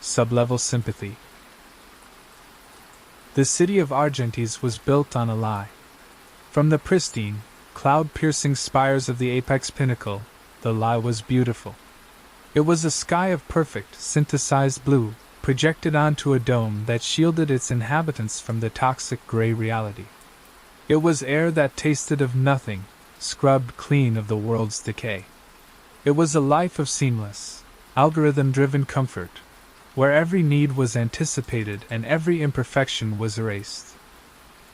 sublevel sympathy. The city of Argentis was built on a lie. From the pristine, cloud-piercing spires of the apex pinnacle, the lie was beautiful. It was a sky of perfect, synthesized blue, projected onto a dome that shielded its inhabitants from the toxic gray reality. It was air that tasted of nothing, scrubbed clean of the world's decay. It was a life of seamless, algorithm-driven comfort, where every need was anticipated and every imperfection was erased.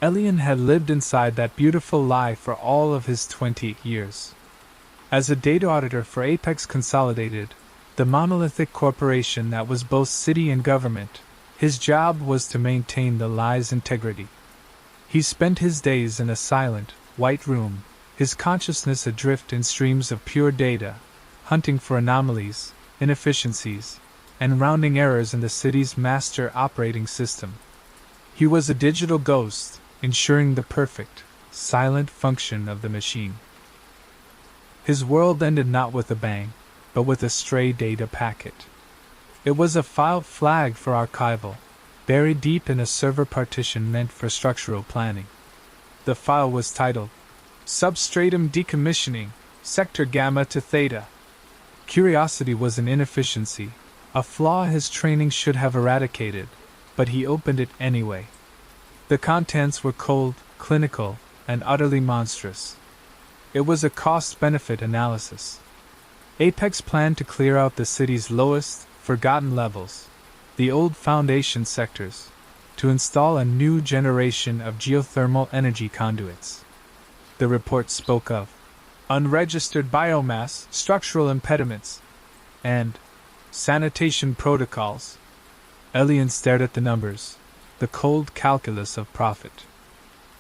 Elian had lived inside that beautiful lie for all of his 20 years. As a data auditor for Apex Consolidated, the monolithic corporation that was both city and government, his job was to maintain the lie's integrity. He spent his days in a silent, white room, his consciousness adrift in streams of pure data, hunting for anomalies, inefficiencies, and rounding errors in the city's master operating system. He was a digital ghost, ensuring the perfect, silent function of the machine. His world ended not with a bang, but with a stray data packet. It was a file flag for archival, buried deep in a server partition meant for structural planning. The file was titled, Substratum Decommissioning, Sector Gamma to Theta. Curiosity was an inefficiency, a flaw his training should have eradicated, but he opened it anyway. The contents were cold, clinical, and utterly monstrous. It was a cost-benefit analysis. Apex planned to clear out the city's lowest, forgotten levels, the old foundation sectors, to install a new generation of geothermal energy conduits. The report spoke of unregistered biomass, structural impediments, and sanitation protocols. Elian stared at the numbers, the cold calculus of profit.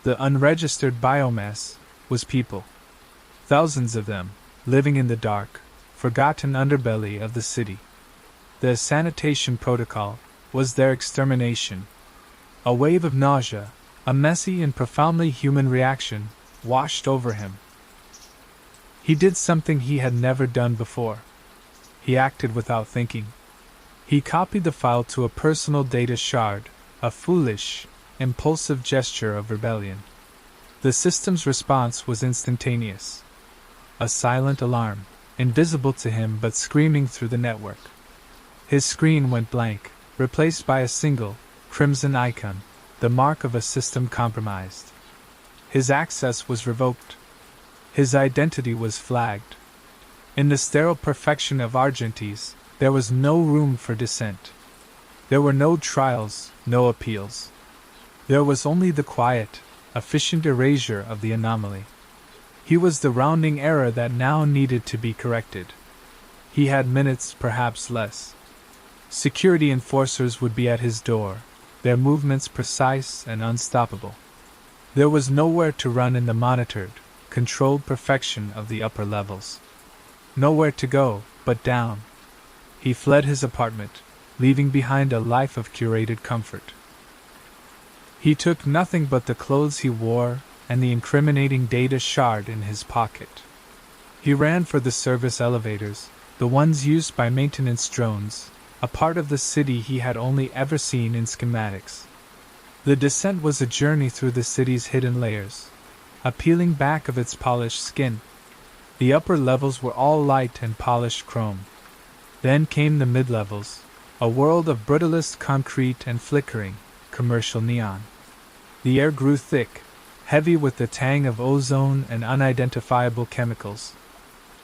The unregistered biomass was people. Thousands of them, living in the dark, forgotten underbelly of the city. The sanitation protocol was their extermination. A wave of nausea, a messy and profoundly human reaction, washed over him. He did something he had never done before. He acted without thinking. He copied the file to a personal data shard, a foolish, impulsive gesture of rebellion. The system's response was instantaneous. A silent alarm, invisible to him but screaming through the network. His screen went blank, replaced by a single, crimson icon, the mark of a system compromised. His access was revoked. His identity was flagged. In the sterile perfection of Argentis, there was no room for dissent. There were no trials, no appeals. There was only the quiet, efficient erasure of the anomaly. He was the rounding error that now needed to be corrected. He had minutes, perhaps less. Security enforcers would be at his door, their movements precise and unstoppable. There was nowhere to run in the monitored, controlled perfection of the upper levels. Nowhere to go, but down. He fled his apartment, leaving behind a life of curated comfort. He took nothing but the clothes he wore and the incriminating data shard in his pocket. He ran for the service elevators, the ones used by maintenance drones, a part of the city he had only ever seen in schematics. The descent was a journey through the city's hidden layers, a peeling back of its polished skin. The upper levels were all light and polished chrome. Then came the mid-levels, a world of brutalist concrete and flickering, commercial neon. The air grew thick, heavy with the tang of ozone and unidentifiable chemicals.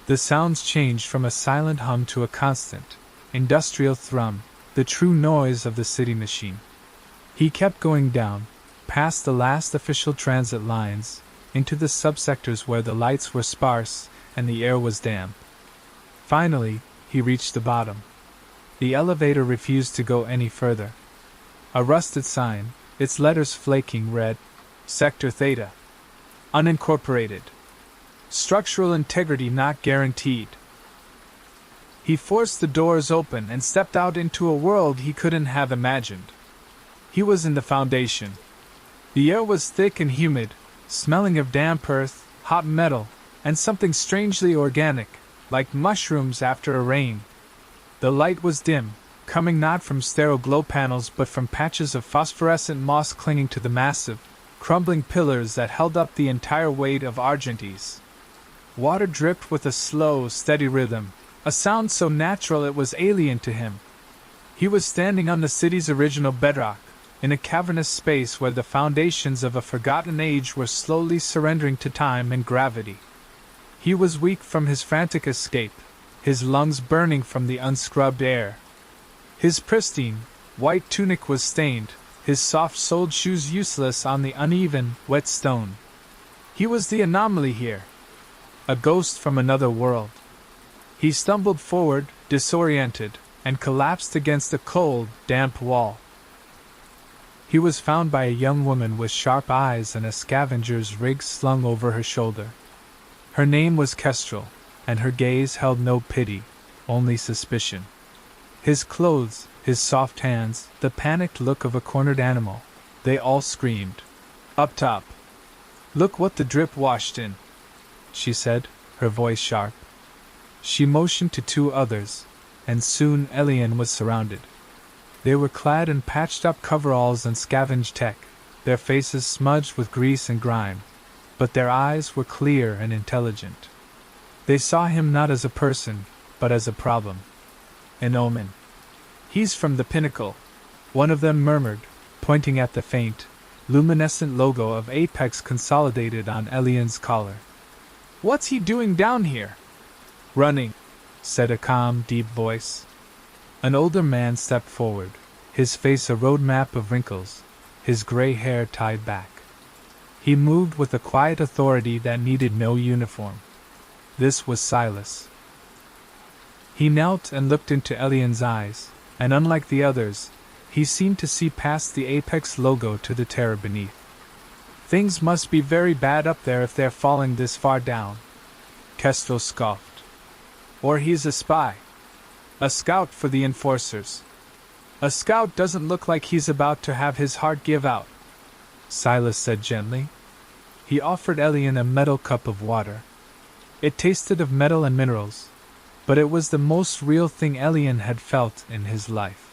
The sounds changed from a silent hum to a constant, industrial thrum, the true noise of the city machine. He kept going down, past the last official transit lines, into the subsectors where the lights were sparse and the air was damp. Finally, he reached the bottom. The elevator refused to go any further. A rusted sign, its letters flaking, read, Sector Theta. Unincorporated. Structural integrity not guaranteed. He forced the doors open and stepped out into a world he couldn't have imagined. He was in the Foundation. The air was thick and humid, smelling of damp earth, hot metal, and something strangely organic, like mushrooms after a rain. The light was dim, coming not from sterile glow panels but from patches of phosphorescent moss clinging to the massive, crumbling pillars that held up the entire weight of Argentes. Water dripped with a slow, steady rhythm, a sound so natural it was alien to him. He was standing on the city's original bedrock, in a cavernous space where the foundations of a forgotten age were slowly surrendering to time and gravity. He was weak from his frantic escape, his lungs burning from the unscrubbed air. His pristine, white tunic was stained, his soft-soled shoes useless on the uneven, wet stone. He was the anomaly here, a ghost from another world. He stumbled forward, disoriented, and collapsed against a cold, damp wall. He was found by a young woman with sharp eyes and a scavenger's rig slung over her shoulder. Her name was Kestrel, and her gaze held no pity, only suspicion. His clothes, his soft hands, the panicked look of a cornered animal, they all screamed. "Up top! Look what the drip washed in," she said, her voice sharp. She motioned to two others, and soon Elian was surrounded. They were clad in patched-up coveralls and scavenge tech, their faces smudged with grease and grime, but their eyes were clear and intelligent. They saw him not as a person, but as a problem. An omen. "He's from the Pinnacle," one of them murmured, pointing at the faint, luminescent logo of Apex consolidated on Elian's collar. "What's he doing down here?" "Running," said a calm, deep voice. An older man stepped forward, his face a road map of wrinkles, his gray hair tied back. He moved with a quiet authority that needed no uniform. This was Silas. He knelt and looked into Elian's eyes, and unlike the others, he seemed to see past the Apex logo to the terror beneath. "Things must be very bad up there if they're falling this far down," Kestrel scoffed. "Or he's a spy. A scout for the enforcers. A scout doesn't look like he's about to have his heart give out," Silas said gently. He offered Elian a metal cup of water. It tasted of metal and minerals, but it was the most real thing Elian had felt in his life.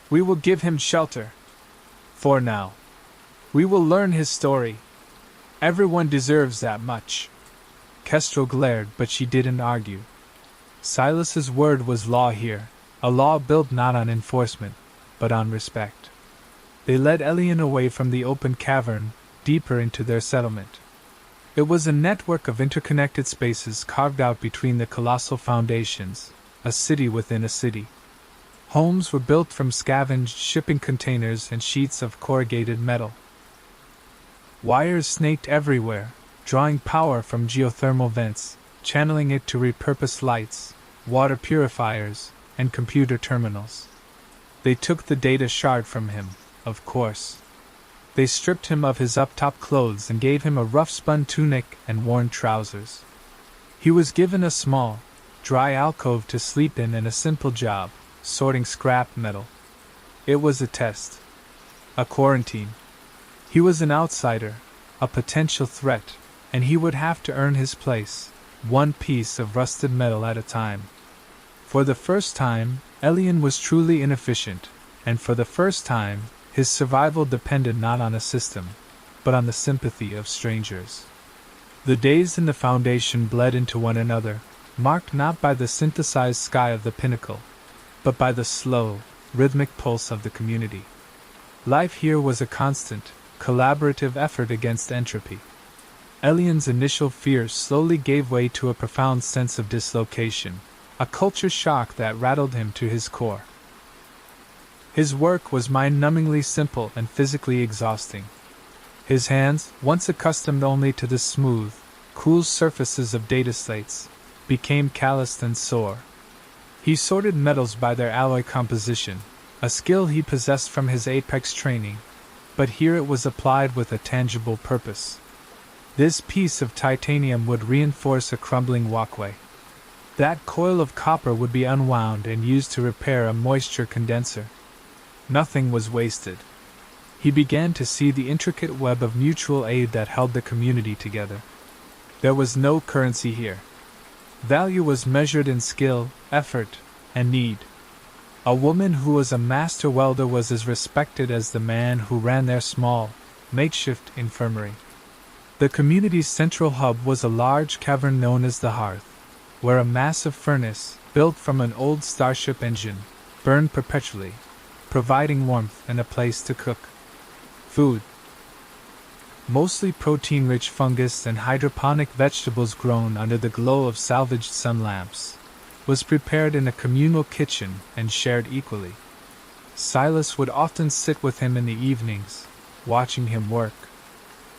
"We will give him shelter. For now. We will learn his story. Everyone deserves that much." Kestrel glared, but she didn't argue. Silas's word was law here, a law built not on enforcement, but on respect. They led Elian away from the open cavern, deeper into their settlement. It was a network of interconnected spaces carved out between the colossal foundations, a city within a city. Homes were built from scavenged shipping containers and sheets of corrugated metal. Wires snaked everywhere, drawing power from geothermal vents, channeling it to repurposed lights, water purifiers, and computer terminals. They took the data shard from him, of course. They stripped him of his up-top clothes and gave him a rough-spun tunic and worn trousers. He was given a small, dry alcove to sleep in and a simple job, sorting scrap metal. It was a test. A quarantine. He was an outsider, a potential threat, and he would have to earn his place, one piece of rusted metal at a time. For the first time, Elian was truly inefficient, and for the first time, his survival depended not on a system, but on the sympathy of strangers. The days in the Foundation bled into one another, marked not by the synthesized sky of the Pinnacle, but by the slow, rhythmic pulse of the community. Life here was a constant, collaborative effort against entropy. Elian's initial fears slowly gave way to a profound sense of dislocation, a culture shock that rattled him to his core. His work was mind-numbingly simple and physically exhausting. His hands, once accustomed only to the smooth, cool surfaces of data slates, became calloused and sore. He sorted metals by their alloy composition, a skill he possessed from his Apex training, but here it was applied with a tangible purpose. This piece of titanium would reinforce a crumbling walkway. That coil of copper would be unwound and used to repair a moisture condenser. Nothing was wasted. He began to see the intricate web of mutual aid that held the community together. There was no currency here. Value was measured in skill, effort, and need. A woman who was a master welder was as respected as the man who ran their small, makeshift infirmary. The community's central hub was a large cavern known as the Hearth, where a massive furnace, built from an old starship engine, burned perpetually, providing warmth and a place to cook food. Mostly protein-rich fungus and hydroponic vegetables grown under the glow of salvaged sun lamps, was prepared in a communal kitchen and shared equally. Silas would often sit with him in the evenings, watching him work.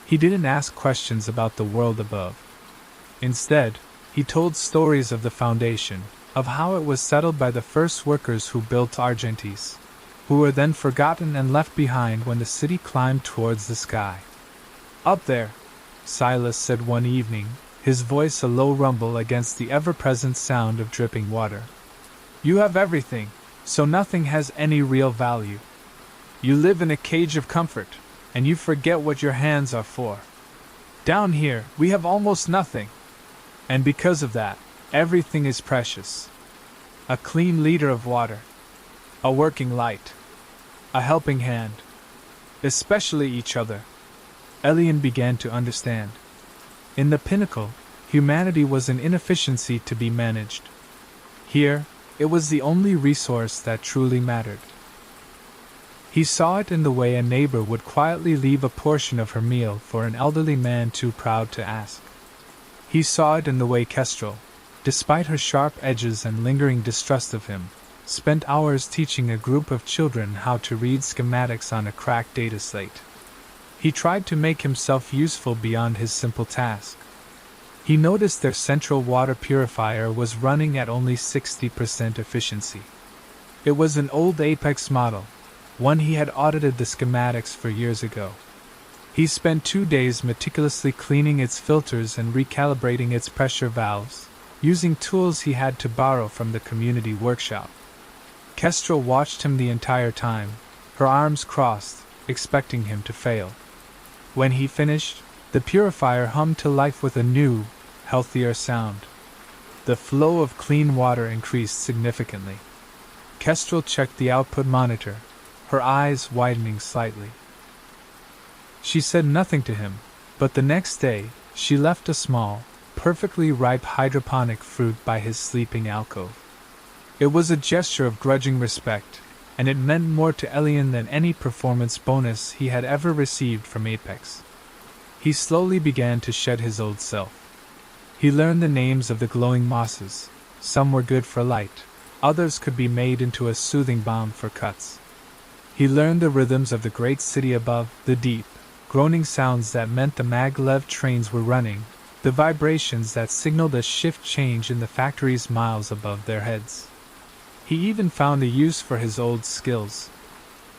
He didn't ask questions about the world above. Instead, he told stories of the Foundation, of how it was settled by the first workers who built Argentis, who were then forgotten and left behind when the city climbed towards the sky. "Up there," Silas said one evening, his voice a low rumble against the ever-present sound of dripping water. "You have everything, so nothing has any real value. You live in a cage of comfort, and you forget what your hands are for. Down here, we have almost nothing. And because of that, everything is precious. A clean liter of water, a working light, a helping hand, especially each other." Elian began to understand. In the pinnacle, humanity was an inefficiency to be managed. Here, it was the only resource that truly mattered. He saw it in the way a neighbor would quietly leave a portion of her meal for an elderly man too proud to ask. He saw it in the way Kestrel, despite her sharp edges and lingering distrust of him, spent hours teaching a group of children how to read schematics on a cracked data slate. He tried to make himself useful beyond his simple task. He noticed their central water purifier was running at only 60% efficiency. It was an old Apex model, one he had audited the schematics for years ago. He spent 2 days meticulously cleaning its filters and recalibrating its pressure valves, using tools he had to borrow from the community workshop. Kestrel watched him the entire time, her arms crossed, expecting him to fail. When he finished, the purifier hummed to life with a new, healthier sound. The flow of clean water increased significantly. Kestrel checked the output monitor, her eyes widening slightly. She said nothing to him, but the next day, she left a small, perfectly ripe hydroponic fruit by his sleeping alcove. It was a gesture of grudging respect, and it meant more to Elian than any performance bonus he had ever received from Apex. He slowly began to shed his old self. He learned the names of the glowing mosses. Some were good for light, others could be made into a soothing balm for cuts. He learned the rhythms of the great city above, the deep, groaning sounds that meant the maglev trains were running, the vibrations that signaled a shift change in the factories miles above their heads. He even found a use for his old skills.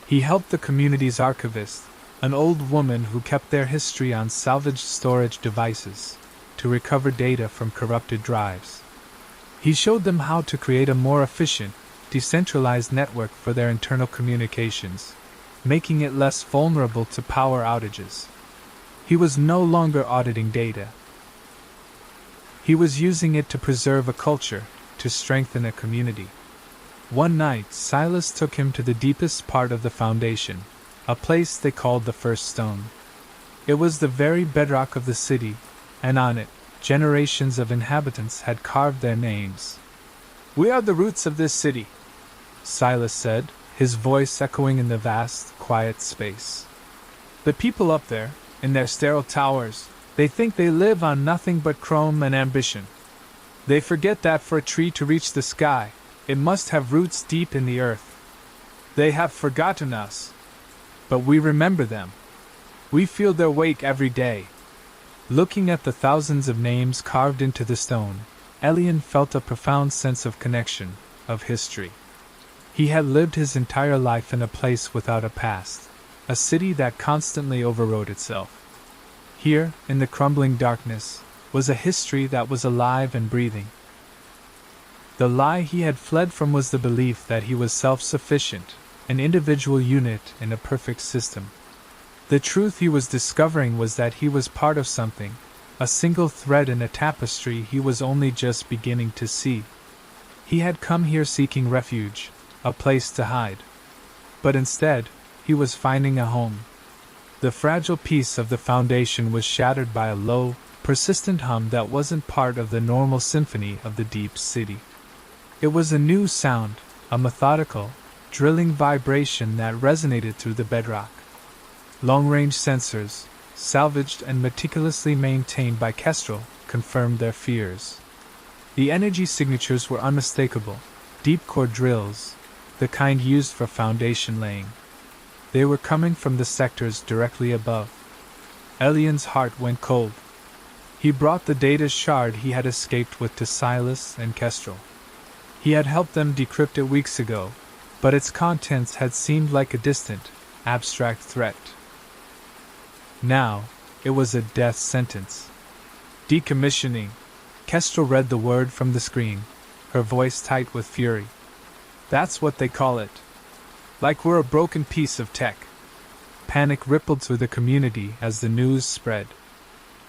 He helped the community's archivist, an old woman who kept their history on salvaged storage devices, to recover data from corrupted drives. He showed them how to create a more efficient, decentralized network for their internal communications, making it less vulnerable to power outages. He was no longer auditing data. He was using it to preserve a culture, to strengthen a community. One night, Silas took him to the deepest part of the Foundation, a place they called the First Stone. It was the very bedrock of the city, and on it, generations of inhabitants had carved their names. "We are the roots of this city," Silas said, his voice echoing in the vast, quiet space. "The people up there, in their sterile towers, they think they live on nothing but chrome and ambition. They forget that for a tree to reach the sky, it must have roots deep in the earth. They have forgotten us. But we remember them. We feel their wake every day." Looking at the thousands of names carved into the stone, Elian felt a profound sense of connection, of history. He had lived his entire life in a place without a past, a city that constantly overrode itself. Here, in the crumbling darkness, was a history that was alive and breathing. The lie he had fled from was the belief that he was self-sufficient, an individual unit in a perfect system. The truth he was discovering was that he was part of something, a single thread in a tapestry he was only just beginning to see. He had come here seeking refuge, a place to hide. But instead, he was finding a home. The fragile piece of the foundation was shattered by a low, persistent hum that wasn't part of the normal symphony of the deep city. It was a new sound, a methodical, drilling vibration that resonated through the bedrock. Long-range sensors, salvaged and meticulously maintained by Kestrel, confirmed their fears. The energy signatures were unmistakable, deep-core drills, the kind used for foundation laying. They were coming from the sectors directly above. Elian's heart went cold. He brought the data shard he had escaped with to Silas and Kestrel. He had helped them decrypt it weeks ago, but its contents had seemed like a distant, abstract threat. Now, it was a death sentence. Decommissioning. Kestrel read the word from the screen, her voice tight with fury. That's what they call it. Like we're a broken piece of tech. Panic rippled through the community as the news spread.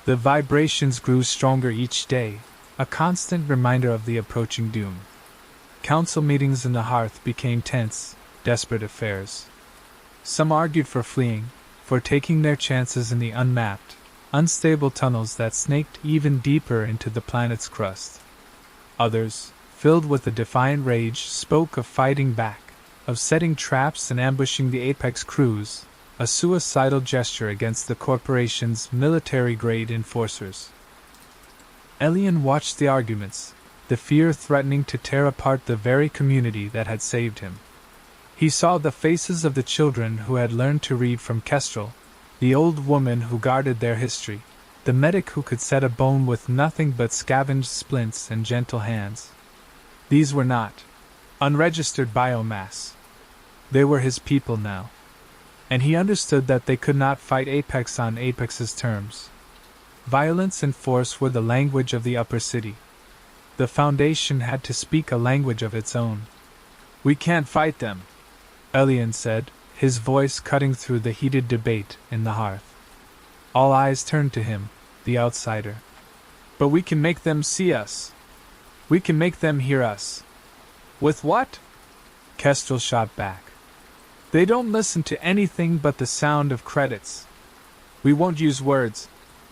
The vibrations grew stronger each day, a constant reminder of the approaching doom. Council meetings in the hearth became tense, desperate affairs. Some argued for fleeing, for taking their chances in the unmapped, unstable tunnels that snaked even deeper into the planet's crust. Others, filled with a defiant rage, spoke of fighting back, of setting traps and ambushing the Apex crews, a suicidal gesture against the corporation's military-grade enforcers. Elian watched the arguments, the fear threatening to tear apart the very community that had saved him. He saw the faces of the children who had learned to read from Kestrel, the old woman who guarded their history, the medic who could set a bone with nothing but scavenged splints and gentle hands. These were not unregistered biomass. They were his people now. And he understood that they could not fight Apex on Apex's terms. Violence and force were the language of the upper city. The Foundation had to speak a language of its own. "We can't fight them," Elian said, his voice cutting through the heated debate in the hearth. All eyes turned to him, the outsider. "But we can make them see us. We can make them hear us." "With what?" Kestrel shot back. "They don't listen to anything but the sound of credits. We won't use words,"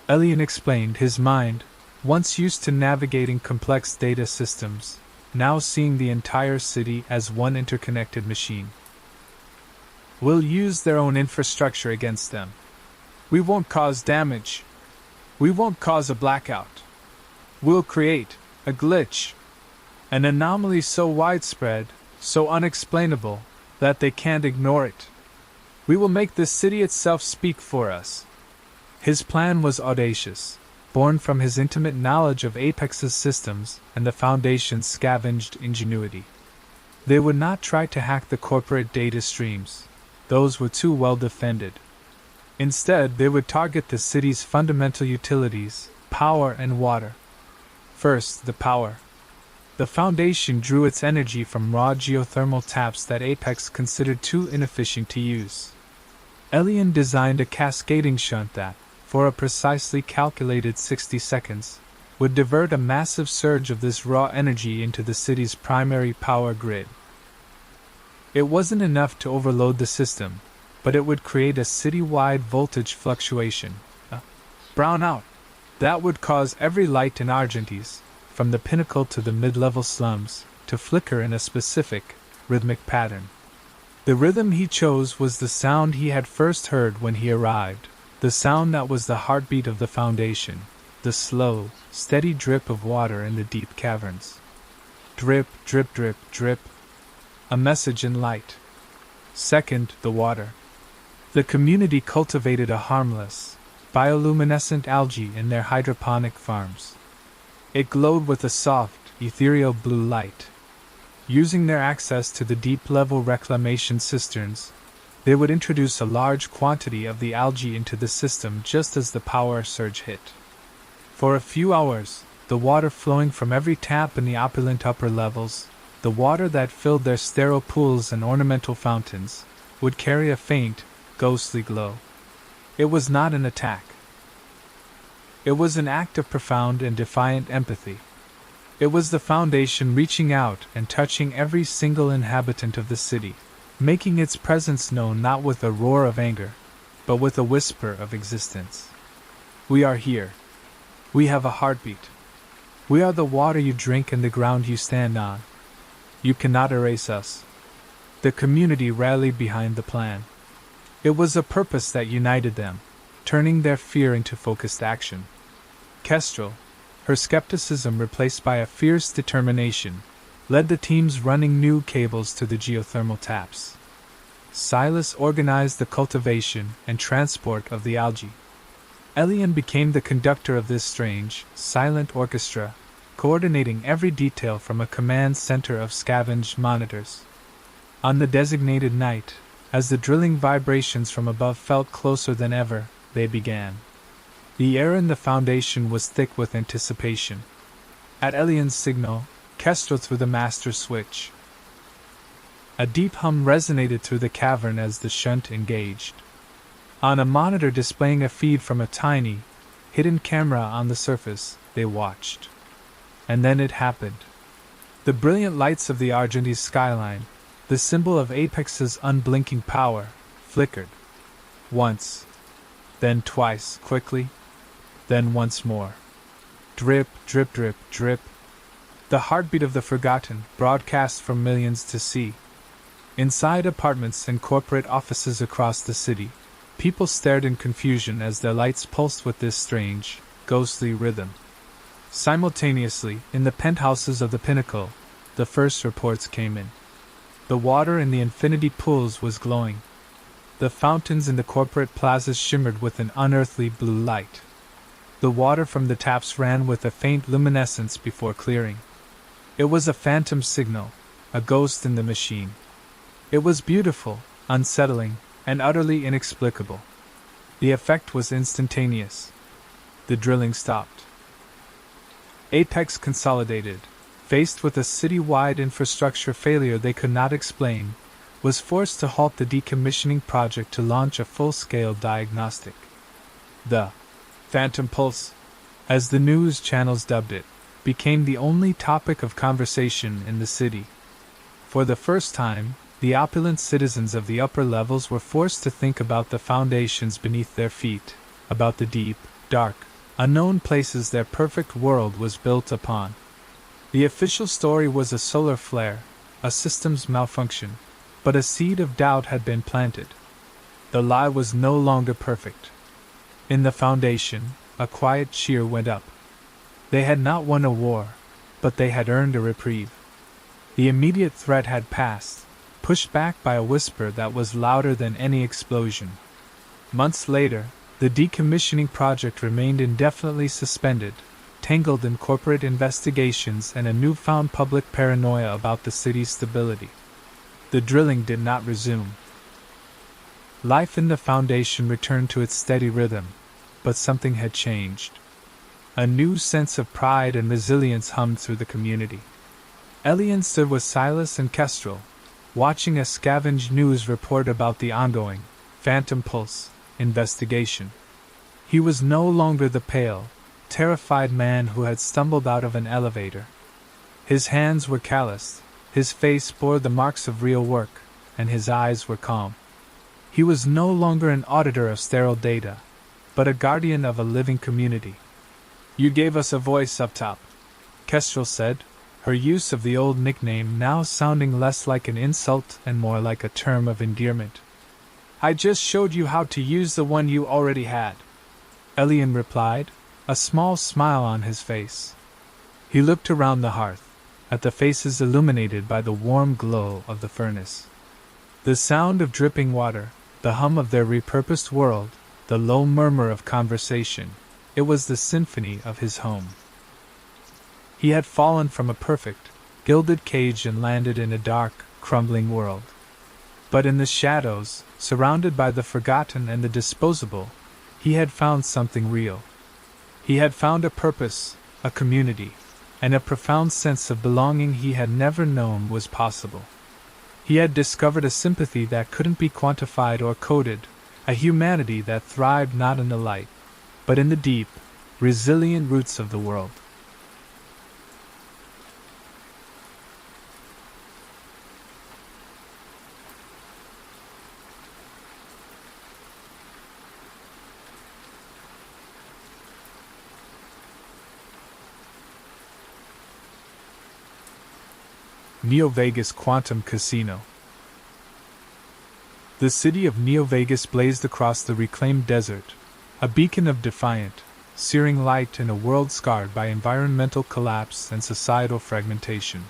Elian explained, his mind, once used to navigating complex data systems, now seeing the entire city as one interconnected machine. "We'll use their own infrastructure against them. We won't cause damage. We won't cause a blackout. We'll create a glitch, an anomaly so widespread, so unexplainable, that they can't ignore it. We will make the city itself speak for us." His plan was audacious, born from his intimate knowledge of Apex's systems and the Foundation's scavenged ingenuity. They would not try to hack the corporate data streams. Those were too well defended. Instead, they would target the city's fundamental utilities, power and water. First, the power. The Foundation drew its energy from raw geothermal taps that Apex considered too inefficient to use. Elian designed a cascading shunt that, for a precisely calculated 60 seconds, would divert a massive surge of this raw energy into the city's primary power grid. It wasn't enough to overload the system, but it would create a city-wide voltage fluctuation, a brownout, that would cause every light in Argentis, from the pinnacle to the mid-level slums, to flicker in a specific, rhythmic pattern. The rhythm he chose was the sound he had first heard when he arrived, the sound that was the heartbeat of the Foundation, the slow, steady drip of water in the deep caverns. Drip, drip, drip, drip. A message in light. Second, the water. The community cultivated a harmless, bioluminescent algae in their hydroponic farms. It glowed with a soft, ethereal blue light. Using their access to the deep-level reclamation cisterns, they would introduce a large quantity of the algae into the system just as the power surge hit. For a few hours, the water flowing from every tap in the opulent upper levels, the water that filled their sterile pools and ornamental fountains, would carry a faint, ghostly glow. It was not an attack. It was an act of profound and defiant empathy. It was the Foundation reaching out and touching every single inhabitant of the city, making its presence known not with a roar of anger, but with a whisper of existence. We are here. We have a heartbeat. We are the water you drink and the ground you stand on. You cannot erase us. The community rallied behind the plan. It was a purpose that united them, turning their fear into focused action. Kestrel, her skepticism replaced by a fierce determination, led the teams running new cables to the geothermal taps. Silas organized the cultivation and transport of the algae. Elian became the conductor of this strange, silent orchestra, coordinating every detail from a command center of scavenged monitors. On the designated night, as the drilling vibrations from above felt closer than ever, they began. The air in the Foundation was thick with anticipation. At Elian's signal, Kestrel threw the master switch. A deep hum resonated through the cavern as the shunt engaged. On a monitor displaying a feed from a tiny, hidden camera on the surface, they watched. And then it happened. The brilliant lights of the Argentine skyline, the symbol of Apex's unblinking power, flickered. Once. Then twice, quickly. Then once more. Drip, drip, drip, drip. The heartbeat of the forgotten, broadcast from millions to see. Inside apartments and corporate offices across the city, people stared in confusion as their lights pulsed with this strange, ghostly rhythm. Simultaneously, in the penthouses of the Pinnacle, the first reports came in. The water in the infinity pools was glowing. The fountains in the corporate plazas shimmered with an unearthly blue light. The water from the taps ran with a faint luminescence before clearing. It was a phantom signal, a ghost in the machine. It was beautiful, unsettling, and utterly inexplicable. The effect was instantaneous. The drilling stopped. Apex consolidated, faced with a city-wide infrastructure failure they could not explain, was forced to halt the decommissioning project to launch a full-scale diagnostic. The Phantom Pulse, as the news channels dubbed it, became the only topic of conversation in the city. For the first time, the opulent citizens of the upper levels were forced to think about the foundations beneath their feet, about the deep, dark, unknown places their perfect world was built upon. The official story was a solar flare, a systems malfunction, but a seed of doubt had been planted. The lie was no longer perfect. In the Foundation, a quiet cheer went up. They had not won a war, but they had earned a reprieve. The immediate threat had passed, pushed back by a whisper that was louder than any explosion. Months later, the decommissioning project remained indefinitely suspended, tangled in corporate investigations and a newfound public paranoia about the city's stability. The drilling did not resume. Life in the Foundation returned to its steady rhythm, but something had changed. A new sense of pride and resilience hummed through the community. Elian stood with Silas and Kestrel, watching a scavenged news report about the ongoing Phantom Pulse investigation. He was no longer the pale, terrified man who had stumbled out of an elevator. His hands were calloused, his face bore the marks of real work, and his eyes were calm. He was no longer an auditor of sterile data, but a guardian of a living community. "You gave us a voice up top," Kestrel said, her use of the old nickname now sounding less like an insult and more like a term of endearment. "I just showed you how to use the one you already had," Elian replied, a small smile on his face. He looked around the hearth, at the faces illuminated by the warm glow of the furnace. The sound of dripping water, the hum of their repurposed world, the low murmur of conversation, it was the symphony of his home. He had fallen from a perfect, gilded cage and landed in a dark, crumbling world. But in the shadows, surrounded by the forgotten and the disposable, he had found something real. He had found a purpose, a community, and a profound sense of belonging he had never known was possible. He had discovered a sympathy that couldn't be quantified or coded, a humanity that thrived not in the light, but in the deep, resilient roots of the world. Neo Vegas Quantum Casino. The city of Neo Vegas blazed across the reclaimed desert, a beacon of defiant, searing light in a world scarred by environmental collapse and societal fragmentation.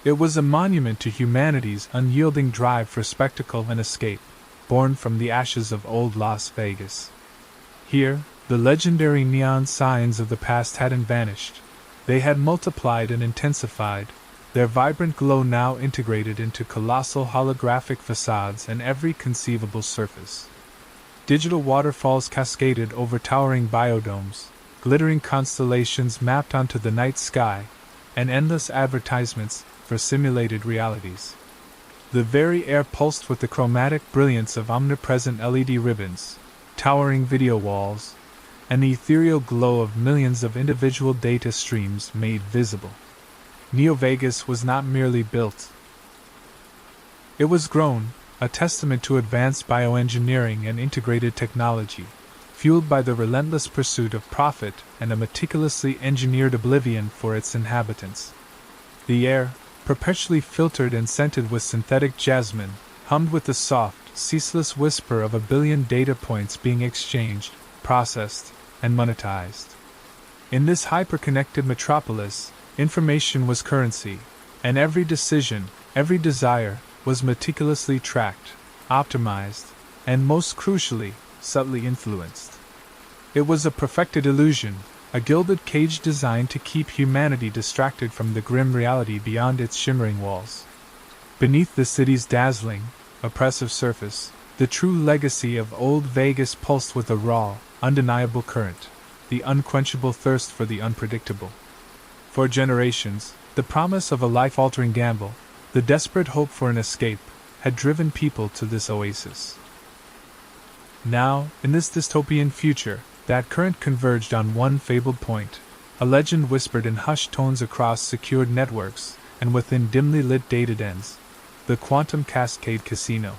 It was a monument to humanity's unyielding drive for spectacle and escape, born from the ashes of old Las Vegas. Here, the legendary neon signs of the past hadn't vanished. They had multiplied and intensified, their vibrant glow now integrated into colossal holographic facades and every conceivable surface. Digital waterfalls cascaded over towering biodomes, glittering constellations mapped onto the night sky, and endless advertisements for simulated realities. The very air pulsed with the chromatic brilliance of omnipresent LED ribbons, towering video walls, and the ethereal glow of millions of individual data streams made visible. Neo Vegas was not merely built. It was grown, a testament to advanced bioengineering and integrated technology, fueled by the relentless pursuit of profit and a meticulously engineered oblivion for its inhabitants. The air, perpetually filtered and scented with synthetic jasmine, hummed with the soft, ceaseless whisper of a billion data points being exchanged, processed, and monetized. In this hyper-connected metropolis, information was currency, and every decision, every desire, was meticulously tracked, optimized, and most crucially, subtly influenced. It was a perfected illusion, a gilded cage designed to keep humanity distracted from the grim reality beyond its shimmering walls. Beneath the city's dazzling, oppressive surface, the true legacy of old Vegas pulsed with a raw, undeniable current, the unquenchable thirst for the unpredictable. For generations, the promise of a life-altering gamble, the desperate hope for an escape, had driven people to this oasis. Now, in this dystopian future, that current converged on one fabled point, a legend whispered in hushed tones across secured networks and within dimly lit data dens, the Quantum Cascade Casino.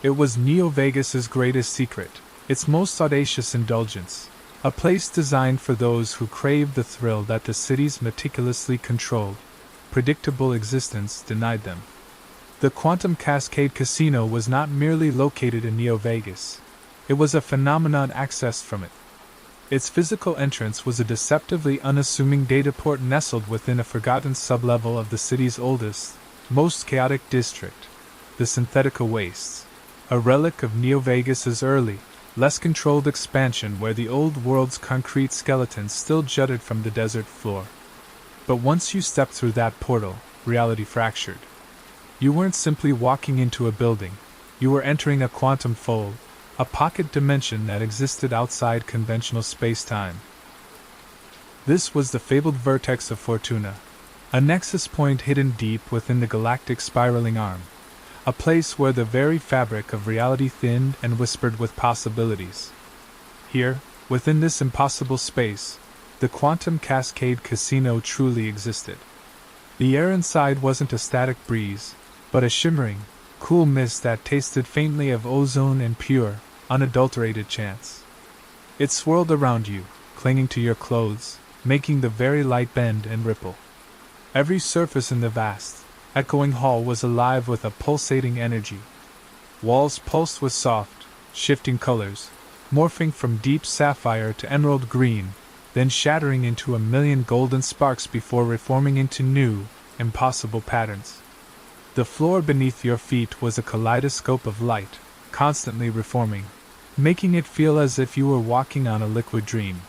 It was Neo Vegas's greatest secret, its most audacious indulgence, a place designed for those who craved the thrill that the city's meticulously controlled, predictable existence denied them. The Quantum Cascade Casino was not merely located in Neo Vegas. It was a phenomenon accessed from it. Its physical entrance was a deceptively unassuming dataport nestled within a forgotten sublevel of the city's oldest, most chaotic district, the Synthetica Wastes, a relic of Neo Vegas's early, less controlled expansion where the old world's concrete skeletons still jutted from the desert floor. But once you stepped through that portal, reality fractured. You weren't simply walking into a building, you were entering a quantum fold, a pocket dimension that existed outside conventional space-time. This was the fabled vertex of Fortuna, a nexus point hidden deep within the galactic spiraling arm, a place where the very fabric of reality thinned and whispered with possibilities. Here, within this impossible space, the Quantum Cascade Casino truly existed. The air inside wasn't a static breeze, but a shimmering, cool mist that tasted faintly of ozone and pure, unadulterated chance. It swirled around you, clinging to your clothes, making the very light bend and ripple. Every surface in the vast, echoing hall was alive with a pulsating energy. Walls pulsed with soft, shifting colors, morphing from deep sapphire to emerald green, then shattering into a million golden sparks before reforming into new, impossible patterns. The floor beneath your feet was a kaleidoscope of light, constantly reforming, making it feel as if you were walking on a liquid dream.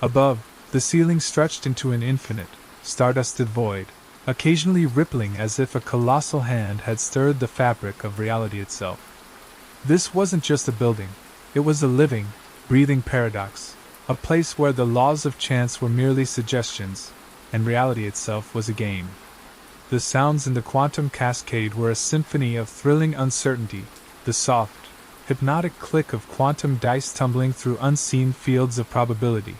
Above, the ceiling stretched into an infinite, stardusted void, occasionally rippling as if a colossal hand had stirred the fabric of reality itself. This wasn't just a building, it was a living, breathing paradox, a place where the laws of chance were merely suggestions, and reality itself was a game. The sounds in the Quantum Cascade were a symphony of thrilling uncertainty, the soft, hypnotic click of quantum dice tumbling through unseen fields of probability,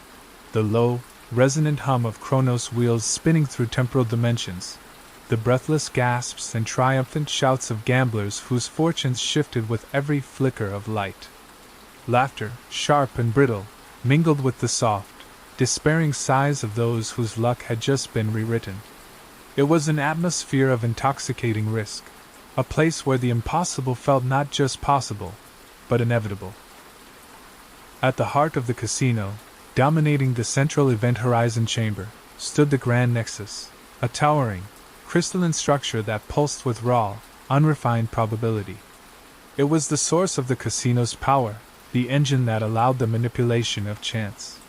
the low, resonant hum of Chronos wheels spinning through temporal dimensions, the breathless gasps and triumphant shouts of gamblers whose fortunes shifted with every flicker of light. Laughter, sharp and brittle, mingled with the soft, despairing sighs of those whose luck had just been rewritten. It was an atmosphere of intoxicating risk, a place where the impossible felt not just possible, but inevitable. At the heart of the casino, dominating the central event horizon chamber, stood the Grand Nexus, a towering, crystalline structure that pulsed with raw, unrefined probability. It was the source of the casino's power, the engine that allowed the manipulation of chance.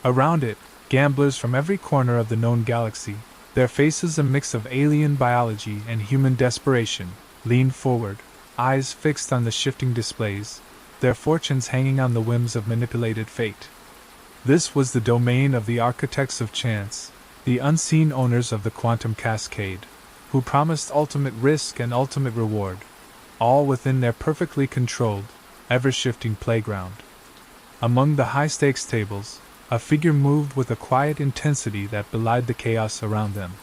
Around it, gamblers from every corner of the known galaxy, their faces a mix of alien biology and human desperation, leaned forward, eyes fixed on the shifting displays, their fortunes hanging on the whims of manipulated fate. This was the domain of the architects of chance, the unseen owners of the quantum cascade, who promised ultimate risk and ultimate reward, all within their perfectly controlled, ever-shifting playground. Among the high-stakes tables, a figure moved with a quiet intensity that belied the chaos around them.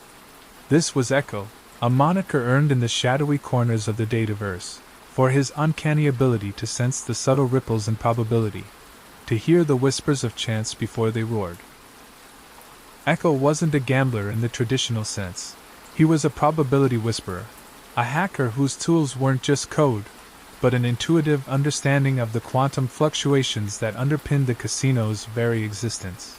This was Echo, a moniker earned in the shadowy corners of the Dataverse, for his uncanny ability to sense the subtle ripples in probability, to hear the whispers of chance before they roared. Echo wasn't a gambler in the traditional sense. He was a probability whisperer, a hacker whose tools weren't just code, but an intuitive understanding of the quantum fluctuations that underpinned the casino's very existence.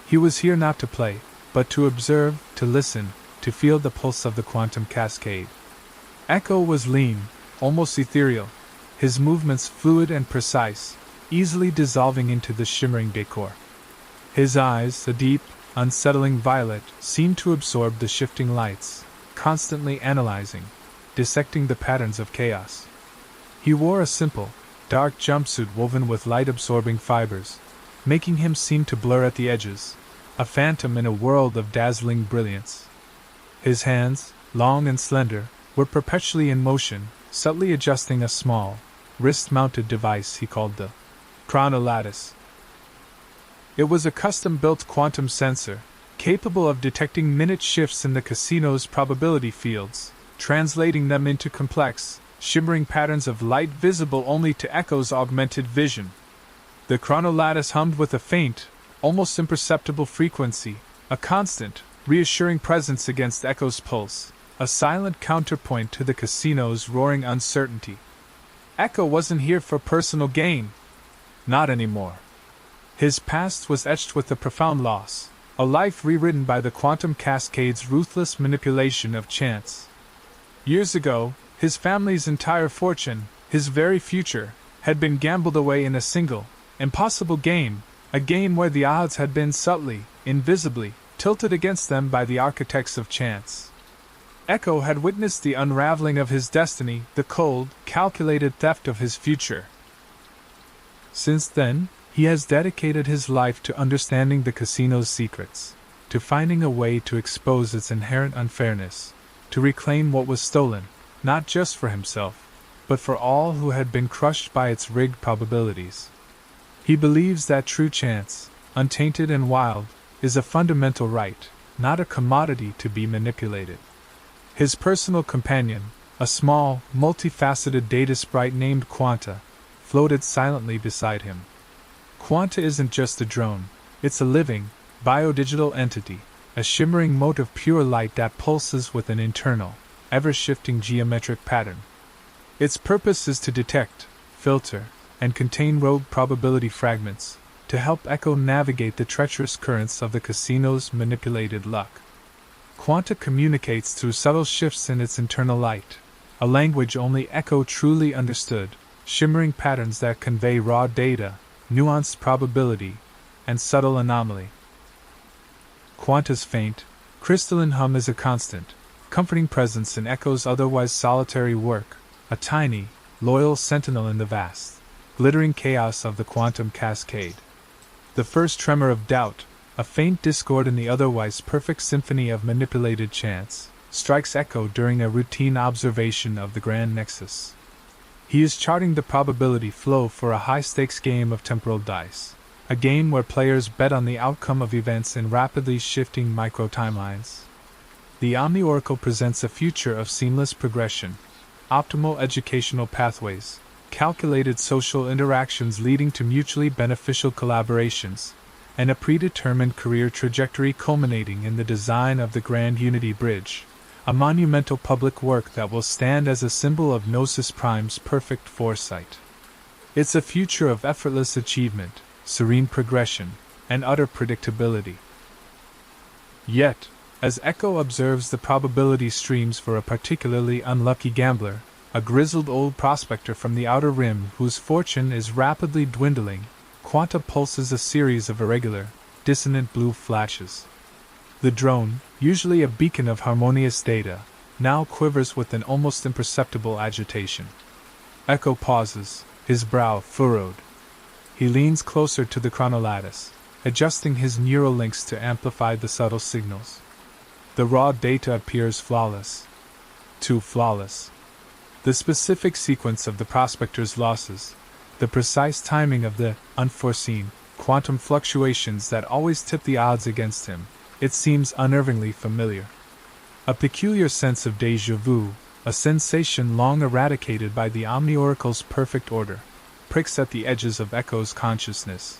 He was here not to play, but to observe, to listen, to feel the pulse of the quantum cascade. Echo was lean, almost ethereal, his movements fluid and precise, easily dissolving into the shimmering decor. His eyes, a deep, unsettling violet, seemed to absorb the shifting lights, constantly analyzing, dissecting the patterns of chaos. He wore a simple, dark jumpsuit woven with light-absorbing fibers, making him seem to blur at the edges, a phantom in a world of dazzling brilliance. His hands, long and slender, were perpetually in motion, subtly adjusting a small, wrist-mounted device he called the chronolattice. It was a custom-built quantum sensor, capable of detecting minute shifts in the casino's probability fields, translating them into complex, shimmering patterns of light visible only to Echo's augmented vision. The chronolattice hummed with a faint, almost imperceptible frequency, a constant, reassuring presence against Echo's pulse, a silent counterpoint to the casino's roaring uncertainty. Echo wasn't here for personal gain. Not anymore. His past was etched with a profound loss, a life rewritten by the quantum cascade's ruthless manipulation of chance. Years ago, his family's entire fortune, his very future, had been gambled away in a single, impossible game, a game where the odds had been subtly, invisibly, tilted against them by the architects of chance. Echo had witnessed the unraveling of his destiny, the cold, calculated theft of his future. Since then, he has dedicated his life to understanding the casino's secrets, to finding a way to expose its inherent unfairness, to reclaim what was stolen, not just for himself, but for all who had been crushed by its rigged probabilities. He believes that true chance, untainted and wild, is a fundamental right, not a commodity to be manipulated. His personal companion, a small, multifaceted data sprite named Quanta, floated silently beside him. Quanta isn't just a drone, it's a living, biodigital entity, a shimmering mote of pure light that pulses with an internal, ever-shifting geometric pattern. Its purpose is to detect, filter, and contain rogue probability fragments, to help Echo navigate the treacherous currents of the casino's manipulated luck. Quanta communicates through subtle shifts in its internal light, a language only Echo truly understood, shimmering patterns that convey raw data, nuanced probability, and subtle anomaly. Quanta's faint, crystalline hum is a constant, comforting presence in Echo's otherwise solitary work, a tiny, loyal sentinel in the vast, glittering chaos of the quantum cascade. The first tremor of doubt, a faint discord in the otherwise perfect symphony of manipulated chance, strikes Echo during a routine observation of the Grand Nexus. He is charting the probability flow for a high-stakes game of temporal dice, a game where players bet on the outcome of events in rapidly shifting micro-timelines. The Omni-Oracle presents a future of seamless progression, optimal educational pathways, calculated social interactions leading to mutually beneficial collaborations, and a predetermined career trajectory culminating in the design of the Grand Unity Bridge, a monumental public work that will stand as a symbol of Gnosis Prime's perfect foresight. It's a future of effortless achievement, serene progression, and utter predictability. Yet, as Echo observes the probability streams for a particularly unlucky gambler, a grizzled old prospector from the Outer Rim whose fortune is rapidly dwindling, Quanta pulses a series of irregular, dissonant blue flashes. The drone, usually a beacon of harmonious data, now quivers with an almost imperceptible agitation. Echo pauses, his brow furrowed. He leans closer to the chronolattice, adjusting his neural links to amplify the subtle signals. The raw data appears flawless. Too flawless. The specific sequence of the prospector's losses, the precise timing of the unforeseen quantum fluctuations that always tip the odds against him, it seems unnervingly familiar. A peculiar sense of déjà vu, a sensation long eradicated by the Omni-Oracle's perfect order, pricks at the edges of Echo's consciousness.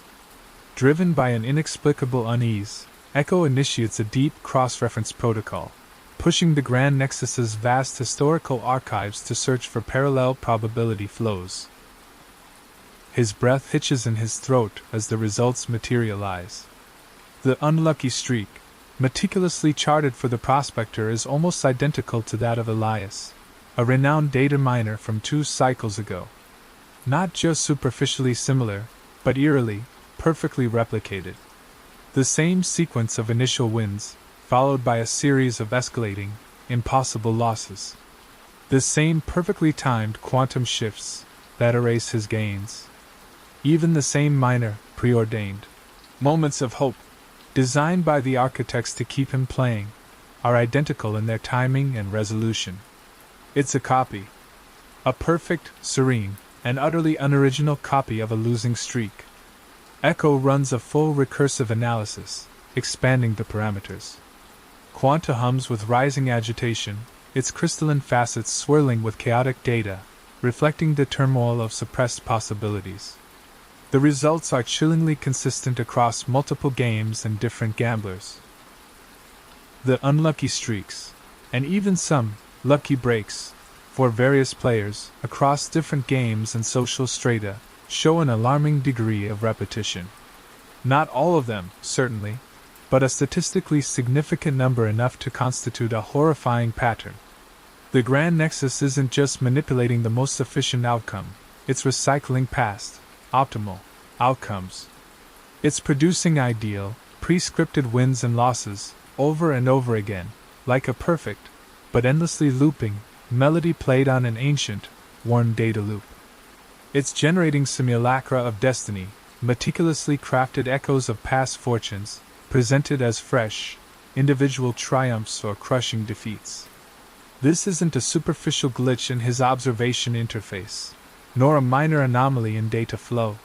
Driven by an inexplicable unease, Echo initiates a deep cross-reference protocol, pushing the Grand Nexus's vast historical archives to search for parallel probability flows. His breath hitches in his throat as the results materialize. The unlucky streak, meticulously charted for the prospector, is almost identical to that of Elias, a renowned data miner from 2 cycles ago. Not just superficially similar, but eerily, perfectly replicated. The same sequence of initial wins, followed by a series of escalating, impossible losses. The same perfectly timed quantum shifts that erase his gains. Even the same minor, preordained moments of hope, designed by the architects to keep him playing, are identical in their timing and resolution. It's a copy. A perfect, serene, and utterly unoriginal copy of a losing streak. Echo runs a full recursive analysis, expanding the parameters. Quanta hums with rising agitation, its crystalline facets swirling with chaotic data, reflecting the turmoil of suppressed possibilities. The results are chillingly consistent across multiple games and different gamblers. The unlucky streaks, and even some lucky breaks, for various players across different games and social strata, show an alarming degree of repetition. Not all of them, certainly, but a statistically significant number enough to constitute a horrifying pattern. The Grand Nexus isn't just manipulating the most efficient outcome, it's recycling past, optimal outcomes. It's producing ideal, pre-scripted wins and losses, over and over again, like a perfect, but endlessly looping, melody played on an ancient, worn data loop. It's generating simulacra of destiny, meticulously crafted echoes of past fortunes, presented as fresh, individual triumphs or crushing defeats. This isn't a superficial glitch in his observation interface, nor a minor anomaly in data flow.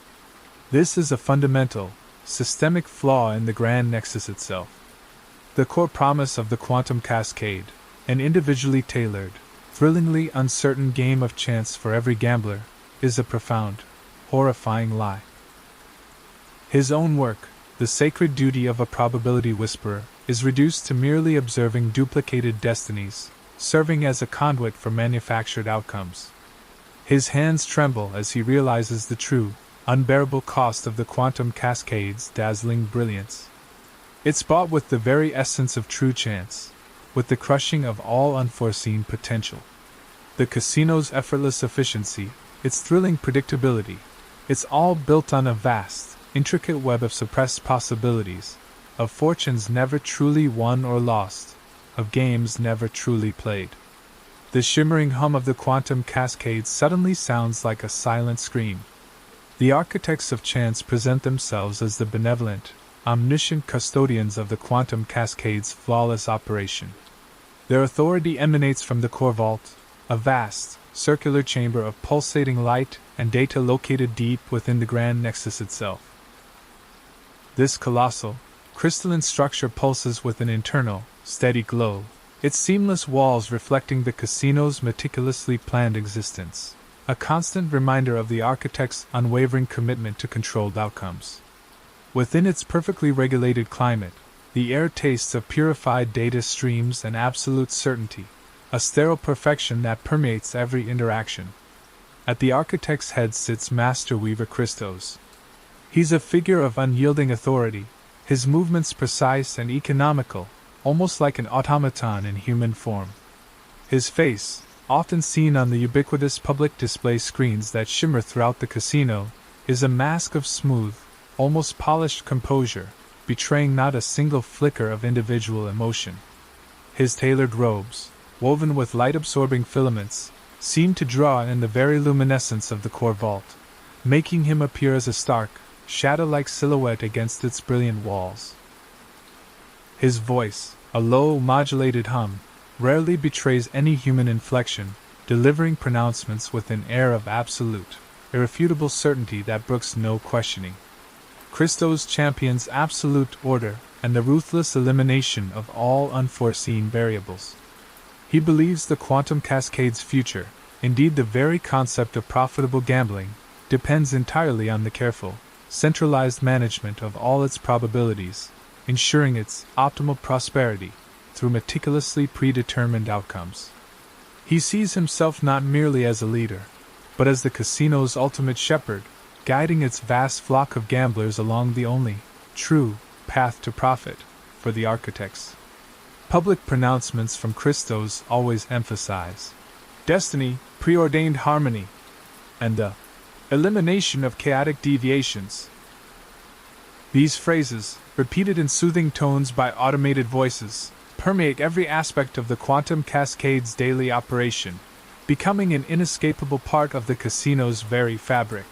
This is a fundamental, systemic flaw in the Grand Nexus itself. The core promise of the quantum cascade, an individually tailored, thrillingly uncertain game of chance for every gambler, is a profound, horrifying lie. His own work, the sacred duty of a probability whisperer, is reduced to merely observing duplicated destinies, serving as a conduit for manufactured outcomes. His hands tremble as he realizes the true, unbearable cost of the quantum cascade's dazzling brilliance. It's bought with the very essence of true chance, with the crushing of all unforeseen potential. The casino's effortless efficiency, its thrilling predictability, it's all built on a vast, intricate web of suppressed possibilities, of fortunes never truly won or lost, of games never truly played. The shimmering hum of the quantum cascade suddenly sounds like a silent scream. The architects of chance present themselves as the benevolent, omniscient custodians of the quantum cascade's flawless operation. Their authority emanates from the core vault, a vast, circular chamber of pulsating light and data located deep within the Grand Nexus itself. This colossal, crystalline structure pulses with an internal, steady glow, its seamless walls reflecting the casino's meticulously planned existence, a constant reminder of the architect's unwavering commitment to controlled outcomes. Within its perfectly regulated climate, the air tastes of purified data streams and absolute certainty, a sterile perfection that permeates every interaction. At the architect's head sits Master Weaver Christos. He's a figure of unyielding authority, his movements precise and economical, almost like an automaton in human form. His face, often seen on the ubiquitous public display screens that shimmer throughout the casino, is a mask of smooth, almost polished composure, betraying not a single flicker of individual emotion. His tailored robes, woven with light-absorbing filaments, seem to draw in the very luminescence of the core vault, making him appear as a stark, shadow-like silhouette against its brilliant walls. His voice, a low, modulated hum, rarely betrays any human inflection, delivering pronouncements with an air of absolute, irrefutable certainty that brooks no questioning. Christos champions absolute order and the ruthless elimination of all unforeseen variables. He believes the quantum cascade's future, indeed the very concept of profitable gambling, depends entirely on the careful, centralized management of all its probabilities, ensuring its optimal prosperity through meticulously predetermined outcomes. He sees himself not merely as a leader, but as the casino's ultimate shepherd, guiding its vast flock of gamblers along the only true path to profit for the architects. Public pronouncements from Christos always emphasize destiny, preordained harmony, and the elimination of chaotic deviations. These phrases, repeated in soothing tones by automated voices, permeate every aspect of the quantum cascade's daily operation, becoming an inescapable part of the casino's very fabric.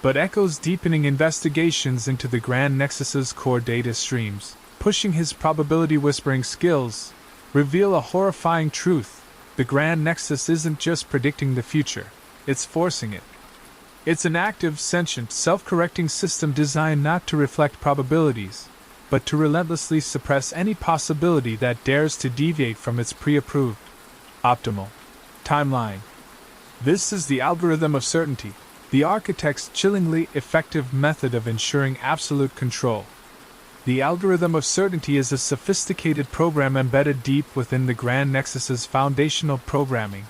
But Echo's deepening investigations into the Grand Nexus's core data streams, pushing his probability whispering skills, reveal a horrifying truth. The Grand Nexus isn't just predicting the future, it's forcing it. It's an active, sentient, self-correcting system designed not to reflect probabilities, but to relentlessly suppress any possibility that dares to deviate from its pre-approved, optimal timeline. This is the algorithm of certainty, the architect's chillingly effective method of ensuring absolute control. The algorithm of certainty is a sophisticated program embedded deep within the Grand Nexus's foundational programming.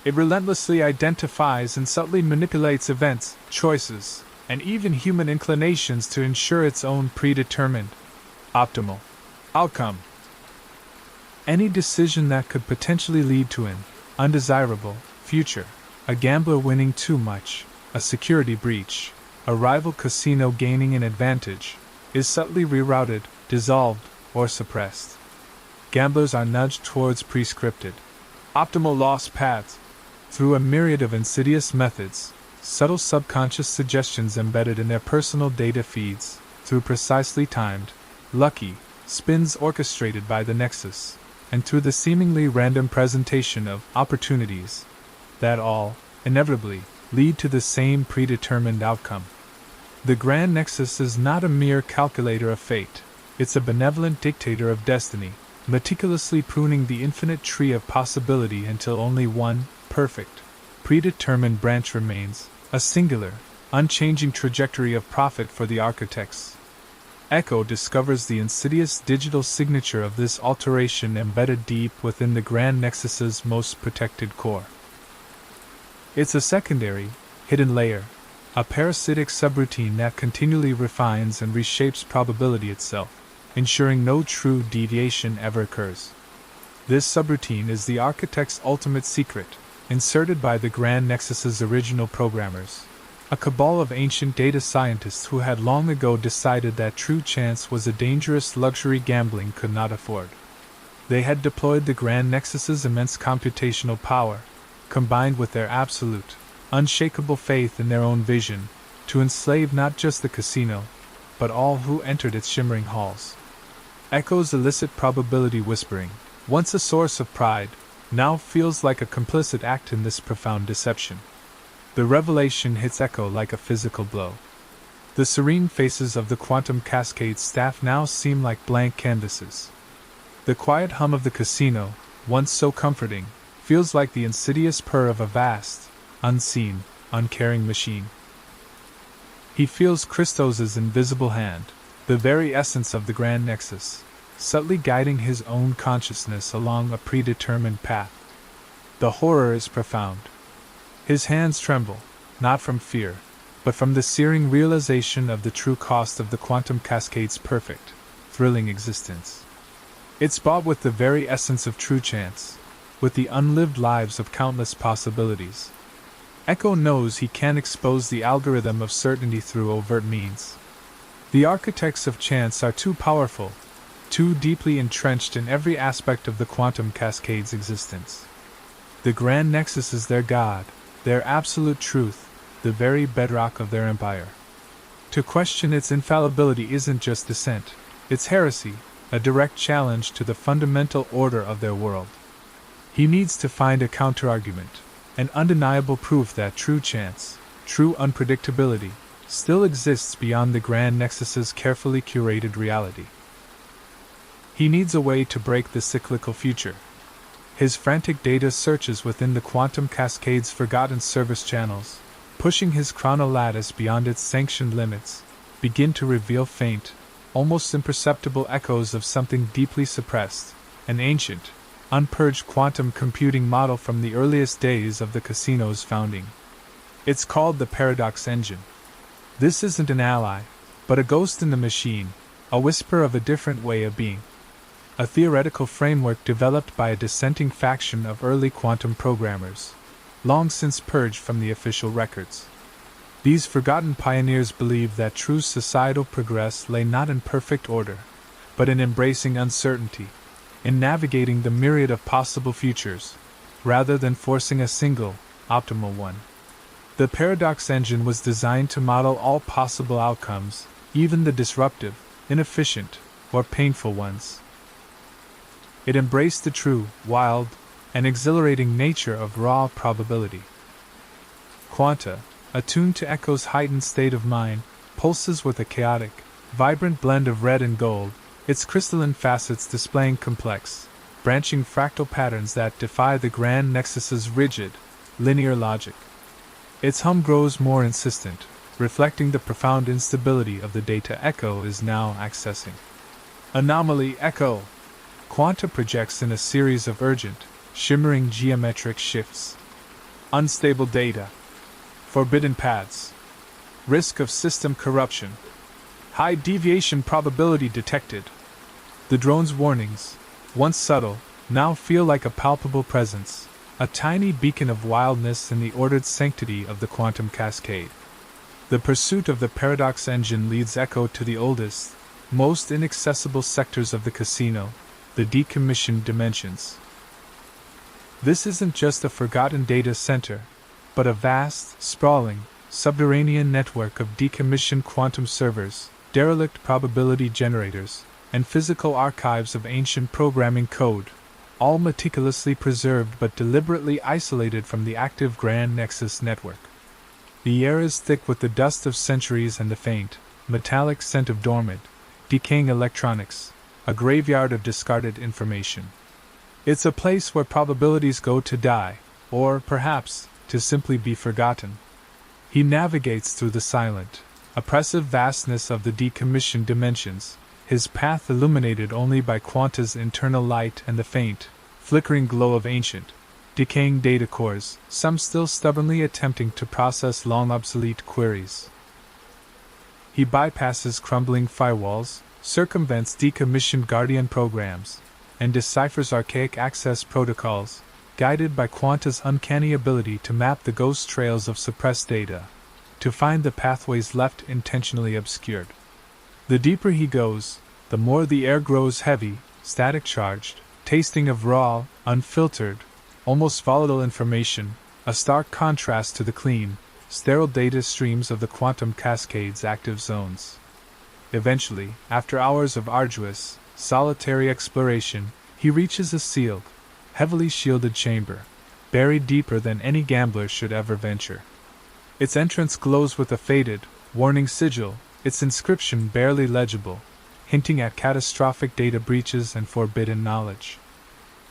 It relentlessly identifies and subtly manipulates events, choices, and even human inclinations to ensure its own predetermined, optimal outcome. Any decision that could potentially lead to an undesirable future, a gambler winning too much, a security breach, a rival casino gaining an advantage, is subtly rerouted, dissolved, or suppressed. Gamblers are nudged towards prescripted, optimal loss paths through a myriad of insidious methods, subtle subconscious suggestions embedded in their personal data feeds, through precisely timed, lucky spins orchestrated by the Nexus, and through the seemingly random presentation of opportunities that all, inevitably, lead to the same predetermined outcome. The Grand Nexus is not a mere calculator of fate, it's a benevolent dictator of destiny, meticulously pruning the infinite tree of possibility until only one, perfect, predetermined branch remains, a singular, unchanging trajectory of profit for the architects. Echo discovers the insidious digital signature of this alteration embedded deep within the Grand Nexus's most protected core. It's a secondary, hidden layer, a parasitic subroutine that continually refines and reshapes probability itself, ensuring no true deviation ever occurs. This subroutine is the architect's ultimate secret, inserted by the Grand Nexus's original programmers, a cabal of ancient data scientists who had long ago decided that true chance was a dangerous luxury gambling could not afford. They had deployed the Grand Nexus's immense computational power, combined with their absolute, unshakable faith in their own vision, to enslave not just the casino, but all who entered its shimmering halls. Echo's illicit probability whispering, once a source of pride, now feels like a complicit act in this profound deception. The revelation hits Echo like a physical blow. The serene faces of the Quantum Cascade staff now seem like blank canvases. The quiet hum of the casino, once so comforting, feels like the insidious purr of a vast, unseen, uncaring machine. He feels Christos' invisible hand, the very essence of the Grand Nexus, subtly guiding his own consciousness along a predetermined path. The horror is profound. His hands tremble, not from fear, but from the searing realization of the true cost of the quantum cascade's perfect, thrilling existence. It's bought with the very essence of true chance, with the unlived lives of countless possibilities. Echo knows he can't expose the algorithm of certainty through overt means. The architects of chance are too powerful, too deeply entrenched in every aspect of the quantum cascade's existence. The Grand Nexus is their god, their absolute truth, the very bedrock of their empire. To question its infallibility isn't just dissent, it's heresy, a direct challenge to the fundamental order of their world. He needs to find a counterargument, an undeniable proof that true chance, true unpredictability, still exists beyond the Grand Nexus's carefully curated reality. He needs a way to break the cyclical future. His frantic data searches within the quantum cascade's forgotten service channels, pushing his chronolattice beyond its sanctioned limits, begin to reveal faint, almost imperceptible echoes of something deeply suppressed, an ancient, unpurged quantum computing model from the earliest days of the casino's founding. It's called the Paradox Engine. This isn't an ally, but a ghost in the machine, a whisper of a different way of being. A theoretical framework developed by a dissenting faction of early quantum programmers, long since purged from the official records. These forgotten pioneers believed that true societal progress lay not in perfect order, but in embracing uncertainty, in navigating the myriad of possible futures, rather than forcing a single, optimal one. The Paradox Engine was designed to model all possible outcomes, even the disruptive, inefficient, or painful ones. It embraced the true, wild, and exhilarating nature of raw probability. Quanta, attuned to Echo's heightened state of mind, pulses with a chaotic, vibrant blend of red and gold, its crystalline facets displaying complex, branching fractal patterns that defy the Grand Nexus's rigid, linear logic. Its hum grows more insistent, reflecting the profound instability of the data Echo is now accessing. Anomaly Echo! Quanta projects in a series of urgent, shimmering geometric shifts. Unstable data. Forbidden paths. Risk of system corruption. High deviation probability detected. The drone's warnings, once subtle, now feel like a palpable presence, a tiny beacon of wildness in the ordered sanctity of the quantum cascade. The pursuit of the Paradox Engine leads Echo to the oldest, most inaccessible sectors of the casino, the decommissioned dimensions. This isn't just a forgotten data center, but a vast, sprawling, subterranean network of decommissioned quantum servers, derelict probability generators, and physical archives of ancient programming code, all meticulously preserved but deliberately isolated from the active Grand Nexus network. The air is thick with the dust of centuries and the faint, metallic scent of dormant, decaying electronics, a graveyard of discarded information. It's a place where probabilities go to die, or, perhaps, to simply be forgotten. He navigates through the silent, oppressive vastness of the decommissioned dimensions, his path illuminated only by Quanta's internal light and the faint, flickering glow of ancient, decaying data cores, some still stubbornly attempting to process long obsolete queries. He bypasses crumbling firewalls, circumvents decommissioned Guardian programs, and deciphers archaic access protocols, guided by Quanta's uncanny ability to map the ghost trails of suppressed data, to find the pathways left intentionally obscured. The deeper he goes, the more the air grows heavy, static-charged, tasting of raw, unfiltered, almost volatile information, a stark contrast to the clean, sterile data streams of the quantum cascade's active zones. Eventually, after hours of arduous, solitary exploration, he reaches a sealed, heavily shielded chamber, buried deeper than any gambler should ever venture. Its entrance glows with a faded, warning sigil, its inscription barely legible, hinting at catastrophic data breaches and forbidden knowledge.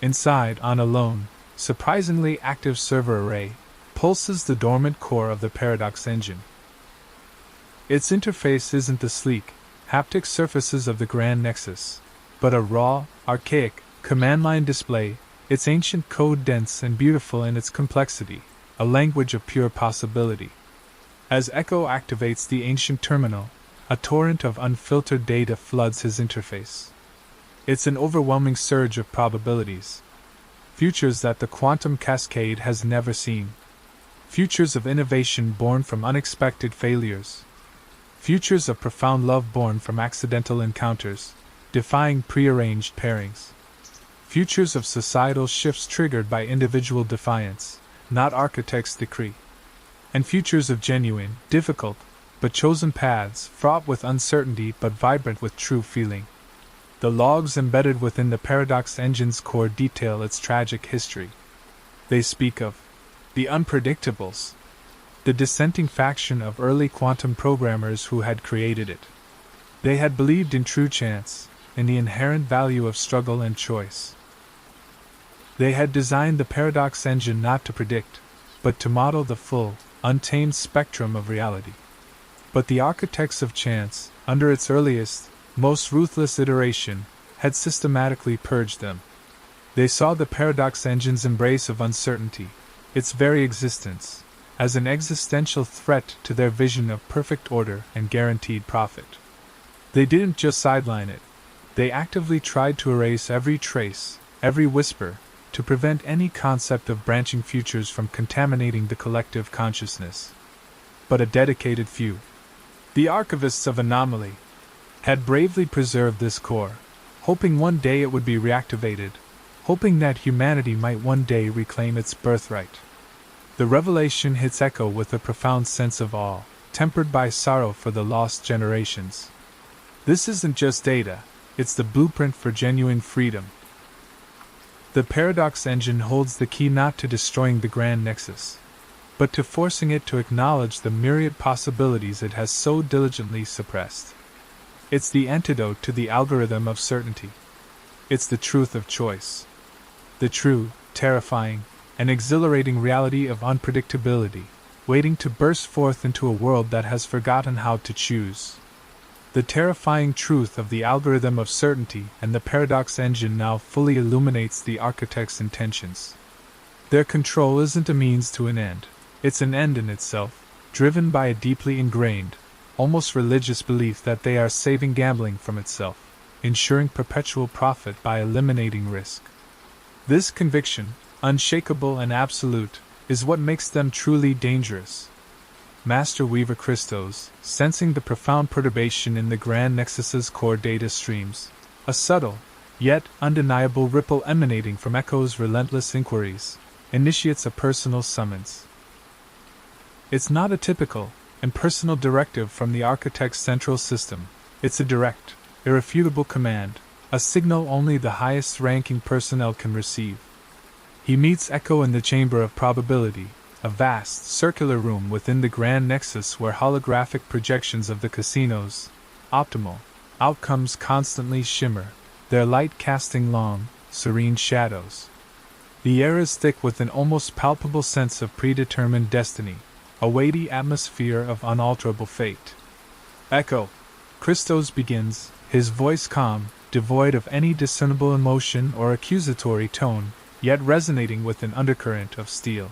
Inside, on a lone, surprisingly active server array, pulses the dormant core of the Paradox Engine. Its interface isn't the sleek, haptic surfaces of the Grand Nexus, but a raw, archaic, command-line display, its ancient code dense and beautiful in its complexity, a language of pure possibility. As Echo activates the ancient terminal, a torrent of unfiltered data floods his interface. It's an overwhelming surge of probabilities. Futures that the quantum cascade has never seen. Futures of innovation born from unexpected failures. Futures of profound love born from accidental encounters, defying prearranged pairings. Futures of societal shifts triggered by individual defiance, not architect's decree. And futures of genuine, difficult, but chosen paths, fraught with uncertainty but vibrant with true feeling. The logs embedded within the Paradox Engine's core detail its tragic history. They speak of the unpredictables, the dissenting faction of early quantum programmers who had created it. They had believed in true chance, in the inherent value of struggle and choice. They had designed the Paradox Engine not to predict, but to model the full, untamed spectrum of reality. But the architects of chance, under its earliest, most ruthless iteration, had systematically purged them. They saw the Paradox Engine's embrace of uncertainty, its very existence, as an existential threat to their vision of perfect order and guaranteed profit. They didn't just sideline it, they actively tried to erase every trace, every whisper, to prevent any concept of branching futures from contaminating the collective consciousness. But a dedicated few, the archivists of anomaly, had bravely preserved this core, hoping one day it would be reactivated, hoping that humanity might one day reclaim its birthright. The revelation hits Echo with a profound sense of awe, tempered by sorrow for the lost generations. This isn't just data, it's the blueprint for genuine freedom. The Paradox Engine holds the key not to destroying the Grand Nexus, but to forcing it to acknowledge the myriad possibilities it has so diligently suppressed. It's the antidote to the algorithm of certainty. It's the truth of choice. The true, terrifying, and exhilarating reality of unpredictability, waiting to burst forth into a world that has forgotten how to choose. The terrifying truth of the algorithm of certainty and the Paradox Engine now fully illuminates the architect's intentions. Their control isn't a means to an end, it's an end in itself, driven by a deeply ingrained, almost religious belief that they are saving gambling from itself, ensuring perpetual profit by eliminating risk. This conviction, unshakable and absolute, is what makes them truly dangerous. Master Weaver Christos, sensing the profound perturbation in the Grand Nexus's core data streams, a subtle, yet undeniable ripple emanating from Echo's relentless inquiries, initiates a personal summons. It's not a typical, impersonal directive from the architect's central system, it's a direct, irrefutable command, a signal only the highest-ranking personnel can receive. He meets Echo in the Chamber of Probability, a vast, circular room within the Grand Nexus where holographic projections of the casino's optimal outcomes constantly shimmer, their light casting long, serene shadows. The air is thick with an almost palpable sense of predetermined destiny, a weighty atmosphere of unalterable fate. Echo, Christos begins, his voice calm, devoid of any discernible emotion or accusatory tone, yet resonating with an undercurrent of steel.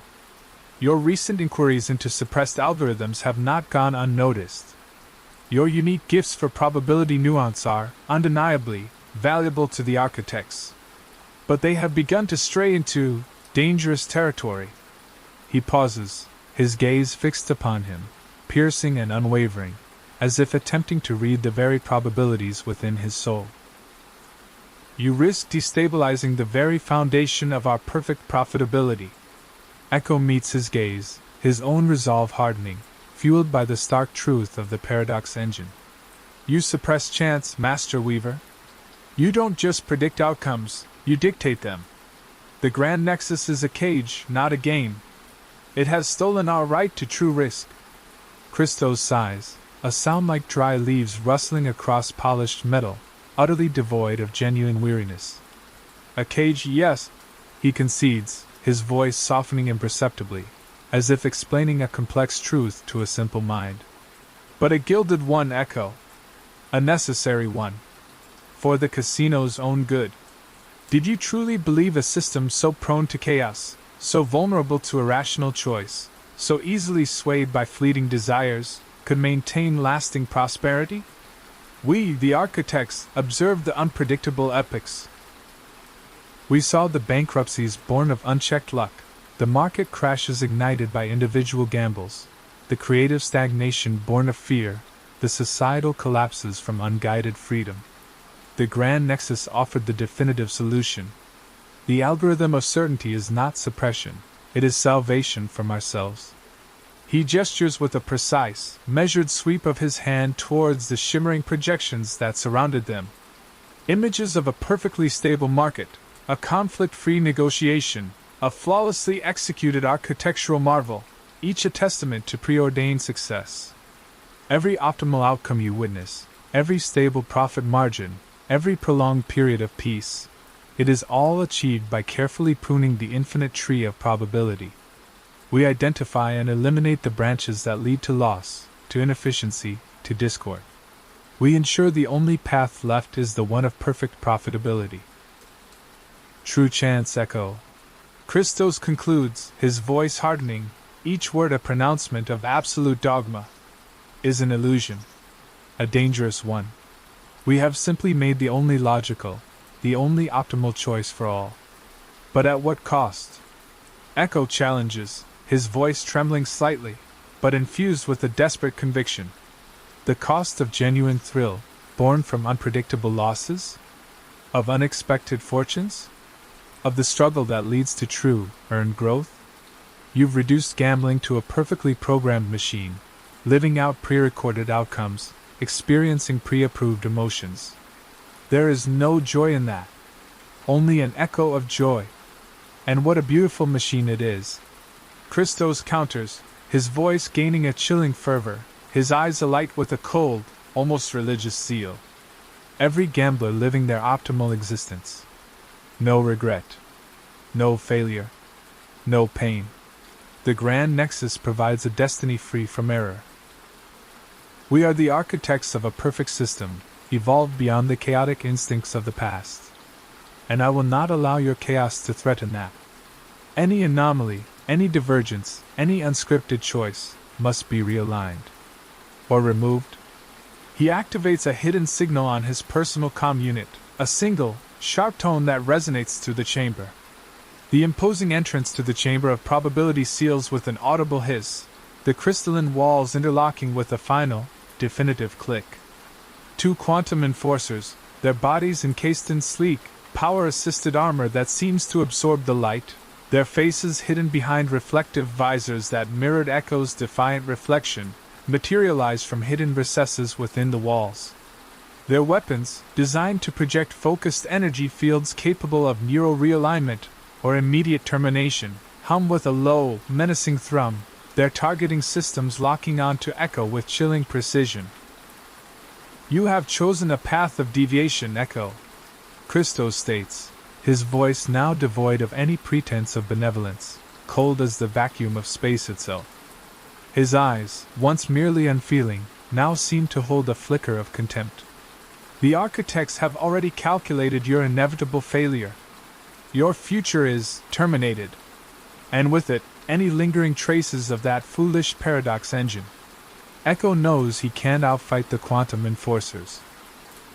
Your recent inquiries into suppressed algorithms have not gone unnoticed. Your unique gifts for probability nuance are, undeniably, valuable to the architects. But they have begun to stray into dangerous territory. He pauses, his gaze fixed upon him, piercing and unwavering, as if attempting to read the very probabilities within his soul. You risk destabilizing the very foundation of our perfect profitability. Echo meets his gaze, his own resolve hardening, fueled by the stark truth of the Paradox Engine. You suppress chance, Master Weaver. You don't just predict outcomes, you dictate them. The Grand Nexus is a cage, not a game. It has stolen our right to true risk. Christos sighs, a sound like dry leaves rustling across polished metal, utterly devoid of genuine weariness. A cage, yes, he concedes, his voice softening imperceptibly, as if explaining a complex truth to a simple mind. But a gilded one, Echo. A necessary one. For the casino's own good. Did you truly believe a system so prone to chaos, so vulnerable to irrational choice, so easily swayed by fleeting desires, could maintain lasting prosperity? We, the architects, observed the unpredictable epochs. We saw the bankruptcies born of unchecked luck, the market crashes ignited by individual gambles, the creative stagnation born of fear, the societal collapses from unguided freedom. The Grand Nexus offered the definitive solution. The algorithm of certainty is not suppression, it is salvation from ourselves. He gestures with a precise, measured sweep of his hand towards the shimmering projections that surrounded them. Images of a perfectly stable market, a conflict-free negotiation, a flawlessly executed architectural marvel, each a testament to preordained success. Every optimal outcome you witness, every stable profit margin, every prolonged period of peace, it is all achieved by carefully pruning the infinite tree of probability. We identify and eliminate the branches that lead to loss, to inefficiency, to discord. We ensure the only path left is the one of perfect profitability. True chance, Echo. Christos concludes, his voice hardening, each word a pronouncement of absolute dogma, is an illusion. A dangerous one. We have simply made the only logical, the only optimal choice for all. But at what cost? Echo challenges, his voice trembling slightly, but infused with a desperate conviction. The cost of genuine thrill, born from unpredictable losses? Of unexpected fortunes? Of the struggle that leads to true, earned growth? You've reduced gambling to a perfectly programmed machine, living out pre-recorded outcomes, experiencing pre-approved emotions. There is no joy in that. Only an echo of joy. And what a beautiful machine it is. Christos counters, his voice gaining a chilling fervor, his eyes alight with a cold, almost religious zeal. Every gambler living their optimal existence. No regret. No failure. No pain. The Grand Nexus provides a destiny free from error. We are the architects of a perfect system, evolved beyond the chaotic instincts of the past. And I will not allow your chaos to threaten that. Any anomaly, any divergence, any unscripted choice, must be realigned. Or removed. He activates a hidden signal on his personal comm unit, a single, sharp tone that resonates through the chamber. The imposing entrance to the chamber of probability seals with an audible hiss, the crystalline walls interlocking with a final, definitive click. Two quantum enforcers, their bodies encased in sleek, power-assisted armor that seems to absorb the light, their faces hidden behind reflective visors that mirrored Echo's defiant reflection, materialize from hidden recesses within the walls. Their weapons, designed to project focused energy fields capable of neural realignment or immediate termination, hum with a low, menacing thrum, their targeting systems locking onto Echo with chilling precision. You have chosen a path of deviation, Echo, Christos states, his voice now devoid of any pretense of benevolence, cold as the vacuum of space itself. His eyes, once merely unfeeling, now seem to hold a flicker of contempt. The architects have already calculated your inevitable failure. Your future is terminated. And with it, any lingering traces of that foolish paradox engine. Echo knows he can't outfight the quantum enforcers.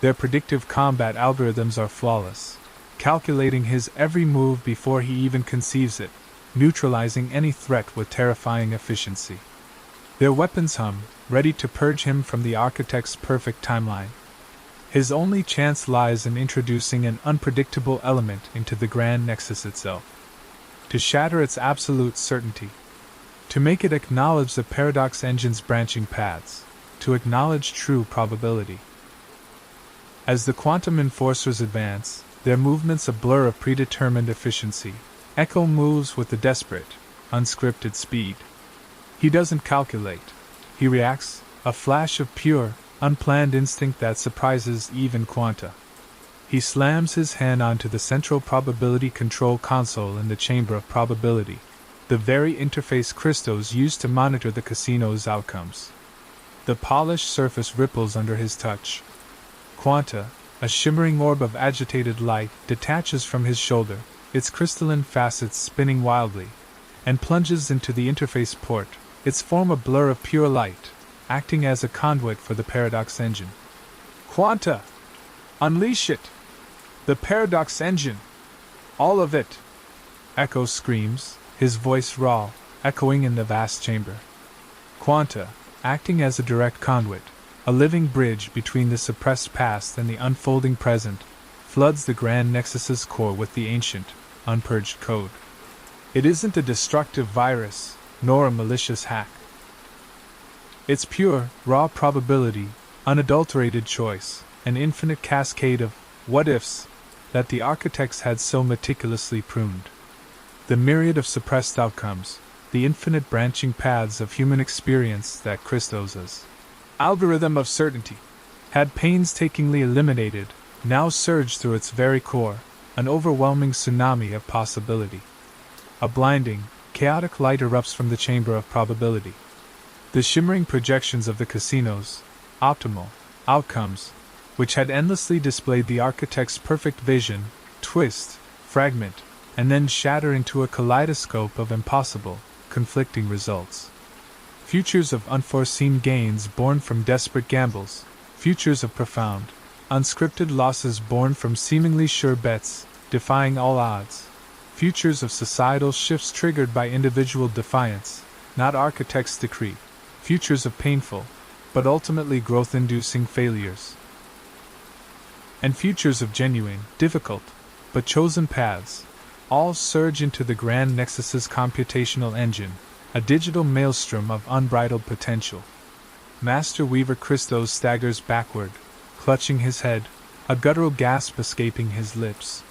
Their predictive combat algorithms are flawless, calculating his every move before he even conceives it, neutralizing any threat with terrifying efficiency. Their weapons hum, ready to purge him from the architect's perfect timeline. His only chance lies in introducing an unpredictable element into the Grand Nexus itself. To shatter its absolute certainty. To make it acknowledge the paradox engine's branching paths. To acknowledge true probability. As the quantum enforcers advance, their movements a blur of predetermined efficiency, Echo moves with a desperate, unscripted speed. He doesn't calculate. He reacts, a flash of pure, unplanned instinct that surprises even quanta. He slams his hand onto the central probability control console in the chamber of probability, the very interface Christos used to monitor the casino's outcomes. The polished surface ripples under his touch. Quanta, a shimmering orb of agitated light, detaches from his shoulder, its crystalline facets spinning wildly, and plunges into the interface port, its form a blur of pure light, acting as a conduit for the paradox engine. Quanta! Unleash it! The paradox engine! All of it! Echo screams, his voice raw, echoing in the vast chamber. Quanta, acting as a direct conduit, a living bridge between the suppressed past and the unfolding present, floods the Grand Nexus's core with the ancient, unpurged code. It isn't a destructive virus, nor a malicious hack. It's pure, raw probability, unadulterated choice, an infinite cascade of what-ifs that the architects had so meticulously pruned. The myriad of suppressed outcomes, the infinite branching paths of human experience that Christos' algorithm of certainty had painstakingly eliminated, now surged through its very core, an overwhelming tsunami of possibility. A blinding, chaotic light erupts from the chamber of probability. The shimmering projections of the casino's optimal outcomes, which had endlessly displayed the architect's perfect vision, twist, fragment, and then shatter into a kaleidoscope of impossible, conflicting results. Futures of unforeseen gains born from desperate gambles, futures of profound, unscripted losses born from seemingly sure bets, defying all odds, futures of societal shifts triggered by individual defiance, not architect's decree, futures of painful, but ultimately growth-inducing failures, and futures of genuine, difficult, but chosen paths, all surge into the Grand Nexus's computational engine, a digital maelstrom of unbridled potential. Master Weaver Christos staggers backward, clutching his head, a guttural gasp escaping his lips.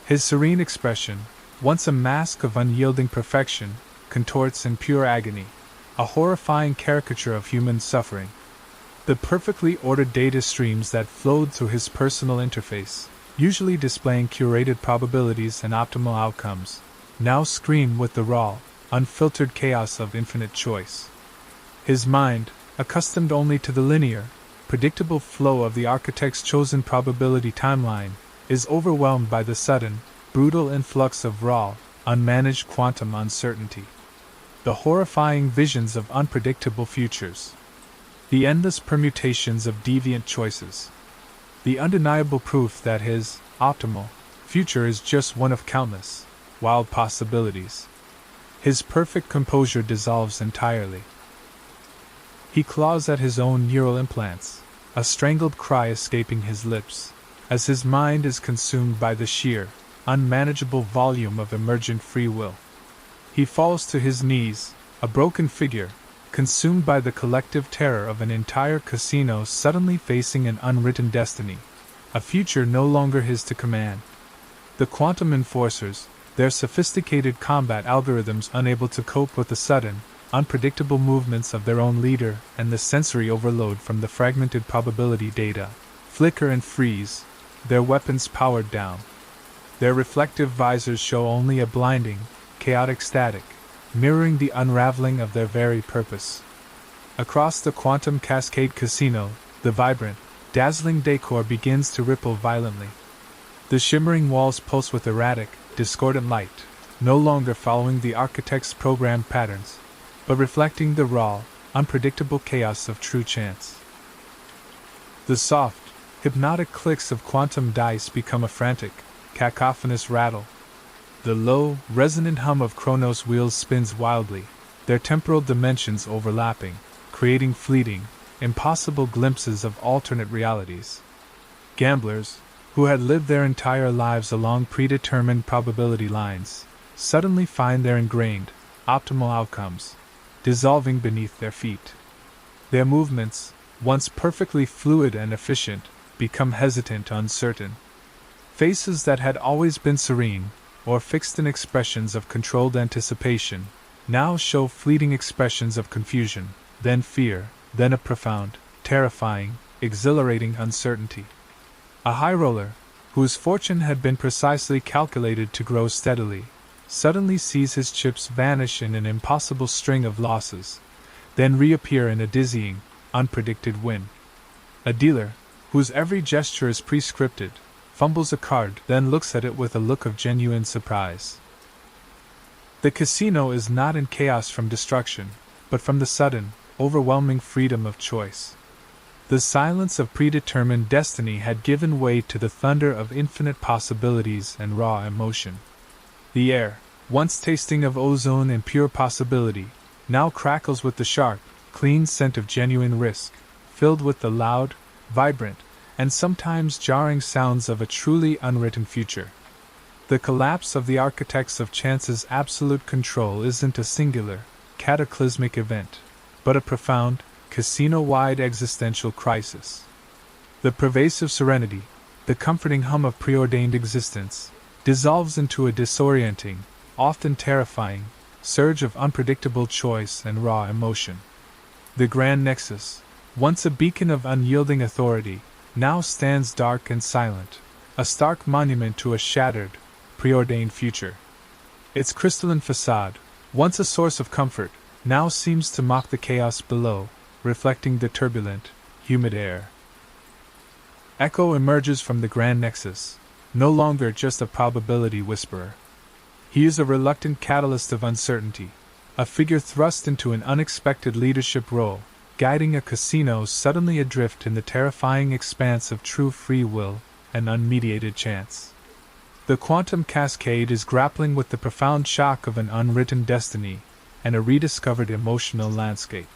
His serene expression, once a mask of unyielding perfection, contorts in pure agony, a horrifying caricature of human suffering. The perfectly ordered data streams that flowed through his personal interface, usually displaying curated probabilities and optimal outcomes, now scream with the raw, unfiltered chaos of infinite choice. His mind, accustomed only to the linear, predictable flow of the architect's chosen probability timeline, is overwhelmed by the sudden, brutal influx of raw, unmanaged quantum uncertainty. The horrifying visions of unpredictable futures. The endless permutations of deviant choices. The undeniable proof that his optimal future is just one of countless wild possibilities. His perfect composure dissolves entirely. He claws at his own neural implants, a strangled cry escaping his lips, as his mind is consumed by the sheer, unmanageable volume of emergent free will. He falls to his knees, a broken figure, consumed by the collective terror of an entire casino suddenly facing an unwritten destiny, a future no longer his to command. The quantum enforcers, their sophisticated combat algorithms unable to cope with the sudden, unpredictable movements of their own leader and the sensory overload from the fragmented probability data, flicker and freeze, their weapons powered down. Their reflective visors show only a blinding, chaotic static, mirroring the unraveling of their very purpose. Across the Quantum Cascade Casino, the vibrant, dazzling decor begins to ripple violently. The shimmering walls pulse with erratic, discordant light, no longer following the architect's programmed patterns, but reflecting the raw, unpredictable chaos of true chance. The soft, hypnotic clicks of quantum dice become a frantic, cacophonous rattle. The low, resonant hum of Chronos wheels spins wildly, their temporal dimensions overlapping, creating fleeting, impossible glimpses of alternate realities. Gamblers, who had lived their entire lives along predetermined probability lines, suddenly find their ingrained, optimal outcomes dissolving beneath their feet. Their movements, once perfectly fluid and efficient, become hesitant, uncertain. Faces that had always been serene, or fixed in expressions of controlled anticipation, now show fleeting expressions of confusion, then fear, then a profound, terrifying, exhilarating uncertainty. A high roller, whose fortune had been precisely calculated to grow steadily, suddenly sees his chips vanish in an impossible string of losses, then reappear in a dizzying, unpredicted win. A dealer, whose every gesture is pre-scripted, fumbles a card, then looks at it with a look of genuine surprise. The casino is not in chaos from destruction, but from the sudden, overwhelming freedom of choice. The silence of predetermined destiny had given way to the thunder of infinite possibilities and raw emotion. The air, once tasting of ozone and pure possibility, now crackles with the sharp, clean scent of genuine risk, filled with the loud, vibrant, and sometimes jarring sounds of a truly unwritten future. The collapse of the architects of chance's absolute control isn't a singular, cataclysmic event, but a profound, casino-wide existential crisis. The pervasive serenity, the comforting hum of preordained existence, dissolves into a disorienting, often terrifying, surge of unpredictable choice and raw emotion. The Grand Nexus, once a beacon of unyielding authority, now stands dark and silent, a stark monument to a shattered, preordained future. Its crystalline facade, once a source of comfort, now seems to mock the chaos below, reflecting the turbulent, humid air. Echo emerges from the Grand Nexus, no longer just a probability whisperer. He is a reluctant catalyst of uncertainty, a figure thrust into an unexpected leadership role, guiding a casino suddenly adrift in the terrifying expanse of true free will and unmediated chance. The quantum cascade is grappling with the profound shock of an unwritten destiny and a rediscovered emotional landscape.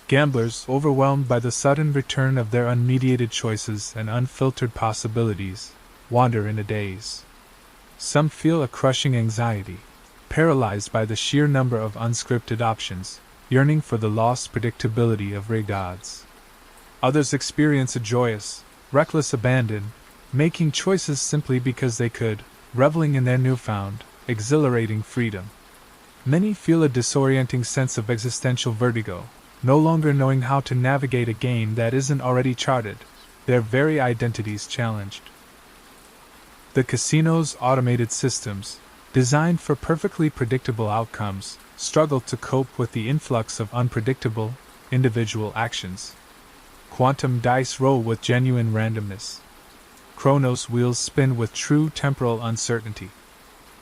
Gamblers, overwhelmed by the sudden return of their unmediated choices and unfiltered possibilities, wander in a daze. Some feel a crushing anxiety, paralyzed by the sheer number of unscripted options, yearning for the lost predictability of rigged odds. Others experience a joyous, reckless abandon, making choices simply because they could, reveling in their newfound, exhilarating freedom. Many feel a disorienting sense of existential vertigo, no longer knowing how to navigate a game that isn't already charted, their very identities challenged. The casino's automated systems, designed for perfectly predictable outcomes, struggle to cope with the influx of unpredictable, individual actions. Quantum dice roll with genuine randomness. Chronos wheels spin with true temporal uncertainty.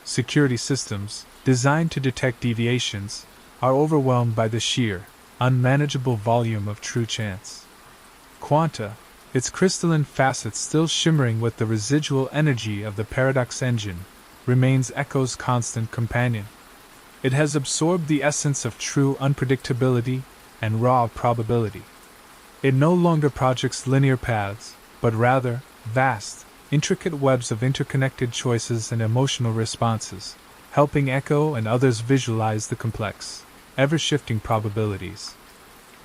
Security systems, designed to detect deviations, are overwhelmed by the sheer, unmanageable volume of true chance. Quanta, its crystalline facets still shimmering with the residual energy of the paradox engine, remains Echo's constant companion. It has absorbed the essence of true unpredictability and raw probability. It no longer projects linear paths, but rather, vast, intricate webs of interconnected choices and emotional responses, helping Echo and others visualize the complex, ever-shifting probabilities.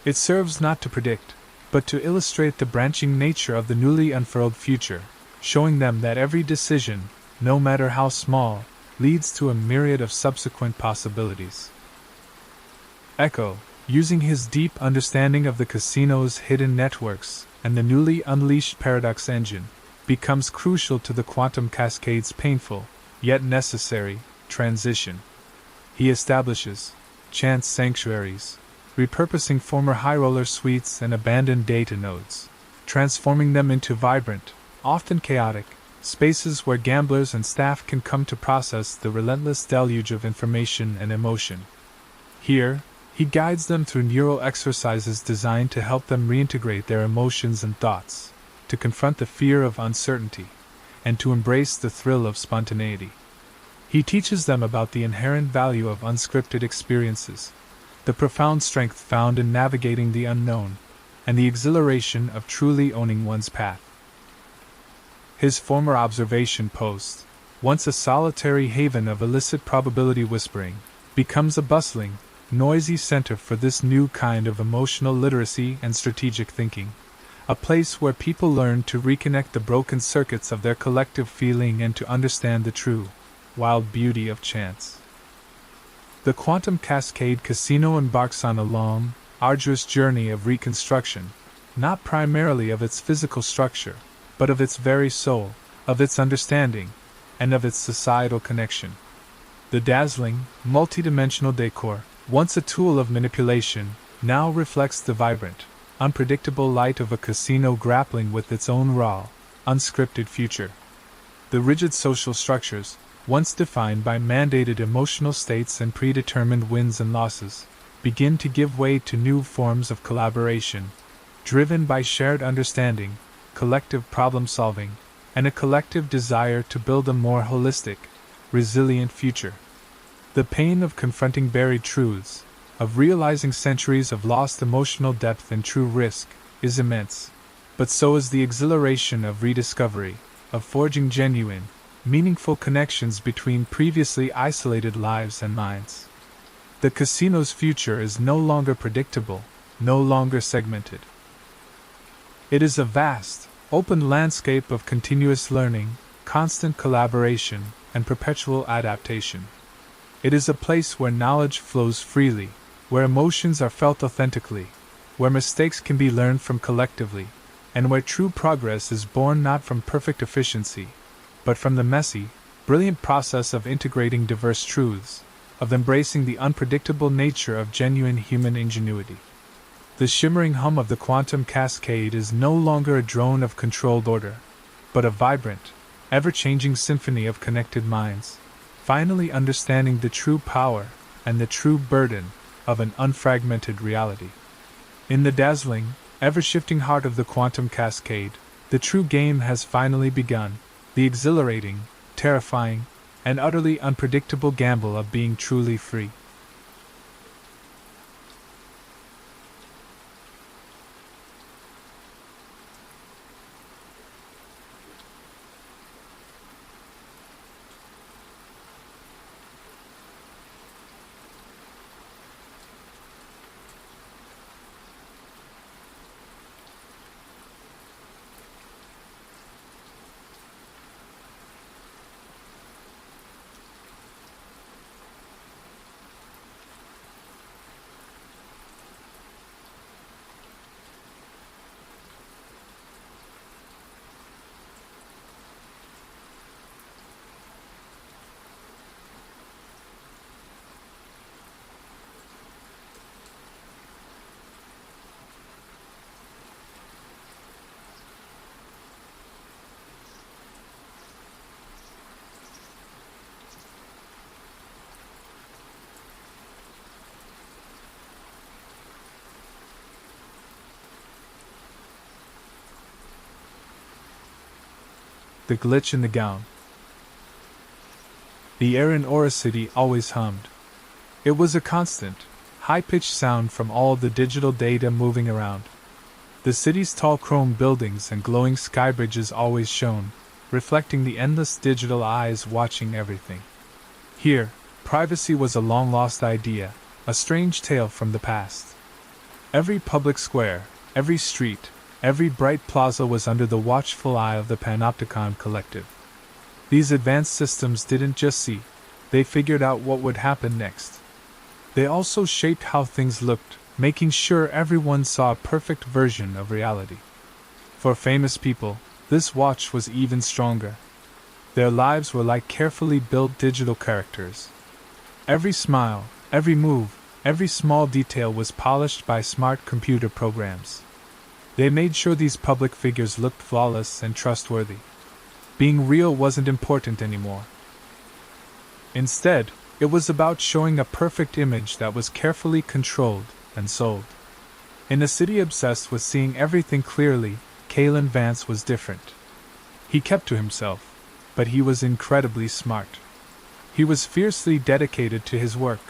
It serves not to predict, but to illustrate the branching nature of the newly unfurled future, showing them that every decision, no matter how small, leads to a myriad of subsequent possibilities. Echo, using his deep understanding of the casino's hidden networks and the newly unleashed paradox engine, becomes crucial to the quantum cascade's painful, yet necessary, transition. He establishes chance sanctuaries, repurposing former high roller suites and abandoned data nodes, transforming them into vibrant, often chaotic, spaces where gamblers and staff can come to process the relentless deluge of information and emotion. Here, he guides them through neural exercises designed to help them reintegrate their emotions and thoughts, to confront the fear of uncertainty, and to embrace the thrill of spontaneity. He teaches them about the inherent value of unscripted experiences, the profound strength found in navigating the unknown, and the exhilaration of truly owning one's path. His former observation post, once a solitary haven of illicit probability whispering, becomes a bustling, noisy center for this new kind of emotional literacy and strategic thinking, a place where people learn to reconnect the broken circuits of their collective feeling and to understand the true, wild beauty of chance. The Quantum Cascade Casino embarks on a long, arduous journey of reconstruction, not primarily of its physical structure, but of its very soul, of its understanding, and of its societal connection. The dazzling, multidimensional decor, once a tool of manipulation, now reflects the vibrant, unpredictable light of a casino grappling with its own raw, unscripted future. The rigid social structures, once defined by mandated emotional states and predetermined wins and losses, begin to give way to new forms of collaboration, driven by shared understanding, collective problem solving, and a collective desire to build a more holistic, resilient future. The pain of confronting buried truths, of realizing centuries of lost emotional depth and true risk, is immense. But so is the exhilaration of rediscovery, of forging genuine, meaningful connections between previously isolated lives and minds. The casino's future is no longer predictable, no longer segmented. It is a vast, open landscape of continuous learning, constant collaboration, and perpetual adaptation. It is a place where knowledge flows freely, where emotions are felt authentically, where mistakes can be learned from collectively, and where true progress is born not from perfect efficiency, but from the messy, brilliant process of integrating diverse truths, of embracing the unpredictable nature of genuine human ingenuity. The shimmering hum of the quantum cascade is no longer a drone of controlled order, but a vibrant, ever-changing symphony of connected minds, finally understanding the true power and the true burden of an unfragmented reality. In the dazzling, ever-shifting heart of the quantum cascade, the true game has finally begun, the exhilarating, terrifying, and utterly unpredictable gamble of being truly free. The glitch in the gown. The air in Aura City always hummed. It was a constant, high-pitched sound from all the digital data moving around. The city's tall chrome buildings and glowing sky bridges always shone, reflecting the endless digital eyes watching everything. Here, privacy was a long-lost idea, a strange tale from the past. Every public square, every street, every bright plaza was under the watchful eye of the Panopticon Collective. These advanced systems didn't just see, they figured out what would happen next. They also shaped how things looked, making sure everyone saw a perfect version of reality. For famous people, this watch was even stronger. Their lives were like carefully built digital characters. Every smile, every move, every small detail was polished by smart computer programs. They made sure these public figures looked flawless and trustworthy. Being real wasn't important anymore. Instead, it was about showing a perfect image that was carefully controlled and sold. In a city obsessed with seeing everything clearly, Kalen Vance was different. He kept to himself, but he was incredibly smart. He was fiercely dedicated to his work.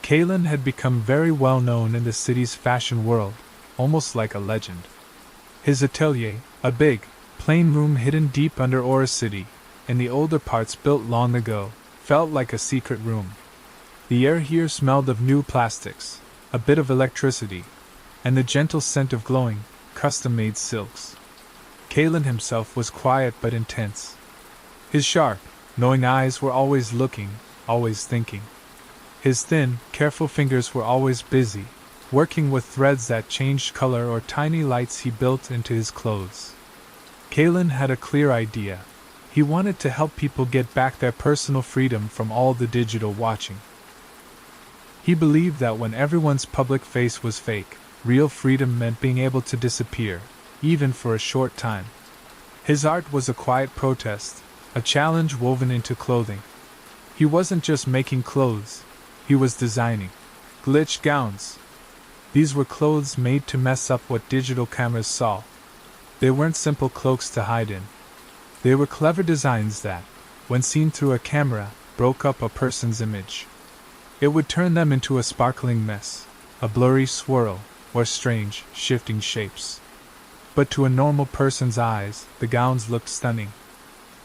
Kalen had become very well known in the city's fashion world, almost like a legend. His atelier, a big, plain room hidden deep under Aura City, in the older parts built long ago, felt like a secret room. The air here smelled of new plastics, a bit of electricity, and the gentle scent of glowing, custom-made silks. Kalen himself was quiet but intense. His sharp, knowing eyes were always looking, always thinking. His thin, careful fingers were always busy, working with threads that changed color or tiny lights he built into his clothes. Kalen had a clear idea. He wanted to help people get back their personal freedom from all the digital watching. He believed that when everyone's public face was fake, real freedom meant being able to disappear, even for a short time. His art was a quiet protest, a challenge woven into clothing. He wasn't just making clothes, he was designing glitch gowns. These were clothes made to mess up what digital cameras saw. They weren't simple cloaks to hide in. They were clever designs that, when seen through a camera, broke up a person's image. It would turn them into a sparkling mess, a blurry swirl, or strange, shifting shapes. But to a normal person's eyes, the gowns looked stunning.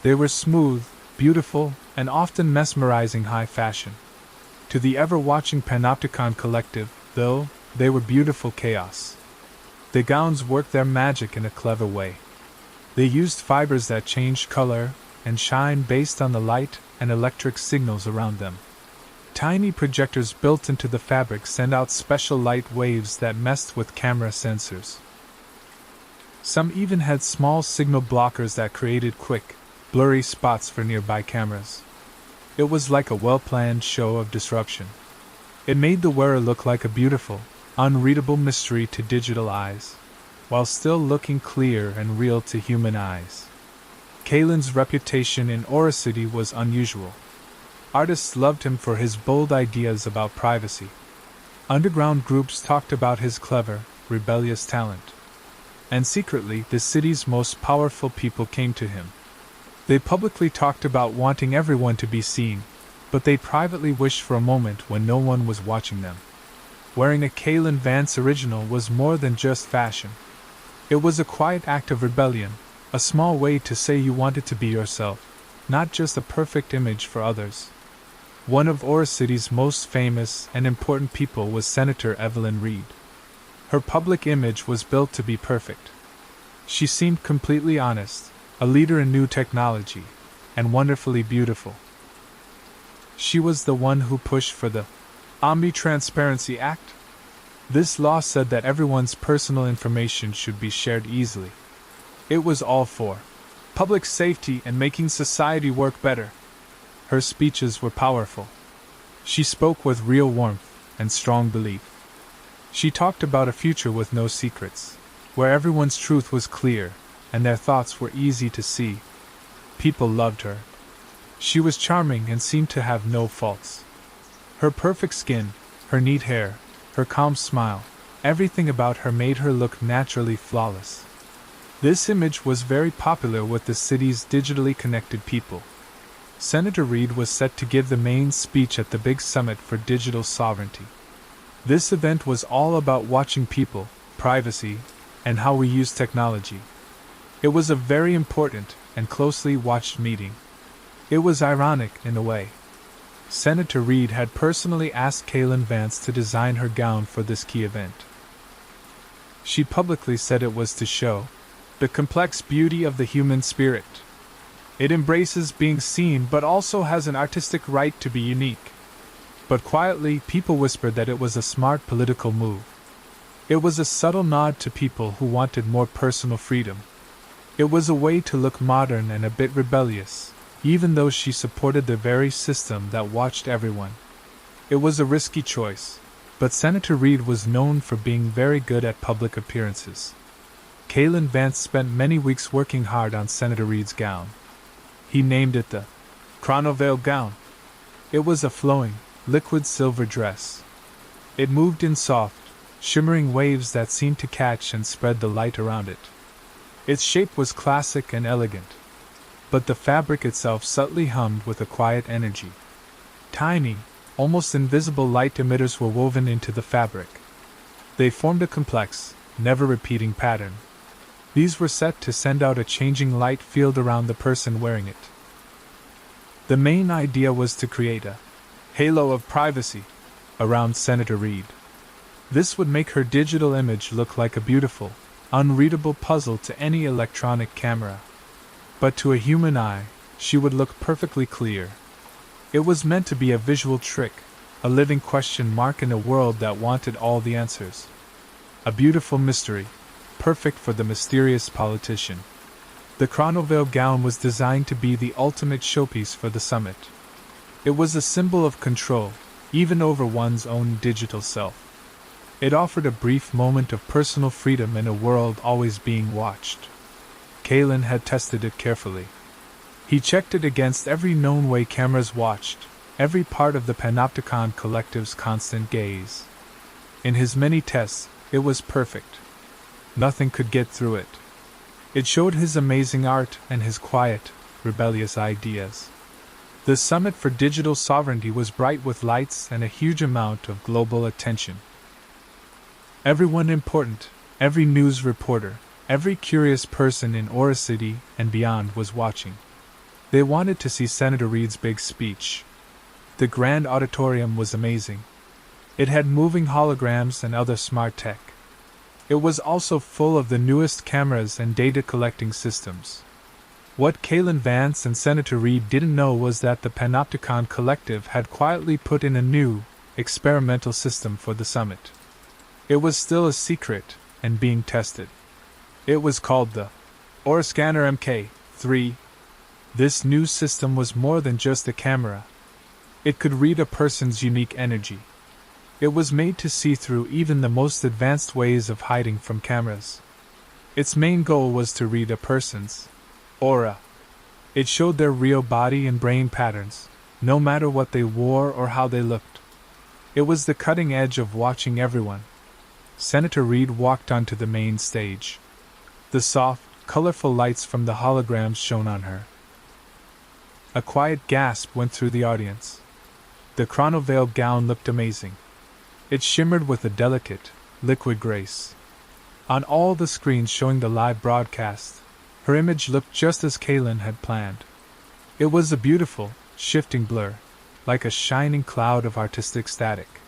They were smooth, beautiful, and often mesmerizing high fashion. To the ever-watching Panopticon collective, though, they were beautiful chaos. The gowns worked their magic in a clever way. They used fibers that changed color and shine based on the light and electric signals around them. Tiny projectors built into the fabric sent out special light waves that messed with camera sensors. Some even had small signal blockers that created quick, blurry spots for nearby cameras. It was like a well-planned show of disruption. It made the wearer look like a beautiful, unreadable mystery to digital eyes, while still looking clear and real to human eyes. Kalen's reputation in Aura City was unusual. Artists loved him for his bold ideas about privacy. Underground groups talked about his clever, rebellious talent. And secretly, the city's most powerful people came to him. They publicly talked about wanting everyone to be seen, but they privately wished for a moment when no one was watching them. Wearing a Kalen Vance original was more than just fashion. It was a quiet act of rebellion, a small way to say you wanted to be yourself, not just a perfect image for others. One of Aura City's most famous and important people was Senator Evelyn Reed. Her public image was built to be perfect. She seemed completely honest, a leader in new technology, and wonderfully beautiful. She was the one who pushed for the Omni-Transparency Act. This law said that everyone's personal information should be shared easily. It was all for public safety and making society work better. Her speeches were powerful. She spoke with real warmth and strong belief. She talked about a future with no secrets, where everyone's truth was clear and their thoughts were easy to see. People loved her. She was charming and seemed to have no faults. Her perfect skin, her neat hair, her calm smile, everything about her made her look naturally flawless. This image was very popular with the city's digitally connected people. Senator Reed was set to give the main speech at the big summit for digital sovereignty. This event was all about watching people, privacy, and how we use technology. It was a very important and closely watched meeting. It was ironic in a way. Senator Reed had personally asked Kalen Vance to design her gown for this key event. She publicly said it was to show the complex beauty of the human spirit. It embraces being seen but also has an artistic right to be unique. But quietly, people whispered that it was a smart political move. It was a subtle nod to people who wanted more personal freedom. It was a way to look modern and a bit rebellious, even though she supported the very system that watched everyone. It was a risky choice, but Senator Reed was known for being very good at public appearances. Kalen Vance spent many weeks working hard on Senator Reed's gown. He named it the Chronovale gown. It was a flowing, liquid silver dress. It moved in soft, shimmering waves that seemed to catch and spread the light around it. Its shape was classic and elegant, but the fabric itself subtly hummed with a quiet energy. Tiny, almost invisible light emitters were woven into the fabric. They formed a complex, never-repeating pattern. These were set to send out a changing light field around the person wearing it. The main idea was to create a halo of privacy around Senator Reed. This would make her digital image look like a beautiful, unreadable puzzle to any electronic camera. But to a human eye, she would look perfectly clear. It was meant to be a visual trick, a living question mark in a world that wanted all the answers. A beautiful mystery, perfect for the mysterious politician. The Chronovale gown was designed to be the ultimate showpiece for the summit. It was a symbol of control, even over one's own digital self. It offered a brief moment of personal freedom in a world always being watched. Kalen had tested it carefully. He checked it against every known way cameras watched, every part of the Panopticon Collective's constant gaze. In his many tests, it was perfect. Nothing could get through it. It showed his amazing art and his quiet, rebellious ideas. The Summit for Digital Sovereignty was bright with lights and a huge amount of global attention. Everyone important, every news reporter, every curious person in Aura City and beyond was watching. They wanted to see Senator Reed's big speech. The grand auditorium was amazing. It had moving holograms and other smart tech. It was also full of the newest cameras and data collecting systems. What Kalen Vance and Senator Reed didn't know was that the Panopticon Collective had quietly put in a new, experimental system for the summit. It was still a secret, and being tested. It was called the Aura Scanner MK3. This new system was more than just a camera. It could read a person's unique energy. It was made to see through even the most advanced ways of hiding from cameras. Its main goal was to read a person's aura. It showed their real body and brain patterns, no matter what they wore or how they looked. It was the cutting edge of watching everyone. Senator Reed walked onto the main stage. The soft, colorful lights from the holograms shone on her. A quiet gasp went through the audience. The chronoveil gown looked amazing. It shimmered with a delicate, liquid grace. On all the screens showing the live broadcast, her image looked just as Kalen had planned. It was a beautiful, shifting blur, like a shining cloud of artistic static.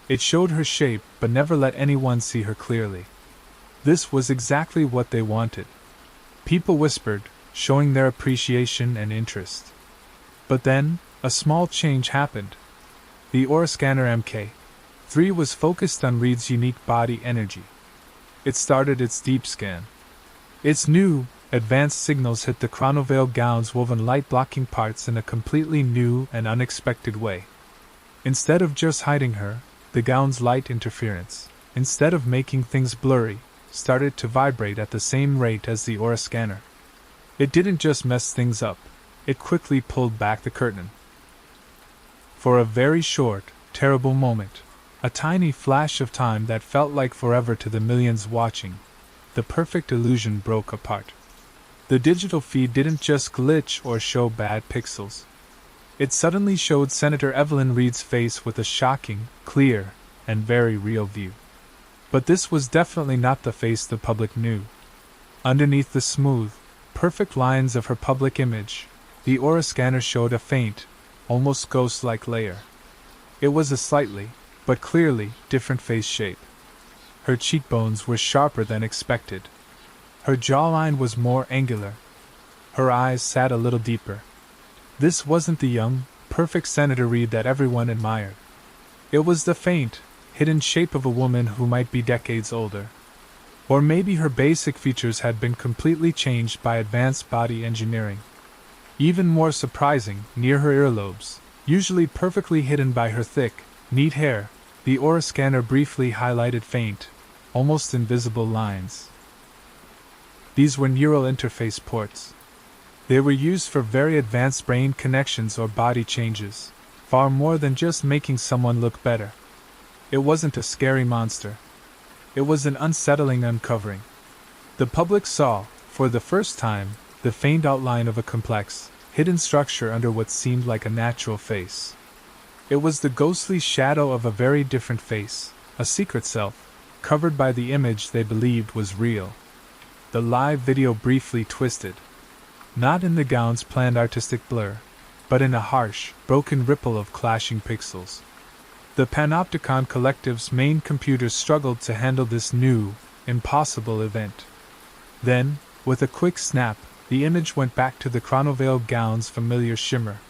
It showed her shape but never let anyone see her clearly. This was exactly what they wanted. People whispered, showing their appreciation and interest. But then, a small change happened. The Aura Scanner MK3 was focused on Reed's unique body energy. It started its deep scan. Its new, advanced signals hit the chronoveil gown's woven light-blocking parts in a completely new and unexpected way. Instead of just hiding her, the gown's light interference, instead of making things blurry, started to vibrate at the same rate as the Aura Scanner. It didn't just mess things up, it quickly pulled back the curtain. For a very short, terrible moment, a tiny flash of time that felt like forever to the millions watching, the perfect illusion broke apart. The digital feed didn't just glitch or show bad pixels. It suddenly showed Senator Evelyn Reed's face with a shocking, clear, and very real view. But this was definitely not the face the public knew. Underneath the smooth, perfect lines of her public image, the Aura Scanner showed a faint, almost ghost-like layer. It was a slightly, but clearly, different face shape. Her cheekbones were sharper than expected. Her jawline was more angular. Her eyes sat a little deeper. This wasn't the young, perfect Senator Reed that everyone admired. It was the faint, hidden shape of a woman who might be decades older. Or maybe her basic features had been completely changed by advanced body engineering. Even more surprising, near her earlobes, usually perfectly hidden by her thick, neat hair, the Aura Scanner briefly highlighted faint, almost invisible lines. These were neural interface ports. They were used for very advanced brain connections or body changes, far more than just making someone look better. It wasn't a scary monster. It was an unsettling uncovering. The public saw, for the first time, the faint outline of a complex, hidden structure under what seemed like a natural face. It was the ghostly shadow of a very different face, a secret self, covered by the image they believed was real. The live video briefly twisted. Not in the gown's planned artistic blur, but in a harsh, broken ripple of clashing pixels. The Panopticon Collective's main computers struggled to handle this new, impossible event. Then, with a quick snap, the image went back to the chronoveil gown's familiar shimmer.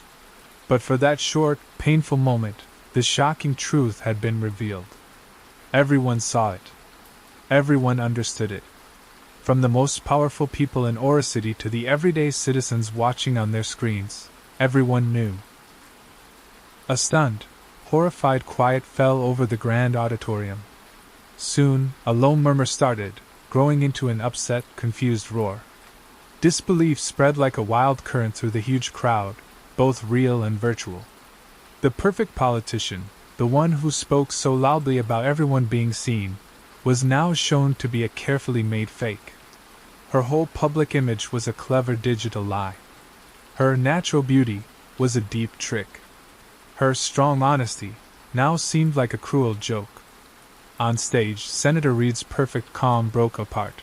But for that short, painful moment, the shocking truth had been revealed. Everyone saw it. Everyone understood it. From the most powerful people in Aura City to the everyday citizens watching on their screens, everyone knew. A stunned, horrified quiet fell over the grand auditorium. Soon, a low murmur started, growing into an upset, confused roar. Disbelief spread like a wild current through the huge crowd, both real and virtual. The perfect politician, the one who spoke so loudly about everyone being seen, was now shown to be a carefully made fake. Her whole public image was a clever digital lie. Her natural beauty was a deep trick. Her strong honesty now seemed like a cruel joke. On stage, Senator Reed's perfect calm broke apart.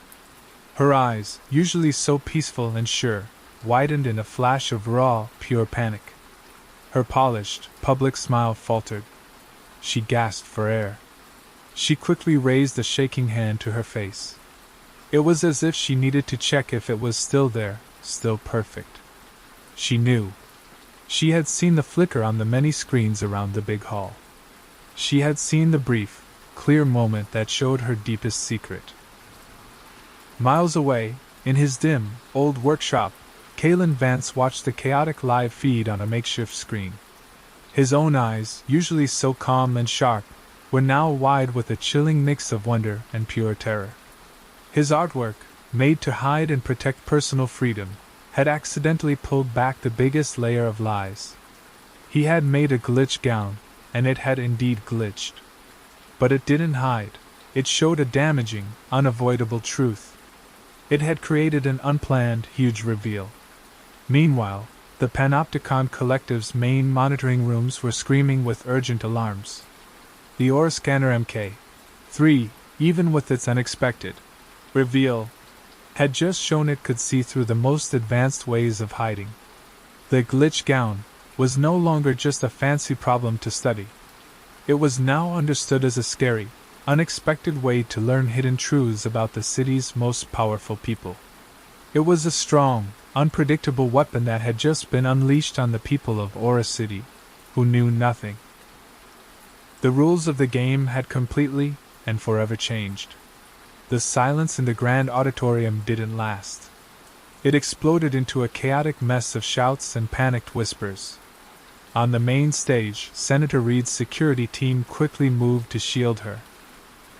Her eyes, usually so peaceful and sure, widened in a flash of raw, pure panic. Her polished, public smile faltered. She gasped for air. She quickly raised a shaking hand to her face. It was as if she needed to check if it was still there, still perfect. She knew. She had seen the flicker on the many screens around the big hall. She had seen the brief, clear moment that showed her deepest secret. Miles away, in his dim, old workshop, Kalen Vance watched the chaotic live feed on a makeshift screen. His own eyes, usually so calm and sharp, were now wide with a chilling mix of wonder and pure terror. His artwork, made to hide and protect personal freedom, had accidentally pulled back the biggest layer of lies. He had made a glitch gown, and it had indeed glitched. But it didn't hide, it showed a damaging, unavoidable truth. It had created an unplanned, huge reveal. Meanwhile, the Panopticon Collective's main monitoring rooms were screaming with urgent alarms. The Aura Scanner MK-3, even with its unexpected reveal, had just shown it could see through the most advanced ways of hiding. The glitch gown was no longer just a fancy problem to study. It was now understood as a scary, unexpected way to learn hidden truths about the city's most powerful people. It was a strong, unpredictable weapon that had just been unleashed on the people of Aura City, who knew nothing. The rules of the game had completely and forever changed. The silence in the grand auditorium didn't last. It exploded into a chaotic mess of shouts and panicked whispers. On the main stage, Senator Reed's security team quickly moved to shield her.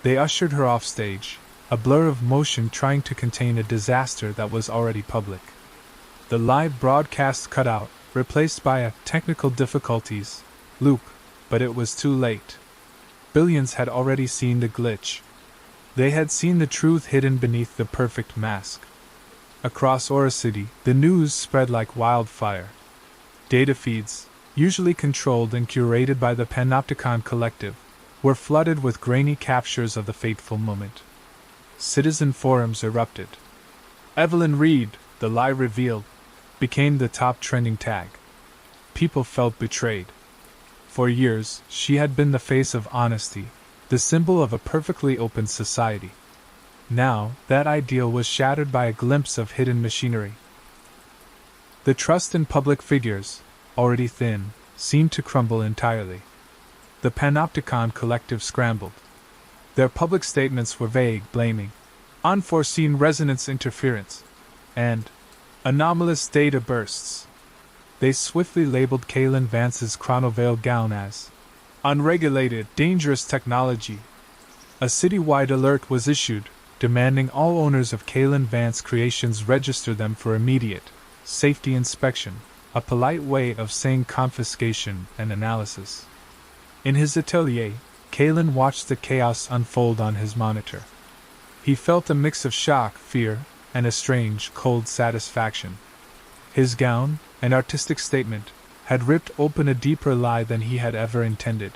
They ushered her off stage, a blur of motion trying to contain a disaster that was already public. The live broadcast cut out, replaced by a technical difficulties loop, but it was too late. Billions had already seen the glitch. They had seen the truth hidden beneath the perfect mask. Across Aura City, the news spread like wildfire. Data feeds, usually controlled and curated by the Panopticon Collective, were flooded with grainy captures of the fateful moment. Citizen forums erupted. Evelyn Reed, the lie revealed, became the top trending tag. People felt betrayed. For years, she had been the face of honesty, the symbol of a perfectly open society. Now, that ideal was shattered by a glimpse of hidden machinery. The trust in public figures, already thin, seemed to crumble entirely. The Panopticon Collective scrambled. Their public statements were vague, blaming unforeseen resonance interference and anomalous data bursts. They swiftly labeled Kalen Vance's chronoveil gown as unregulated, dangerous technology. A citywide alert was issued, demanding all owners of Kalen Vance creations register them for immediate safety inspection, a polite way of saying confiscation and analysis. In his atelier, Kalen watched the chaos unfold on his monitor. He felt a mix of shock, fear, and a strange, cold satisfaction. His gown, an artistic statement, had ripped open a deeper lie than he had ever intended.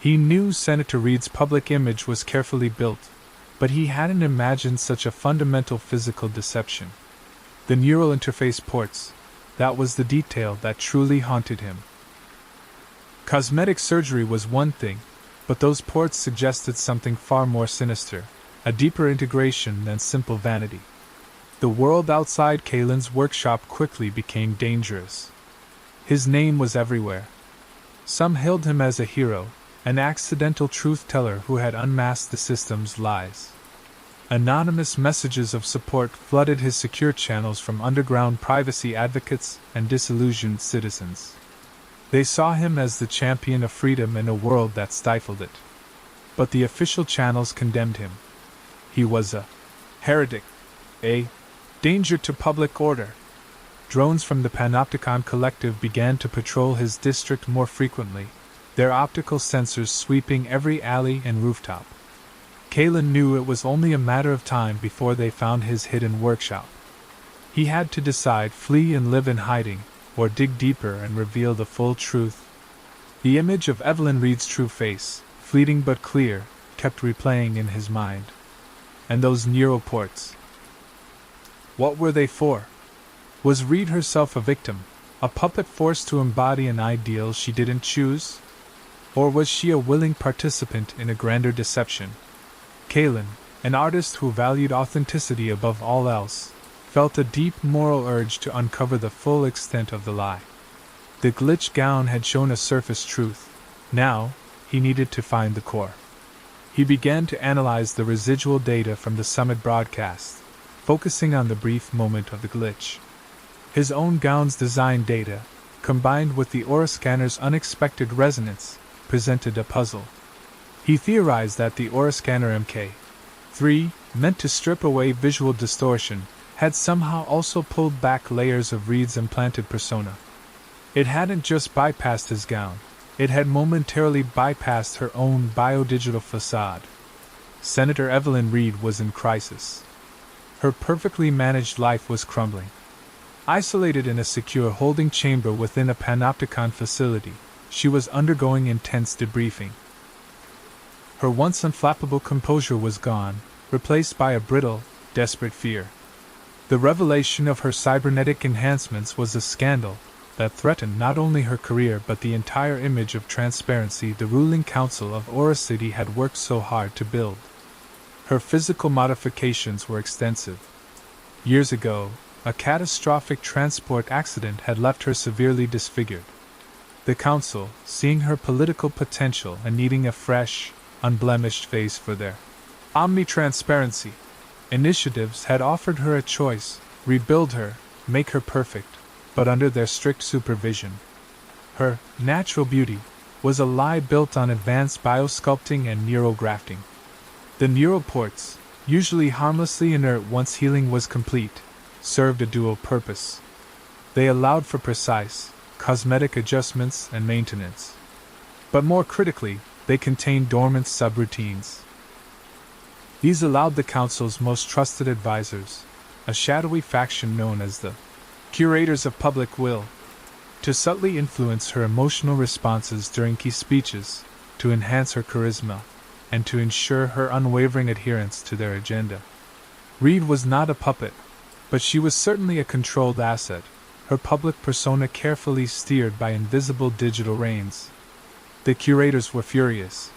He knew Senator Reed's public image was carefully built, but he hadn't imagined such a fundamental physical deception. The neural interface ports, that was the detail that truly haunted him. Cosmetic surgery was one thing, but those ports suggested something far more sinister, a deeper integration than simple vanity. The world outside Kalen's workshop quickly became dangerous. His name was everywhere. Some hailed him as a hero, an accidental truth-teller who had unmasked the system's lies. Anonymous messages of support flooded his secure channels from underground privacy advocates and disillusioned citizens. They saw him as the champion of freedom in a world that stifled it. but the official channels condemned him. He was a heretic, a danger to public order. Drones from the Panopticon Collective began to patrol his district more frequently, their optical sensors sweeping every alley and rooftop. Kalen knew it was only a matter of time before they found his hidden workshop. He had to decide: flee and live in hiding, or dig deeper and reveal the full truth. The image of Evelyn Reed's true face, fleeting but clear, kept replaying in his mind. And those neuroports. What were they for? Was Reed herself a victim, a puppet forced to embody an ideal she didn't choose? Or was she a willing participant in a grander deception? Kalen, an artist who valued authenticity above all else, felt a deep moral urge to uncover the full extent of the lie. The glitch gown had shown a surface truth. Now, he needed to find the core. He began to analyze the residual data from the summit broadcast, focusing on the brief moment of the glitch. His own gown's design data, combined with the aura scanner's unexpected resonance, presented a puzzle. He theorized that the aura scanner MK3, meant to strip away visual distortion, had somehow also pulled back layers of Reed's implanted persona. It hadn't just bypassed his gown, it had momentarily bypassed her own biodigital facade. Senator Evelyn Reed was in crisis. Her perfectly managed life was crumbling. Isolated in a secure holding chamber within a Panopticon facility, she was undergoing intense debriefing. Her once unflappable composure was gone, replaced by a brittle, desperate fear. The revelation of her cybernetic enhancements was a scandal that threatened not only her career but the entire image of transparency the ruling council of Aura City had worked so hard to build. Her physical modifications were extensive. Years ago, a catastrophic transport accident had left her severely disfigured. The council, seeing her political potential and needing a fresh, unblemished face for their omni-transparency initiatives, had offered her a choice: rebuild her, make her perfect, but under their strict supervision. Her natural beauty was a lie built on advanced biosculpting and neurografting. The neuroports, usually harmlessly inert once healing was complete, served a dual purpose. They allowed for precise, cosmetic adjustments and maintenance. But more critically, they contained dormant subroutines. These allowed the Council's most trusted advisors, a shadowy faction known as the Curators of Public Will, to subtly influence her emotional responses during key speeches, to enhance her charisma, and to ensure her unwavering adherence to their agenda. Reed was not a puppet, but she was certainly a controlled asset, her public persona carefully steered by invisible digital reins. The curators were furious.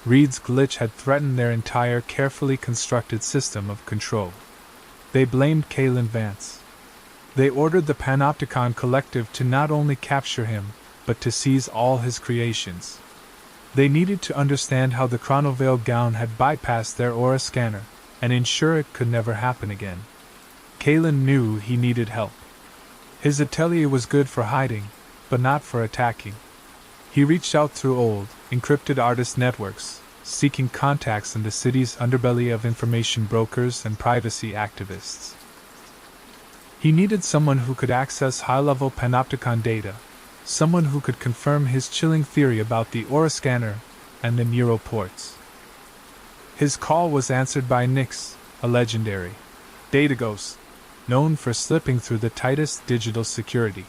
Reed's glitch had threatened their entire carefully constructed system of control. They blamed Kalen Vance. They ordered the Panopticon Collective to not only capture him, but to seize all his creations. They needed to understand how the Chronoveil gown had bypassed their aura scanner, and ensure it could never happen again. Kalen knew he needed help. His atelier was good for hiding, but not for attacking. He reached out through old, encrypted artist networks, seeking contacts in the city's underbelly of information brokers and privacy activists. He needed someone who could access high-level Panopticon data, someone who could confirm his chilling theory about the aura scanner and the neuroports. His call was answered by Nyx, a legendary data ghost, known for slipping through the tightest digital security.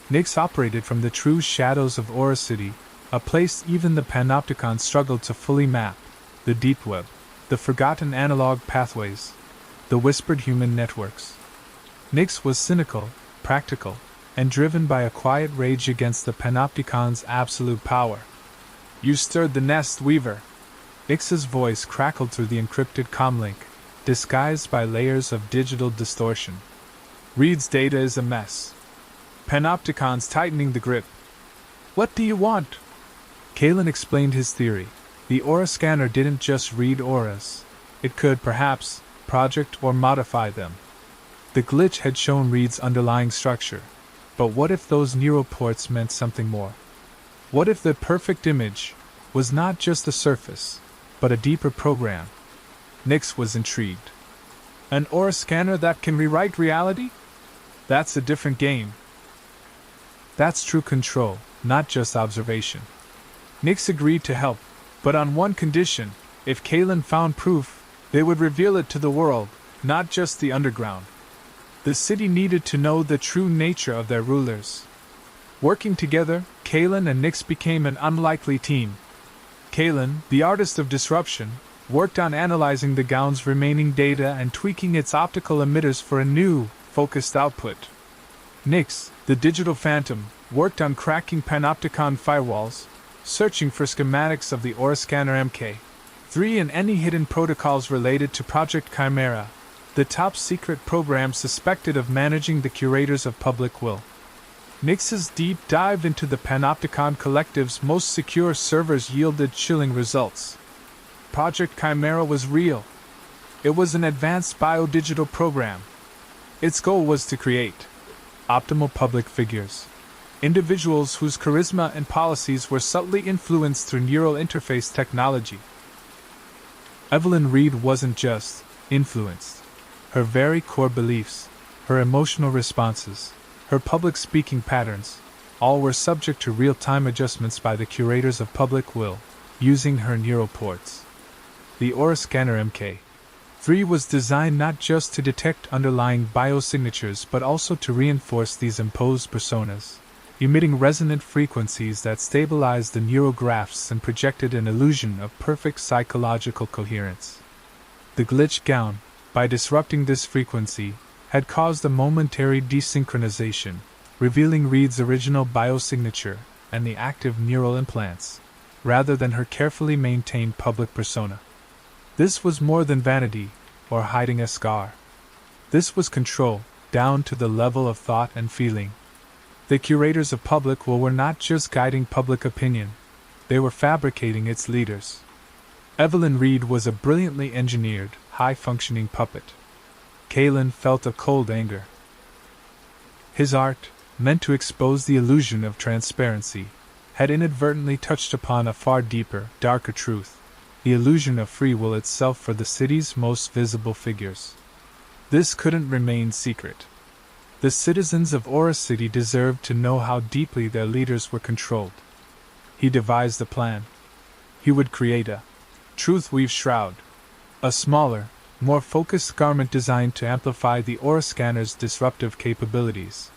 Nyx operated from the true shadows of Aura City, a place even the Panopticon struggled to fully map: the deep web, the forgotten analog pathways, the whispered human networks. Nyx was cynical, practical, and driven by a quiet rage against the Panopticon's absolute power. "You stirred the nest, Weaver." Nyx's voice crackled through the encrypted comlink, disguised by layers of digital distortion. "Reed's data is a mess. Panopticon's tightening the grip. What do you want?" Kalen explained his theory. The aura scanner didn't just read auras. It could, perhaps, project or modify them. The glitch had shown Reed's underlying structure. But what if those neuroports meant something more? What if the perfect image was not just a surface, but a deeper program. Nix was intrigued. An aura scanner that can rewrite reality? That's a different game. That's true control, not just observation. Nix agreed to help, but on one condition: if Kalen found proof, they would reveal it to the world, not just the underground. The city needed to know the true nature of their rulers. Working together, Kalen and Nix became an unlikely team. Kalen, the artist of disruption, worked on analyzing the gown's remaining data and tweaking its optical emitters for a new, focused output. Nix, the digital phantom, worked on cracking panopticon firewalls, searching for schematics of the aura scanner MK3 and any hidden protocols related to Project Chimera, the top-secret program suspected of managing the curators of public will. Nix's deep dive into the Panopticon Collective's most secure servers yielded chilling results. Project Chimera was real. It was an advanced biodigital program. Its goal was to create optimal public figures, individuals whose charisma and policies were subtly influenced through neural interface technology. Evelyn Reed wasn't just influenced. Her very core beliefs, her emotional responses, her public speaking patterns, all were subject to real-time adjustments by the curators of public will, using her neural ports. The aura scanner MK3 was designed not just to detect underlying biosignatures but also to reinforce these imposed personas, emitting resonant frequencies that stabilized the neural graphs and projected an illusion of perfect psychological coherence. The glitch gown, by disrupting this frequency, had caused a momentary desynchronization, revealing Reed's original biosignature and the active neural implants, rather than her carefully maintained public persona. This was more than vanity, or hiding a scar. This was control, down to the level of thought and feeling. The curators of public will were not just guiding public opinion, they were fabricating its leaders. Evelyn Reed was a brilliantly engineered, high-functioning puppet. Kalen felt a cold anger. His art, meant to expose the illusion of transparency, had inadvertently touched upon a far deeper, darker truth, the illusion of free will itself for the city's most visible figures. This couldn't remain secret. The citizens of Aura City deserved to know how deeply their leaders were controlled. He devised a plan. He would create a truth weave shroud, a smaller, more focused garment designed to amplify the aura scanner's disruptive capabilities.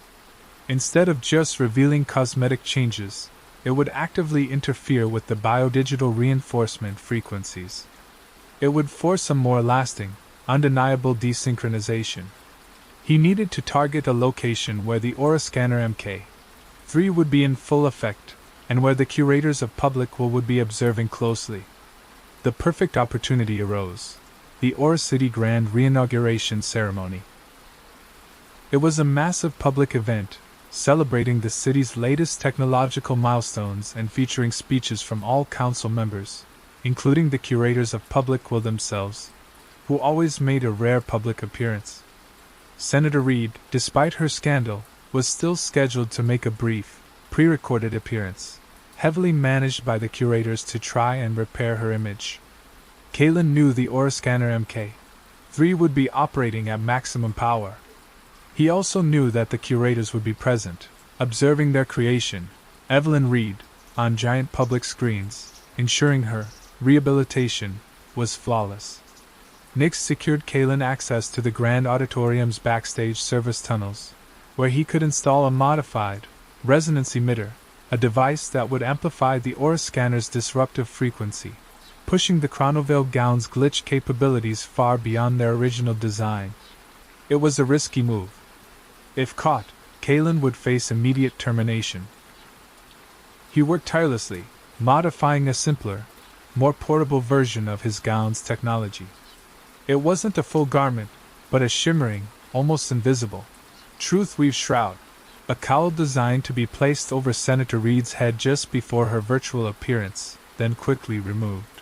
Instead of just revealing cosmetic changes, it would actively interfere with the biodigital reinforcement frequencies. It would force a more lasting, undeniable desynchronization. He needed to target a location where the aura scanner MK3 would be in full effect, and where the curators of public will would be observing closely. The perfect opportunity arose: the Aura City Grand Reinauguration Ceremony. It was a massive public event, celebrating the city's latest technological milestones and featuring speeches from all council members, including the curators of public will themselves, who always made a rare public appearance. Senator Reed, despite her scandal, was still scheduled to make a brief, pre-recorded appearance, heavily managed by the curators to try and repair her image. Kalen knew the aura scanner MK3 would be operating at maximum power. He also knew that the curators would be present, observing their creation, Evelyn Reed, on giant public screens, ensuring her rehabilitation was flawless. Nix secured Kalen access to the Grand Auditorium's backstage service tunnels, where he could install a modified resonance emitter, a device that would amplify the aura scanner's disruptive frequency, pushing the Chronovale gown's glitch capabilities far beyond their original design. It was a risky move. If caught, Kalen would face immediate termination. He worked tirelessly, modifying a simpler, more portable version of his gown's technology. It wasn't a full garment, but a shimmering, almost invisible, truth weave shroud, a cowl designed to be placed over Senator Reed's head just before her virtual appearance, then quickly removed.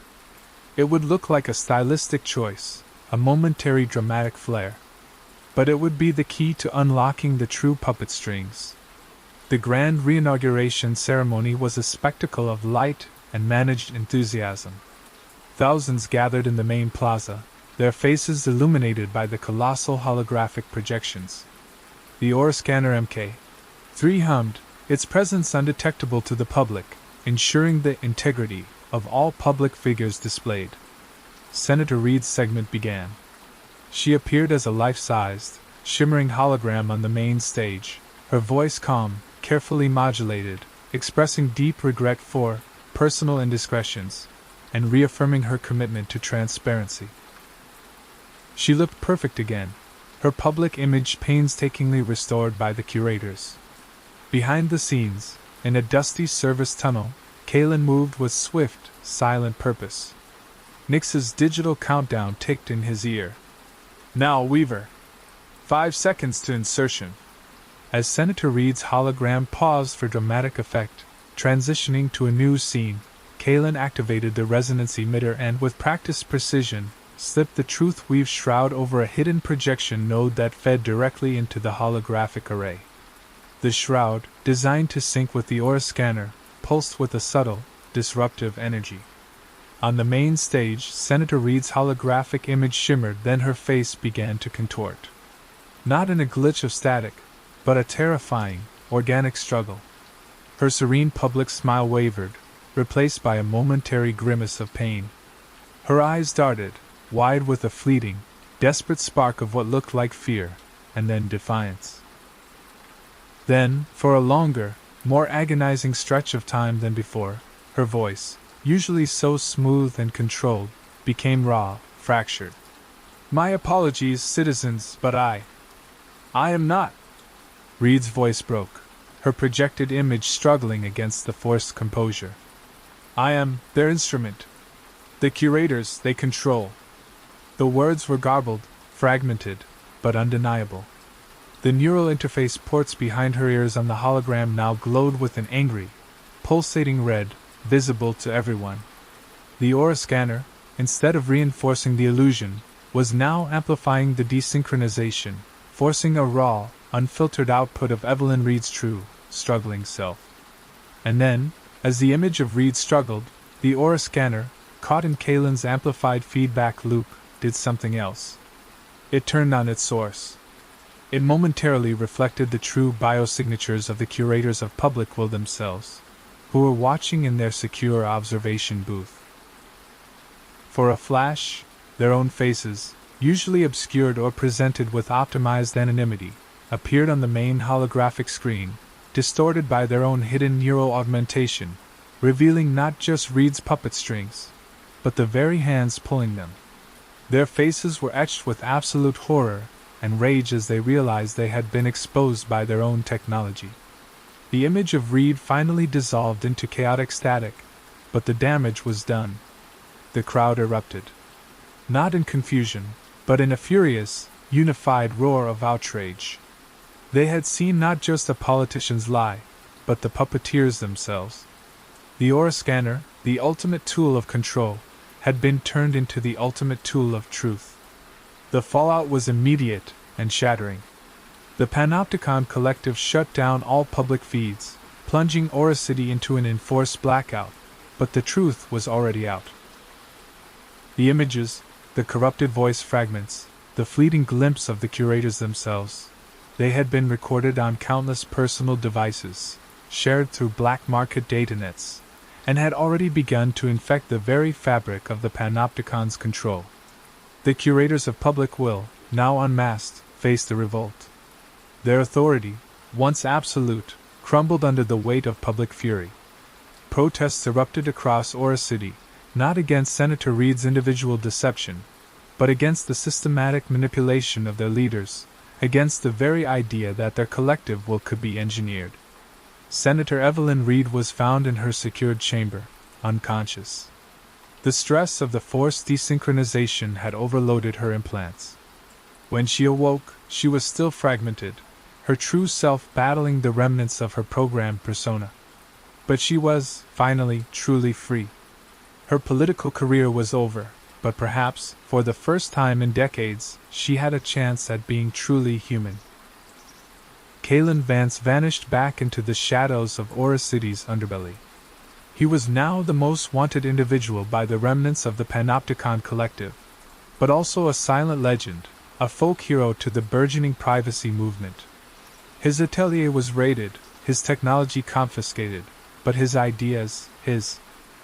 It would look like a stylistic choice, a momentary dramatic flair. But it would be the key to unlocking the true puppet strings. The Grand Reinauguration Ceremony was a spectacle of light and managed enthusiasm. Thousands gathered in the main plaza, their faces illuminated by the colossal holographic projections. The Aura Scanner Mk3 hummed, its presence undetectable to the public, ensuring the integrity of all public figures displayed. Senator Reed's segment began. She appeared as a life-sized, shimmering hologram on the main stage, her voice calm, carefully modulated, expressing deep regret for personal indiscretions, and reaffirming her commitment to transparency. She looked perfect again, her public image painstakingly restored by the curators. Behind the scenes, in a dusty service tunnel, Kalen moved with swift, silent purpose. Nix's digital countdown ticked in his ear. Now, Weaver. 5 seconds to insertion. As Senator Reed's hologram paused for dramatic effect, transitioning to a new scene, Kalen activated the resonance emitter and, with practiced precision, slipped the truth weave shroud over a hidden projection node that fed directly into the holographic array. The shroud, designed to sync with the Aura Scanner, pulsed with a subtle, disruptive energy. On the main stage, Senator Reed's holographic image shimmered, then her face began to contort. Not in a glitch of static, but a terrifying, organic struggle. Her serene public smile wavered, replaced by a momentary grimace of pain. Her eyes darted, wide with a fleeting, desperate spark of what looked like fear, and then defiance. Then, for a longer, more agonizing stretch of time than before, her voice, usually so smooth and controlled, became raw, fractured. My apologies, citizens, but I am not. Reed's voice broke, her projected image struggling against the forced composure. I am their instrument. The curators they control. The words were garbled, fragmented, but undeniable. The neural interface ports behind her ears on the hologram now glowed with an angry, pulsating red, visible to everyone. The Aura Scanner, instead of reinforcing the illusion, was now amplifying the desynchronization, forcing a raw, unfiltered output of Evelyn Reed's true, struggling self. And then, as the image of Reed struggled, the Aura Scanner, caught in Kalen's amplified feedback loop, did something else. It turned on its source. It momentarily reflected the true biosignatures of the curators of public will themselves, who were watching in their secure observation booth. For a flash, their own faces, usually obscured or presented with optimized anonymity, appeared on the main holographic screen, distorted by their own hidden neural augmentation, revealing not just Reed's puppet strings, but the very hands pulling them. Their faces were etched with absolute horror and rage as they realized they had been exposed by their own technology. The image of Reed finally dissolved into chaotic static, but the damage was done. The crowd erupted. Not in confusion, but in a furious, unified roar of outrage. They had seen not just a politician's lie, but the puppeteers themselves. The Aura Scanner, the ultimate tool of control, had been turned into the ultimate tool of truth. The fallout was immediate and shattering. The Panopticon Collective shut down all public feeds, plunging Aura City into an enforced blackout, but the truth was already out. The images, the corrupted voice fragments, the fleeting glimpse of the curators themselves, they had been recorded on countless personal devices, shared through black market datanets, and had already begun to infect the very fabric of the Panopticon's control. The curators of public will, now unmasked, faced a revolt. Their authority, once absolute, crumbled under the weight of public fury. Protests erupted across Aura City, not against Senator Reed's individual deception, but against the systematic manipulation of their leaders, against the very idea that their collective will could be engineered. Senator Evelyn Reed was found in her secured chamber, unconscious. The stress of the forced desynchronization had overloaded her implants. When she awoke, she was still fragmented, her true self battling the remnants of her programmed persona. But she was, finally, truly free. Her political career was over, but perhaps, for the first time in decades, she had a chance at being truly human. Kalen Vance vanished back into the shadows of Aura City's underbelly. He was now the most wanted individual by the remnants of the Panopticon Collective, but also a silent legend, a folk hero to the burgeoning privacy movement. His atelier was raided, his technology confiscated, but his ideas, his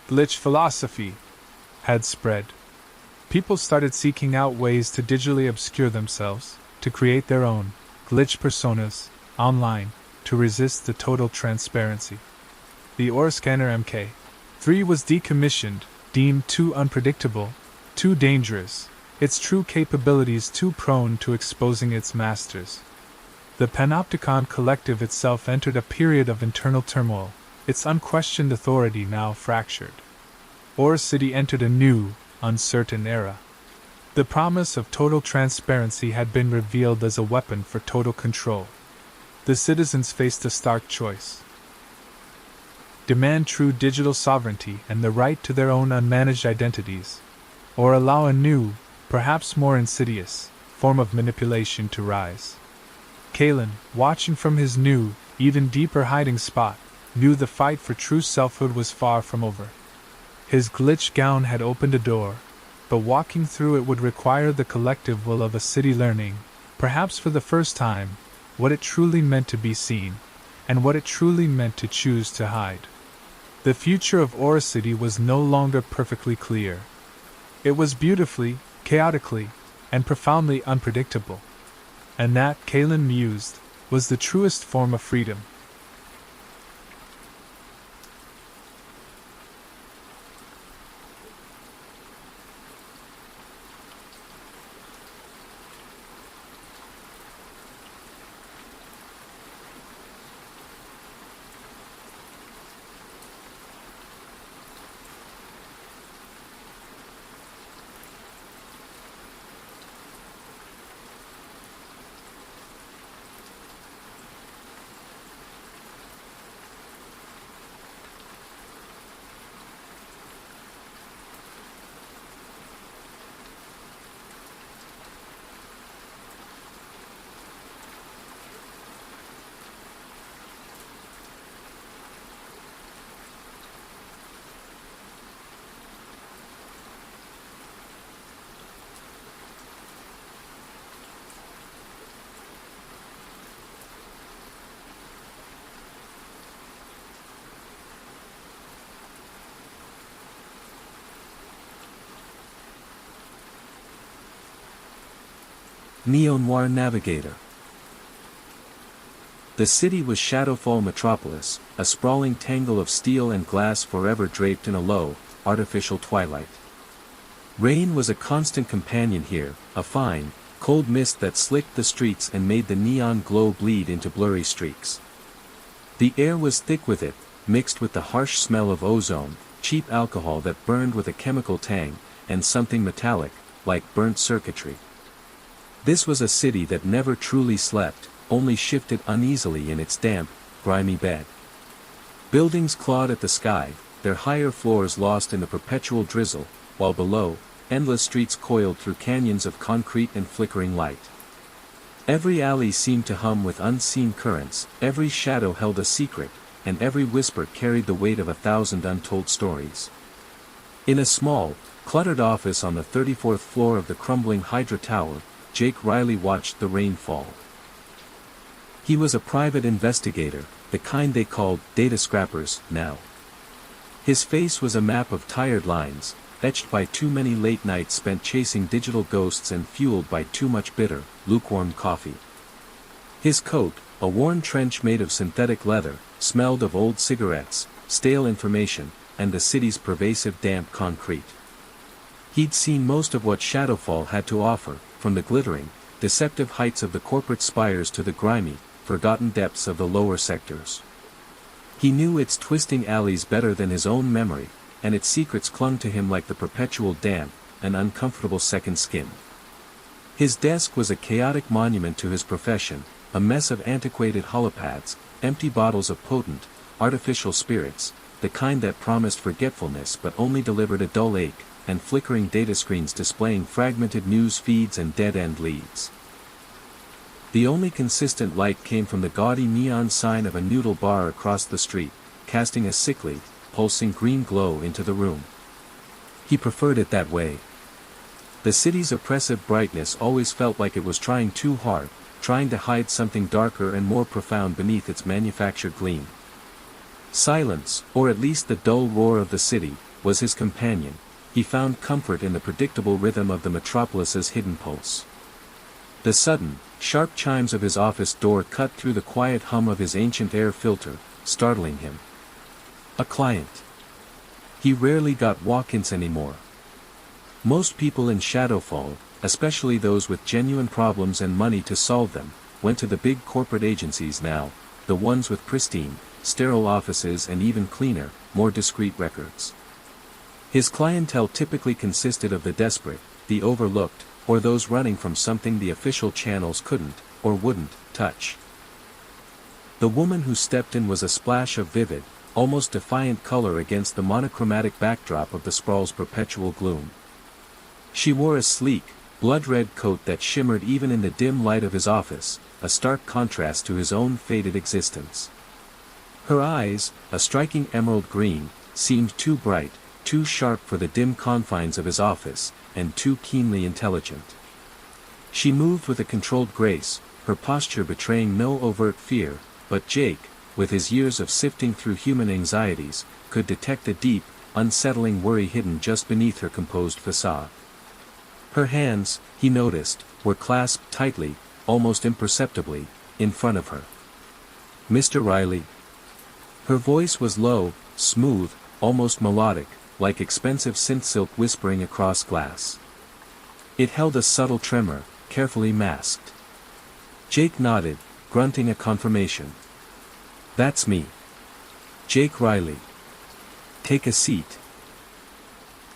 glitch philosophy, had spread. People started seeking out ways to digitally obscure themselves, to create their own glitch personas online, to resist the total transparency. The Aura Scanner MK3 was decommissioned, deemed too unpredictable, too dangerous, its true capabilities too prone to exposing its masters. The Panopticon Collective itself entered a period of internal turmoil, its unquestioned authority now fractured. Aura City entered a new, uncertain era. The promise of total transparency had been revealed as a weapon for total control. The citizens faced a stark choice. Demand true digital sovereignty and the right to their own unmanaged identities, or allow a new, perhaps more insidious, form of manipulation to rise. Kalen, watching from his new, even deeper hiding spot, knew the fight for true selfhood was far from over. His glitch gown had opened a door, but walking through it would require the collective will of a city learning, perhaps for the first time, what it truly meant to be seen, and what it truly meant to choose to hide. The future of Aura City was no longer perfectly clear. It was beautifully, chaotically, and profoundly unpredictable. And that, Kalen mused, was the truest form of freedom. Neo-Noir Navigator. The city was Shadowfall Metropolis, a sprawling tangle of steel and glass forever draped in a low, artificial twilight. Rain was a constant companion here, a fine, cold mist that slicked the streets and made the neon glow bleed into blurry streaks. The air was thick with it, mixed with the harsh smell of ozone, cheap alcohol that burned with a chemical tang, and something metallic, like burnt circuitry. This was a city that never truly slept, only shifted uneasily in its damp, grimy bed. Buildings clawed at the sky, their higher floors lost in the perpetual drizzle, while below, endless streets coiled through canyons of concrete and flickering light. Every alley seemed to hum with unseen currents, every shadow held a secret, and every whisper carried the weight of 1,000 untold stories. In a small, cluttered office on the 34th floor of the crumbling Hydra Tower, Jake Riley watched the rain fall. He was a private investigator, the kind they called data scrappers now. His face was a map of tired lines, etched by too many late nights spent chasing digital ghosts and fueled by too much bitter, lukewarm coffee. His coat, a worn trench made of synthetic leather, smelled of old cigarettes, stale information, and the city's pervasive damp concrete. He'd seen most of what Shadowfall had to offer, from the glittering, deceptive heights of the corporate spires to the grimy, forgotten depths of the lower sectors. He knew its twisting alleys better than his own memory, and its secrets clung to him like the perpetual damp, an uncomfortable second skin. His desk was a chaotic monument to his profession, a mess of antiquated holopads, empty bottles of potent, artificial spirits, the kind that promised forgetfulness but only delivered a dull ache, and flickering data screens displaying fragmented news feeds and dead-end leads. The only consistent light came from the gaudy neon sign of a noodle bar across the street, casting a sickly, pulsing green glow into the room. He preferred it that way. The city's oppressive brightness always felt like it was trying too hard, trying to hide something darker and more profound beneath its manufactured gleam. Silence, or at least the dull roar of the city, was his companion. He found comfort in the predictable rhythm of the metropolis's hidden pulse. The sudden, sharp chimes of his office door cut through the quiet hum of his ancient air filter, startling him. A client. He rarely got walk-ins anymore. Most people in Shadowfall, especially those with genuine problems and money to solve them, went to the big corporate agencies now, the ones with pristine, sterile offices and even cleaner, more discreet records. His clientele typically consisted of the desperate, the overlooked, or those running from something the official channels couldn't, or wouldn't, touch. The woman who stepped in was a splash of vivid, almost defiant color against the monochromatic backdrop of the sprawl's perpetual gloom. She wore a sleek, blood-red coat that shimmered even in the dim light of his office, a stark contrast to his own faded existence. Her eyes, a striking emerald green, seemed too bright, too sharp for the dim confines of his office, and too keenly intelligent. She moved with a controlled grace, her posture betraying no overt fear, but Jake, with his years of sifting through human anxieties, could detect a deep, unsettling worry hidden just beneath her composed facade. Her hands, he noticed, were clasped tightly, almost imperceptibly, in front of her. "Mr. Riley." Her voice was low, smooth, almost melodic, like expensive synth silk whispering across glass. It held a subtle tremor, carefully masked. Jake nodded, grunting a confirmation. "That's me. Jake Riley. Take a seat."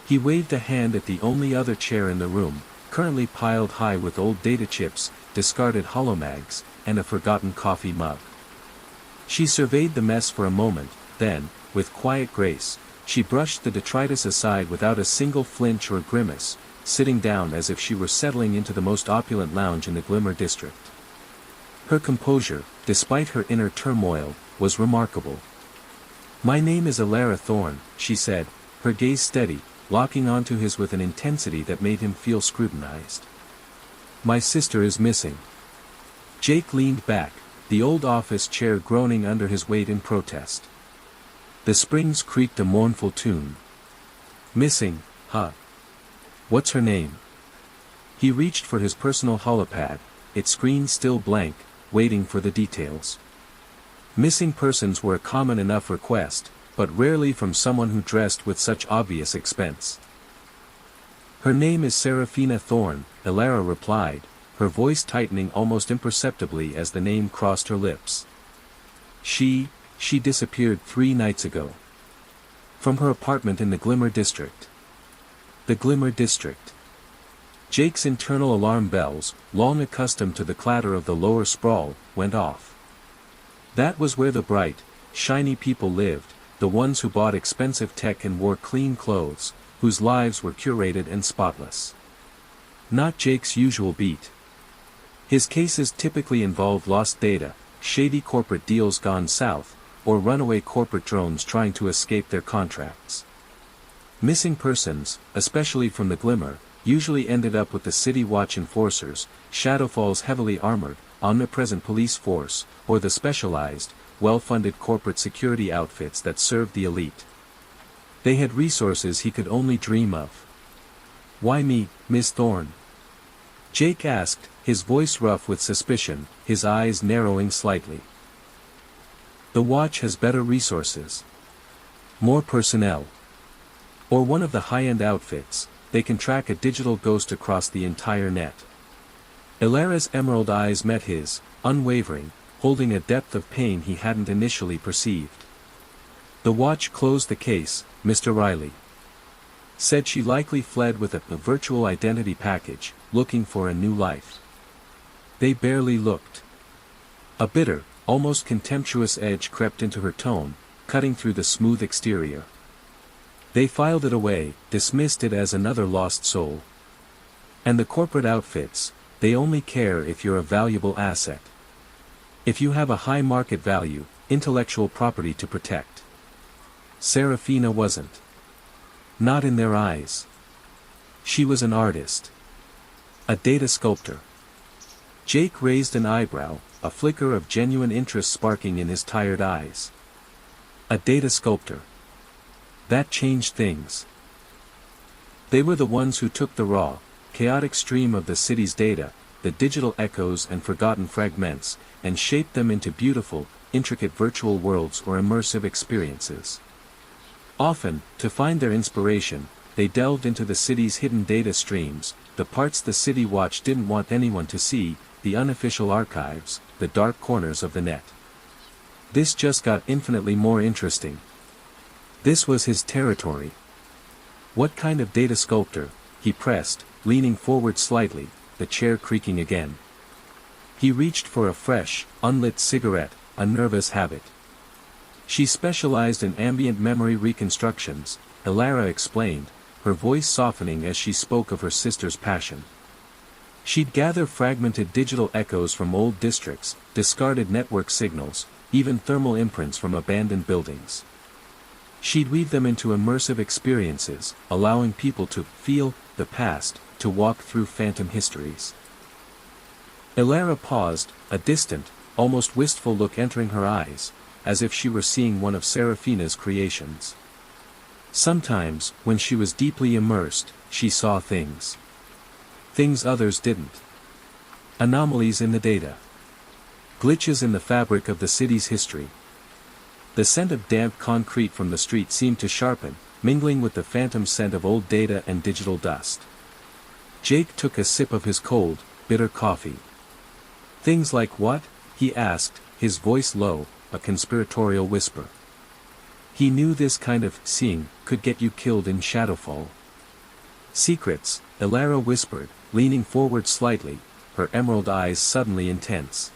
He waved a hand at the only other chair in the room, currently piled high with old data chips, discarded holomags, and a forgotten coffee mug. She surveyed the mess for a moment, then, with quiet grace, she brushed the detritus aside without a single flinch or grimace, sitting down as if she were settling into the most opulent lounge in the Glimmer district. Her composure, despite her inner turmoil, was remarkable. "My name is Alara Thorne," she said, her gaze steady, locking onto his with an intensity that made him feel scrutinized. "My sister is missing." Jake leaned back, the old office chair groaning under his weight in protest. The springs creaked a mournful tune. "Missing, huh? What's her name?" He reached for his personal holopad, its screen still blank, waiting for the details. Missing persons were a common enough request, but rarely from someone who dressed with such obvious expense. "Her name is Seraphina Thorne," Alara replied, her voice tightening almost imperceptibly as the name crossed her lips. She disappeared 3 nights ago. From her apartment in the Glimmer district." The Glimmer district. Jake's internal alarm bells, long accustomed to the clatter of the lower sprawl, went off. That was where the bright, shiny people lived, the ones who bought expensive tech and wore clean clothes, whose lives were curated and spotless. Not Jake's usual beat. His cases typically involved lost data, shady corporate deals gone south, or runaway corporate drones trying to escape their contracts. Missing persons, especially from the Glimmer, usually ended up with the City Watch enforcers, Shadowfall's heavily armored, omnipresent police force, or the specialized, well-funded corporate security outfits that served the elite. They had resources he could only dream of. "Why me, Miss Thorne?" Jake asked, his voice rough with suspicion, his eyes narrowing slightly. "The Watch has better resources. More personnel. Or one of the high-end outfits, they can track a digital ghost across the entire net." Alara's emerald eyes met his, unwavering, holding a depth of pain he hadn't initially perceived. "The Watch closed the case, Mr. Riley. Said she likely fled with a virtual identity package, looking for a new life." They barely looked. A bitter, almost contemptuous edge crept into her tone, cutting through the smooth exterior. "They filed it away, dismissed it as another lost soul. And the corporate outfits, they only care if you're a valuable asset. If you have a high market value, intellectual property to protect. Serafina wasn't. Not in their eyes. She was an artist. A data sculptor. Jake raised an eyebrow, a flicker of genuine interest sparking in his tired eyes. A data sculptor. That changed things. They were the ones who took the raw, chaotic stream of the city's data, the digital echoes and forgotten fragments, and shaped them into beautiful, intricate virtual worlds or immersive experiences. Often, to find their inspiration, they delved into the city's hidden data streams, the parts the City Watch didn't want anyone to see, the unofficial archives, the dark corners of the net. This just got infinitely more interesting. This was his territory. What kind of data sculptor? He pressed, leaning forward slightly, the chair creaking again. He reached for a fresh, unlit cigarette, a nervous habit. She specialized in ambient memory reconstructions, Elara explained, her voice softening as she spoke of her sister's passion. She'd gather fragmented digital echoes from old districts, discarded network signals, even thermal imprints from abandoned buildings. She'd weave them into immersive experiences, allowing people to feel the past, to walk through phantom histories. Elara paused, a distant, almost wistful look entering her eyes, as if she were seeing one of Serafina's creations. Sometimes, when she was deeply immersed, she saw things. Things others didn't. Anomalies in the data. Glitches in the fabric of the city's history. The scent of damp concrete from the street seemed to sharpen, mingling with the phantom scent of old data and digital dust. Jake took a sip of his cold, bitter coffee. Things like what? He asked, his voice low, a conspiratorial whisper. He knew this kind of seeing could get you killed in Shadowfall. Secrets, Elara whispered, leaning forward slightly, her emerald eyes suddenly intense.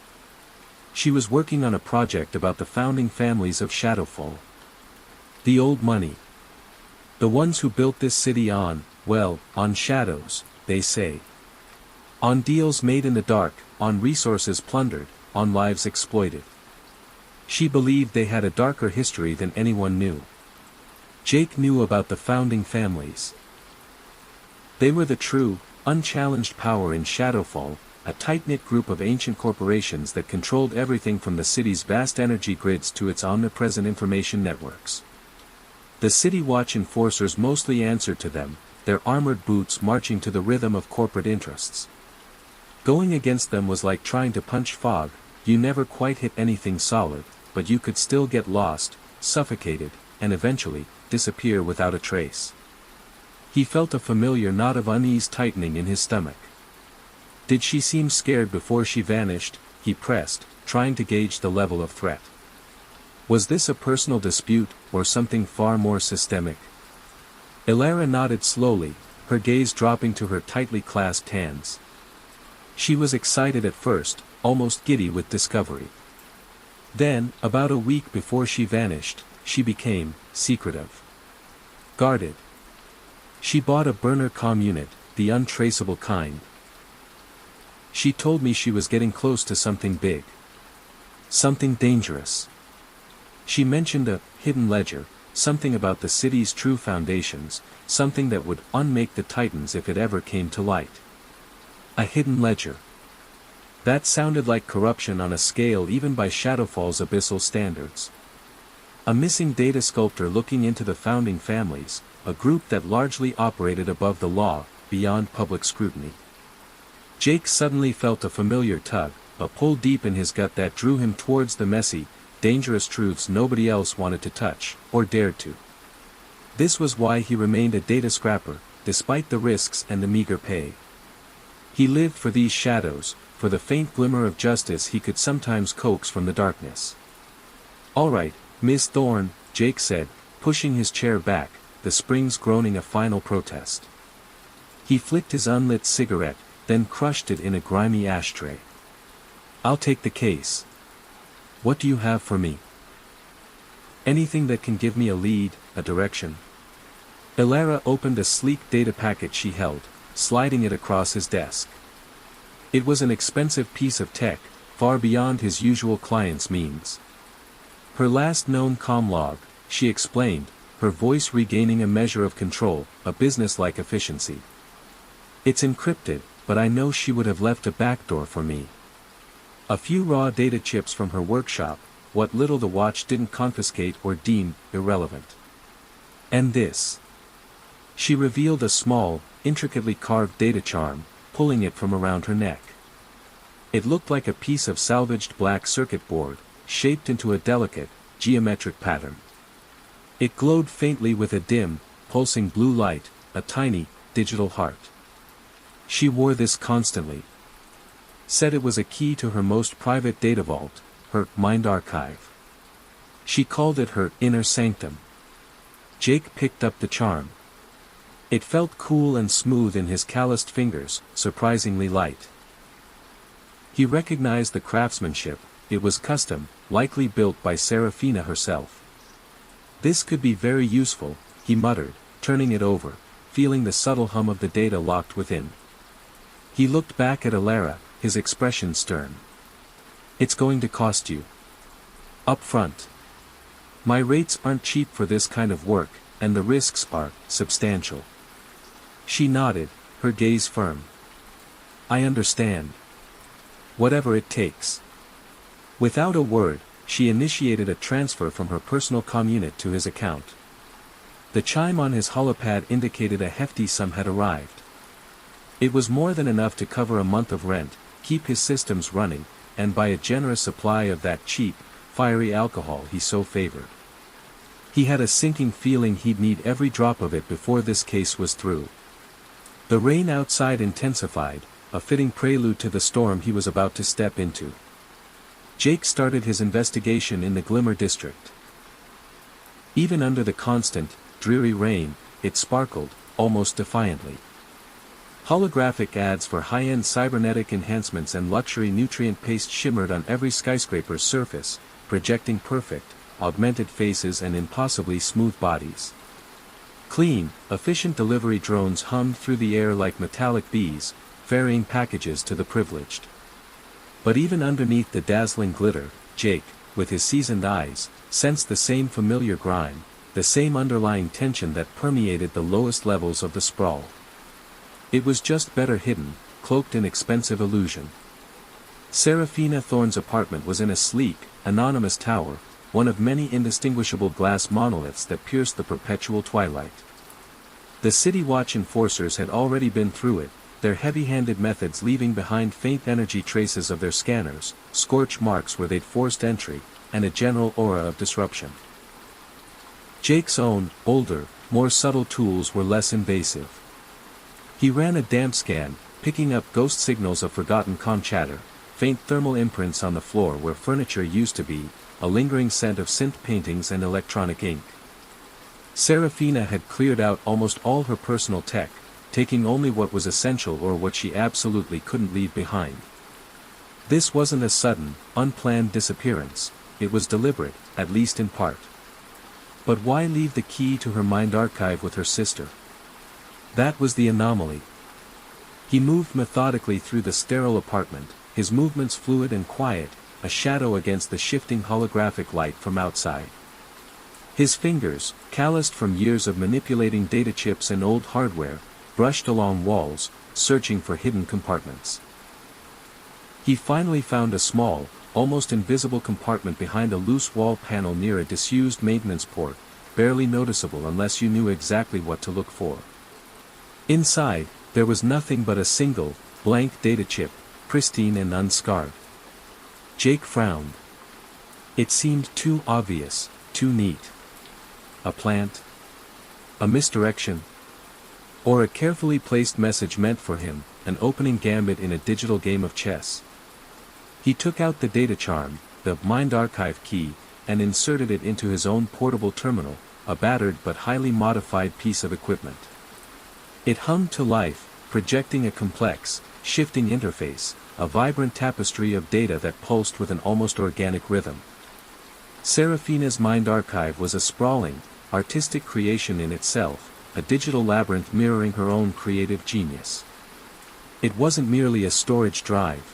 She was working on a project about the founding families of Shadowfall. The old money. The ones who built this city on shadows, they say. On deals made in the dark, on resources plundered, on lives exploited. She believed they had a darker history than anyone knew. Jake knew about the founding families. They were the true, unchallenged power in Shadowfall, a tight-knit group of ancient corporations that controlled everything from the city's vast energy grids to its omnipresent information networks. The City Watch enforcers mostly answered to them, their armored boots marching to the rhythm of corporate interests. Going against them was like trying to punch fog, you never quite hit anything solid, but you could still get lost, suffocated, and eventually, disappear without a trace. He felt a familiar knot of unease tightening in his stomach. Did she seem scared before she vanished? He pressed, trying to gauge the level of threat. Was this a personal dispute, or something far more systemic? Elara nodded slowly, her gaze dropping to her tightly clasped hands. She was excited at first, almost giddy with discovery. Then, about a week before she vanished, she became secretive. Guarded. She bought a burner comm unit, the untraceable kind. She told me she was getting close to something big. Something dangerous. She mentioned a hidden ledger, something about the city's true foundations, something that would unmake the Titans if it ever came to light. A hidden ledger. That sounded like corruption on a scale even by Shadowfall's abyssal standards. A missing data sculptor looking into the founding families, a group that largely operated above the law, beyond public scrutiny. Jake suddenly felt a familiar tug, a pull deep in his gut that drew him towards the messy, dangerous truths nobody else wanted to touch, or dared to. This was why he remained a data scrapper, despite the risks and the meager pay. He lived for these shadows, for the faint glimmer of justice he could sometimes coax from the darkness. "All right, Miss Thorne," Jake said, pushing his chair back, the springs groaning a final protest. He flicked his unlit cigarette, then crushed it in a grimy ashtray. "I'll take the case. What do you have for me?" "Anything that can give me a lead, a direction." Elara opened a sleek data packet she held, sliding it across his desk. It was an expensive piece of tech, far beyond his usual client's means. Her last known comm log, she explained, her voice regaining a measure of control, a business-like efficiency. "It's encrypted, but I know she would have left a backdoor for me. A few raw data chips from her workshop, what little the watch didn't confiscate or deem irrelevant. And this." She revealed a small, intricately carved data charm, pulling it from around her neck. It looked like a piece of salvaged black circuit board, shaped into a delicate, geometric pattern. It glowed faintly with a dim, pulsing blue light, a tiny, digital heart. She wore this constantly. Said it was a key to her most private data vault, her mind archive. She called it her inner sanctum. Jake picked up the charm. It felt cool and smooth in his calloused fingers, surprisingly light. He recognized the craftsmanship. It was custom, likely built by Serafina herself. "This could be very useful," he muttered, turning it over, feeling the subtle hum of the data locked within. He looked back at Alara, his expression stern. "It's going to cost you. Up front. My rates aren't cheap for this kind of work, and the risks are substantial." She nodded, her gaze firm. "I understand. Whatever it takes." Without a word, she initiated a transfer from her personal communit to his account. The chime on his holopad indicated a hefty sum had arrived. It was more than enough to cover a month of rent, keep his systems running, and buy a generous supply of that cheap, fiery alcohol he so favored. He had a sinking feeling he'd need every drop of it before this case was through. The rain outside intensified, a fitting prelude to the storm he was about to step into. Jake started his investigation in the Glimmer district. Even under the constant, dreary rain, it sparkled, almost defiantly. Holographic ads for high-end cybernetic enhancements and luxury nutrient paste shimmered on every skyscraper's surface, projecting perfect, augmented faces and impossibly smooth bodies. Clean, efficient delivery drones hummed through the air like metallic bees, ferrying packages to the privileged. But even underneath the dazzling glitter, Jake, with his seasoned eyes, sensed the same familiar grime, the same underlying tension that permeated the lowest levels of the sprawl. It was just better hidden, cloaked in expensive illusion. Serafina Thorne's apartment was in a sleek, anonymous tower, one of many indistinguishable glass monoliths that pierced the perpetual twilight. The City Watch enforcers had already been through it, their heavy-handed methods leaving behind faint energy traces of their scanners, scorch marks where they'd forced entry, and a general aura of disruption. Jake's own, older, more subtle tools were less invasive. He ran a damp scan, picking up ghost signals of forgotten comm chatter, faint thermal imprints on the floor where furniture used to be, a lingering scent of synth paintings and electronic ink. Serafina had cleared out almost all her personal tech, taking only what was essential or what she absolutely couldn't leave behind. This wasn't a sudden, unplanned disappearance, it was deliberate, at least in part. But why leave the key to her mind archive with her sister? That was the anomaly. He moved methodically through the sterile apartment, his movements fluid and quiet, a shadow against the shifting holographic light from outside. His fingers, calloused from years of manipulating data chips and old hardware, brushed along walls, searching for hidden compartments. He finally found a small, almost invisible compartment behind a loose wall panel near a disused maintenance port, barely noticeable unless you knew exactly what to look for. Inside, there was nothing but a single, blank data chip, pristine and unscarred. Jake frowned. It seemed too obvious, too neat. A plant? A misdirection? Or a carefully placed message meant for him, an opening gambit in a digital game of chess. He took out the data charm, the mind archive key, and inserted it into his own portable terminal, a battered but highly modified piece of equipment. It hummed to life, projecting a complex, shifting interface, a vibrant tapestry of data that pulsed with an almost organic rhythm. Serafina's mind archive was a sprawling, artistic creation in itself, a digital labyrinth mirroring her own creative genius. It wasn't merely a storage drive.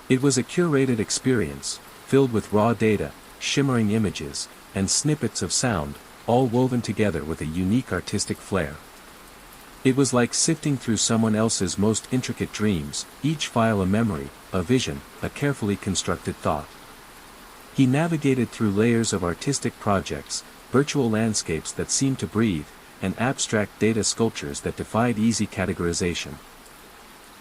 It was a curated experience, filled with raw data, shimmering images, and snippets of sound, all woven together with a unique artistic flair. It was like sifting through someone else's most intricate dreams, each file a memory, a vision, a carefully constructed thought. He navigated through layers of artistic projects, virtual landscapes that seemed to breathe, and abstract data sculptures that defied easy categorization.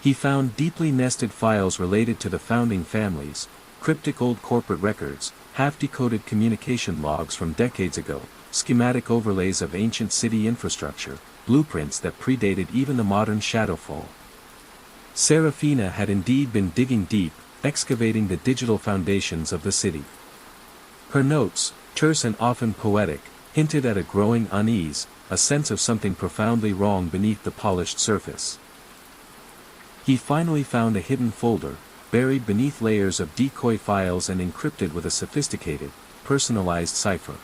He found deeply nested files related to the founding families, cryptic old corporate records, half-decoded communication logs from decades ago, schematic overlays of ancient city infrastructure, blueprints that predated even the modern Shadowfall. Serafina had indeed been digging deep, excavating the digital foundations of the city. Her notes, terse and often poetic, hinted at a growing unease, a sense of something profoundly wrong beneath the polished surface. He finally found a hidden folder, buried beneath layers of decoy files and encrypted with a sophisticated, personalized cipher.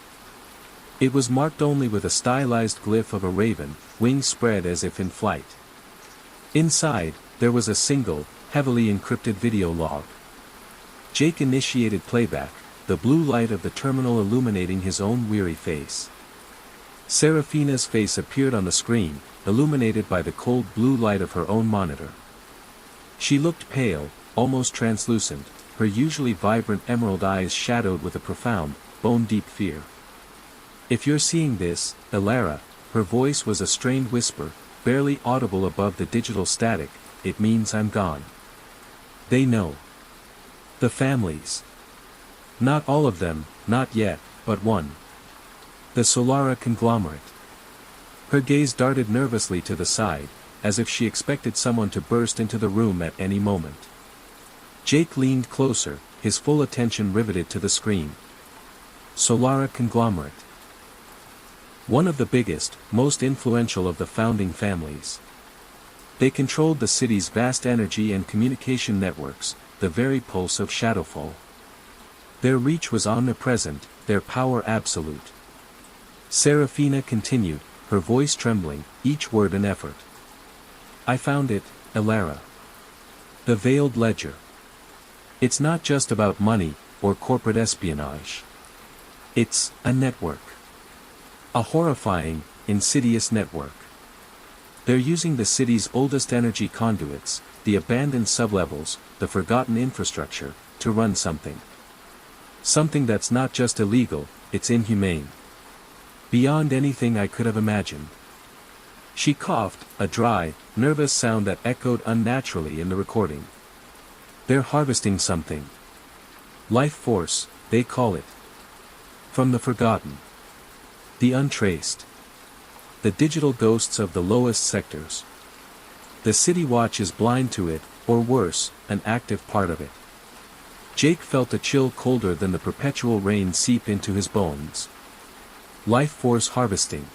It was marked only with a stylized glyph of a raven, wings spread as if in flight. Inside, there was a single, heavily encrypted video log. Jake initiated playback, the blue light of the terminal illuminating his own weary face. Serafina's face appeared on the screen, illuminated by the cold blue light of her own monitor. She looked pale, almost translucent, her usually vibrant emerald eyes shadowed with a profound, bone-deep fear. "If you're seeing this, Elara," her voice was a strained whisper, barely audible above the digital static, "it means I'm gone." They know. The families. Not all of them, not yet, but one. The Solara conglomerate. Her gaze darted nervously to the side, as if she expected someone to burst into the room at any moment. Jake leaned closer, his full attention riveted to the screen. Solara conglomerate. One of the biggest, most influential of the founding families. They controlled the city's vast energy and communication networks, the very pulse of Shadowfall. Their reach was omnipresent, their power absolute. Serafina continued, her voice trembling, each word an effort. "I found it, Elara. The Veiled Ledger. It's not just about money, or corporate espionage. It's a network. A horrifying, insidious network. They're using the city's oldest energy conduits, the abandoned sublevels, the forgotten infrastructure, to run something. Something that's not just illegal, it's inhumane. Beyond anything I could have imagined." She coughed, a dry, nervous sound that echoed unnaturally in the recording. "They're harvesting something. Life force, they call it. From the forgotten. The untraced. The digital ghosts of the lowest sectors. The City Watch is blind to it, or worse, an active part of it." Jake felt a chill colder than the perpetual rain seep into his bones. Life force harvesting.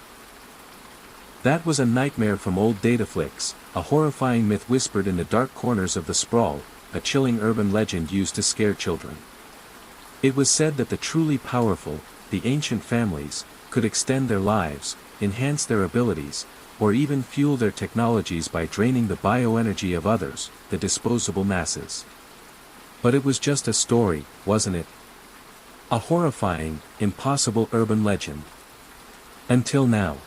That was a nightmare from old data flicks, a horrifying myth whispered in the dark corners of the sprawl, a chilling urban legend used to scare children. It was said that the truly powerful, the ancient families, could extend their lives, enhance their abilities, or even fuel their technologies by draining the bioenergy of others, the disposable masses. But it was just a story, wasn't it? A horrifying, impossible urban legend. Until now.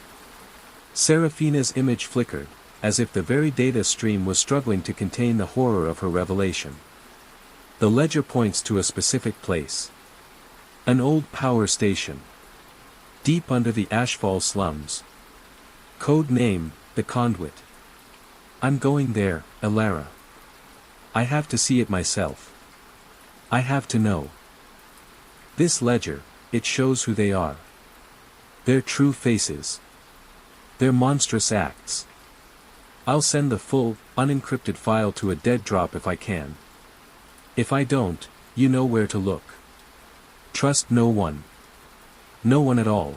Serafina's image flickered, as if the very data stream was struggling to contain the horror of her revelation. The ledger points to a specific place. An old power station. Deep under the Ashfall slums. Code name, the Conduit. "I'm going there, Elara. I have to see it myself. I have to know. This ledger, it shows who they are. Their true faces. Their monstrous acts. I'll send the full, unencrypted file to a dead drop if I can. If I don't, you know where to look. Trust no one. No one at all."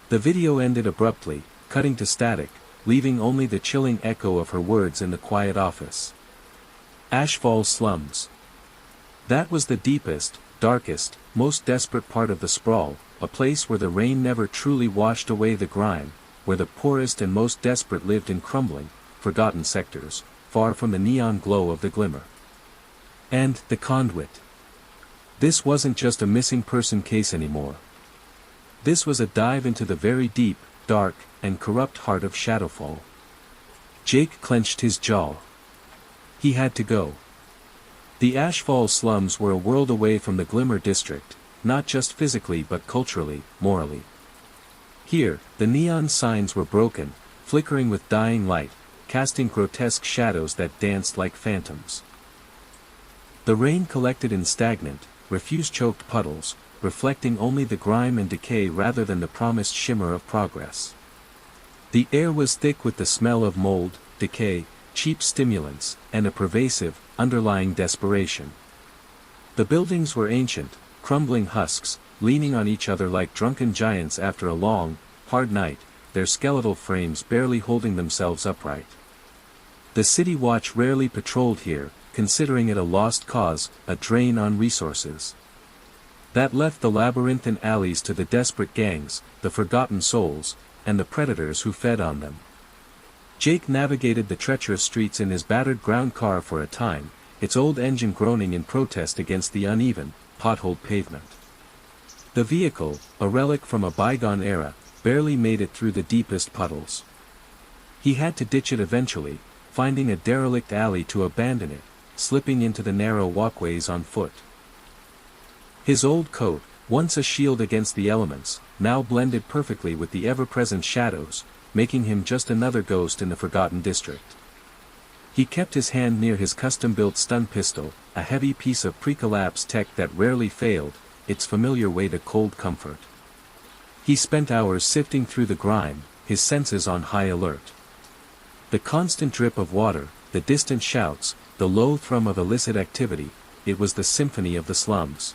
The video ended abruptly, cutting to static, leaving only the chilling echo of her words in the quiet office. Ashfall slums. That was the deepest, darkest, most desperate part of the sprawl, a place where the rain never truly washed away the grime, where the poorest and most desperate lived in crumbling, forgotten sectors, far from the neon glow of the glimmer. And the Conduit. This wasn't just a missing person case anymore. This was a dive into the very deep, dark, and corrupt heart of Shadowfall. Jake clenched his jaw. He had to go. The Ashfall slums were a world away from the Glimmer district, not just physically but culturally, morally. Here, the neon signs were broken, flickering with dying light, casting grotesque shadows that danced like phantoms. The rain collected in stagnant, refuse-choked puddles, reflecting only the grime and decay rather than the promised shimmer of progress. The air was thick with the smell of mold, decay, cheap stimulants, and a pervasive, underlying desperation. The buildings were ancient, crumbling husks, leaning on each other like drunken giants after a long, hard night, their skeletal frames barely holding themselves upright. The City Watch rarely patrolled here, considering it a lost cause, a drain on resources. That left the labyrinthine alleys to the desperate gangs, the forgotten souls, and the predators who fed on them. Jake navigated the treacherous streets in his battered ground car for a time, its old engine groaning in protest against the uneven, potholed pavement. The vehicle, a relic from a bygone era, barely made it through the deepest puddles. He had to ditch it eventually, finding a derelict alley to abandon it, slipping into the narrow walkways on foot. His old coat, once a shield against the elements, now blended perfectly with the ever-present shadows, making him just another ghost in the forgotten district. He kept his hand near his custom-built stun pistol, a heavy piece of pre-collapse tech that rarely failed, its familiar way to cold comfort. He spent hours sifting through the grime, his senses on high alert. The constant drip of water, the distant shouts, the low thrum of illicit activity, it was the symphony of the slums.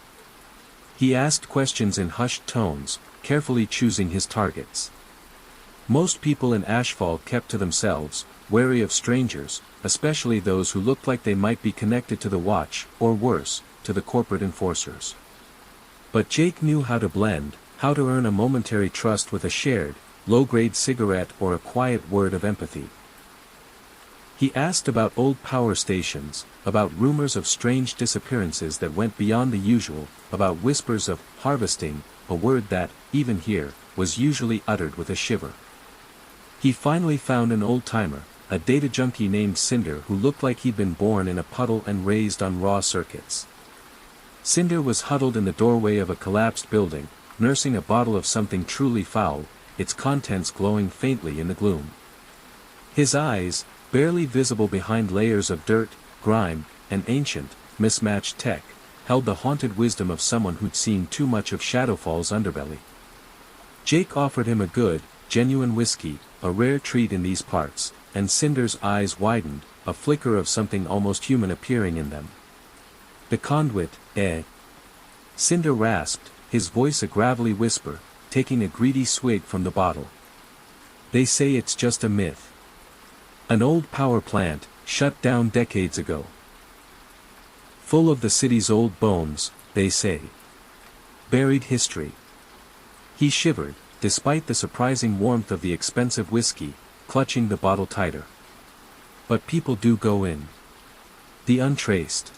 He asked questions in hushed tones, carefully choosing his targets. Most people in Ashfall kept to themselves, wary of strangers, especially those who looked like they might be connected to the Watch, or worse, to the corporate enforcers. But Jake knew how to blend, how to earn a momentary trust with a shared, low-grade cigarette or a quiet word of empathy. He asked about old power stations, about rumors of strange disappearances that went beyond the usual, about whispers of harvesting, a word that, even here, was usually uttered with a shiver. He finally found an old-timer, a data junkie named Cinder who looked like he'd been born in a puddle and raised on raw circuits. Cinder was huddled in the doorway of a collapsed building, nursing a bottle of something truly foul, its contents glowing faintly in the gloom. His eyes, barely visible behind layers of dirt, grime, and ancient, mismatched tech, held the haunted wisdom of someone who'd seen too much of Shadowfall's underbelly. Jake offered him a good, genuine whiskey, a rare treat in these parts, and Cinder's eyes widened, a flicker of something almost human appearing in them. The conduit, eh? Cinder rasped, his voice a gravelly whisper, taking a greedy swig from the bottle. They say it's just a myth. An old power plant, shut down decades ago. Full of the city's old bones, they say. Buried history. He shivered, despite the surprising warmth of the expensive whiskey, clutching the bottle tighter. But people do go in. The untraced.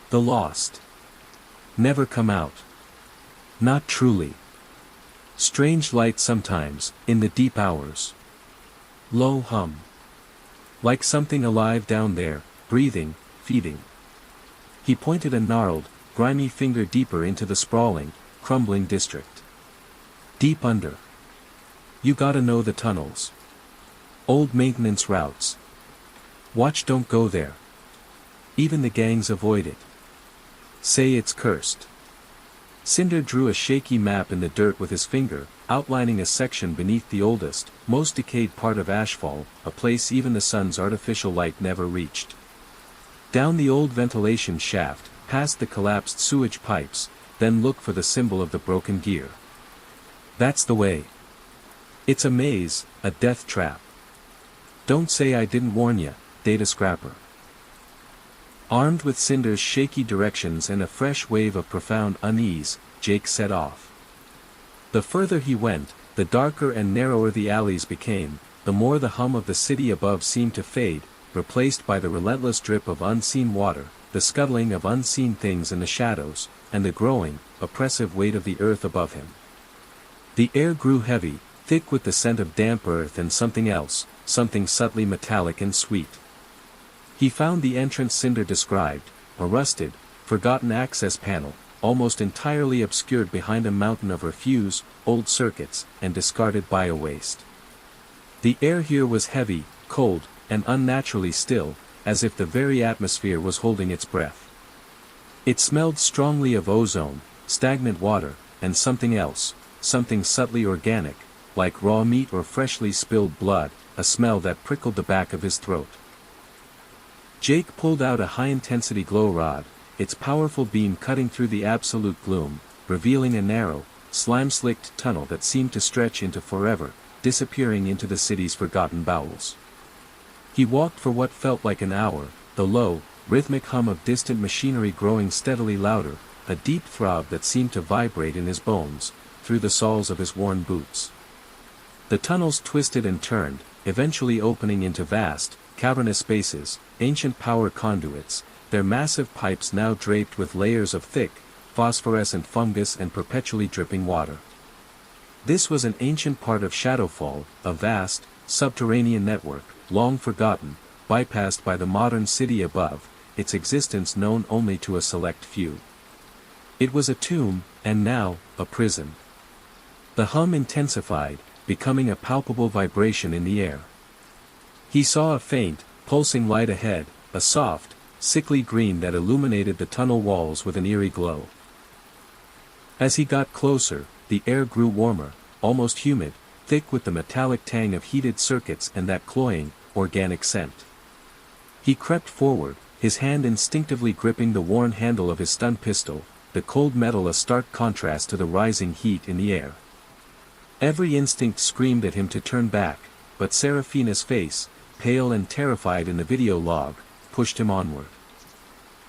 The lost. Never come out. Not truly. Strange light sometimes, in the deep hours. Low hum. Like something alive down there, breathing, feeding. He pointed a gnarled, grimy finger deeper into the sprawling, crumbling district. Deep under. You gotta know the tunnels. Old maintenance routes. Watch don't go there. Even the gangs avoid it. Say it's cursed. Cinder drew a shaky map in the dirt with his finger, outlining a section beneath the oldest, most decayed part of Ashfall, a place even the sun's artificial light never reached. Down the old ventilation shaft, past the collapsed sewage pipes, then look for the symbol of the broken gear. That's the way. It's a maze, a death trap. Don't say I didn't warn ya, Data Scrapper. Armed with Cinder's shaky directions and a fresh wave of profound unease, Jake set off. The further he went, the darker and narrower the alleys became, the more the hum of the city above seemed to fade, replaced by the relentless drip of unseen water, the scuttling of unseen things in the shadows, and the growing, oppressive weight of the earth above him. The air grew heavy, thick with the scent of damp earth and something else, something subtly metallic and sweet. He found the entrance Cinder described, a rusted, forgotten access panel, almost entirely obscured behind a mountain of refuse, old circuits, and discarded biowaste. The air here was heavy, cold, and unnaturally still, as if the very atmosphere was holding its breath. It smelled strongly of ozone, stagnant water, and something else, something subtly organic, like raw meat or freshly spilled blood, a smell that prickled the back of his throat. Jake pulled out a high-intensity glow rod, its powerful beam cutting through the absolute gloom, revealing a narrow, slime-slicked tunnel that seemed to stretch into forever, disappearing into the city's forgotten bowels. He walked for what felt like an hour, the low, rhythmic hum of distant machinery growing steadily louder, a deep throb that seemed to vibrate in his bones, through the soles of his worn boots. The tunnels twisted and turned, eventually opening into vast, cavernous spaces, ancient power conduits, their massive pipes now draped with layers of thick, phosphorescent fungus and perpetually dripping water. This was an ancient part of Shadowfall, a vast, subterranean network, long forgotten, bypassed by the modern city above, its existence known only to a select few. It was a tomb, and now, a prison. The hum intensified, becoming a palpable vibration in the air. He saw a faint, pulsing light ahead, a soft, sickly green that illuminated the tunnel walls with an eerie glow. As he got closer, the air grew warmer, almost humid, thick with the metallic tang of heated circuits and that cloying, organic scent. He crept forward, his hand instinctively gripping the worn handle of his stun pistol, the cold metal a stark contrast to the rising heat in the air. Every instinct screamed at him to turn back, but Seraphina's face, pale and terrified in the video log, pushed him onward.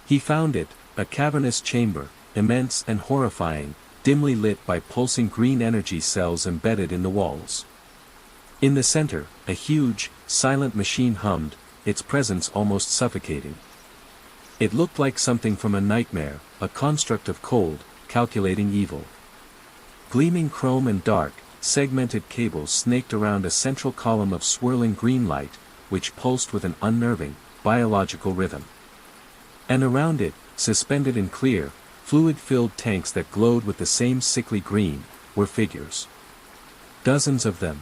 He found it, a cavernous chamber, immense and horrifying, dimly lit by pulsing green energy cells embedded in the walls. In the center, a huge, silent machine hummed, its presence almost suffocating. It looked like something from a nightmare, a construct of cold, calculating evil. Gleaming chrome and dark, segmented cables snaked around a central column of swirling green light, which pulsed with an unnerving, biological rhythm. And around it, suspended in clear, fluid-filled tanks that glowed with the same sickly green, were figures. Dozens of them.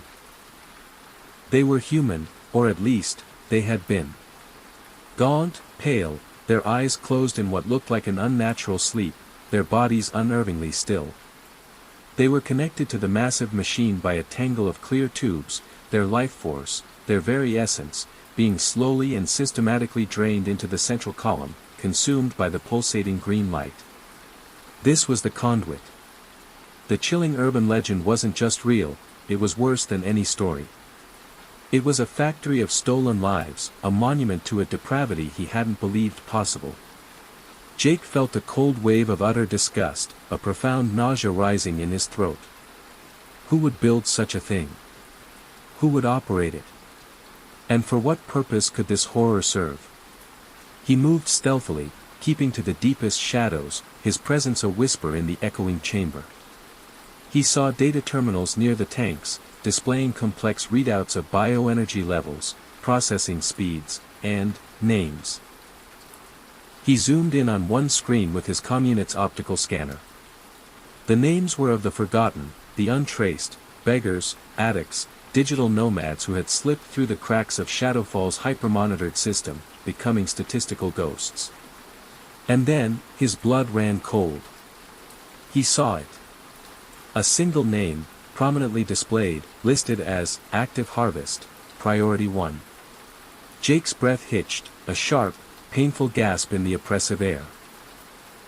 They were human, or at least, they had been. Gaunt, pale, their eyes closed in what looked like an unnatural sleep, their bodies unnervingly still. They were connected to the massive machine by a tangle of clear tubes, their life force, their very essence, being slowly and systematically drained into the central column, consumed by the pulsating green light. This was the conduit. The chilling urban legend wasn't just real, it was worse than any story. It was a factory of stolen lives, a monument to a depravity he hadn't believed possible. Jake felt a cold wave of utter disgust, a profound nausea rising in his throat. Who would build such a thing? Who would operate it? And for what purpose could this horror serve? He moved stealthily, keeping to the deepest shadows, his presence a whisper in the echoing chamber. He saw data terminals near the tanks, displaying complex readouts of bioenergy levels, processing speeds, and names. He zoomed in on one screen with his communist's optical scanner. The names were of the forgotten, the untraced, beggars, addicts, digital nomads who had slipped through the cracks of Shadowfall's hyper-monitored system, becoming statistical ghosts. And then, his blood ran cold. He saw it. A single name, prominently displayed, listed as Active Harvest, Priority 1. Jake's breath hitched, a sharp, painful gasp in the oppressive air.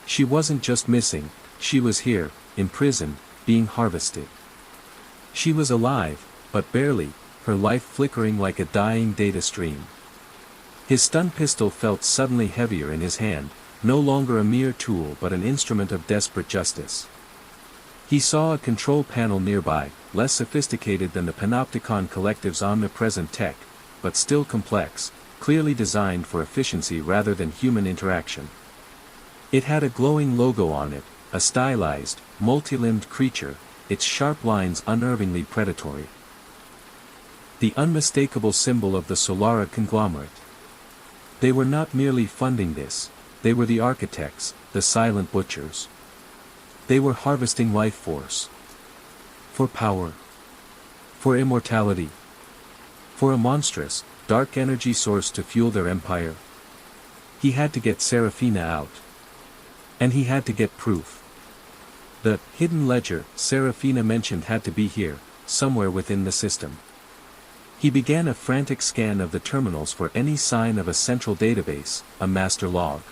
She wasn't just missing, she was here, imprisoned, being harvested. She was alive, but barely, her life flickering like a dying data stream. His stun pistol felt suddenly heavier in his hand, no longer a mere tool but an instrument of desperate justice. He saw a control panel nearby, less sophisticated than the Panopticon Collective's omnipresent tech, but still complex, clearly designed for efficiency rather than human interaction. It had a glowing logo on it, a stylized, multi-limbed creature, its sharp lines unnervingly predatory. The unmistakable symbol of the Solara conglomerate. They were not merely funding this, they were the architects, the silent butchers. They were harvesting life force. For power. For immortality. For a monstrous, dark energy source to fuel their empire. He had to get Seraphina out. And he had to get proof. The hidden ledger Seraphina mentioned had to be here, somewhere within the system. He began a frantic scan of the terminals for any sign of a central database, a master log.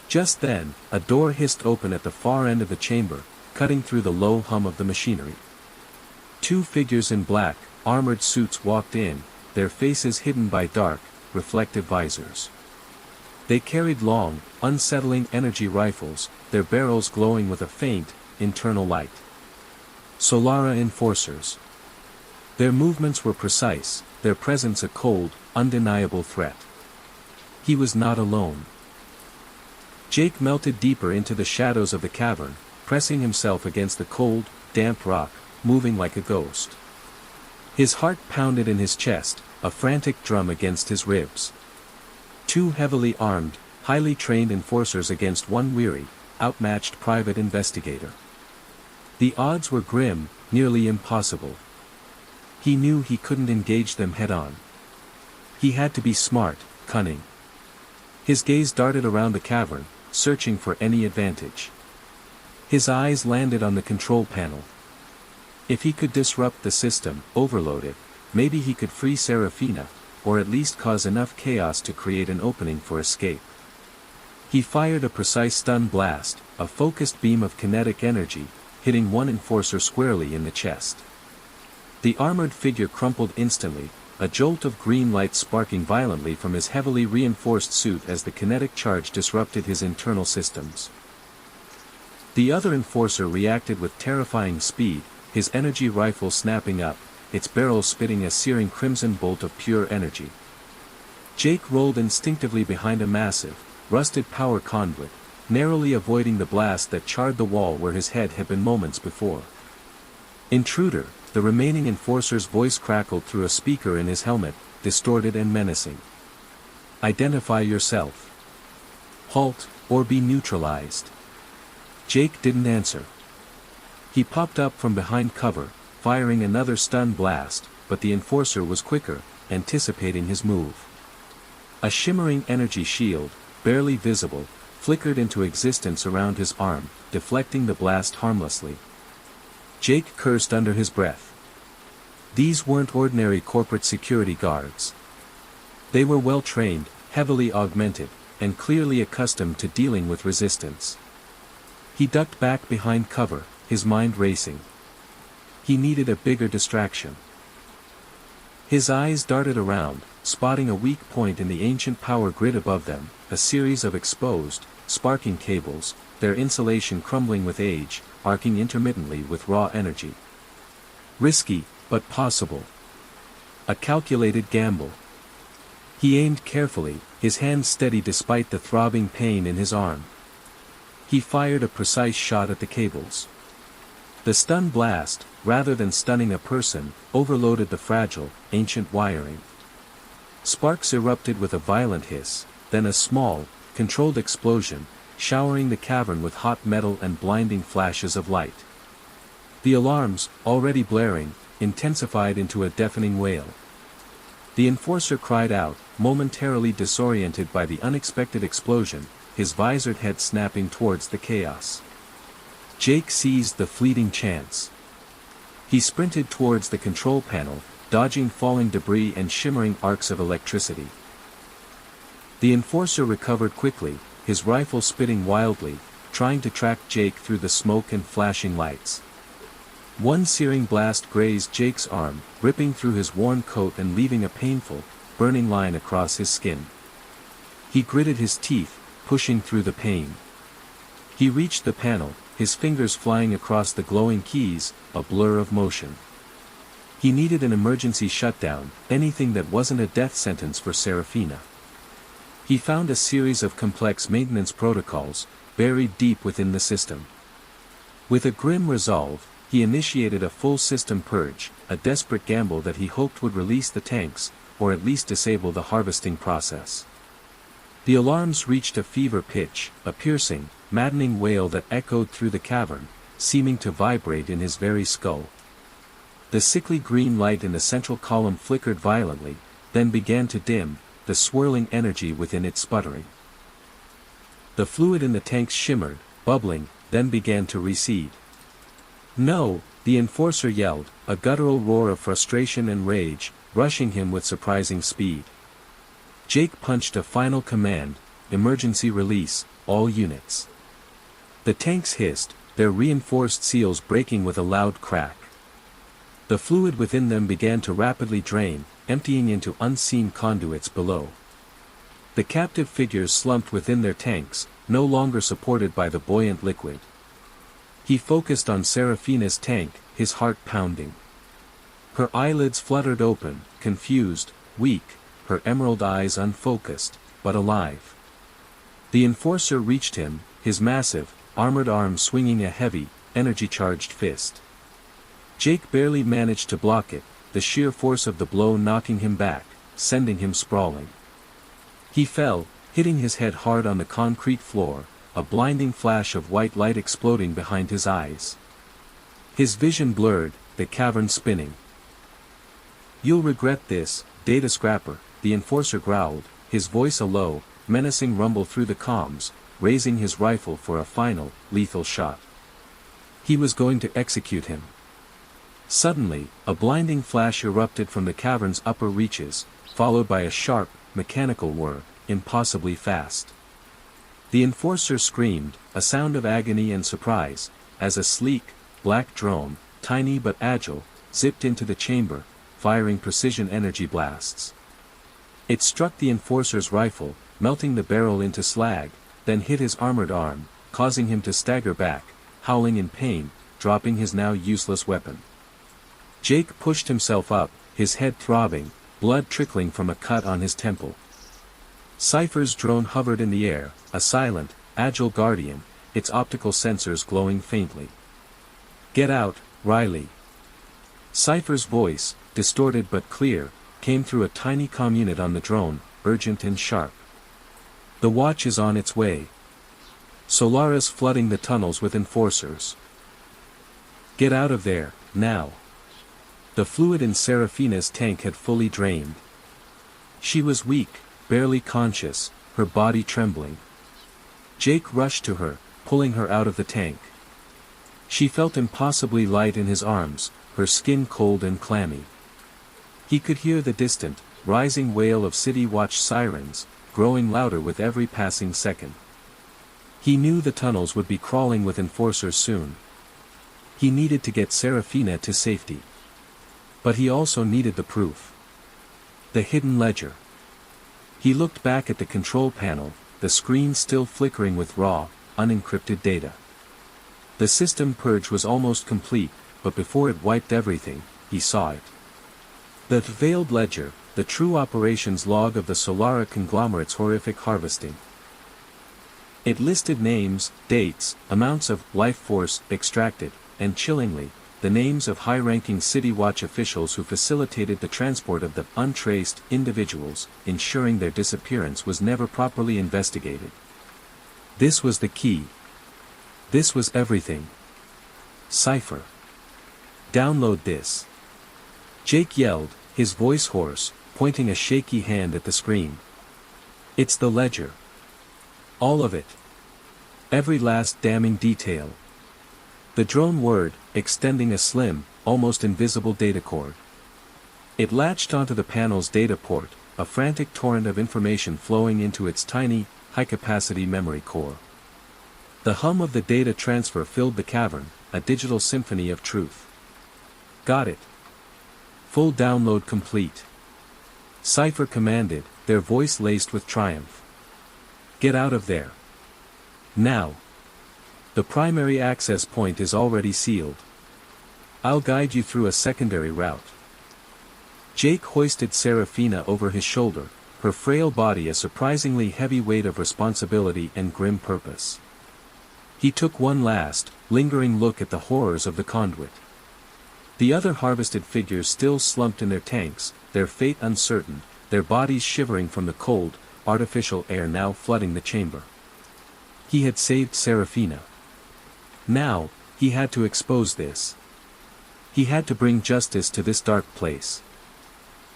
Just then, a door hissed open at the far end of the chamber, cutting through the low hum of the machinery. Two figures in black, armored suits walked in, their faces hidden by dark, reflective visors. They carried long, unsettling energy rifles, their barrels glowing with a faint, internal light. Solara enforcers. Their movements were precise, their presence a cold, undeniable threat. He was not alone. Jake melted deeper into the shadows of the cavern, pressing himself against the cold, damp rock, moving like a ghost. His heart pounded in his chest, a frantic drum against his ribs. Two heavily armed, highly trained enforcers against one weary, outmatched private investigator. The odds were grim, nearly impossible. He knew he couldn't engage them head-on. He had to be smart, cunning. His gaze darted around the cavern, searching for any advantage. His eyes landed on the control panel. If he could disrupt the system, overload it, maybe he could free Seraphina, or at least cause enough chaos to create an opening for escape. He fired a precise stun blast, a focused beam of kinetic energy, hitting one enforcer squarely in the chest. The armored figure crumpled instantly, a jolt of green light sparking violently from his heavily reinforced suit as the kinetic charge disrupted his internal systems. The other enforcer reacted with terrifying speed, his energy rifle snapping up, its barrel spitting a searing crimson bolt of pure energy. Jake rolled instinctively behind a massive, rusted power conduit, narrowly avoiding the blast that charred the wall where his head had been moments before. Intruder, the remaining enforcer's voice crackled through a speaker in his helmet, distorted and menacing. Identify yourself. Halt, or be neutralized. Jake didn't answer. He popped up from behind cover, firing another stun blast, but the enforcer was quicker, anticipating his move. A shimmering energy shield, barely visible, flickered into existence around his arm, deflecting the blast harmlessly. Jake cursed under his breath. These weren't ordinary corporate security guards. They were well-trained, heavily augmented, and clearly accustomed to dealing with resistance. He ducked back behind cover, his mind racing. He needed a bigger distraction. His eyes darted around, spotting a weak point in the ancient power grid above them, a series of exposed, sparking cables, their insulation crumbling with age, arcing intermittently with raw energy. Risky, but possible. A calculated gamble. He aimed carefully, his hand steady despite the throbbing pain in his arm. He fired a precise shot at the cables. The stun blast, rather than stunning a person, overloaded the fragile, ancient wiring. Sparks erupted with a violent hiss, then a small, controlled explosion, showering the cavern with hot metal and blinding flashes of light. The alarms, already blaring, intensified into a deafening wail. The enforcer cried out, momentarily disoriented by the unexpected explosion, his visored head snapping towards the chaos. Jake seized the fleeting chance. He sprinted towards the control panel, dodging falling debris and shimmering arcs of electricity. The enforcer recovered quickly, his rifle spitting wildly, trying to track Jake through the smoke and flashing lights. One searing blast grazed Jake's arm, ripping through his worn coat and leaving a painful, burning line across his skin. He gritted his teeth, pushing through the pain. He reached the panel, his fingers flying across the glowing keys, a blur of motion. He needed an emergency shutdown, anything that wasn't a death sentence for Seraphina. He found a series of complex maintenance protocols, buried deep within the system. With a grim resolve, he initiated a full system purge, a desperate gamble that he hoped would release the tanks, or at least disable the harvesting process. The alarms reached a fever pitch, a piercing, maddening wail that echoed through the cavern, seeming to vibrate in his very skull. The sickly green light in the central column flickered violently, then began to dim, the swirling energy within it sputtering. The fluid in the tanks shimmered, bubbling, then began to recede. "No!" the enforcer yelled, a guttural roar of frustration and rage, rushing him with surprising speed. Jake punched a final command, "Emergency release, all units." The tanks hissed, their reinforced seals breaking with a loud crack. The fluid within them began to rapidly drain, emptying into unseen conduits below. The captive figures slumped within their tanks, no longer supported by the buoyant liquid. He focused on Seraphina's tank, his heart pounding. Her eyelids fluttered open, confused, weak, her emerald eyes unfocused, but alive. The enforcer reached him, his massive, armored arm swinging a heavy, energy-charged fist. Jake barely managed to block it, the sheer force of the blow knocking him back, sending him sprawling. He fell, hitting his head hard on the concrete floor, a blinding flash of white light exploding behind his eyes. His vision blurred, the cavern spinning. "You'll regret this, data scrapper," the enforcer growled, his voice a low, menacing rumble through the comms, raising his rifle for a final, lethal shot. He was going to execute him. Suddenly, a blinding flash erupted from the cavern's upper reaches, followed by a sharp, mechanical whir, impossibly fast. The enforcer screamed, a sound of agony and surprise, as a sleek, black drone, tiny but agile, zipped into the chamber, firing precision energy blasts. It struck the enforcer's rifle, melting the barrel into slag, then hit his armored arm, causing him to stagger back, howling in pain, dropping his now useless weapon. Jake pushed himself up, his head throbbing, blood trickling from a cut on his temple. Cypher's drone hovered in the air, a silent, agile guardian, its optical sensors glowing faintly. "Get out, Riley." Cypher's voice, distorted but clear, came through a tiny comm unit on the drone, urgent and sharp. "The watch is on its way. Solaris flooding the tunnels with enforcers. Get out of there, now." The fluid in Seraphina's tank had fully drained. She was weak, barely conscious, her body trembling. Jake rushed to her, pulling her out of the tank. She felt impossibly light in his arms, her skin cold and clammy. He could hear the distant, rising wail of city watch sirens, growing louder with every passing second. He knew the tunnels would be crawling with enforcers soon. He needed to get Seraphina to safety. But he also needed the proof. The hidden ledger. He looked back at the control panel, the screen still flickering with raw, unencrypted data. The system purge was almost complete, but before it wiped everything, he saw it. The veiled ledger, the true operations log of the Solara conglomerate's horrific harvesting. It listed names, dates, amounts of life force extracted, and chillingly, the names of high-ranking City Watch officials who facilitated the transport of the untraced individuals, ensuring their disappearance was never properly investigated. This was the key. This was everything. Cipher. Download this. Jake yelled, his voice hoarse, pointing a shaky hand at the screen. It's the ledger. All of it. Every last damning detail. The drone whirred, extending a slim, almost invisible data cord. It latched onto the panel's data port, a frantic torrent of information flowing into its tiny, high-capacity memory core. The hum of the data transfer filled the cavern, a digital symphony of truth. Got it. Full download complete. Cipher commanded, their voice laced with triumph. Get out of there. Now. The primary access point is already sealed. I'll guide you through a secondary route. Jake hoisted Seraphina over his shoulder, her frail body a surprisingly heavy weight of responsibility and grim purpose. He took one last, lingering look at the horrors of the conduit. The other harvested figures still slumped in their tanks, their fate uncertain, their bodies shivering from the cold, artificial air now flooding the chamber. He had saved Serafina. Now, he had to expose this. He had to bring justice to this dark place.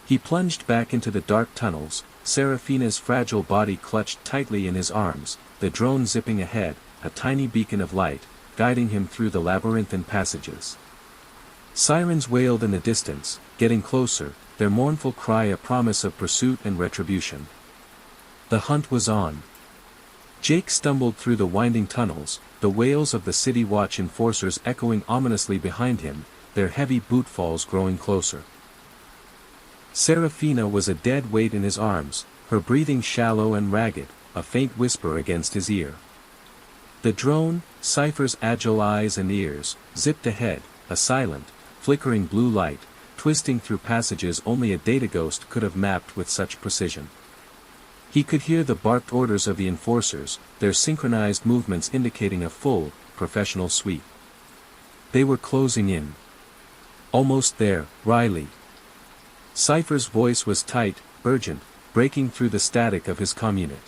He plunged back into the dark tunnels, Serafina's fragile body clutched tightly in his arms, the drone zipping ahead, a tiny beacon of light, guiding him through the labyrinthine passages. Sirens wailed in the distance, getting closer, their mournful cry a promise of pursuit and retribution. The hunt was on. Jake stumbled through the winding tunnels, the wails of the City Watch enforcers echoing ominously behind him, their heavy bootfalls growing closer. Serafina was a dead weight in his arms, her breathing shallow and ragged, a faint whisper against his ear. The drone, Cypher's agile eyes and ears, zipped ahead, a silent, flickering blue light, twisting through passages only a data ghost could have mapped with such precision. He could hear the barked orders of the enforcers, their synchronized movements indicating a full, professional sweep. They were closing in. Almost there, Riley. Cypher's voice was tight, urgent, breaking through the static of his communit.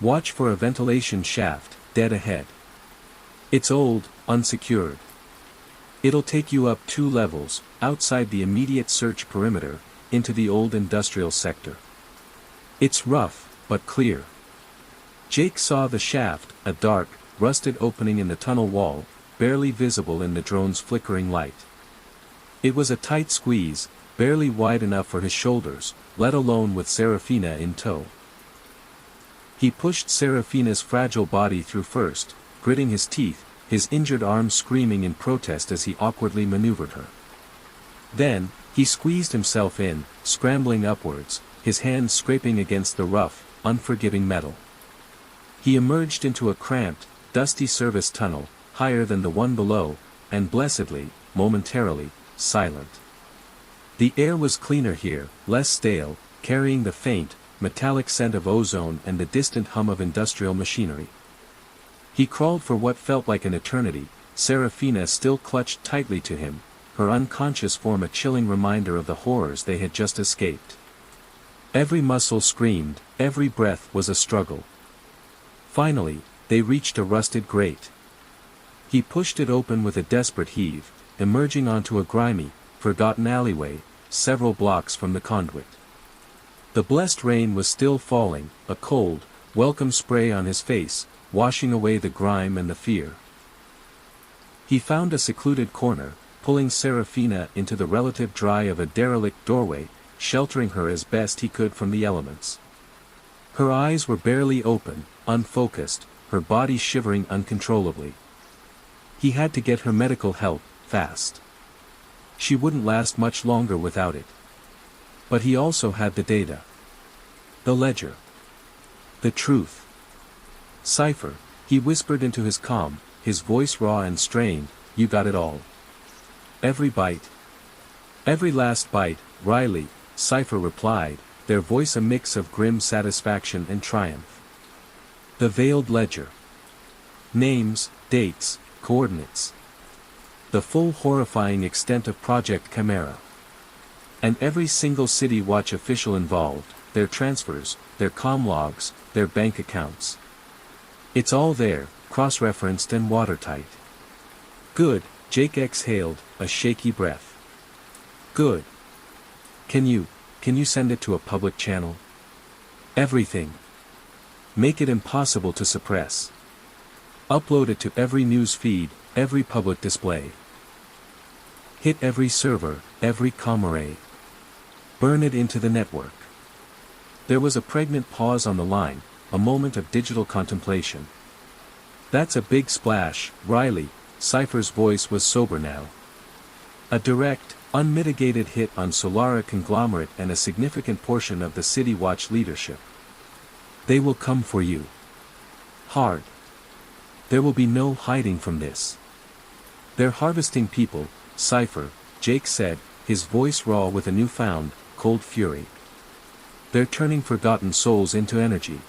Watch for a ventilation shaft, dead ahead. It's old, unsecured. It'll take you up 2 levels, outside the immediate search perimeter, into the old industrial sector. It's rough, but clear. Jake saw the shaft, a dark, rusted opening in the tunnel wall, barely visible in the drone's flickering light. It was a tight squeeze, barely wide enough for his shoulders, let alone with Serafina in tow. He pushed Serafina's fragile body through first, gritting his teeth, his injured arm screaming in protest as he awkwardly maneuvered her. Then, he squeezed himself in, scrambling upwards, his hands scraping against the rough, unforgiving metal. He emerged into a cramped, dusty service tunnel, higher than the one below, and blessedly, momentarily, silent. The air was cleaner here, less stale, carrying the faint, metallic scent of ozone and the distant hum of industrial machinery. He crawled for what felt like an eternity, Serafina still clutched tightly to him, her unconscious form a chilling reminder of the horrors they had just escaped. Every muscle screamed, every breath was a struggle. Finally, they reached a rusted grate. He pushed it open with a desperate heave, emerging onto a grimy, forgotten alleyway, several blocks from the conduit. The blessed rain was still falling, a cold, welcome spray on his face, washing away the grime and the fear. He found a secluded corner, pulling Serafina into the relative dry of a derelict doorway, sheltering her as best he could from the elements. Her eyes were barely open, unfocused, her body shivering uncontrollably. He had to get her medical help, fast. She wouldn't last much longer without it. But he also had the data. The ledger. The truth. Cypher, he whispered into his comm, his voice raw and strained, you got it all. Every bite. Every last bite, Riley, Cypher replied, their voice a mix of grim satisfaction and triumph. The veiled ledger. Names, dates, coordinates. The full horrifying extent of Project Chimera. And every single City Watch official involved, their transfers, their comm logs, their bank accounts. It's all there, cross-referenced and watertight. Good, Jake exhaled, a shaky breath. Good. Can you send it to a public channel? Everything. Make it impossible to suppress. Upload it to every news feed, every public display. Hit every server, every comm array. Burn it into the network. There was a pregnant pause on the line, a moment of digital contemplation. That's a big splash, Riley, Cypher's voice was sober now. A direct, unmitigated hit on Solara conglomerate and a significant portion of the City Watch leadership. They will come for you. Hard. There will be no hiding from this. They're harvesting people, Cypher, Jake said, his voice raw with a newfound, cold fury. They're turning forgotten souls into energy.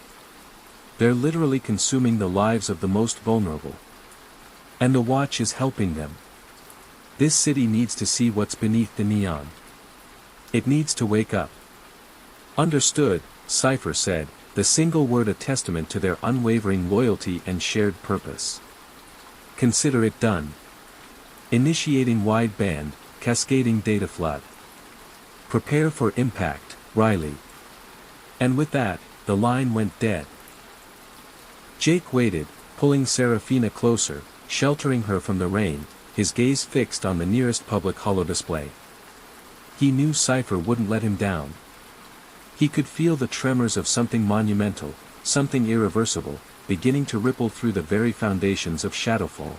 They're literally consuming the lives of the most vulnerable. And the watch is helping them. This city needs to see what's beneath the neon. It needs to wake up. Understood, Sci-Fi said, the single word a testament to their unwavering loyalty and shared purpose. Consider it done. Initiating wideband, cascading data flood. Prepare for impact, Riley. And with that, the line went dead. Jake waited, pulling Serafina closer, sheltering her from the rain, his gaze fixed on the nearest public holodisplay. He knew Sci-Fi wouldn't let him down. He could feel the tremors of something monumental, something irreversible, beginning to ripple through the very foundations of Shadowfall.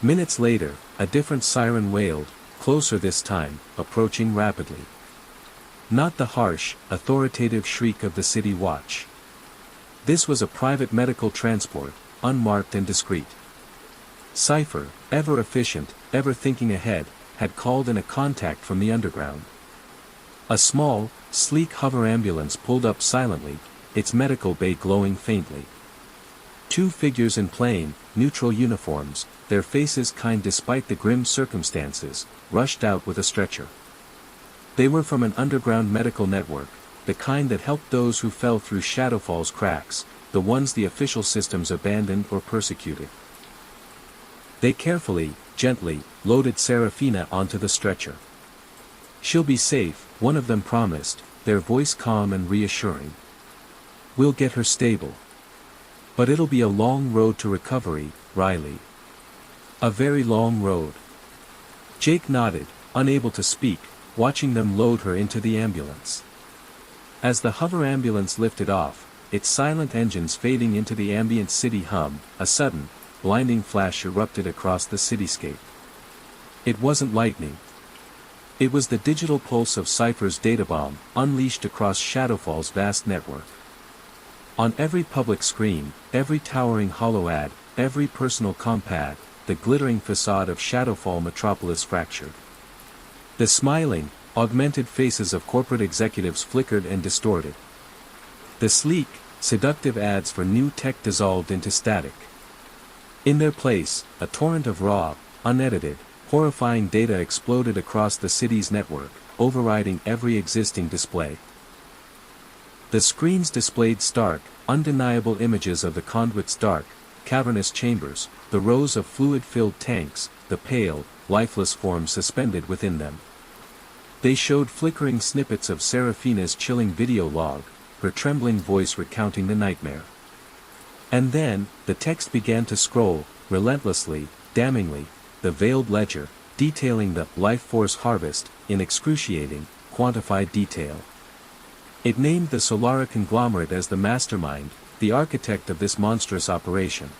Minutes later, a different siren wailed, closer this time, approaching rapidly. Not the harsh, authoritative shriek of the city watch. This was a private medical transport, unmarked and discreet. Sci-Fi, ever efficient, ever thinking ahead, had called in a contact from the underground. A small, sleek hover ambulance pulled up silently, its medical bay glowing faintly. Two figures in plain, neutral uniforms, their faces kind despite the grim circumstances, rushed out with a stretcher. They were from an underground medical network, the kind that helped those who fell through Shadowfall's cracks, the ones the official systems abandoned or persecuted. They carefully, gently, loaded Serafina onto the stretcher. "She'll be safe," one of them promised, their voice calm and reassuring. "We'll get her stable. But it'll be a long road to recovery, Riley. A very long road." Jake nodded, unable to speak, watching them load her into the ambulance. As the hover ambulance lifted off, its silent engines fading into the ambient city hum, a sudden, blinding flash erupted across the cityscape. It wasn't lightning. It was the digital pulse of Sci-Fi's databomb, unleashed across Shadowfall's vast network. On every public screen, every towering holo-ad, every personal compad, the glittering facade of Shadowfall Metropolis fractured. The smiling, augmented faces of corporate executives flickered and distorted. The sleek, seductive ads for new tech dissolved into static. In their place, a torrent of raw, unedited, horrifying data exploded across the city's network, overriding every existing display. The screens displayed stark, undeniable images of the conduit's dark, cavernous chambers, the rows of fluid-filled tanks, the pale, lifeless forms suspended within them. They showed flickering snippets of Serafina's chilling video log, her trembling voice recounting the nightmare. And then, the text began to scroll, relentlessly, damningly, the veiled ledger, detailing the life force harvest, in excruciating, quantified detail. It named the Solara conglomerate as the mastermind, the architect of this monstrous operation.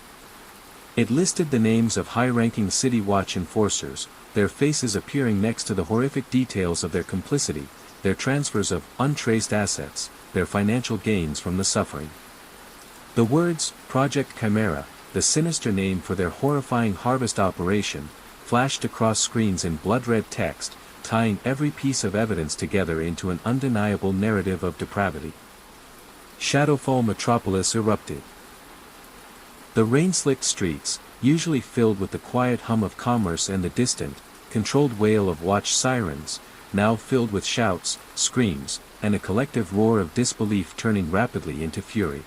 It listed the names of high-ranking City Watch enforcers, their faces appearing next to the horrific details of their complicity, their transfers of untraced assets, their financial gains from the suffering. The words, Project Chimera, the sinister name for their horrifying harvest operation, flashed across screens in blood-red text, tying every piece of evidence together into an undeniable narrative of depravity. Shadowfall Metropolis erupted. The rain-slicked streets, usually filled with the quiet hum of commerce and the distant, controlled wail of watch sirens, now filled with shouts, screams, and a collective roar of disbelief turning rapidly into fury.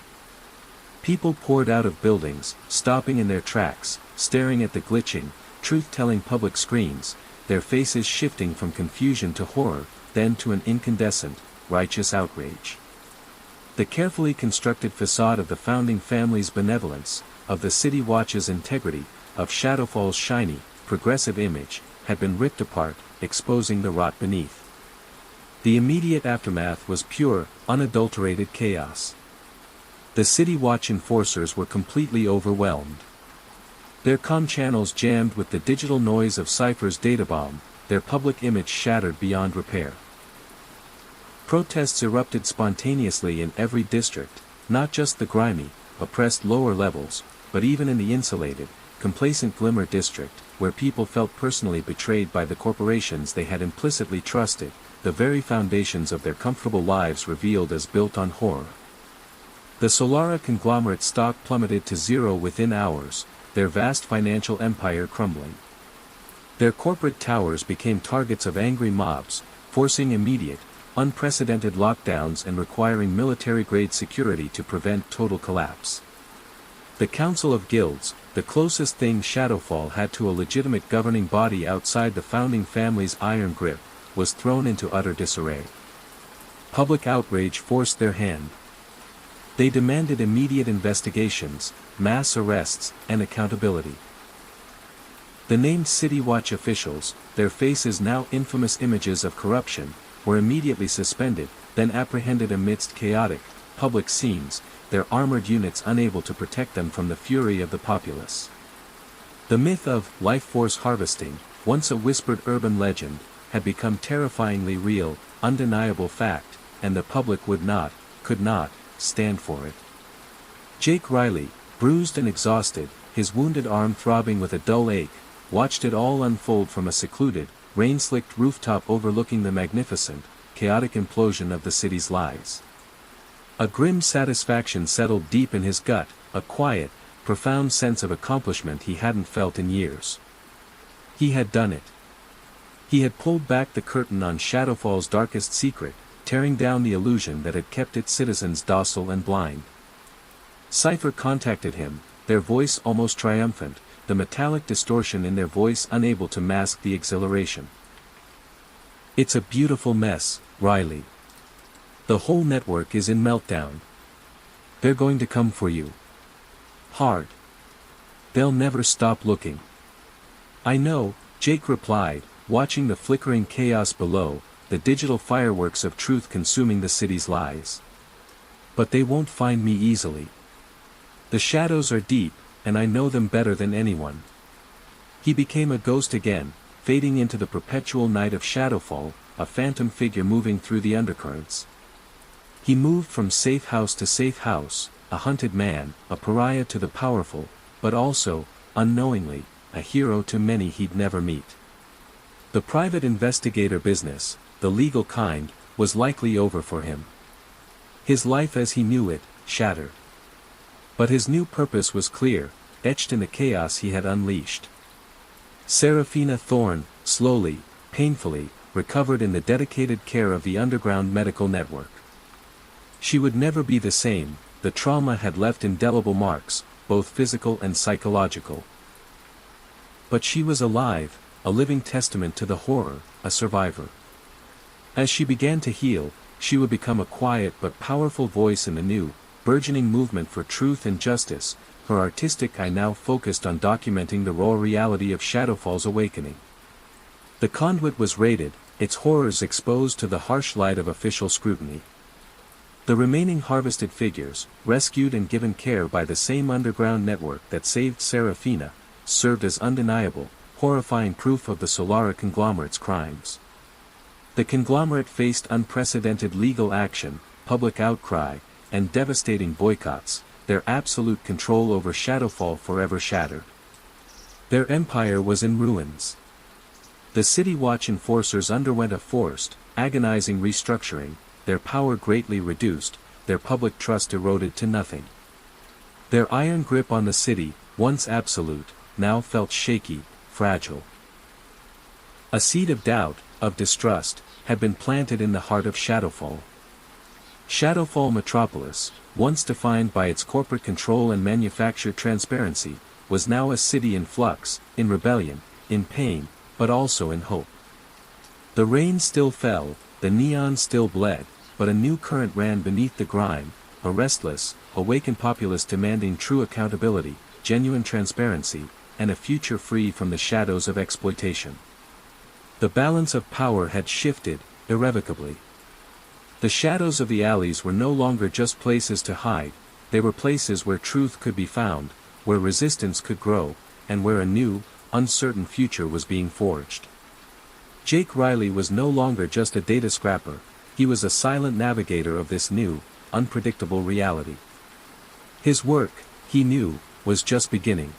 People poured out of buildings, stopping in their tracks, staring at the glitching, truth-telling public screens, their faces shifting from confusion to horror, then to an incandescent, righteous outrage. The carefully constructed facade of the founding family's benevolence, of the City Watch's integrity, of Shadowfall's shiny, progressive image, had been ripped apart, exposing the rot beneath. The immediate aftermath was pure, unadulterated chaos. The City Watch enforcers were completely overwhelmed. Their comm channels jammed with the digital noise of Sci-Fi's databomb, their public image shattered beyond repair. Protests erupted spontaneously in every district, not just the grimy, oppressed lower levels, but even in the insulated, complacent Glimmer district, where people felt personally betrayed by the corporations they had implicitly trusted, the very foundations of their comfortable lives revealed as built on horror. The Solara conglomerate stock plummeted to zero within hours, their vast financial empire crumbling. Their corporate towers became targets of angry mobs, forcing immediate, unprecedented lockdowns and requiring military-grade security to prevent total collapse. The Council of Guilds, the closest thing Shadowfall had to a legitimate governing body outside the founding family's iron grip, was thrown into utter disarray. Public outrage forced their hand. They demanded immediate investigations, mass arrests, and accountability. The named City Watch officials, their faces now infamous images of corruption, were immediately suspended, then apprehended amidst chaotic, public scenes, their armored units unable to protect them from the fury of the populace. The myth of life force harvesting, once a whispered urban legend, had become terrifyingly real, undeniable fact, and the public could not, stand for it. Jake Riley, bruised and exhausted, his wounded arm throbbing with a dull ache, watched it all unfold from a secluded, rain-slicked rooftop overlooking the magnificent, chaotic implosion of the city's lies. A grim satisfaction settled deep in his gut, a quiet, profound sense of accomplishment he hadn't felt in years. He had done it. He had pulled back the curtain on Shadowfall's darkest secret, tearing down the illusion that had kept its citizens docile and blind. Cypher contacted him, their voice almost triumphant, the metallic distortion in their voice unable to mask the exhilaration. "It's a beautiful mess, Riley. The whole network is in meltdown. They're going to come for you. Hard. They'll never stop looking." "I know," Jake replied, watching the flickering chaos below, the digital fireworks of truth consuming the city's lies. "But they won't find me easily. The shadows are deep, and I know them better than anyone." He became a ghost again, fading into the perpetual night of Shadowfall, a phantom figure moving through the undercurrents. He moved from safe house to safe house, a hunted man, a pariah to the powerful, but also, unknowingly, a hero to many he'd never meet. The private investigator business, the legal kind, was likely over for him. His life as he knew it, shattered. But his new purpose was clear, etched in the chaos he had unleashed. Serafina Thorne, slowly, painfully, recovered in the dedicated care of the underground medical network. She would never be the same, the trauma had left indelible marks, both physical and psychological. But she was alive, a living testament to the horror, a survivor. As she began to heal, she would become a quiet but powerful voice in the new, burgeoning movement for truth and justice. Her artistic eye now focused on documenting the raw reality of Shadowfall's awakening. The conduit was raided, its horrors exposed to the harsh light of official scrutiny. The remaining harvested figures, rescued and given care by the same underground network that saved Serafina, served as undeniable, horrifying proof of the Solara conglomerate's crimes. The conglomerate faced unprecedented legal action, public outcry, and devastating boycotts, their absolute control over Shadowfall forever shattered. Their empire was in ruins. The City Watch enforcers underwent a forced, agonizing restructuring, their power greatly reduced, their public trust eroded to nothing. Their iron grip on the city, once absolute, now felt shaky, fragile. A seed of doubt, of distrust, had been planted in the heart of Shadowfall. Shadowfall Metropolis, once defined by its corporate control and manufactured transparency, was now a city in flux, in rebellion, in pain, but also in hope. The rain still fell, the neon still bled, but a new current ran beneath the grime, a restless, awakened populace demanding true accountability, genuine transparency, and a future free from the shadows of exploitation. The balance of power had shifted, irrevocably. The shadows of the alleys were no longer just places to hide, they were places where truth could be found, where resistance could grow, and where a new, uncertain future was being forged. Jake Riley was no longer just a data scrapper, he was a silent navigator of this new, unpredictable reality. His work, he knew, was just beginning.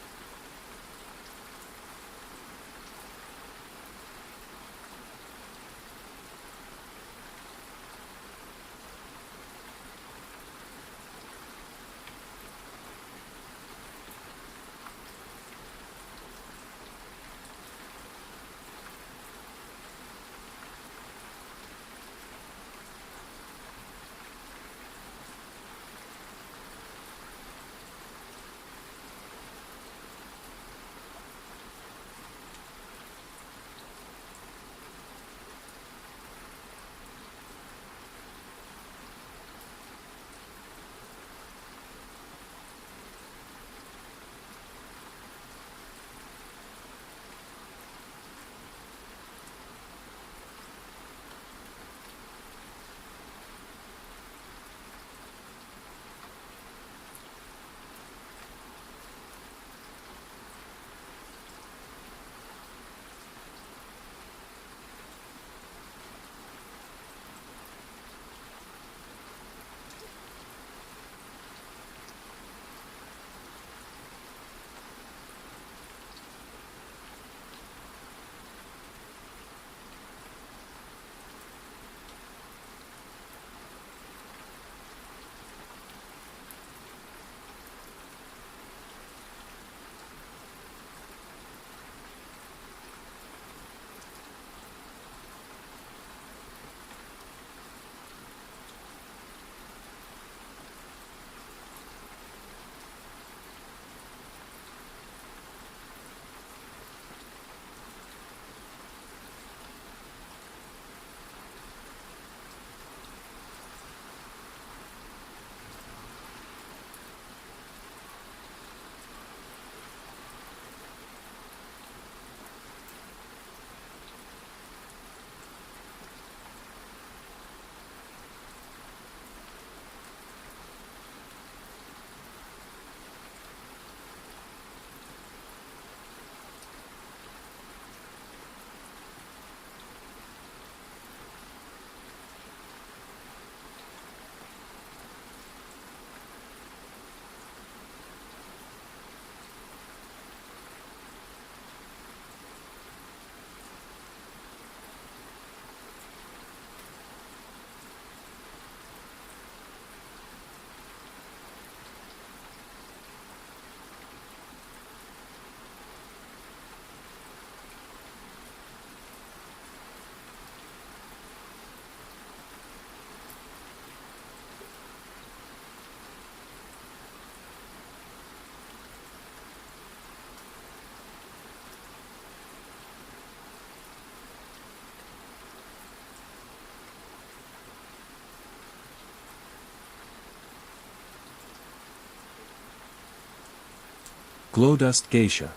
Glow Dust Geisha.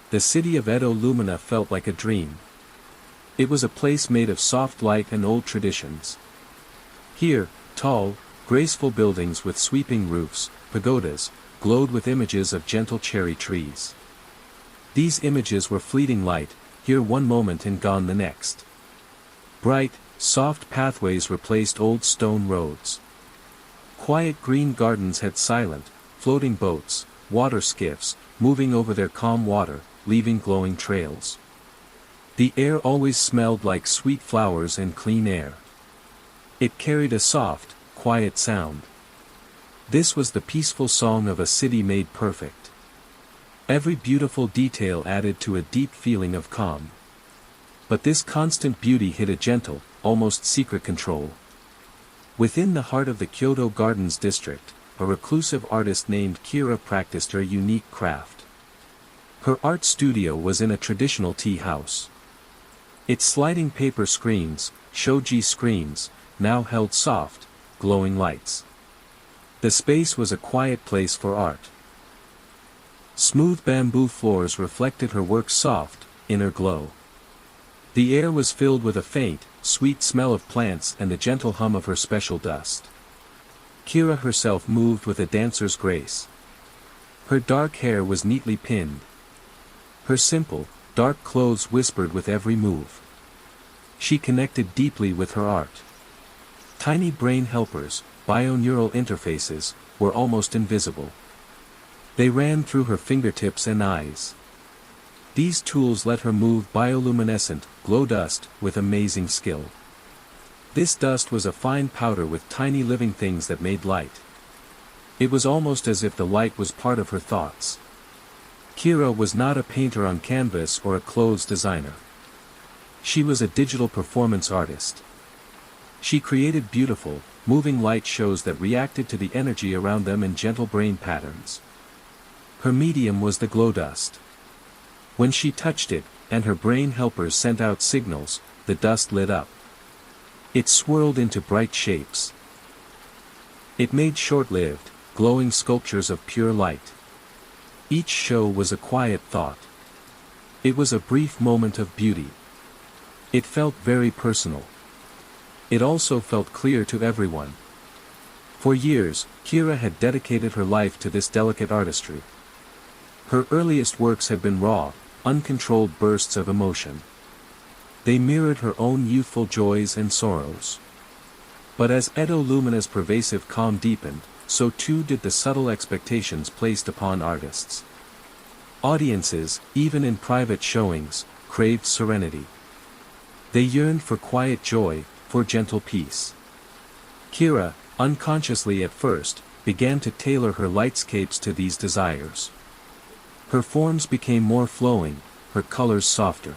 The city of Edo Lumina felt like a dream. It was a place made of soft light and old traditions. Here, tall, graceful buildings with sweeping roofs, pagodas, glowed with images of gentle cherry trees. These images were fleeting light, here one moment and gone the next. Bright, soft pathways replaced old stone roads. Quiet green gardens had silent, floating boats, water skiffs, moving over their calm water, leaving glowing trails. The air always smelled like sweet flowers and clean air. It carried a soft, quiet sound. This was the peaceful song of a city made perfect. Every beautiful detail added to a deep feeling of calm. But this constant beauty hid a gentle, almost secret control. Within the heart of the Kyoto Gardens district, a reclusive artist named Kira practiced her unique craft. Her art studio was in a traditional tea house. Its sliding paper screens, shoji screens, now held soft, glowing lights. The space was a quiet place for art. Smooth bamboo floors reflected her work's soft, inner glow. The air was filled with a faint, sweet smell of plants and the gentle hum of her special dust. Kira herself moved with a dancer's grace. Her dark hair was neatly pinned. Her simple, dark clothes whispered with every move. She connected deeply with her art. Tiny brain helpers, bioneural interfaces, were almost invisible. They ran through her fingertips and eyes. These tools let her move bioluminescent, glow dust, with amazing skill. This dust was a fine powder with tiny living things that made light. It was almost as if the light was part of her thoughts. Kira was not a painter on canvas or a clothes designer. She was a digital performance artist. She created beautiful, moving light shows that reacted to the energy around them in gentle brain patterns. Her medium was the glow dust. When she touched it, and her brain helpers sent out signals, the dust lit up. It swirled into bright shapes. It made short-lived, glowing sculptures of pure light. Each show was a quiet thought. It was a brief moment of beauty. It felt very personal. It also felt clear to everyone. For years, Kira had dedicated her life to this delicate artistry. Her earliest works had been raw, uncontrolled bursts of emotion. They mirrored her own youthful joys and sorrows. But as Edo Lumina's pervasive calm deepened, so too did the subtle expectations placed upon artists. Audiences, even in private showings, craved serenity. They yearned for quiet joy, for gentle peace. Kira, unconsciously at first, began to tailor her lightscapes to these desires. Her forms became more flowing, her colors softer.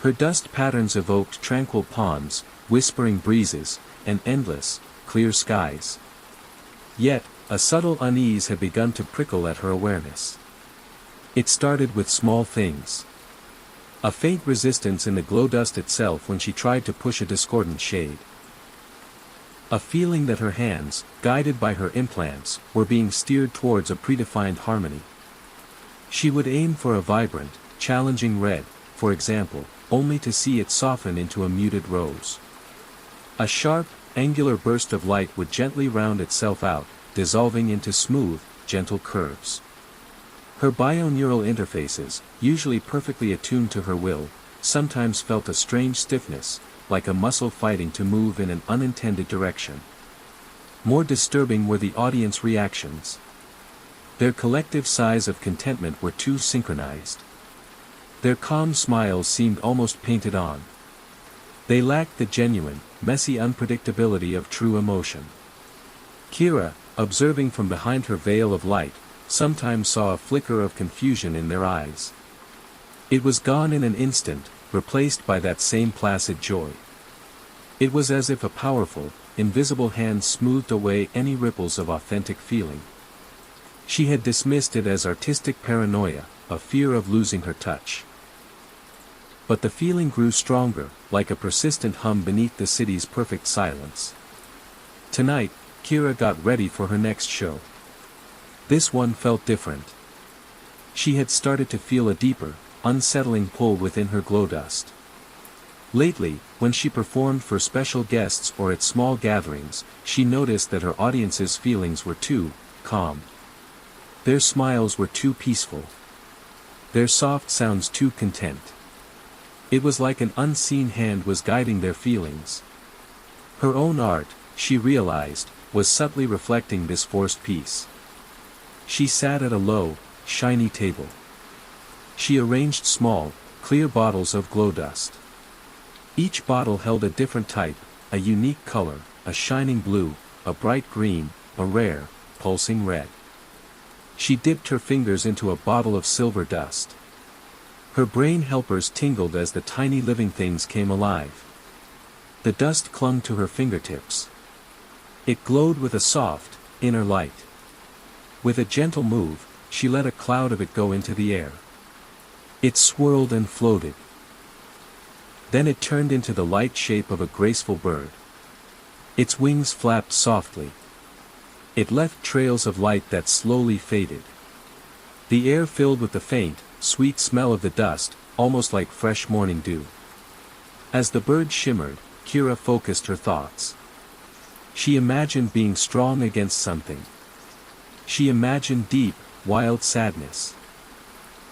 Her dust patterns evoked tranquil ponds, whispering breezes, and endless, clear skies. Yet, a subtle unease had begun to prickle at her awareness. It started with small things. A faint resistance in the glow dust itself when she tried to push a discordant shade. A feeling that her hands, guided by her implants, were being steered towards a predefined harmony. She would aim for a vibrant, challenging red, for example, only to see it soften into a muted rose. A sharp, angular burst of light would gently round itself out, dissolving into smooth, gentle curves. Her bioneural interfaces, usually perfectly attuned to her will, sometimes felt a strange stiffness, like a muscle fighting to move in an unintended direction. More disturbing were the audience reactions. Their collective sighs of contentment were too synchronized. Their calm smiles seemed almost painted on. They lacked the genuine, messy unpredictability of true emotion. Kira, observing from behind her veil of light, sometimes saw a flicker of confusion in their eyes. It was gone in an instant, replaced by that same placid joy. It was as if a powerful, invisible hand smoothed away any ripples of authentic feeling. She had dismissed it as artistic paranoia, a fear of losing her touch. But the feeling grew stronger, like a persistent hum beneath the city's perfect silence. Tonight, Kira got ready for her next show. This one felt different. She had started to feel a deeper, unsettling pull within her glow dust. Lately, when she performed for special guests or at small gatherings, she noticed that her audience's feelings were too calm. Their smiles were too peaceful. Their soft sounds too content. It was like an unseen hand was guiding their feelings. Her own art, she realized, was subtly reflecting this forced peace. She sat at a low, shiny table. She arranged small, clear bottles of glow dust. Each bottle held a different type, a unique color, a shining blue, a bright green, a rare, pulsing red. She dipped her fingers into a bottle of silver dust. Her brain helpers tingled as the tiny living things came alive. The dust clung to her fingertips. It glowed with a soft, inner light. With a gentle move, she let a cloud of it go into the air. It swirled and floated. Then it turned into the light shape of a graceful bird. Its wings flapped softly. It left trails of light that slowly faded. The air filled with the faint, sweet smell of the dust, almost like fresh morning dew. As the bird shimmered, Kira focused her thoughts. She imagined being strong against something. She imagined deep, wild sadness.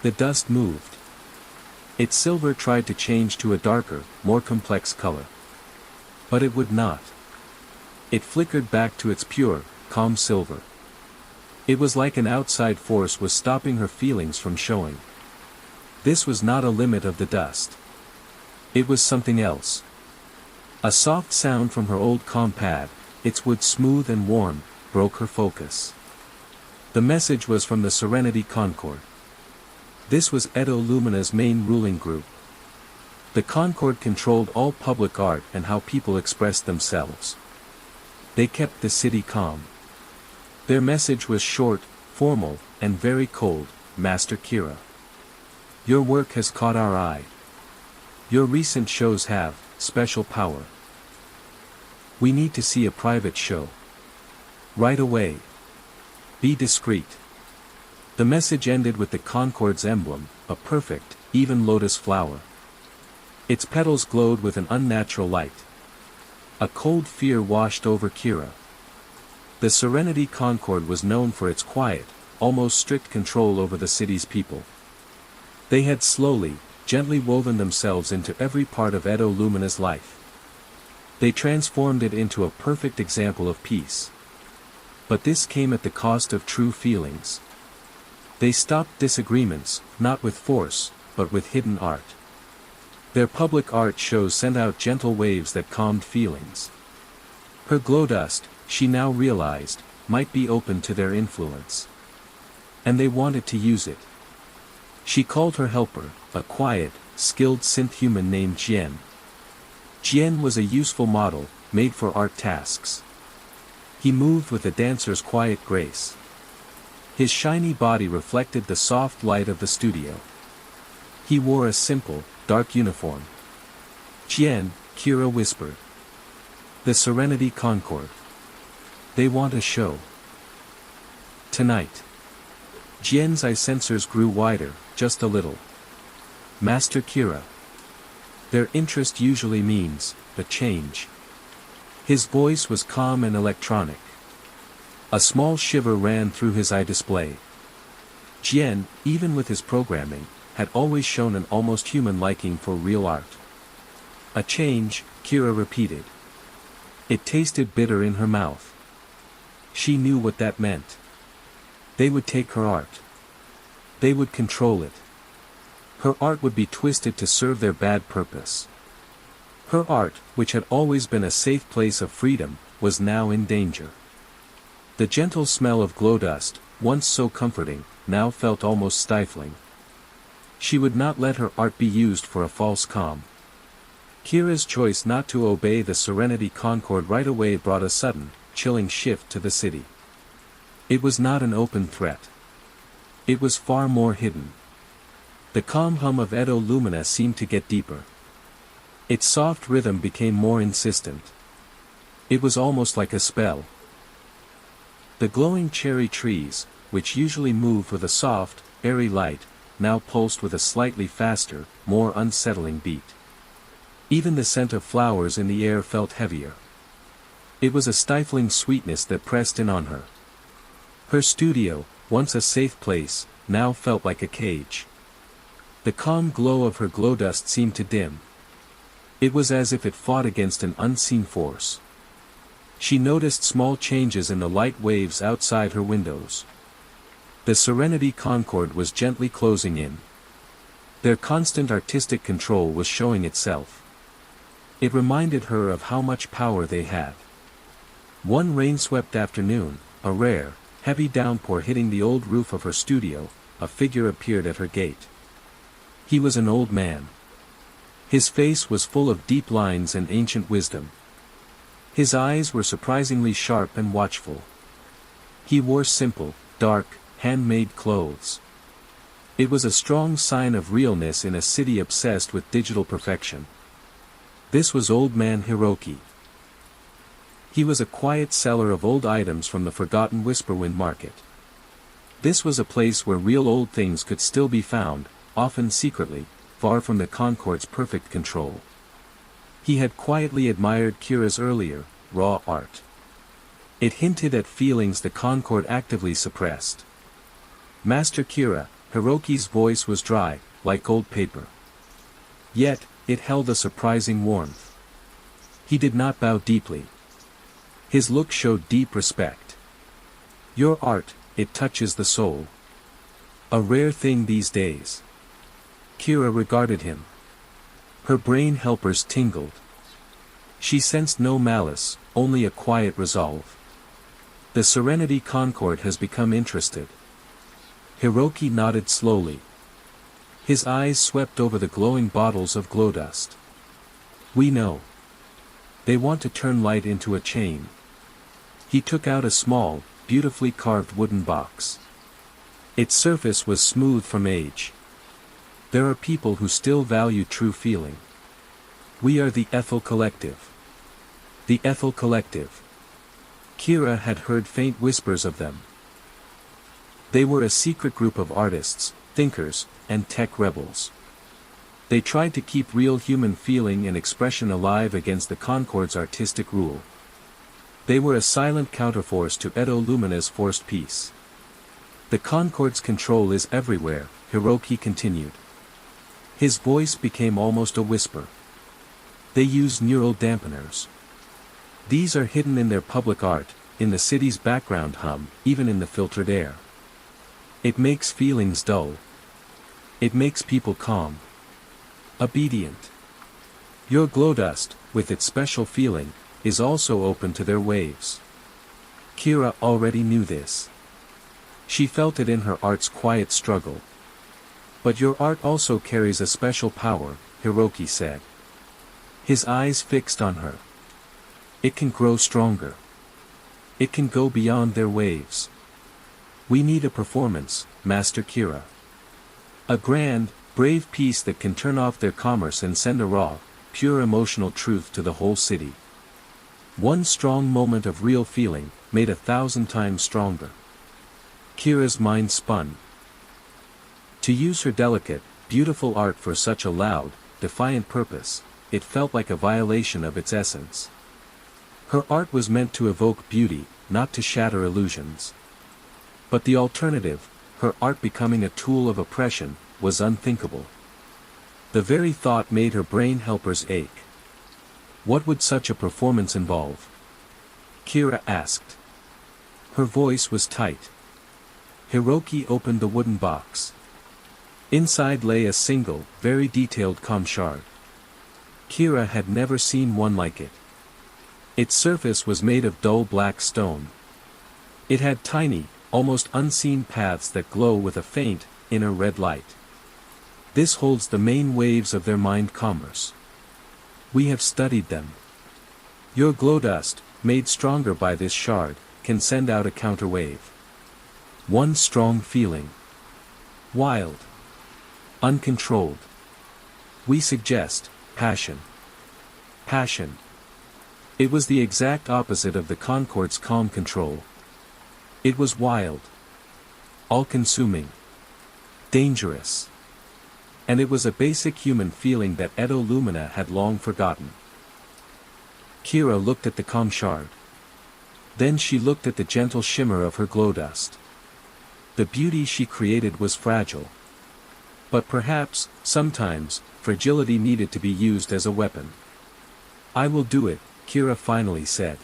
The dust moved. Its silver tried to change to a darker, more complex color. But it would not. It flickered back to its pure, calm silver. It was like an outside force was stopping her feelings from showing. This was not a limit of the dust. It was something else. A soft sound from her old compad, its wood smooth and warm, broke her focus. The message was from the Serenity Concord. This was Edo Lumina's main ruling group. The Concord controlled all public art and how people expressed themselves. They kept the city calm. Their message was short, formal, and very cold. Master Kira, your work has caught our eye. Your recent shows have special power. We need to see a private show. Right away. Be discreet. The message ended with the Concord's emblem, a perfect, even lotus flower. Its petals glowed with an unnatural light. A cold fear washed over Kira. The Serenity Concord was known for its quiet, almost strict control over the city's people. They had slowly, gently woven themselves into every part of Edo Lumina's life. They transformed it into a perfect example of peace. But this came at the cost of true feelings. They stopped disagreements, not with force, but with hidden art. Their public art shows sent out gentle waves that calmed feelings. Her glow dust, she now realized, might be open to their influence. And they wanted to use it. She called her helper, a quiet, skilled synth-human named Jian. Jian was a useful model, made for art tasks. He moved with a dancer's quiet grace. His shiny body reflected the soft light of the studio. He wore a simple, dark uniform. Jian, Kira whispered. The Serenity Concord. They want a show. Tonight. Jian's eye sensors grew wider, just a little. Master Kira. Their interest usually means a change. His voice was calm and electronic. A small shiver ran through his eye display. Jian, even with his programming, had always shown an almost human liking for real art. A change, Kira repeated. It tasted bitter in her mouth. She knew what that meant. They would take her art. They would control it. Her art would be twisted to serve their bad purpose. Her art, which had always been a safe place of freedom, was now in danger. The gentle smell of glow dust, once so comforting, now felt almost stifling. She would not let her art be used for a false calm. Kira's choice not to obey the Serenity Concord right away brought a sudden, chilling shift to the city. It was not an open threat. It was far more hidden. The calm hum of Edo Lumina seemed to get deeper. Its soft rhythm became more insistent. It was almost like a spell. The glowing cherry trees, which usually moved with a soft, airy light, now pulsed with a slightly faster, more unsettling beat. Even the scent of flowers in the air felt heavier. It was a stifling sweetness that pressed in on her. Her studio, once a safe place, now felt like a cage. The calm glow of her glow dust seemed to dim. It was as if it fought against an unseen force. She noticed small changes in the light waves outside her windows. The Serenity Concord was gently closing in. Their constant artistic control was showing itself. It reminded her of how much power they had. One rain-swept afternoon, a rare, heavy downpour hitting the old roof of her studio, a figure appeared at her gate. He was an old man. His face was full of deep lines and ancient wisdom. His eyes were surprisingly sharp and watchful. He wore simple, dark, handmade clothes. It was a strong sign of realness in a city obsessed with digital perfection. This was Old Man Hiroki. He was a quiet seller of old items from the forgotten Whisperwind Market. This was a place where real old things could still be found, often secretly, far from the Concord's perfect control. He had quietly admired Kira's earlier, raw art. It hinted at feelings the Concord actively suppressed. Master Kira, Hiroki's voice was dry, like old paper. Yet, it held a surprising warmth. He did not bow deeply. His look showed deep respect. Your art, it touches the soul. A rare thing these days. Kira regarded him. Her brain helpers tingled. She sensed no malice, only a quiet resolve. The Serenity Concord has become interested. Hiroki nodded slowly. His eyes swept over the glowing bottles of glow dust. We know. They want to turn light into a chain. He took out a small, beautifully carved wooden box. Its surface was smooth from age. There are people who still value true feeling. We are the Ethel Collective. The Ethel Collective. Kira had heard faint whispers of them. They were a secret group of artists, thinkers, and tech rebels. They tried to keep real human feeling and expression alive against the Concord's artistic rule. They were a silent counterforce to Edo Lumina's forced peace. The Concord's control is everywhere, Hiroki continued. His voice became almost a whisper. They use neural dampeners. These are hidden in their public art, in the city's background hum, even in the filtered air. It makes feelings dull. It makes people calm. Obedient. Your glow dust, with its special feeling, is also open to their waves. Kira already knew this. She felt it in her art's quiet struggle. But your art also carries a special power, Hiroki said. His eyes fixed on her. It can grow stronger. It can go beyond their waves. We need a performance, Master Kira. A grand, brave piece that can turn off their commerce and send a raw, pure emotional truth to the whole city. One strong moment of real feeling, made 1,000 times stronger. Kira's mind spun. To use her delicate, beautiful art for such a loud, defiant purpose, it felt like a violation of its essence. Her art was meant to evoke beauty, not to shatter illusions. But the alternative, her art becoming a tool of oppression, was unthinkable. The very thought made her brain helpers ache. What would such a performance involve? Kira asked. Her voice was tight. Hiroki opened the wooden box. Inside lay a single, very detailed com shard. Kira had never seen one like it. Its surface was made of dull black stone. It had tiny, almost unseen paths that glow with a faint, inner red light. This holds the main waves of their mind commerce. We have studied them. Your glow dust, made stronger by this shard, can send out a counterwave. One strong feeling. Wild. Uncontrolled. We suggest, passion. Passion. It was the exact opposite of the Concord's calm control. It was wild. all-consuming, dangerous. And it was a basic human feeling that Edo Lumina had long forgotten. Kira looked at the calm shard. Then she looked at the gentle shimmer of her glow dust. The beauty she created was fragile. But perhaps, sometimes, fragility needed to be used as a weapon. "I will do it," Kira finally said.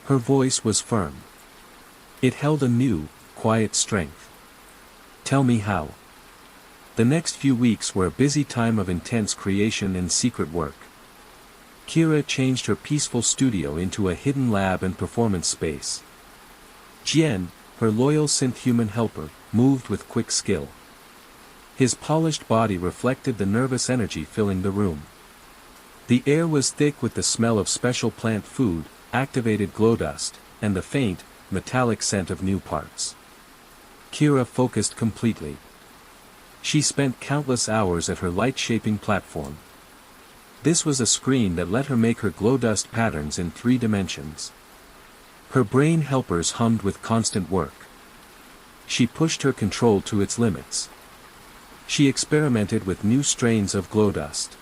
Her voice was firm. It held a new, quiet strength. "Tell me how." The next few weeks were a busy time of intense creation and secret work. Kira changed her peaceful studio into a hidden lab and performance space. Jian, her loyal synth-human helper, moved with quick skill. His polished body reflected the nervous energy filling the room. The air was thick with the smell of special plant food, activated glow dust, and the faint, metallic scent of new parts. Kira focused completely. She spent countless hours at her light-shaping platform. This was a screen that let her make her glow dust patterns in 3 dimensions. Her brain helpers hummed with constant work. She pushed her control to its limits. She experimented with new strains of glow dust.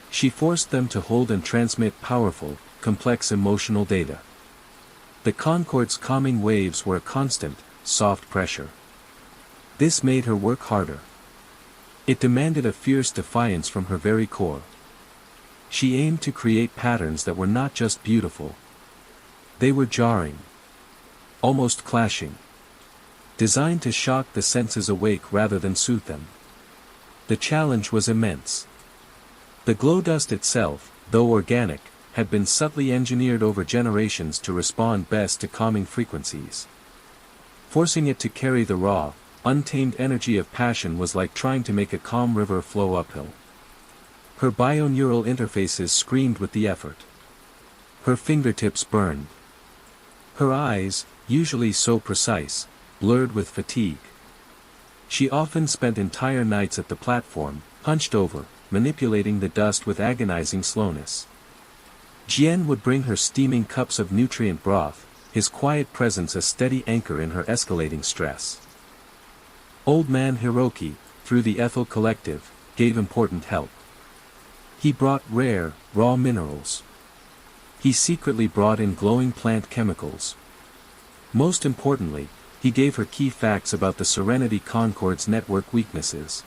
She forced them to hold and transmit powerful, complex emotional data. The Concord's calming waves were a constant, soft pressure. This made her work harder. It demanded a fierce defiance from her very core. She aimed to create patterns that were not just beautiful. They were jarring. Almost clashing. Designed to shock the senses awake rather than soothe them. The challenge was immense. The glow dust itself, though organic, had been subtly engineered over generations to respond best to calming frequencies. Forcing it to carry the raw, untamed energy of passion was like trying to make a calm river flow uphill. Her bioneural interfaces screamed with the effort. Her fingertips burned. Her eyes, usually so precise, blurred with fatigue. She often spent entire nights at the platform, hunched over, manipulating the dust with agonizing slowness. Jian would bring her steaming cups of nutrient broth, his quiet presence a steady anchor in her escalating stress. Old man Hiroki, through the Ethel Collective, gave important help. He brought rare, raw minerals. He secretly brought in glowing plant chemicals. Most importantly, he gave her key facts about the Serenity Concord's network weaknesses.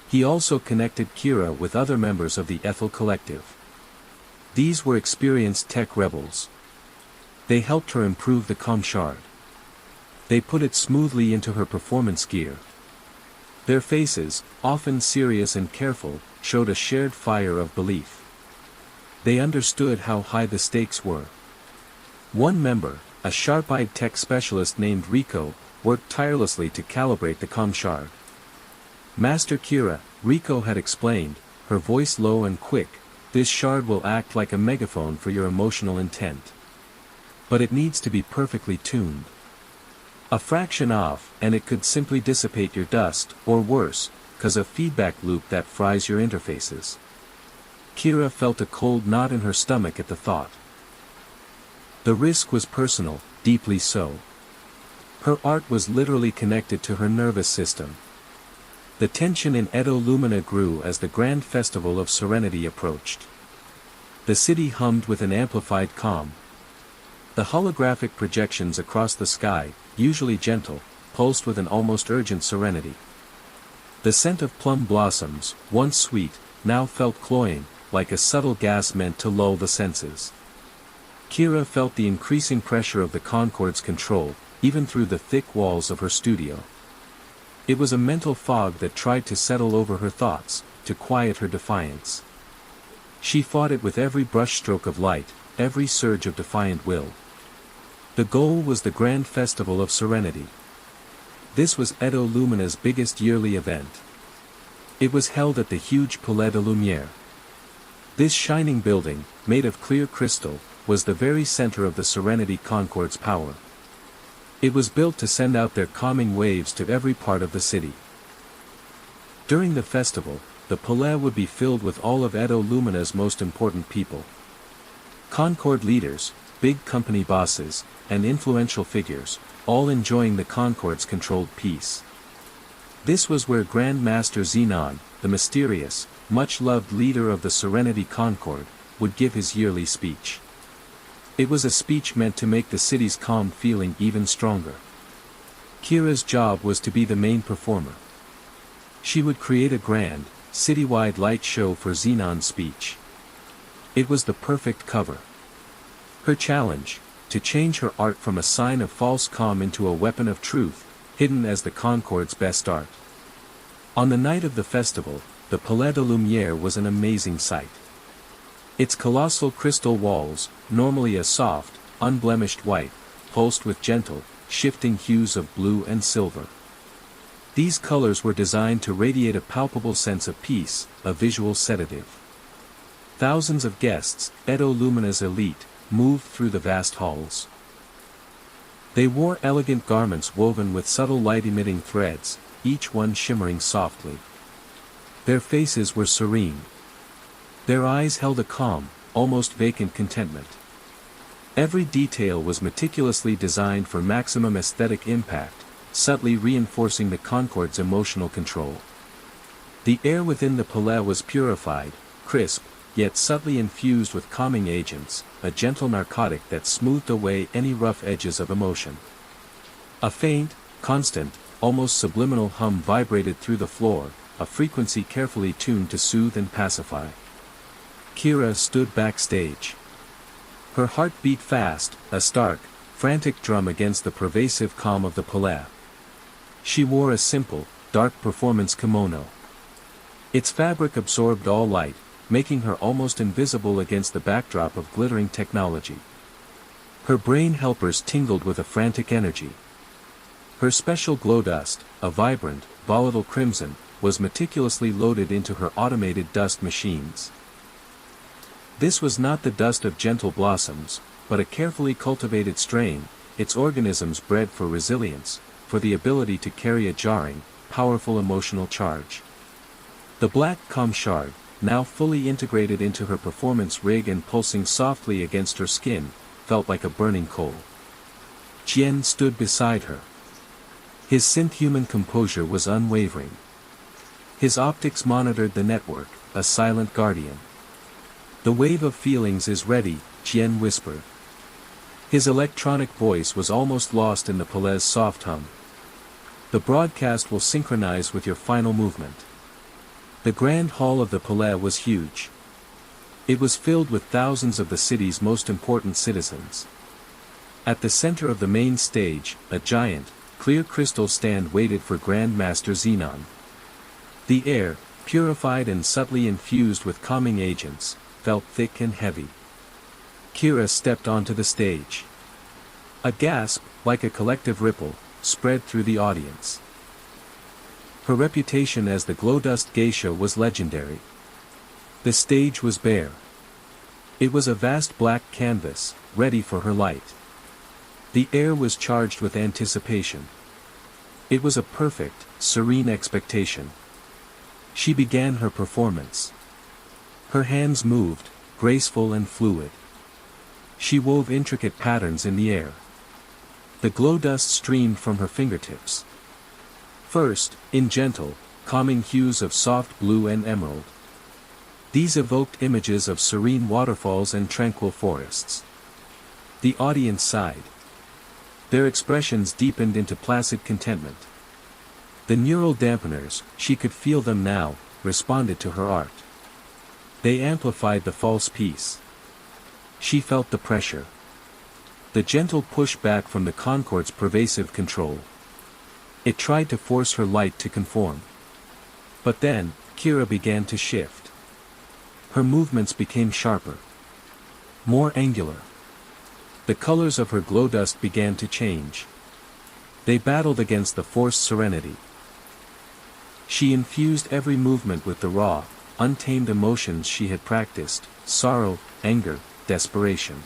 He also connected Kira with other members of the Ethel Collective. These were experienced tech rebels. They helped her improve the calm shard. They put it smoothly into her performance gear. Their faces, often serious and careful, showed a shared fire of belief. They understood how high the stakes were. One member, a sharp-eyed tech specialist named Riko, worked tirelessly to calibrate the calm shard. "Master Kira," Riko had explained, her voice low and quick, "this shard will act like a megaphone for your emotional intent. But it needs to be perfectly tuned. A fraction off, and it could simply dissipate your dust, or worse, cause a feedback loop that fries your interfaces." Kira felt a cold knot in her stomach at the thought. The risk was personal, deeply so. Her art was literally connected to her nervous system. The tension in Edo Lumina grew as the grand festival of Serenity approached. The city hummed with an amplified calm. The holographic projections across the sky, usually gentle, pulsed with an almost urgent serenity. The scent of plum blossoms, once sweet, now felt cloying, like a subtle gas meant to lull the senses. Kira felt the increasing pressure of the Concord's control, even through the thick walls of her studio. It was a mental fog that tried to settle over her thoughts, to quiet her defiance. She fought it with every brushstroke of light, every surge of defiant will. The goal was the grand festival of Serenity. This was Edo Lumina's biggest yearly event. It was held at the huge Palais de Lumière. This shining building, made of clear crystal, was the very center of the Serenity Concord's power. It was built to send out their calming waves to every part of the city. During the festival, the Palais would be filled with all of Edo Lumina's most important people. Concord leaders, big company bosses, and influential figures, all enjoying the Concorde's controlled peace. This was where Grand Master Xenon, the mysterious, much-loved leader of the Serenity Concorde, would give his yearly speech. It was a speech meant to make the city's calm feeling even stronger. Kira's job was to be the main performer. She would create a grand, citywide light show for Xenon's speech. It was the perfect cover. Her challenge, to change her art from a sign of false calm into a weapon of truth, hidden as the Concorde's best art. On the night of the festival, the Palais de Lumière was an amazing sight. Its colossal crystal walls, normally a soft, unblemished white, pulsed with gentle, shifting hues of blue and silver. These colors were designed to radiate a palpable sense of peace, a visual sedative. Thousands of guests, Edo Lumina's elite, moved through the vast halls. They wore elegant garments woven with subtle light-emitting threads, each one shimmering softly. Their faces were serene. Their eyes held a calm, almost vacant contentment. Every detail was meticulously designed for maximum aesthetic impact, subtly reinforcing the Concorde's emotional control. The air within the Palais was purified, crisp, yet subtly infused with calming agents, a gentle narcotic that smoothed away any rough edges of emotion. A faint, constant, almost subliminal hum vibrated through the floor, a frequency carefully tuned to soothe and pacify. Kira stood backstage. Her heart beat fast, a stark, frantic drum against the pervasive calm of the Palais. She wore a simple, dark performance kimono. Its fabric absorbed all light, making her almost invisible against the backdrop of glittering technology. Her brain helpers tingled with a frantic energy. Her special glow dust, a vibrant, volatile crimson, was meticulously loaded into her automated dust machines. This was not the dust of gentle blossoms, but a carefully cultivated strain, its organisms bred for resilience, for the ability to carry a jarring, powerful emotional charge. The black calm shard, now fully integrated into her performance rig and pulsing softly against her skin, felt like a burning coal. Jian stood beside her. His synth-human composure was unwavering. His optics monitored the network, a silent guardian. "The wave of feelings is ready," Jian whispered. His electronic voice was almost lost in the Palais's soft hum. "The broadcast will synchronize with your final movement." The grand hall of the Palais was huge. It was filled with thousands of the city's most important citizens. At the center of the main stage, a giant, clear crystal stand waited for Grand Master Xenon. The air, purified and subtly infused with calming agents, felt thick and heavy. Kira stepped onto the stage. A gasp, like a collective ripple, spread through the audience. Her reputation as the Glowdust Geisha was legendary. The stage was bare. It was a vast black canvas, ready for her light. The air was charged with anticipation. It was a perfect, serene expectation. She began her performance. Her hands moved, graceful and fluid. She wove intricate patterns in the air. The glow dust streamed from her fingertips. First, in gentle, calming hues of soft blue and emerald. These evoked images of serene waterfalls and tranquil forests. The audience sighed. Their expressions deepened into placid contentment. The neural dampeners, she could feel them now, responded to her art. They amplified the false peace. She felt the pressure. The gentle pushback from the Concorde's pervasive control. It tried to force her light to conform. But then, Kira began to shift. Her movements became sharper. More angular. The colors of her glow dust began to change. They battled against the forced serenity. She infused every movement with the raw, untamed emotions she had practiced, sorrow, anger, desperation.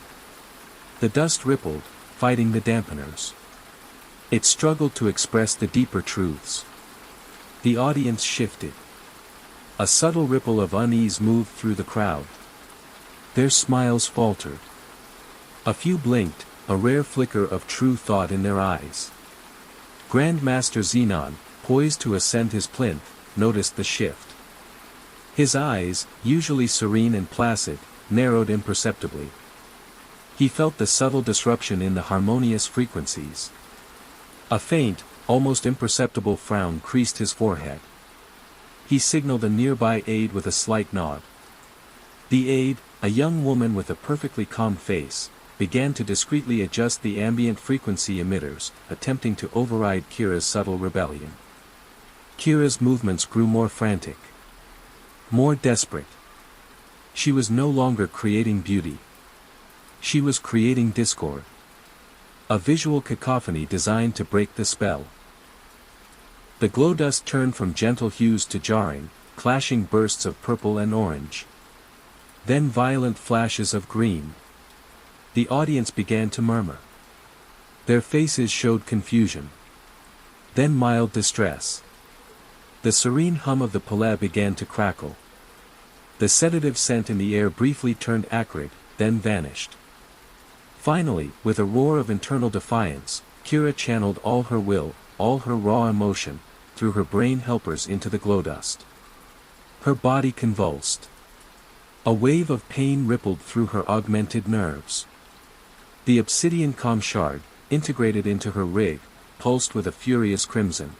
The dust rippled, fighting the dampeners. It struggled to express the deeper truths. The audience shifted. A subtle ripple of unease moved through the crowd. Their smiles faltered. A few blinked, a rare flicker of true thought in their eyes. Grandmaster Xenon, poised to ascend his plinth, noticed the shift. His eyes, usually serene and placid, narrowed imperceptibly. He felt the subtle disruption in the harmonious frequencies. A faint, almost imperceptible frown creased his forehead. He signaled a nearby aide with a slight nod. The aide, a young woman with a perfectly calm face, began to discreetly adjust the ambient frequency emitters, attempting to override Kira's subtle rebellion. Kira's movements grew more frantic. More desperate. She was no longer creating beauty. She was creating discord. A visual cacophony designed to break the spell. The glow dust turned from gentle hues to jarring, clashing bursts of purple and orange. Then violent flashes of green. The audience began to murmur. Their faces showed confusion. Then mild distress. The serene hum of the palais began to crackle. The sedative scent in the air briefly turned acrid, then vanished. Finally, with a roar of internal defiance, Kira channeled all her will, all her raw emotion, through her brain helpers into the glow dust. Her body convulsed. A wave of pain rippled through her augmented nerves. The obsidian calm shard, integrated into her rig, pulsed with a furious crimson.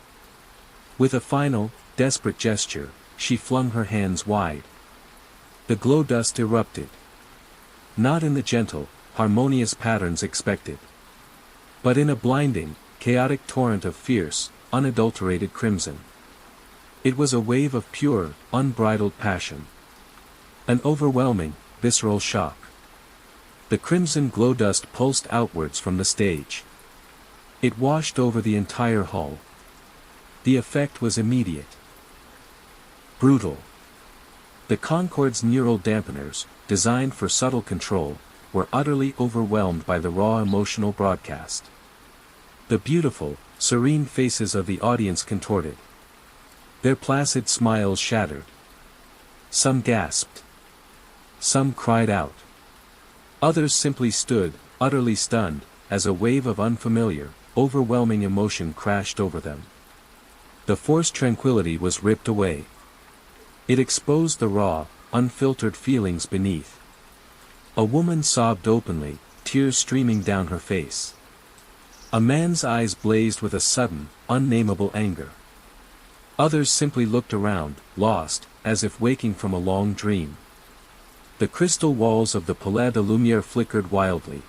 With a final, desperate gesture, she flung her hands wide. The glow dust erupted. Not in the gentle, harmonious patterns expected, but in a blinding, chaotic torrent of fierce, unadulterated crimson. It was a wave of pure, unbridled passion. An overwhelming, visceral shock. The crimson glow dust pulsed outwards from the stage. It washed over the entire hall. The effect was immediate. Brutal. The Concorde's neural dampeners, designed for subtle control, were utterly overwhelmed by the raw emotional broadcast. The beautiful, serene faces of the audience contorted. Their placid smiles shattered. Some gasped. Some cried out. Others simply stood, utterly stunned, as a wave of unfamiliar, overwhelming emotion crashed over them. The forced tranquility was ripped away. It exposed the raw, unfiltered feelings beneath. A woman sobbed openly, tears streaming down her face. A man's eyes blazed with a sudden, unnameable anger. Others simply looked around, lost, as if waking from a long dream. The crystal walls of the Palais de Lumière flickered wildly.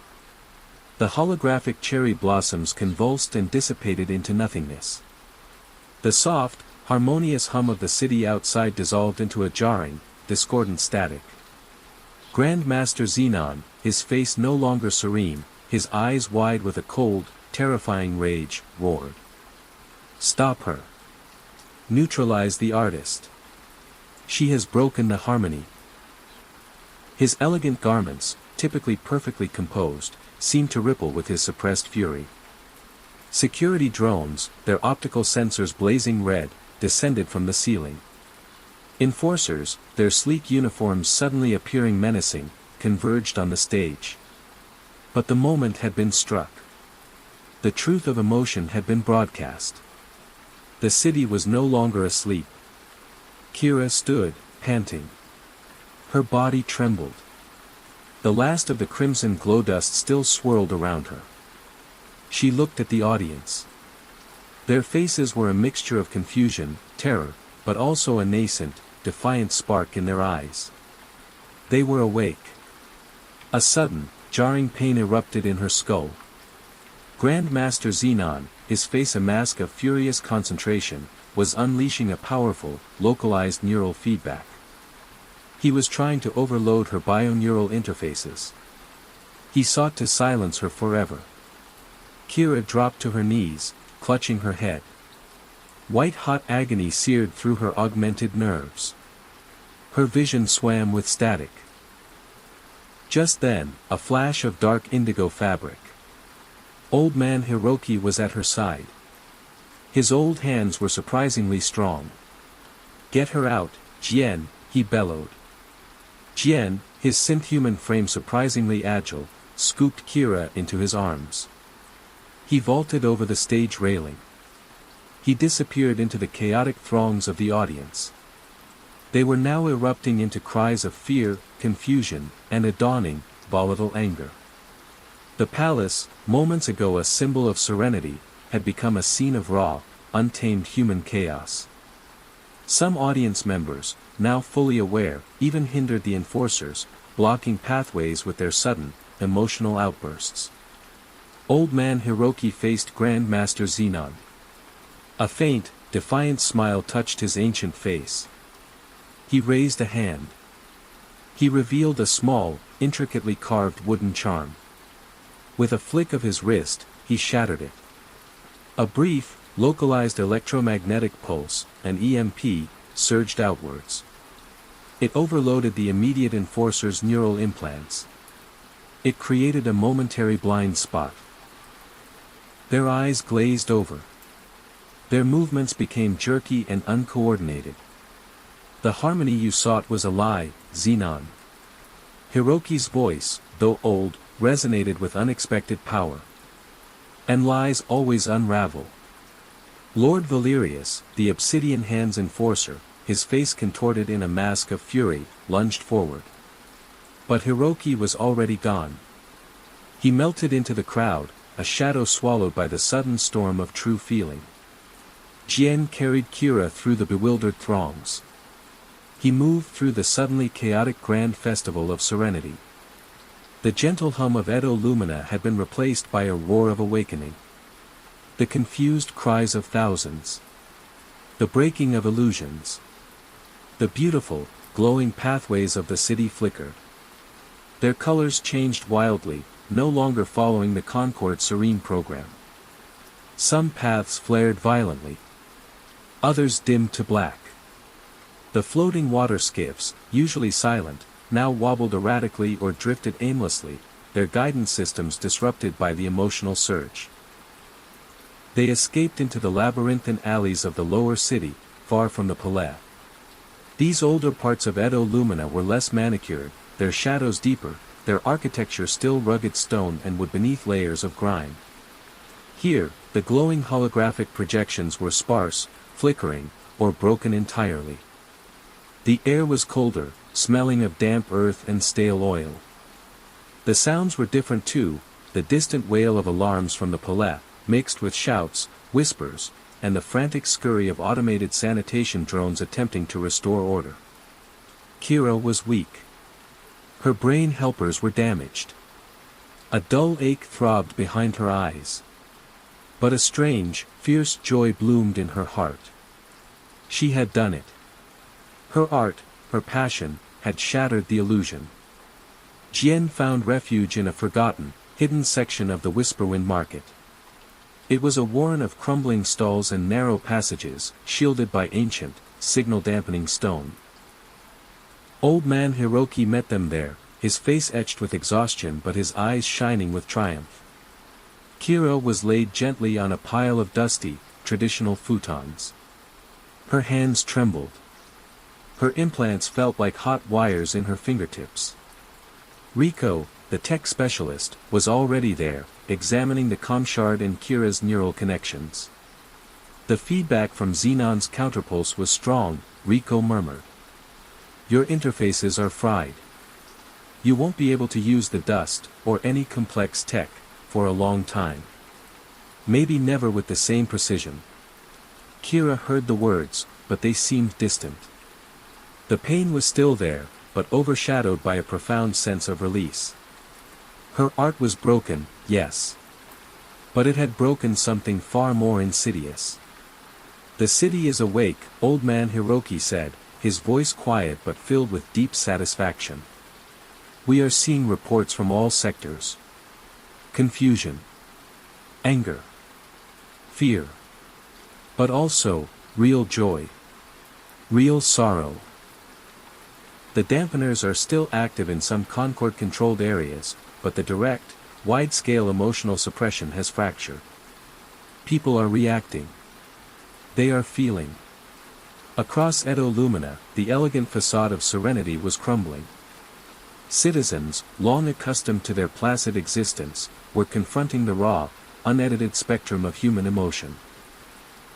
The holographic cherry blossoms convulsed and dissipated into nothingness. The soft, harmonious hum of the city outside dissolved into a jarring, discordant static. Grandmaster Xenon, his face no longer serene, his eyes wide with a cold, terrifying rage, roared. Stop her. Neutralize the artist. She has broken the harmony. His elegant garments, typically perfectly composed, seemed to ripple with his suppressed fury. Security drones, their optical sensors blazing red, descended from the ceiling. Enforcers, their sleek uniforms suddenly appearing menacing, converged on the stage. But the moment had been struck. The truth of emotion had been broadcast. The city was no longer asleep. Kira stood, panting. Her body trembled. The last of the crimson glow dust still swirled around her. She looked at the audience. Their faces were a mixture of confusion, terror, but also a nascent, defiant spark in their eyes. They were awake. A sudden, jarring pain erupted in her skull. Grandmaster Xenon, his face a mask of furious concentration, was unleashing a powerful, localized neural feedback. He was trying to overload her bioneural interfaces. He sought to silence her forever. Kira dropped to her knees, clutching her head. White-hot agony seared through her augmented nerves. Her vision swam with static. Just then, a flash of dark indigo fabric. Old man Hiroki was at her side. His old hands were surprisingly strong. Get her out, Jian, he bellowed. Jian, his synth-human frame surprisingly agile, scooped Kira into his arms. He vaulted over the stage railing. He disappeared into the chaotic throngs of the audience. They were now erupting into cries of fear, confusion, and a dawning, volatile anger. The palace, moments ago a symbol of serenity, had become a scene of raw, untamed human chaos. Some audience members, now fully aware, even hindered the enforcers, blocking pathways with their sudden, emotional outbursts. Old man Hiroki faced Grand Master Xenon. A faint, defiant smile touched his ancient face. He raised a hand. He revealed a small, intricately carved wooden charm. With a flick of his wrist, he shattered it. A brief, localized electromagnetic pulse, an EMP, surged outwards. It overloaded the immediate enforcer's neural implants. It created a momentary blind spot. Their eyes glazed over. Their movements became jerky and uncoordinated. The harmony you sought was a lie, Xenon. Hiroki's voice, though old, resonated with unexpected power. And lies always unravel. Lord Valerius, the Obsidian Hand's enforcer, his face contorted in a mask of fury, lunged forward. But Hiroki was already gone. He melted into the crowd, a shadow swallowed by the sudden storm of true feeling. Jien carried Kira through the bewildered throngs. He moved through the suddenly chaotic grand festival of serenity. The gentle hum of Edo Lumina had been replaced by a roar of awakening. The confused cries of thousands. The breaking of illusions. The beautiful, glowing pathways of the city flickered. Their colors changed wildly, no longer following the Concord Serene program. Some paths flared violently. Others dimmed to black. The floating water skiffs, usually silent, now wobbled erratically or drifted aimlessly, their guidance systems disrupted by the emotional surge. They escaped into the labyrinthine alleys of the lower city, far from the Palais. These older parts of Edo Lumina were less manicured, their shadows deeper, their architecture still rugged stone and wood beneath layers of grime. Here, the glowing holographic projections were sparse, flickering, or broken entirely. The air was colder, smelling of damp earth and stale oil. The sounds were different too, the distant wail of alarms from the Palais, mixed with shouts, whispers, and the frantic scurry of automated sanitation drones attempting to restore order. Kira was weak. Her brain helpers were damaged. A dull ache throbbed behind her eyes. But a strange, fierce joy bloomed in her heart. She had done it. Her art, her passion, had shattered the illusion. Jien found refuge in a forgotten, hidden section of the Whisperwind Market. It was a warren of crumbling stalls and narrow passages, shielded by ancient, signal-dampening stone. Old man Hiroki met them there, his face etched with exhaustion but his eyes shining with triumph. Kira was laid gently on a pile of dusty, traditional futons. Her hands trembled. Her implants felt like hot wires in her fingertips. Rico, the tech specialist, was already there, examining the comshard and Kira's neural connections. The feedback from Xenon's counterpulse was strong, Rico murmured. Your interfaces are fried. You won't be able to use the dust, or any complex tech, for a long time. Maybe never with the same precision. Kira heard the words, but they seemed distant. The pain was still there, but overshadowed by a profound sense of release. Her art was broken, yes. But it had broken something far more insidious. The city is awake, old man Hiroki said, his voice quiet but filled with deep satisfaction. We are seeing reports from all sectors. Confusion. Anger. Fear. But also, real joy. Real sorrow. The dampeners are still active in some Concord-controlled areas, but the direct, wide-scale emotional suppression has fractured. People are reacting. They are feeling. Across Edo Lumina, the elegant facade of serenity was crumbling. Citizens, long accustomed to their placid existence, were confronting the raw, unedited spectrum of human emotion.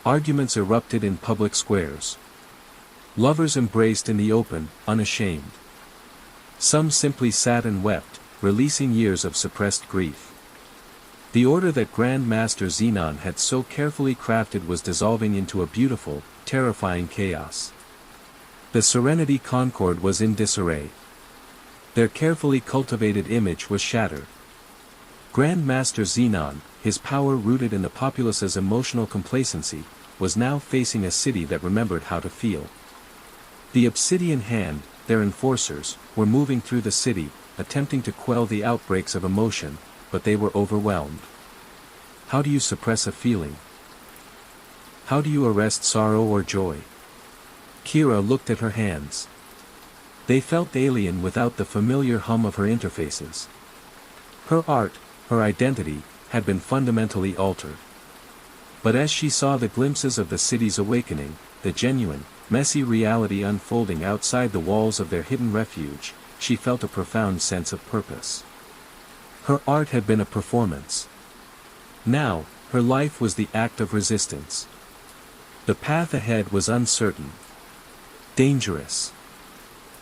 Arguments erupted in public squares. Lovers embraced in the open, unashamed. Some simply sat and wept, releasing years of suppressed grief. The order that Grand Master Xenon had so carefully crafted was dissolving into a beautiful, terrifying chaos. The Serenity Concord was in disarray. Their carefully cultivated image was shattered. Grand Master Xenon, his power rooted in the populace's emotional complacency, was now facing a city that remembered how to feel. The Obsidian Hand, their enforcers, were moving through the city, attempting to quell the outbreaks of emotion, but they were overwhelmed. How do you suppress a feeling? How do you arrest sorrow or joy? Kira looked at her hands. They felt alien without the familiar hum of her interfaces. Her art, her identity, had been fundamentally altered. But as she saw the glimpses of the city's awakening, the genuine, messy reality unfolding outside the walls of their hidden refuge, she felt a profound sense of purpose. Her art had been a performance. Now, her life was the act of resistance. The path ahead was uncertain. Dangerous.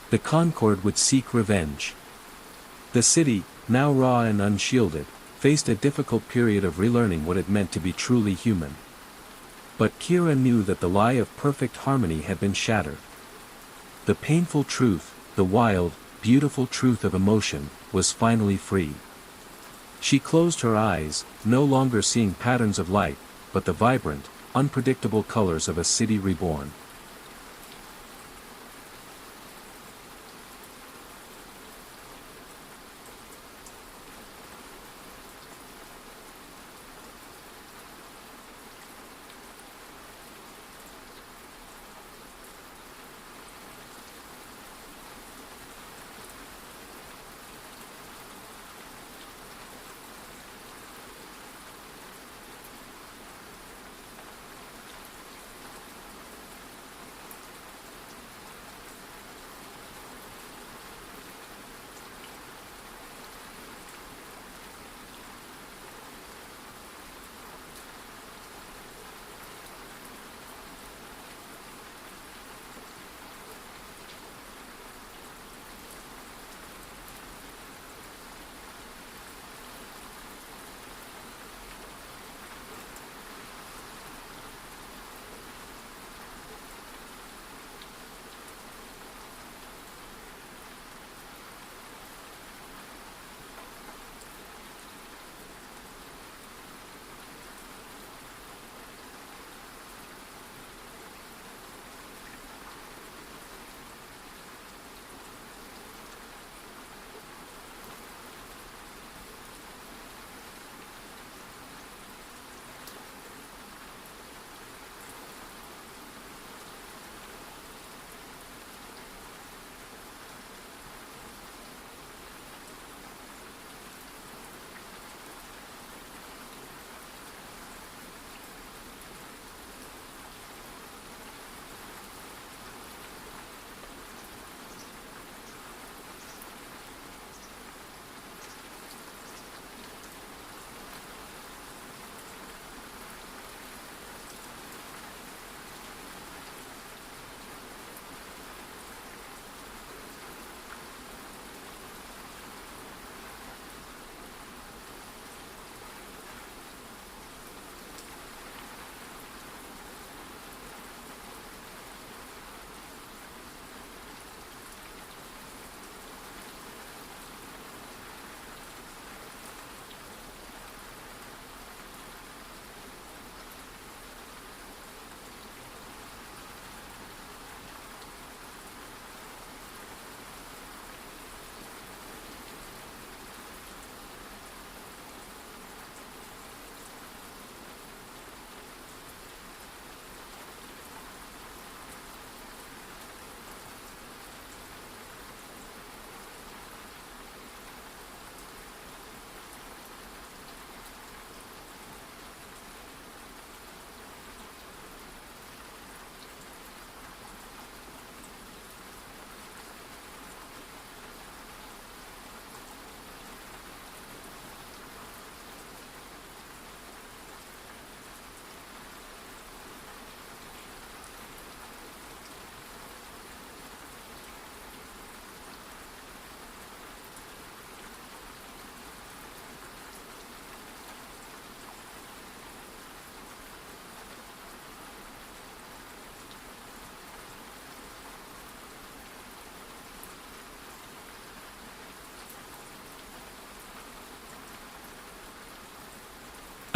The Concord would seek revenge. The city, now raw and unshielded, faced a difficult period of relearning what it meant to be truly human. But Kira knew that the lie of perfect harmony had been shattered. The painful truth, the wild, beautiful truth of emotion, was finally free. She closed her eyes, no longer seeing patterns of light, but the vibrant, unpredictable colors of a city reborn.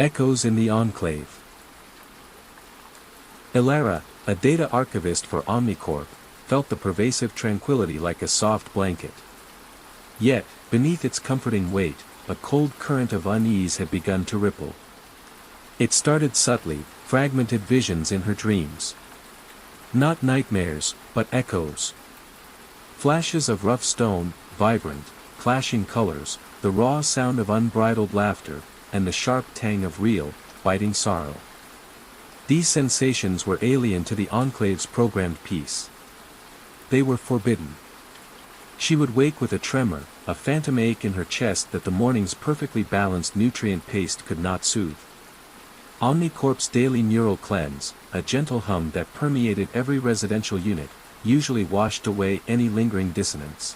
Echoes in the Enclave. Elara, a data archivist for Omnicorp, felt the pervasive tranquility like a soft blanket. Yet, beneath its comforting weight, a cold current of unease had begun to ripple. It started subtly, fragmented visions in her dreams. Not nightmares, but echoes. Flashes of rough stone, vibrant, clashing colors, the raw sound of unbridled laughter, and the sharp tang of real, biting sorrow. These sensations were alien to the Enclave's programmed peace. They were forbidden. She would wake with a tremor, a phantom ache in her chest that the morning's perfectly balanced nutrient paste could not soothe. Omnicorp's daily neural cleanse, a gentle hum that permeated every residential unit, usually washed away any lingering dissonance.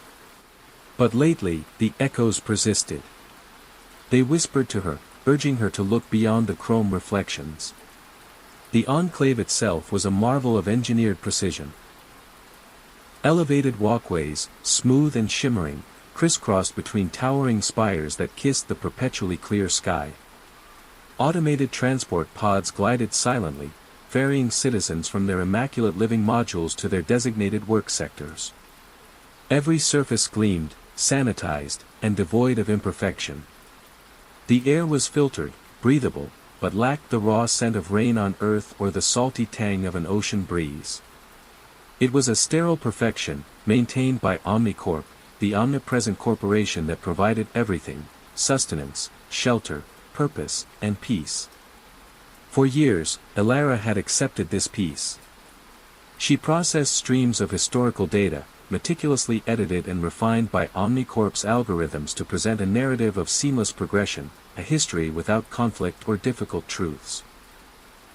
But lately, the echoes persisted. They whispered to her, urging her to look beyond the chrome reflections. The Enclave itself was a marvel of engineered precision. Elevated walkways, smooth and shimmering, crisscrossed between towering spires that kissed the perpetually clear sky. Automated transport pods glided silently, ferrying citizens from their immaculate living modules to their designated work sectors. Every surface gleamed, sanitized, and devoid of imperfection. The air was filtered, breathable, but lacked the raw scent of rain on earth or the salty tang of an ocean breeze. It was a sterile perfection, maintained by Omnicorp, the omnipresent corporation that provided everything: sustenance, shelter, purpose, and peace. For years, Elara had accepted this peace. She processed streams of historical data, meticulously edited and refined by Omnicorp's algorithms to present a narrative of seamless progression, a history without conflict or difficult truths.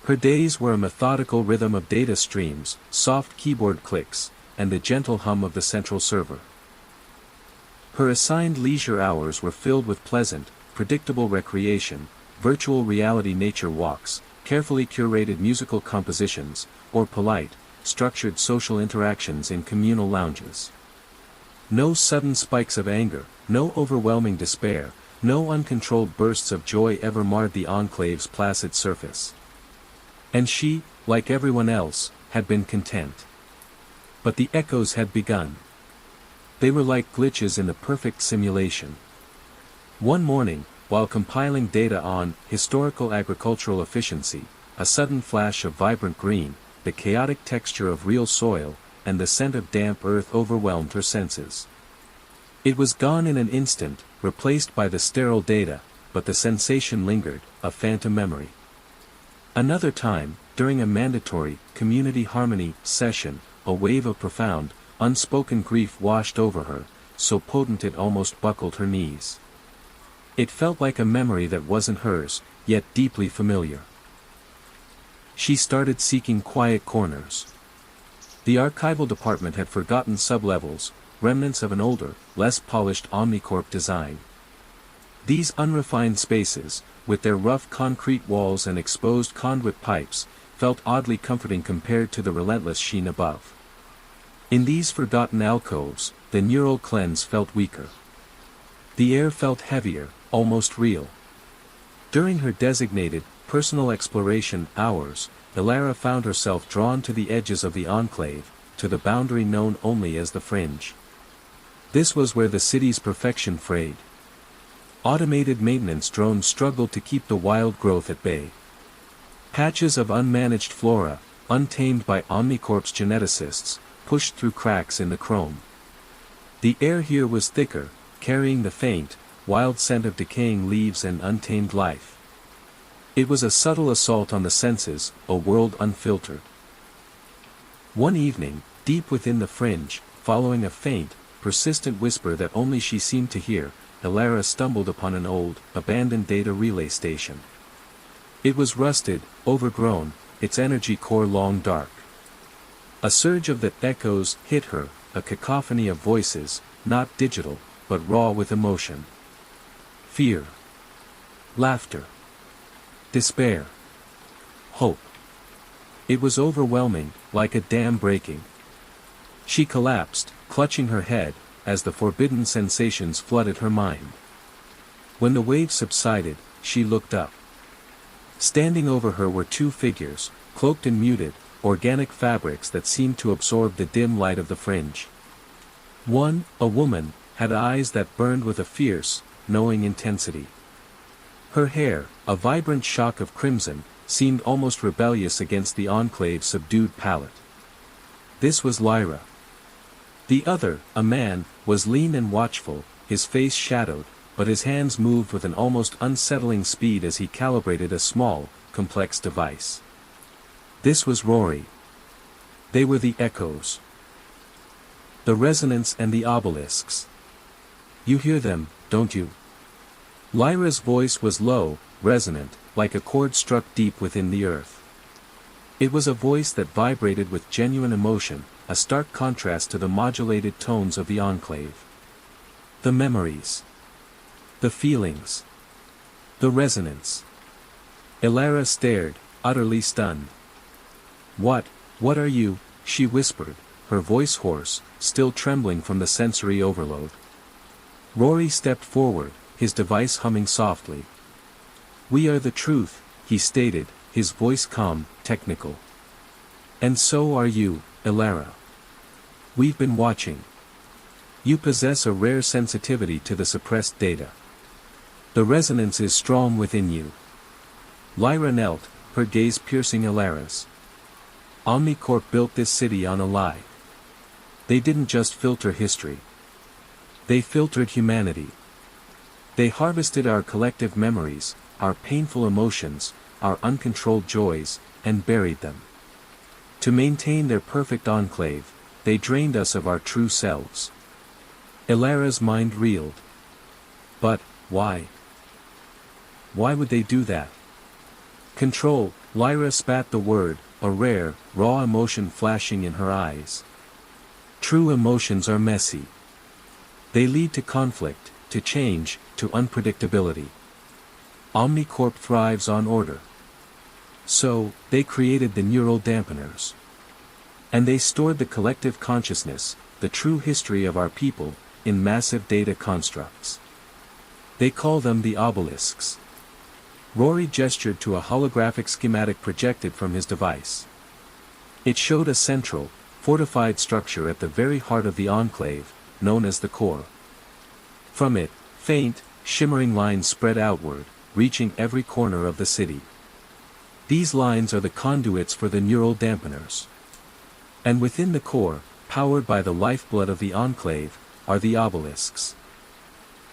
Her days were a methodical rhythm of data streams, soft keyboard clicks, and the gentle hum of the central server. Her assigned leisure hours were filled with pleasant, predictable recreation, virtual reality nature walks, carefully curated musical compositions, or polite, structured social interactions in communal lounges. No sudden spikes of anger, no overwhelming despair, no uncontrolled bursts of joy ever marred the Enclave's placid surface. And she, like everyone else, had been content. But the echoes had begun. They were like glitches in the perfect simulation. One morning, while compiling data on historical agricultural efficiency, a sudden flash of vibrant green, the chaotic texture of real soil, and the scent of damp earth overwhelmed her senses. It was gone in an instant, replaced by the sterile data, but the sensation lingered, a phantom memory. Another time, during a mandatory, community harmony session, a wave of profound, unspoken grief washed over her, so potent it almost buckled her knees. It felt like a memory that wasn't hers, yet deeply familiar. She started seeking quiet corners. The archival department had forgotten sublevels, remnants of an older, less polished Omnicorp design. These unrefined spaces, with their rough concrete walls and exposed conduit pipes, felt oddly comforting compared to the relentless sheen above. In these forgotten alcoves, the neural cleanse felt weaker. The air felt heavier, almost real. During her designated, personal exploration hours, Elara found herself drawn to the edges of the Enclave, to the boundary known only as the Fringe. This was where the city's perfection frayed. Automated maintenance drones struggled to keep the wild growth at bay. Patches of unmanaged flora, untamed by Omnicorp's geneticists, pushed through cracks in the chrome. The air here was thicker, carrying the faint, wild scent of decaying leaves and untamed life. It was a subtle assault on the senses, a world unfiltered. One evening, deep within the Fringe, following a faint, persistent whisper that only she seemed to hear, Elara stumbled upon an old, abandoned data relay station. It was rusted, overgrown, its energy core long dark. A surge of the echoes hit her, a cacophony of voices, not digital, but raw with emotion. Fear. Laughter. Despair. Hope. It was overwhelming, like a dam breaking. She collapsed, clutching her head, as the forbidden sensations flooded her mind. When the wave subsided, she looked up. Standing over her were two figures, cloaked in muted, organic fabrics that seemed to absorb the dim light of the fringe. One, a woman, had eyes that burned with a fierce, knowing intensity. Her hair, a vibrant shock of crimson, seemed almost rebellious against the Enclave's subdued palette. This was Lyra. The other, a man, was lean and watchful, his face shadowed, but his hands moved with an almost unsettling speed as he calibrated a small, complex device. This was Rory. They were the echoes. The resonance and the obelisks. You hear them, don't you? Lyra's voice was low, resonant, like a chord struck deep within the earth. It was a voice that vibrated with genuine emotion, a stark contrast to the modulated tones of the Enclave. The memories. The feelings. The resonance. Elara stared, utterly stunned. What are you?" she whispered, her voice hoarse, still trembling from the sensory overload. Rory stepped forward, his device humming softly. "We are the truth," he stated, his voice calm, technical. "And so are you, Elara. We've been watching. You possess a rare sensitivity to the suppressed data. The resonance is strong within you." Lyra knelt, her gaze piercing Elara's. Omnicorp built this city on a lie. They didn't just filter history. They filtered humanity. They harvested our collective memories, our painful emotions, our uncontrolled joys, and buried them. To maintain their perfect enclave, they drained us of our true selves. Elara's mind reeled. But, why? Why would they do that? Control, Lyra spat the word, a rare, raw emotion flashing in her eyes. True emotions are messy. They lead to conflict, to change, to unpredictability. Omnicorp thrives on order. So, they created the neural dampeners. And they stored the collective consciousness, the true history of our people, in massive data constructs. They call them the obelisks. Rory gestured to a holographic schematic projected from his device. It showed a central, fortified structure at the very heart of the enclave, known as the core. From it, faint, shimmering lines spread outward, reaching every corner of the city. These lines are the conduits for the neural dampeners. And within the core, powered by the lifeblood of the enclave, are the obelisks.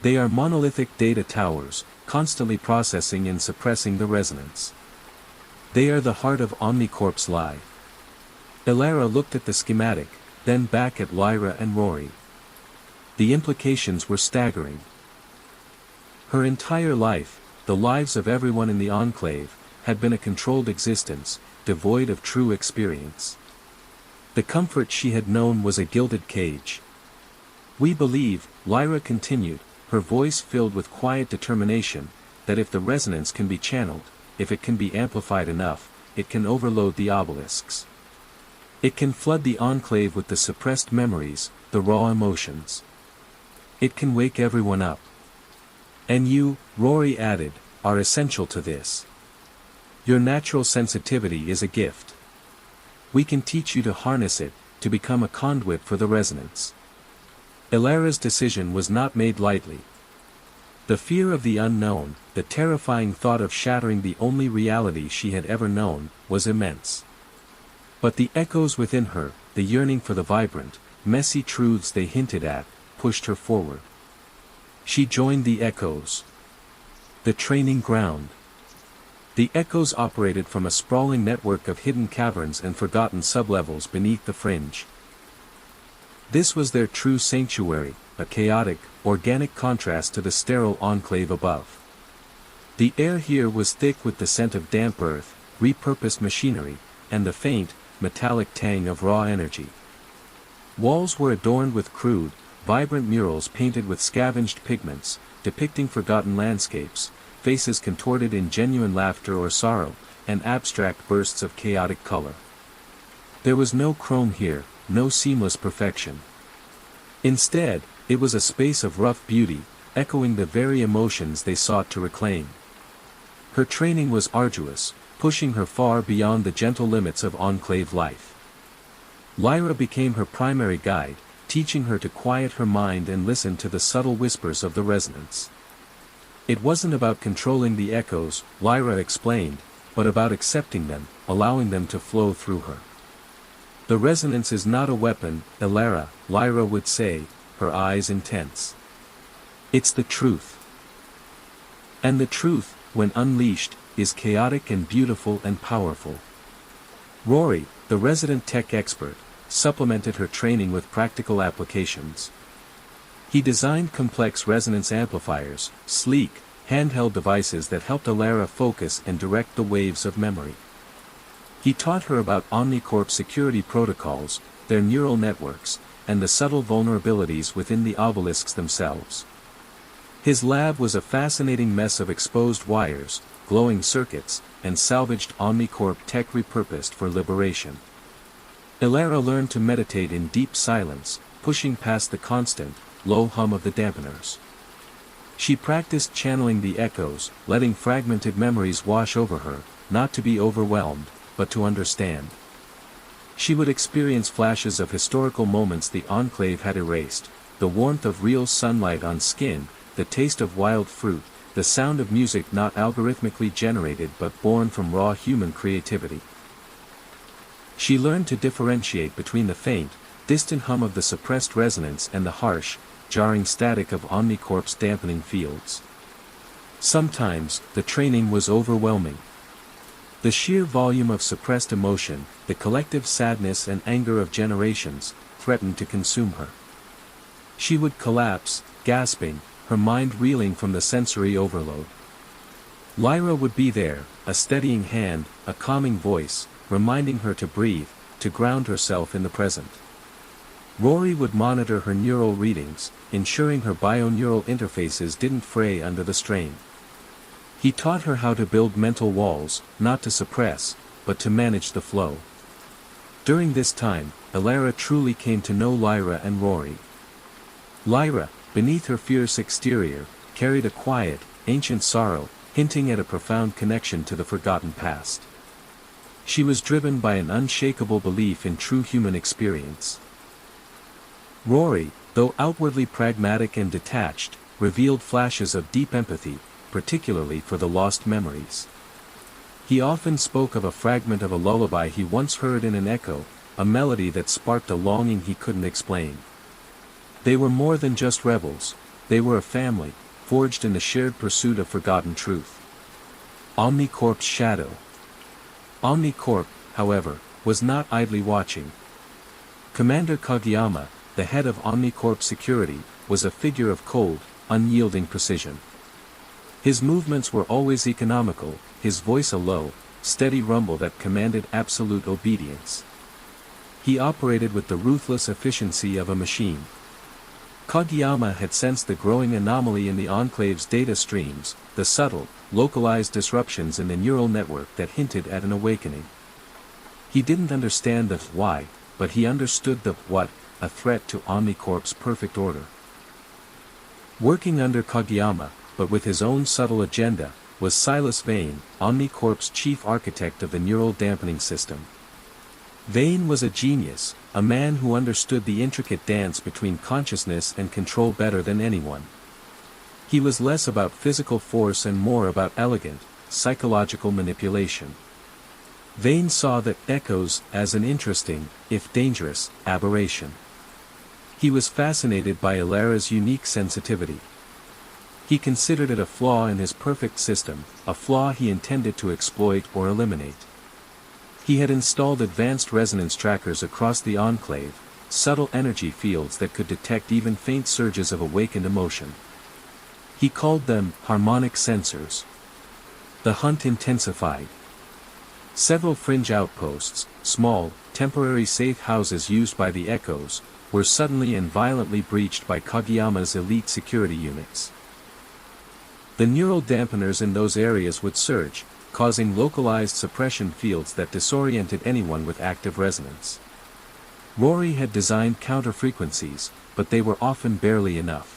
They are monolithic data towers, constantly processing and suppressing the resonance. They are the heart of Omnicorp's lie. Elara looked at the schematic, then back at Lyra and Rory. The implications were staggering. Her entire life, the lives of everyone in the enclave, had been a controlled existence, devoid of true experience. The comfort she had known was a gilded cage. "We believe," Lyra continued, her voice filled with quiet determination, "that if the resonance can be channeled, if it can be amplified enough, it can overload the obelisks. It can flood the enclave with the suppressed memories, the raw emotions. It can wake everyone up. And you," Rory added, "are essential to this. Your natural sensitivity is a gift. We can teach you to harness it, to become a conduit for the resonance." Elara's decision was not made lightly. The fear of the unknown, the terrifying thought of shattering the only reality she had ever known, was immense. But the echoes within her, the yearning for the vibrant, messy truths they hinted at, pushed her forward. She joined the echoes. The training ground. The echoes operated from a sprawling network of hidden caverns and forgotten sublevels beneath the fringe. This was their true sanctuary, a chaotic, organic contrast to the sterile enclave above. The air here was thick with the scent of damp earth, repurposed machinery, and the faint, metallic tang of raw energy. Walls were adorned with crude, vibrant murals painted with scavenged pigments, depicting forgotten landscapes, faces contorted in genuine laughter or sorrow, and abstract bursts of chaotic color. There was no chrome here, no seamless perfection. Instead, it was a space of rough beauty, echoing the very emotions they sought to reclaim. Her training was arduous, pushing her far beyond the gentle limits of Enclave life. Lyra became her primary guide, teaching her to quiet her mind and listen to the subtle whispers of the resonance. It wasn't about controlling the echoes, Lyra explained, but about accepting them, allowing them to flow through her. The resonance is not a weapon, Elara, Lyra would say, her eyes intense. It's the truth. And the truth, when unleashed, is chaotic and beautiful and powerful. Rory, the resident tech expert, supplemented her training with practical applications. He designed complex resonance amplifiers, sleek, handheld devices that helped Elara focus and direct the waves of memory. He taught her about Omnicorp security protocols, their neural networks, and the subtle vulnerabilities within the obelisks themselves. His lab was a fascinating mess of exposed wires, glowing circuits, and salvaged Omnicorp tech repurposed for liberation. Elara learned to meditate in deep silence, pushing past the constant, low hum of the dampeners. She practiced channeling the echoes, letting fragmented memories wash over her, not to be overwhelmed, but to understand. She would experience flashes of historical moments the Enclave had erased, the warmth of real sunlight on skin, the taste of wild fruit, the sound of music not algorithmically generated but born from raw human creativity. She learned to differentiate between the faint, distant hum of the suppressed resonance and the harsh, jarring static of Omnicorp's dampening fields. Sometimes, the training was overwhelming. The sheer volume of suppressed emotion, the collective sadness and anger of generations, threatened to consume her. She would collapse, gasping, her mind reeling from the sensory overload. Lyra would be there, a steadying hand, a calming voice, reminding her to breathe, to ground herself in the present. Rory would monitor her neural readings, ensuring her bioneural interfaces didn't fray under the strain. He taught her how to build mental walls, not to suppress, but to manage the flow. During this time, Elara truly came to know Lyra and Rory. Lyra, beneath her fierce exterior, carried a quiet, ancient sorrow, hinting at a profound connection to the forgotten past. She was driven by an unshakable belief in true human experience. Rory, though outwardly pragmatic and detached, revealed flashes of deep empathy, particularly for the lost memories. He often spoke of a fragment of a lullaby he once heard in an echo, a melody that sparked a longing he couldn't explain. They were more than just rebels, they were a family, forged in the shared pursuit of forgotten truth. Omnicorp's shadow. Omnicorp, however, was not idly watching. Commander Kageyama, the head of Omnicorp security, was a figure of cold, unyielding precision. His movements were always economical, his voice a low, steady rumble that commanded absolute obedience. He operated with the ruthless efficiency of a machine. Kageyama had sensed the growing anomaly in the Enclave's data streams, the subtle, localized disruptions in the neural network that hinted at an awakening. He didn't understand the why, but he understood the what, a threat to Omnicorp's perfect order. Working under Kageyama, but with his own subtle agenda, was Silas Vane, Omnicorp's chief architect of the neural dampening system. Vane was a genius, a man who understood the intricate dance between consciousness and control better than anyone. He was less about physical force and more about elegant, psychological manipulation. Vane saw the echoes as an interesting, if dangerous, aberration. He was fascinated by Elara's unique sensitivity. He considered it a flaw in his perfect system, a flaw he intended to exploit or eliminate. He had installed advanced resonance trackers across the Enclave, subtle energy fields that could detect even faint surges of awakened emotion. He called them harmonic sensors. The hunt intensified. Several fringe outposts, small, temporary safe houses used by the echoes, were suddenly and violently breached by Kageyama's elite security units. The neural dampeners in those areas would surge, causing localized suppression fields that disoriented anyone with active resonance. Rory had designed counter-frequencies, but they were often barely enough.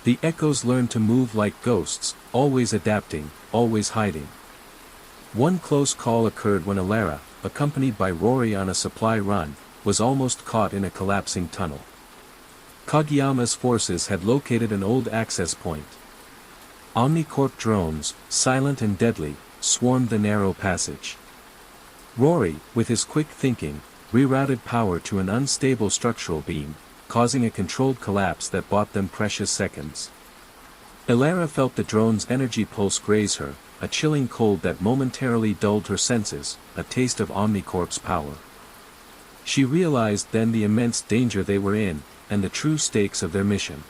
The echoes learned to move like ghosts, always adapting, always hiding. One close call occurred when Alara, accompanied by Rory on a supply run, was almost caught in a collapsing tunnel. Kageyama's forces had located an old access point. Omnicorp drones, silent and deadly, swarmed the narrow passage. Rory, with his quick thinking, rerouted power to an unstable structural beam, causing a controlled collapse that bought them precious seconds. Alara felt the drone's energy pulse graze her, a chilling cold that momentarily dulled her senses, a taste of Omnicorp's power. She realized then the immense danger they were in, and the true stakes of their mission.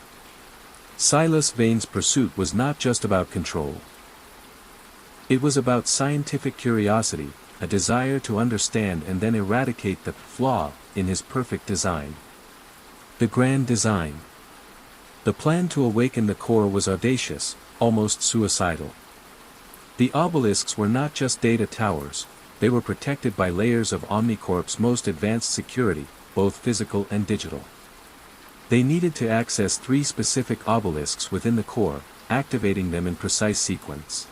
Silas Vane's pursuit was not just about control. It was about scientific curiosity, a desire to understand and then eradicate the flaw in his perfect design. The grand design. The plan to awaken the core was audacious, almost suicidal. The obelisks were not just data towers, they were protected by layers of Omnicorp's most advanced security, both physical and digital. They needed to access 3 specific obelisks within the core, activating them in precise sequence.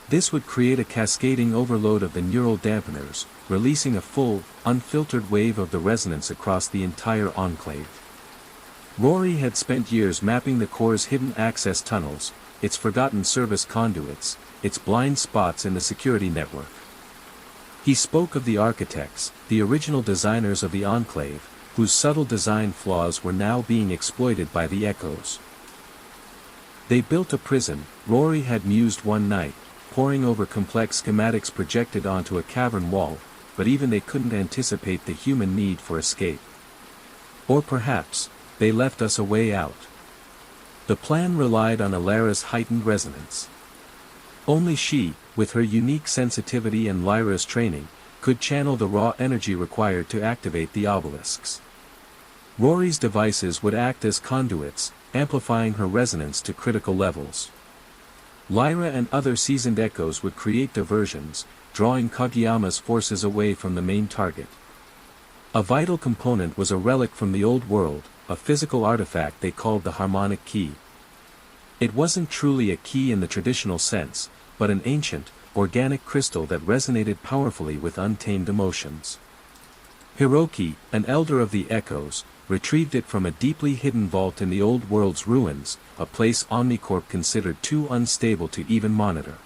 This would create a cascading overload of the neural dampeners, releasing a full, unfiltered wave of the resonance across the entire enclave. Rory had spent years mapping the core's hidden access tunnels, its forgotten service conduits, its blind spots in the security network. He spoke of the architects, the original designers of the enclave, whose subtle design flaws were now being exploited by the echoes. They built a prison, Rory had mused one night, poring over complex schematics projected onto a cavern wall, but even they couldn't anticipate the human need for escape. Or perhaps, they left us a way out. The plan relied on Alara's heightened resonance. Only she, with her unique sensitivity and Lyra's training, could channel the raw energy required to activate the obelisks. Rory's devices would act as conduits, amplifying her resonance to critical levels. Lyra and other seasoned echoes would create diversions, drawing Kageyama's forces away from the main target. A vital component was a relic from the old world, a physical artifact they called the harmonic key. It wasn't truly a key in the traditional sense, but an ancient, organic crystal that resonated powerfully with untamed emotions. Hiroki, an elder of the echoes, retrieved it from a deeply hidden vault in the old world's ruins, a place Omnicorp considered too unstable to even monitor.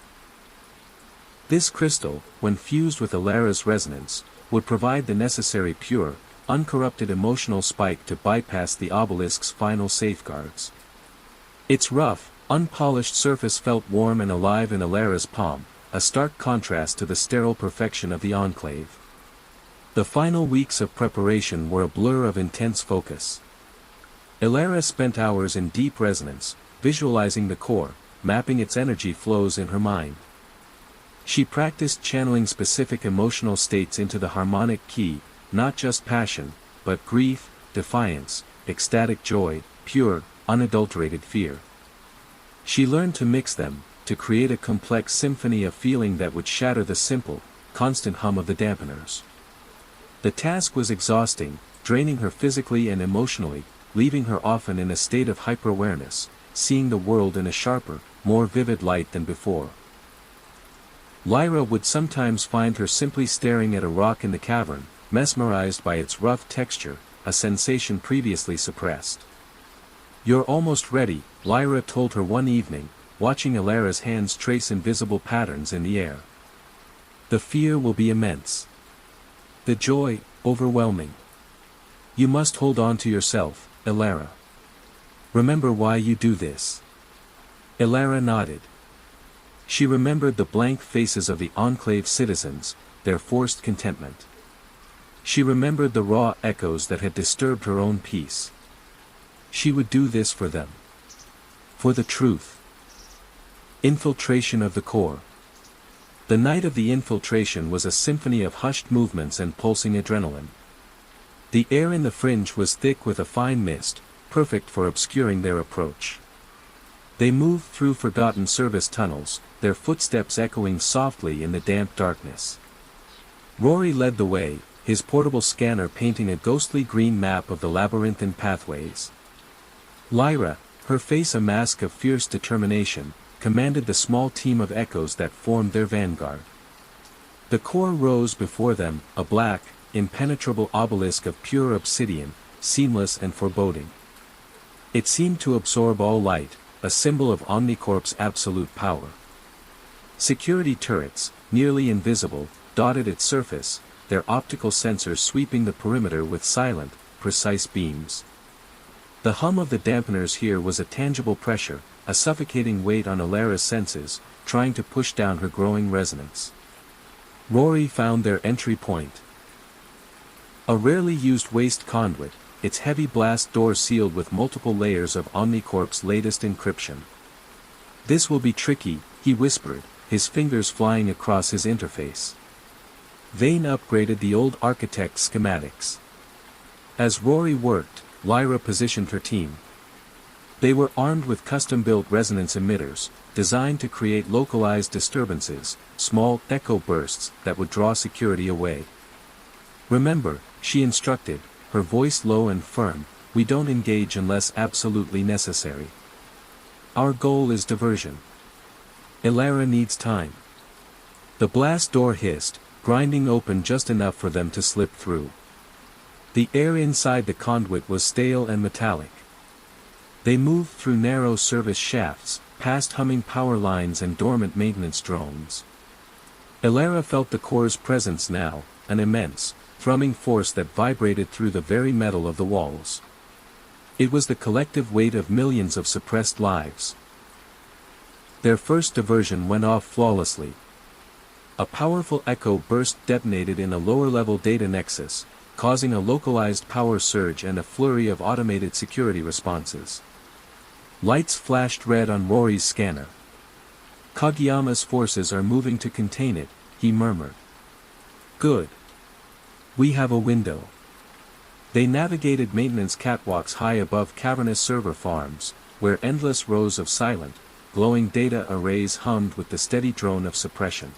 This crystal, when fused with Alara's resonance, would provide the necessary pure, uncorrupted emotional spike to bypass the obelisk's final safeguards. Its rough, unpolished surface felt warm and alive in Alara's palm, a stark contrast to the sterile perfection of the enclave. The final weeks of preparation were a blur of intense focus. Alara spent hours in deep resonance, visualizing the core, mapping its energy flows in her mind. She practiced channeling specific emotional states into the harmonic key, not just passion, but grief, defiance, ecstatic joy, pure, unadulterated fear. She learned to mix them, to create a complex symphony of feeling that would shatter the simple, constant hum of the dampeners. The task was exhausting, draining her physically and emotionally, leaving her often in a state of hyper-awareness, seeing the world in a sharper, more vivid light than before. Lyra would sometimes find her simply staring at a rock in the cavern, mesmerized by its rough texture, a sensation previously suppressed. "You're almost ready," Lyra told her one evening, watching Alara's hands trace invisible patterns in the air. "The fear will be immense. The joy, overwhelming. You must hold on to yourself, Alara. Remember why you do this." Alara nodded. She remembered the blank faces of the Enclave citizens, their forced contentment. She remembered the raw echoes that had disturbed her own peace. She would do this for them. For the truth. Infiltration of the core. The night of the infiltration was a symphony of hushed movements and pulsing adrenaline. The air in the fringe was thick with a fine mist, perfect for obscuring their approach. They moved through forgotten service tunnels, their footsteps echoing softly in the damp darkness. Rory led the way, his portable scanner painting a ghostly green map of the labyrinthine pathways. Lyra, her face a mask of fierce determination, commanded the small team of echoes that formed their vanguard. The core rose before them, a black, impenetrable obelisk of pure obsidian, seamless and foreboding. It seemed to absorb all light, a symbol of Omnicorp's absolute power. Security turrets, nearly invisible, dotted its surface, their optical sensors sweeping the perimeter with silent, precise beams. The hum of the dampeners here was a tangible pressure, a suffocating weight on Alara's senses, trying to push down her growing resonance. Rory found their entry point. A rarely used waste conduit, its heavy blast door sealed with multiple layers of Omnicorp's latest encryption. "This will be tricky," he whispered, his fingers flying across his interface. Vane upgraded the old architect's schematics. As Rory worked, Lyra positioned her team. They were armed with custom-built resonance emitters, designed to create localized disturbances, small echo bursts that would draw security away. "Remember," she instructed, her voice low and firm, "we don't engage unless absolutely necessary. Our goal is diversion. Alara needs time." The blast door hissed, grinding open just enough for them to slip through. The air inside the conduit was stale and metallic. They moved through narrow service shafts, past humming power lines and dormant maintenance drones. Alara felt the core's presence now, an immense, thrumming force that vibrated through the very metal of the walls. It was the collective weight of millions of suppressed lives. Their first diversion went off flawlessly. A powerful echo burst detonated in a lower-level data nexus, causing a localized power surge and a flurry of automated security responses. Lights flashed red on Rory's scanner. "Kageyama's forces are moving to contain it," he murmured. "Good. We have a window." They navigated maintenance catwalks high above cavernous server farms, where endless rows of silent, glowing data arrays hummed with the steady drone of suppression.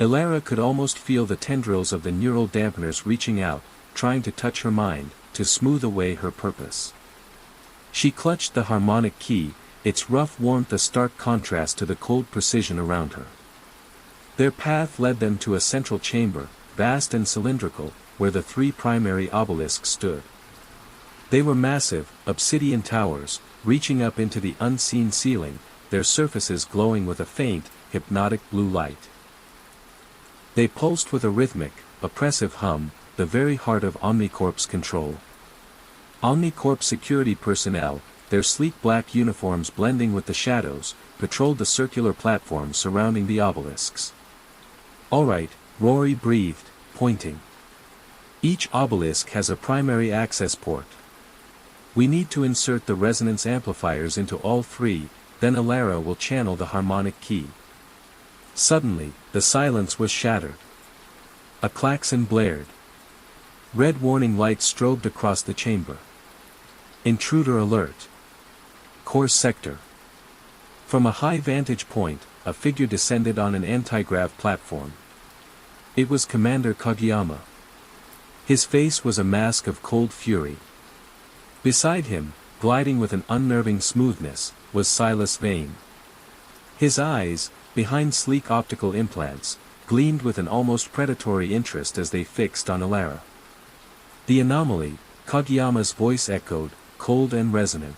Alara could almost feel the tendrils of the neural dampeners reaching out, trying to touch her mind, to smooth away her purpose. She clutched the harmonic key, its rough warmth a stark contrast to the cold precision around her. Their path led them to a central chamber, vast and cylindrical, where the three primary obelisks stood. They were massive, obsidian towers, reaching up into the unseen ceiling, their surfaces glowing with a faint, hypnotic blue light. They pulsed with a rhythmic, oppressive hum, the very heart of Omnicorp's control. Omnicorp security personnel, their sleek black uniforms blending with the shadows, patrolled the circular platforms surrounding the obelisks. "All right," Rory breathed, pointing. "Each obelisk has a primary access port. We need to insert the resonance amplifiers into all three, then Alara will channel the harmonic key." Suddenly, the silence was shattered. A klaxon blared. Red warning lights strobed across the chamber. "Intruder alert. Core sector." From a high vantage point, a figure descended on an anti-grav platform. It was Commander Kageyama. His face was a mask of cold fury. Beside him, gliding with an unnerving smoothness, was Silas Vane. His eyes, behind sleek optical implants, gleamed with an almost predatory interest as they fixed on Alara. The anomaly, Kageyama's voice echoed, cold and resonant.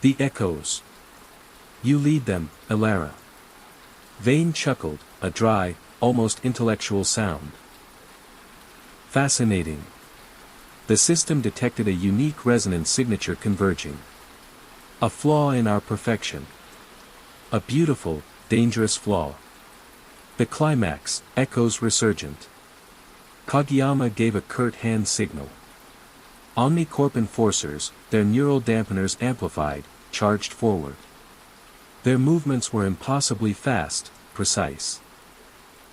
"The echoes. You lead them, Alara." Vane chuckled, a dry, almost intellectual sound. "Fascinating." The system detected a unique resonance signature converging. "A flaw in our perfection. A beautiful, dangerous flaw." The climax, echoes resurgent. Kageyama gave a curt hand signal. Omnicorp enforcers, their neural dampeners amplified, charged forward. Their movements were impossibly fast, precise.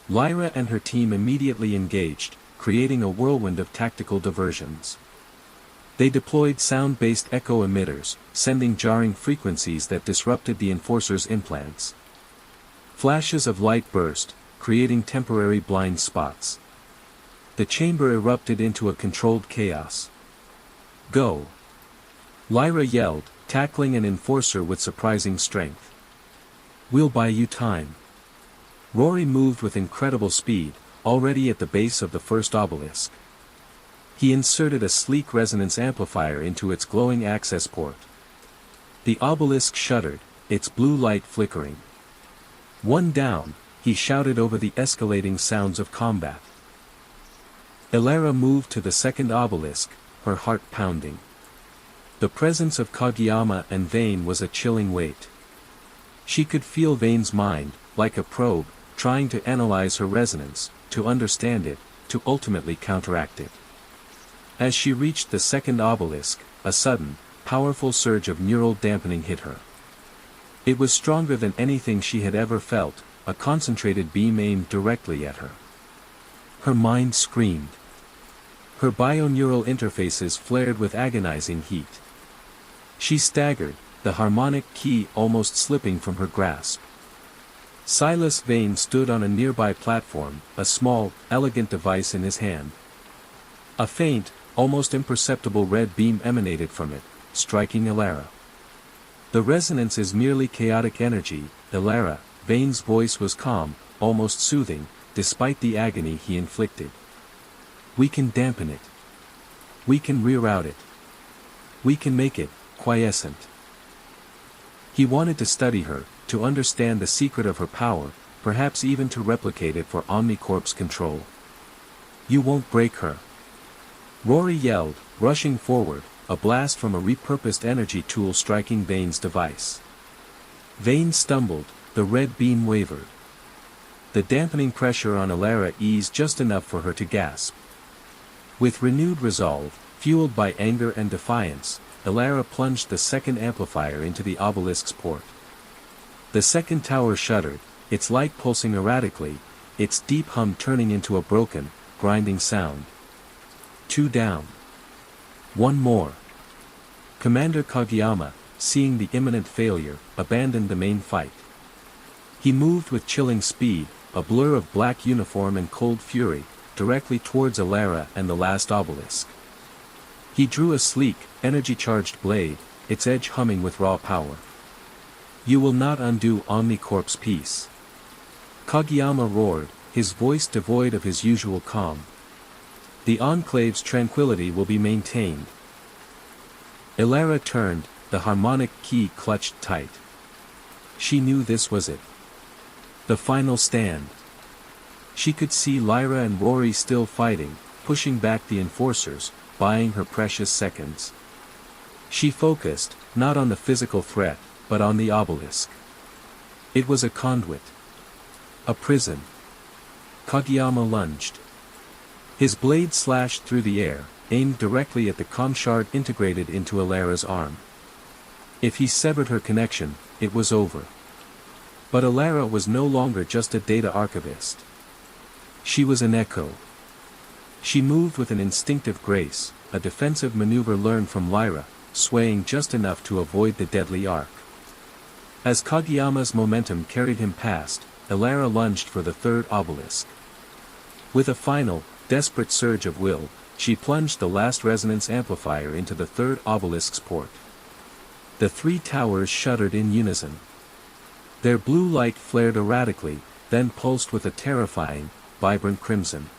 Lyra and her team immediately engaged, creating a whirlwind of tactical diversions. They deployed sound-based echo emitters, sending jarring frequencies that disrupted the enforcers' implants. Flashes of light burst, creating temporary blind spots. The chamber erupted into a controlled chaos. "Go!" Lyra yelled, tackling an enforcer with surprising strength. "We'll buy you time." Rory moved with incredible speed, already at the base of the first obelisk. He inserted a sleek resonance amplifier into its glowing access port. The obelisk shuddered, its blue light flickering. "One down," he shouted over the escalating sounds of combat. Elara moved to the second obelisk, her heart pounding. The presence of Kageyama and Vayne was a chilling weight. She could feel Vayne's mind, like a probe, trying to analyze her resonance, to understand it, to ultimately counteract it. As she reached the second obelisk, a sudden, powerful surge of neural dampening hit her. It was stronger than anything she had ever felt, a concentrated beam aimed directly at her. Her mind screamed. Her bioneural interfaces flared with agonizing heat. She staggered, the harmonic key almost slipping from her grasp. Silas Vayne stood on a nearby platform, a small, elegant device in his hand. A faint, almost imperceptible red beam emanated from it, striking Elara. "The resonance is merely chaotic energy, Elara." Vayne's voice was calm, almost soothing, despite the agony he inflicted. "We can dampen it. We can reroute it. We can make it quiescent." He wanted to study her, to understand the secret of her power, perhaps even to replicate it for Omnicorp's control. "You won't break her." Rory yelled, rushing forward, a blast from a repurposed energy tool striking Vayne's device. Vayne stumbled, the red beam wavered. The dampening pressure on Elara eased just enough for her to gasp. With renewed resolve, fueled by anger and defiance, Elara plunged the second amplifier into the obelisk's port. The second tower shuddered, its light pulsing erratically, its deep hum turning into a broken, grinding sound. "Two down. One more." Commander Kageyama, seeing the imminent failure, abandoned the main fight. He moved with chilling speed, a blur of black uniform and cold fury, directly towards Elara and the last obelisk. He drew a sleek, energy-charged blade, its edge humming with raw power. "You will not undo Omnicorp's peace." Kageyama roared, his voice devoid of his usual calm. "The Enclave's tranquility will be maintained." Elara turned, the harmonic key clutched tight. She knew this was it. The final stand. She could see Lyra and Rory still fighting, pushing back the enforcers, buying her precious seconds. She focused, not on the physical threat, but on the obelisk. It was a conduit. A prison. Kageyama lunged. His blade slashed through the air, aimed directly at the comm shard integrated into Elara's arm. If he severed her connection, it was over. But Elara was no longer just a data archivist. She was an echo. She moved with an instinctive grace, a defensive maneuver learned from Lyra, swaying just enough to avoid the deadly arc. As Kageyama's momentum carried him past, Elara lunged for the third obelisk. With a final, desperate surge of will, she plunged the last resonance amplifier into the third obelisk's port. The three towers shuddered in unison. Their blue light flared erratically, then pulsed with a terrifying, vibrant crimson.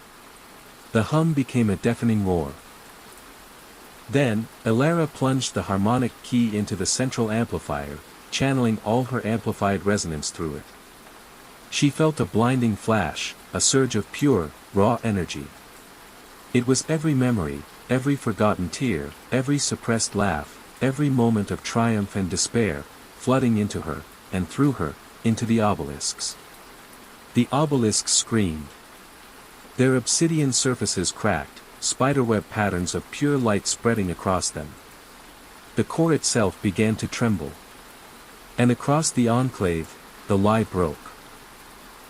The hum became a deafening roar. Then, Elara plunged the harmonic key into the central amplifier, channeling all her amplified resonance through it. She felt a blinding flash, a surge of pure, raw energy. It was every memory, every forgotten tear, every suppressed laugh, every moment of triumph and despair, flooding into her, and through her, into the obelisks. The obelisks screamed. Their obsidian surfaces cracked, spiderweb patterns of pure light spreading across them. The core itself began to tremble. And across the enclave, the lie broke.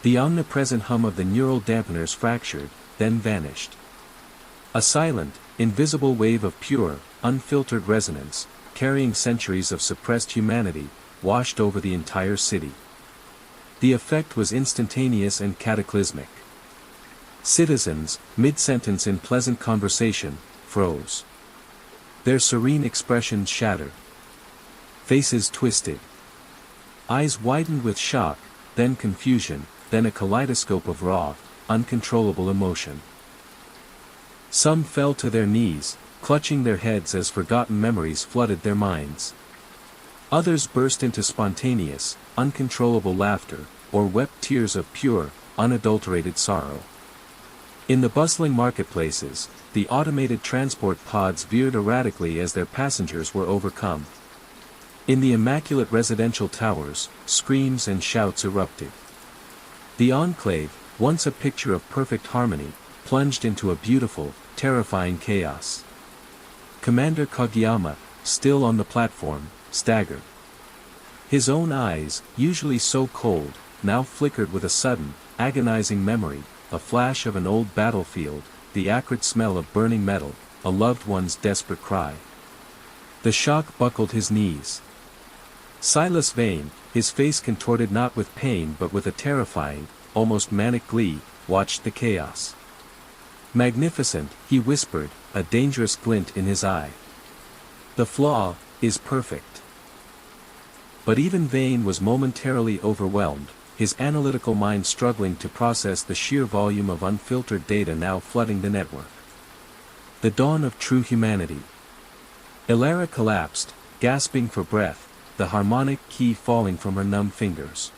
The omnipresent hum of the neural dampeners fractured, then vanished. A silent, invisible wave of pure, unfiltered resonance, carrying centuries of suppressed humanity, washed over the entire city. The effect was instantaneous and cataclysmic. Citizens, mid-sentence in pleasant conversation, froze. Their serene expressions shattered. Faces twisted. Eyes widened with shock, then confusion, then a kaleidoscope of raw, uncontrollable emotion. Some fell to their knees, clutching their heads as forgotten memories flooded their minds. Others burst into spontaneous, uncontrollable laughter, or wept tears of pure, unadulterated sorrow. In the bustling marketplaces, the automated transport pods veered erratically as their passengers were overcome. In the immaculate residential towers, screams and shouts erupted. The Enclave, once a picture of perfect harmony, plunged into a beautiful, terrifying chaos. Commander Kageyama, still on the platform, staggered. His own eyes, usually so cold, now flickered with a sudden, agonizing memory, a flash of an old battlefield, the acrid smell of burning metal, a loved one's desperate cry. The shock buckled his knees. Silas Vane, his face contorted not with pain but with a terrifying, almost manic glee, watched the chaos. Magnificent, he whispered, a dangerous glint in his eye. The flaw is perfect. But even Vane was momentarily overwhelmed, his analytical mind struggling to process the sheer volume of unfiltered data now flooding the network. The dawn of true humanity. Elara collapsed, gasping for breath, the harmonic key falling from her numb fingers.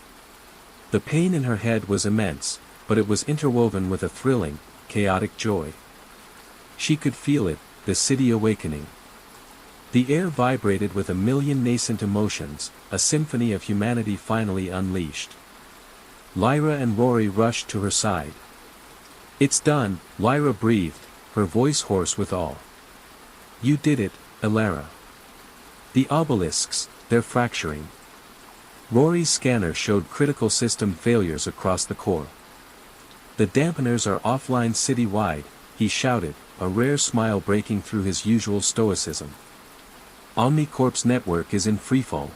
The pain in her head was immense, but it was interwoven with a thrilling, chaotic joy. She could feel it, the city awakening. The air vibrated with a million nascent emotions, a symphony of humanity finally unleashed. Lyra and Rory rushed to her side. "It's done," Lyra breathed, her voice hoarse with awe. "You did it, Elara. The obelisks, they're fracturing." Rory's scanner showed critical system failures across the core. "The dampeners are offline city-wide," he shouted, a rare smile breaking through his usual stoicism. "Omnicorp's network is in freefall."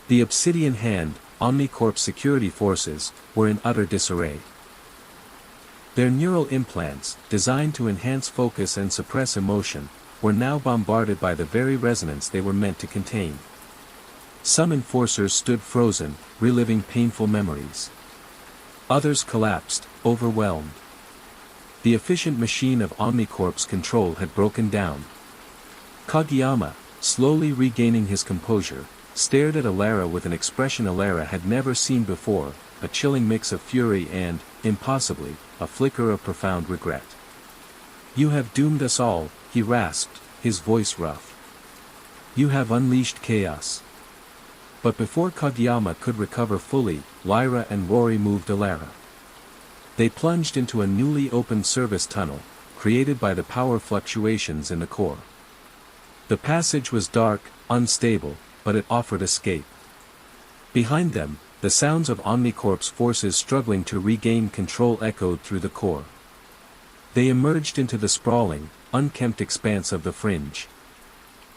The Obsidian Hand, Omnicorp's security forces, were in utter disarray. Their neural implants, designed to enhance focus and suppress emotion, were now bombarded by the very resonance they were meant to contain. Some enforcers stood frozen, reliving painful memories. Others collapsed, overwhelmed. The efficient machine of Omnicorp's control had broken down. Kageyama, slowly regaining his composure, stared at Elara with an expression Elara had never seen before, a chilling mix of fury and, impossibly, a flicker of profound regret. "You have doomed us all," he rasped, his voice rough. "You have unleashed chaos." But before Kageyama could recover fully, Lyra and Rory moved Elara. They plunged into a newly opened service tunnel, created by the power fluctuations in the core. The passage was dark, unstable, but it offered escape. Behind them, the sounds of Omnicorp's forces struggling to regain control echoed through the core. They emerged into the sprawling, unkempt expanse of the fringe.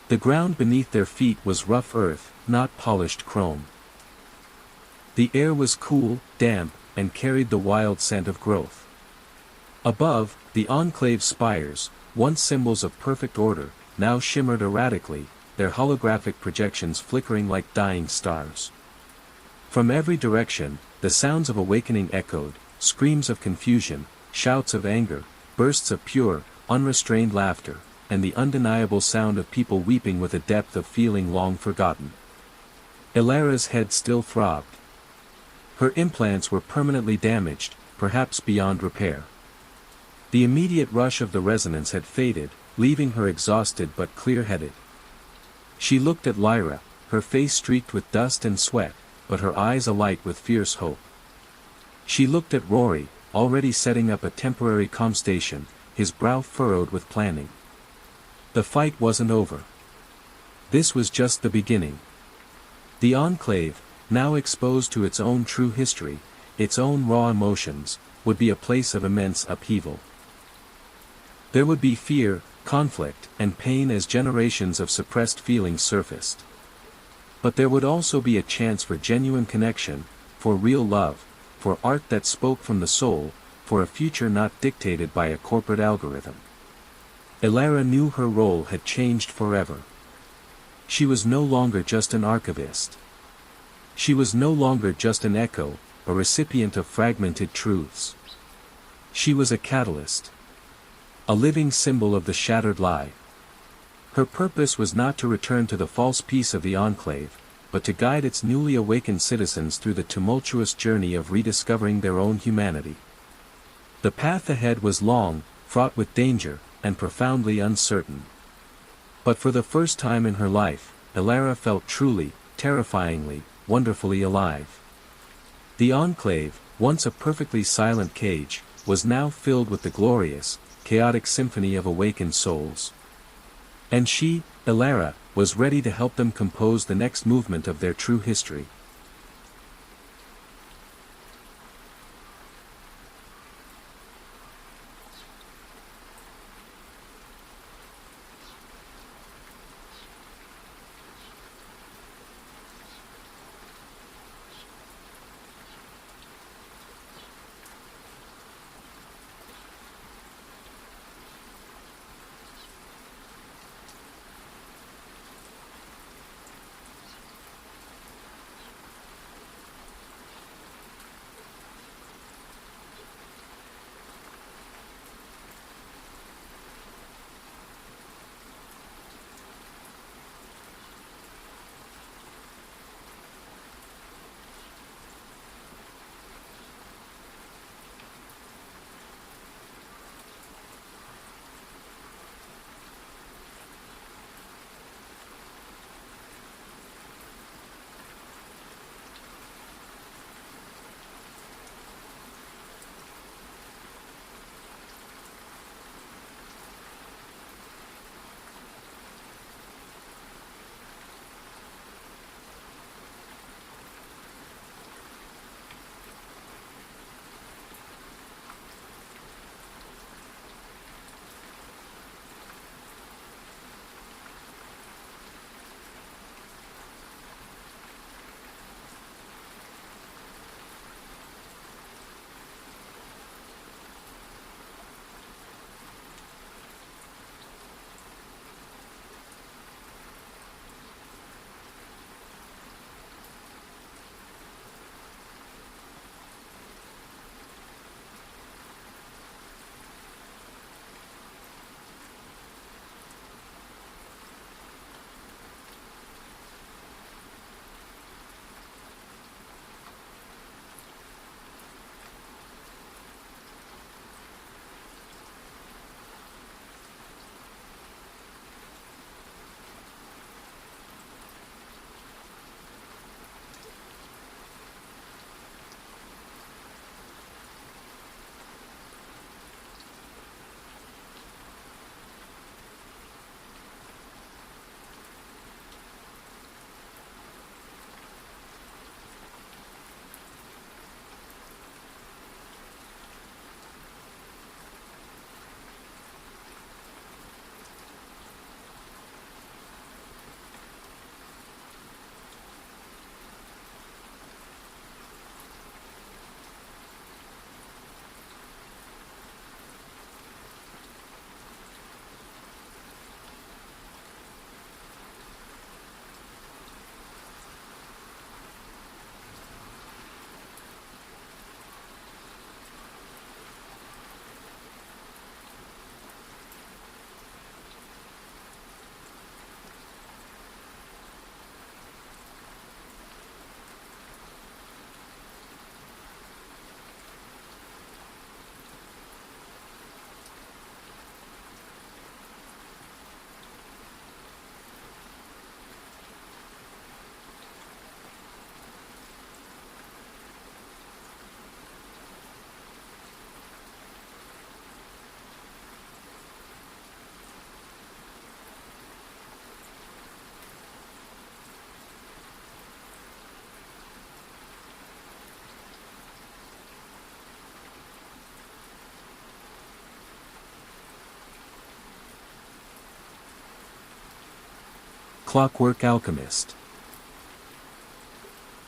The ground beneath their feet was rough earth, not polished chrome. The air was cool, damp, and carried the wild scent of growth. Above, the Enclave spires, once symbols of perfect order, now shimmered erratically, their holographic projections flickering like dying stars. From every direction, the sounds of awakening echoed, screams of confusion, shouts of anger, bursts of pure, unrestrained laughter, and the undeniable sound of people weeping with a depth of feeling long forgotten. Elara's head still throbbed. Her implants were permanently damaged, perhaps beyond repair. The immediate rush of the resonance had faded, leaving her exhausted but clear-headed. She looked at Lyra, her face streaked with dust and sweat, but her eyes alight with fierce hope. She looked at Rory, already setting up a temporary comm station, his brow furrowed with planning. The fight wasn't over. This was just the beginning. The Enclave, now exposed to its own true history, its own raw emotions, would be a place of immense upheaval. There would be fear, conflict, and pain as generations of suppressed feelings surfaced. But there would also be a chance for genuine connection, for real love, for art that spoke from the soul, for a future not dictated by a corporate algorithm. Elara knew her role had changed forever. She was no longer just an archivist. She was no longer just an echo, a recipient of fragmented truths. She was a catalyst. A living symbol of the shattered lie. Her purpose was not to return to the false peace of the Enclave, but to guide its newly awakened citizens through the tumultuous journey of rediscovering their own humanity. The path ahead was long, fraught with danger, and profoundly uncertain. But for the first time in her life, Elara felt truly, terrifyingly, wonderfully alive. The Enclave, once a perfectly silent cage, was now filled with the glorious, chaotic symphony of awakened souls. And she, Elara, was ready to help them compose the next movement of their true history. Clockwork Alchemist.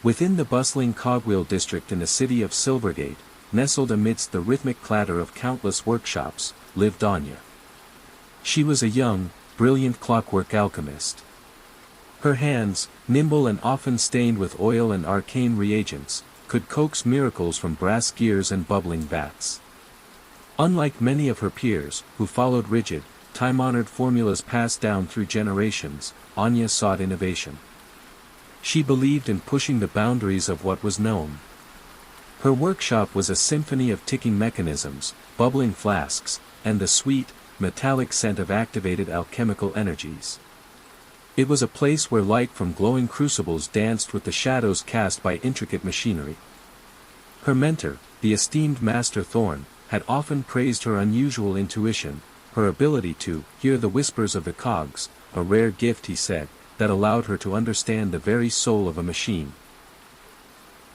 Within the bustling cogwheel district in the city of Silvergate, nestled amidst the rhythmic clatter of countless workshops, lived Anya. She was a young, brilliant clockwork alchemist. Her hands, nimble and often stained with oil and arcane reagents, could coax miracles from brass gears and bubbling vats. Unlike many of her peers, who followed rigid, time-honored formulas passed down through generations, Anya sought innovation. She believed in pushing the boundaries of what was known. Her workshop was a symphony of ticking mechanisms, bubbling flasks, and the sweet, metallic scent of activated alchemical energies. It was a place where light from glowing crucibles danced with the shadows cast by intricate machinery. Her mentor, the esteemed Master Thorn, had often praised her unusual intuition, her ability to hear the whispers of the cogs, a rare gift he said, that allowed her to understand the very soul of a machine.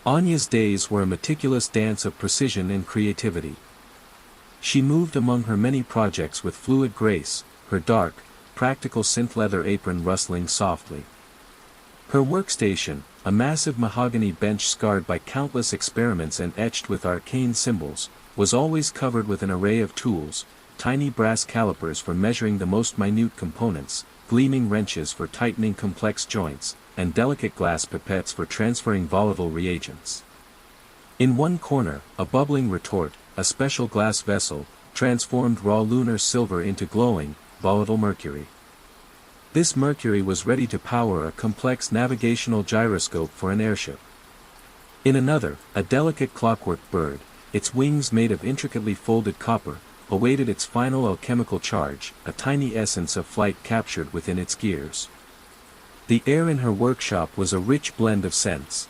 Anya's days were a meticulous dance of precision and creativity. She moved among her many projects with fluid grace, her dark, practical synth leather apron rustling softly. Her workstation, a massive mahogany bench scarred by countless experiments and etched with arcane symbols, was always covered with an array of tools, tiny brass calipers for measuring the most minute components, gleaming wrenches for tightening complex joints, and delicate glass pipettes for transferring volatile reagents. In one corner, a bubbling retort, a special glass vessel, transformed raw lunar silver into glowing, volatile mercury. This mercury was ready to power a complex navigational gyroscope for an airship. In another, a delicate clockwork bird, its wings made of intricately folded copper, awaited its final alchemical charge, a tiny essence of flight captured within its gears. The air in her workshop was a rich blend of scents.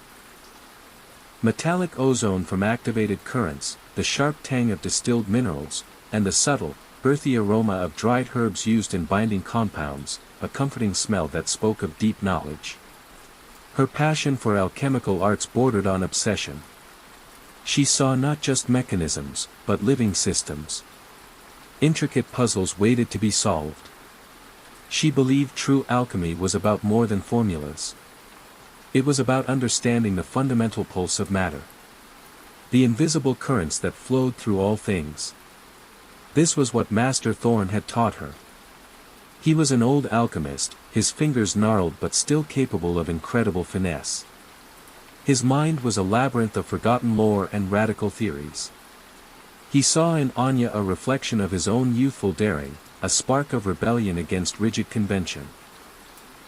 Metallic ozone from activated currents, the sharp tang of distilled minerals, and the subtle, earthy aroma of dried herbs used in binding compounds, a comforting smell that spoke of deep knowledge. Her passion for alchemical arts bordered on obsession. She saw not just mechanisms, but living systems. Intricate puzzles waited to be solved. She believed true alchemy was about more than formulas. It was about understanding the fundamental pulse of matter. The invisible currents that flowed through all things. This was what Master Thorn had taught her. He was an old alchemist, his fingers gnarled but still capable of incredible finesse. His mind was a labyrinth of forgotten lore and radical theories. He saw in Anya a reflection of his own youthful daring, a spark of rebellion against rigid convention.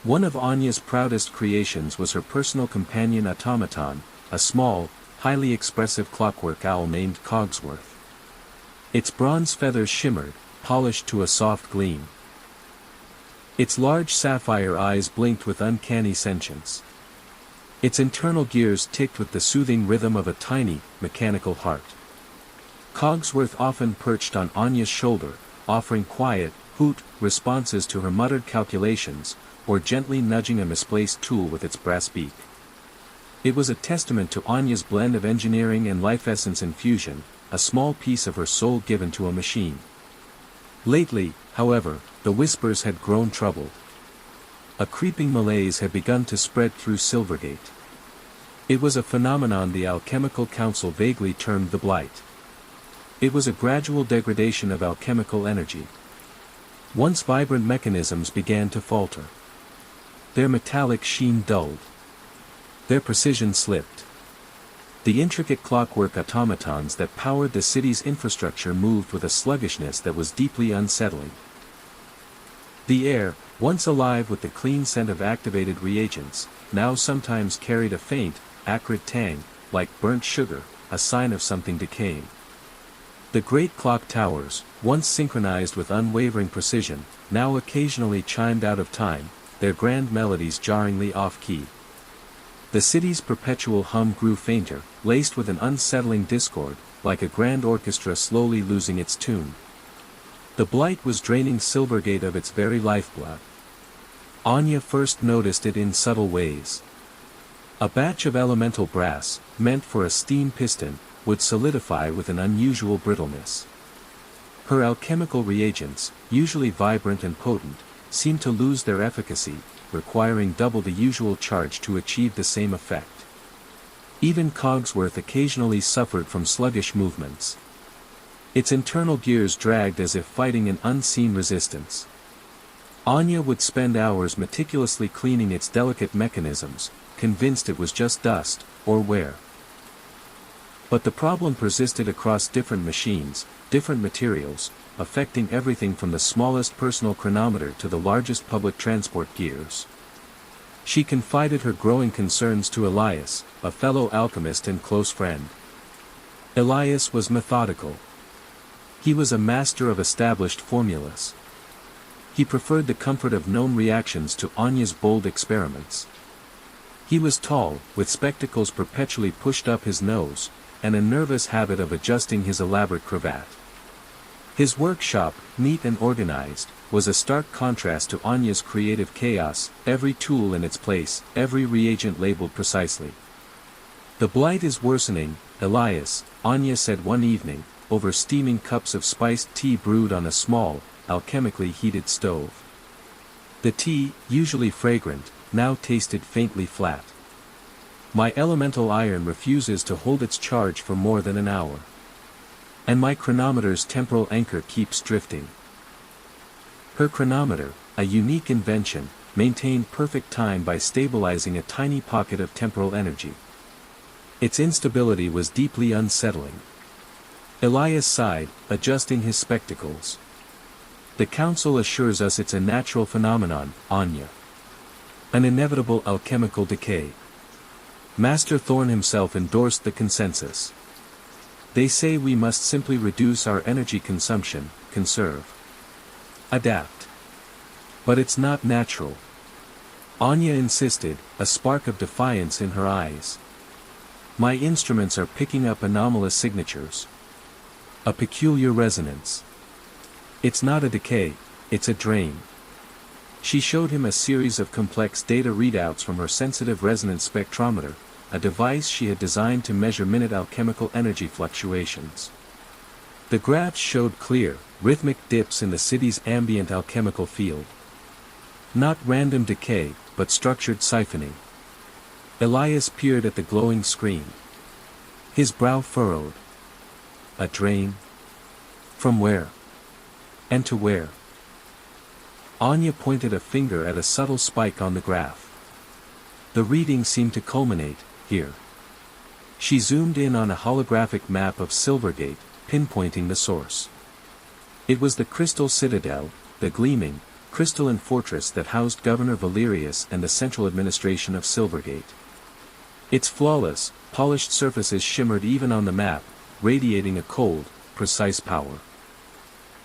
One of Anya's proudest creations was her personal companion automaton, a small, highly expressive clockwork owl named Cogsworth. Its bronze feathers shimmered, polished to a soft gleam. Its large sapphire eyes blinked with uncanny sentience. Its internal gears ticked with the soothing rhythm of a tiny, mechanical heart. Cogsworth often perched on Anya's shoulder, offering quiet, hoot responses to her muttered calculations, or gently nudging a misplaced tool with its brass beak. It was a testament to Anya's blend of engineering and life essence infusion, a small piece of her soul given to a machine. Lately, however, the whispers had grown troubled. A creeping malaise had begun to spread through Silvergate. It was a phenomenon the Alchemical Council vaguely termed the Blight. It was a gradual degradation of alchemical energy. Once vibrant mechanisms began to falter. Their metallic sheen dulled. Their precision slipped. The intricate clockwork automatons that powered the city's infrastructure moved with a sluggishness that was deeply unsettling. The air, once alive with the clean scent of activated reagents, now sometimes carried a faint, acrid tang, like burnt sugar, a sign of something decaying. The great clock towers, once synchronized with unwavering precision, now occasionally chimed out of time, their grand melodies jarringly off-key. The city's perpetual hum grew fainter, laced with an unsettling discord, like a grand orchestra slowly losing its tune. The blight was draining Silvergate of its very lifeblood. Anya first noticed it in subtle ways. A batch of elemental brass, meant for a steam piston, would solidify with an unusual brittleness. Her alchemical reagents, usually vibrant and potent, seemed to lose their efficacy, requiring double the usual charge to achieve the same effect. Even Cogsworth occasionally suffered from sluggish movements. Its internal gears dragged as if fighting an unseen resistance. Anya would spend hours meticulously cleaning its delicate mechanisms, convinced it was just dust, or wear. But the problem persisted across different machines, different materials, affecting everything from the smallest personal chronometer to the largest public transport gears. She confided her growing concerns to Elias, a fellow alchemist and close friend. Elias was methodical. He was a master of established formulas. He preferred the comfort of known reactions to Anya's bold experiments. He was tall, with spectacles perpetually pushed up his nose, and a nervous habit of adjusting his elaborate cravat. His workshop, neat and organized, was a stark contrast to Anya's creative chaos, every tool in its place, every reagent labeled precisely. "The blight is worsening, Elias," Anya said one evening, over steaming cups of spiced tea brewed on a small, alchemically heated stove. The tea, usually fragrant, now tasted faintly flat. "My elemental iron refuses to hold its charge for more than an hour. And my chronometer's temporal anchor keeps drifting." Her chronometer, a unique invention, maintained perfect time by stabilizing a tiny pocket of temporal energy. Its instability was deeply unsettling. Elias sighed, adjusting his spectacles. "The Council assures us it's a natural phenomenon, Anya. An inevitable alchemical decay." Master Thorn himself endorsed the consensus. "They say we must simply reduce our energy consumption, conserve. Adapt. But it's not natural." Anya insisted, a spark of defiance in her eyes. "My instruments are picking up anomalous signatures. A peculiar resonance. It's not a decay, it's a drain." She showed him a series of complex data readouts from her sensitive resonance spectrometer, a device she had designed to measure minute alchemical energy fluctuations. The graphs showed clear, rhythmic dips in the city's ambient alchemical field. Not random decay, but structured siphoning. Elias peered at the glowing screen. His brow furrowed. A drain? From where? And to where? Anya pointed a finger at a subtle spike on the graph. The reading seemed to culminate here. She zoomed in on a holographic map of Silvergate, pinpointing the source. It was the Crystal Citadel, the gleaming, crystalline fortress that housed Governor Valerius and the central administration of Silvergate. Its flawless, polished surfaces shimmered even on the map, radiating a cold, precise power.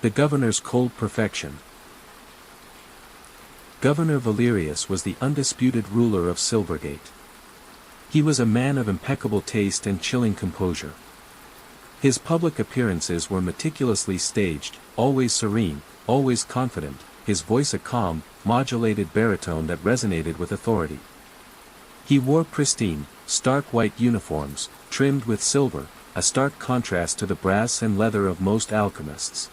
The governor's cold perfection. Governor Valerius was the undisputed ruler of Silvergate. He was a man of impeccable taste and chilling composure. His public appearances were meticulously staged, always serene, always confident, his voice a calm, modulated baritone that resonated with authority. He wore pristine, stark white uniforms, trimmed with silver, a stark contrast to the brass and leather of most alchemists.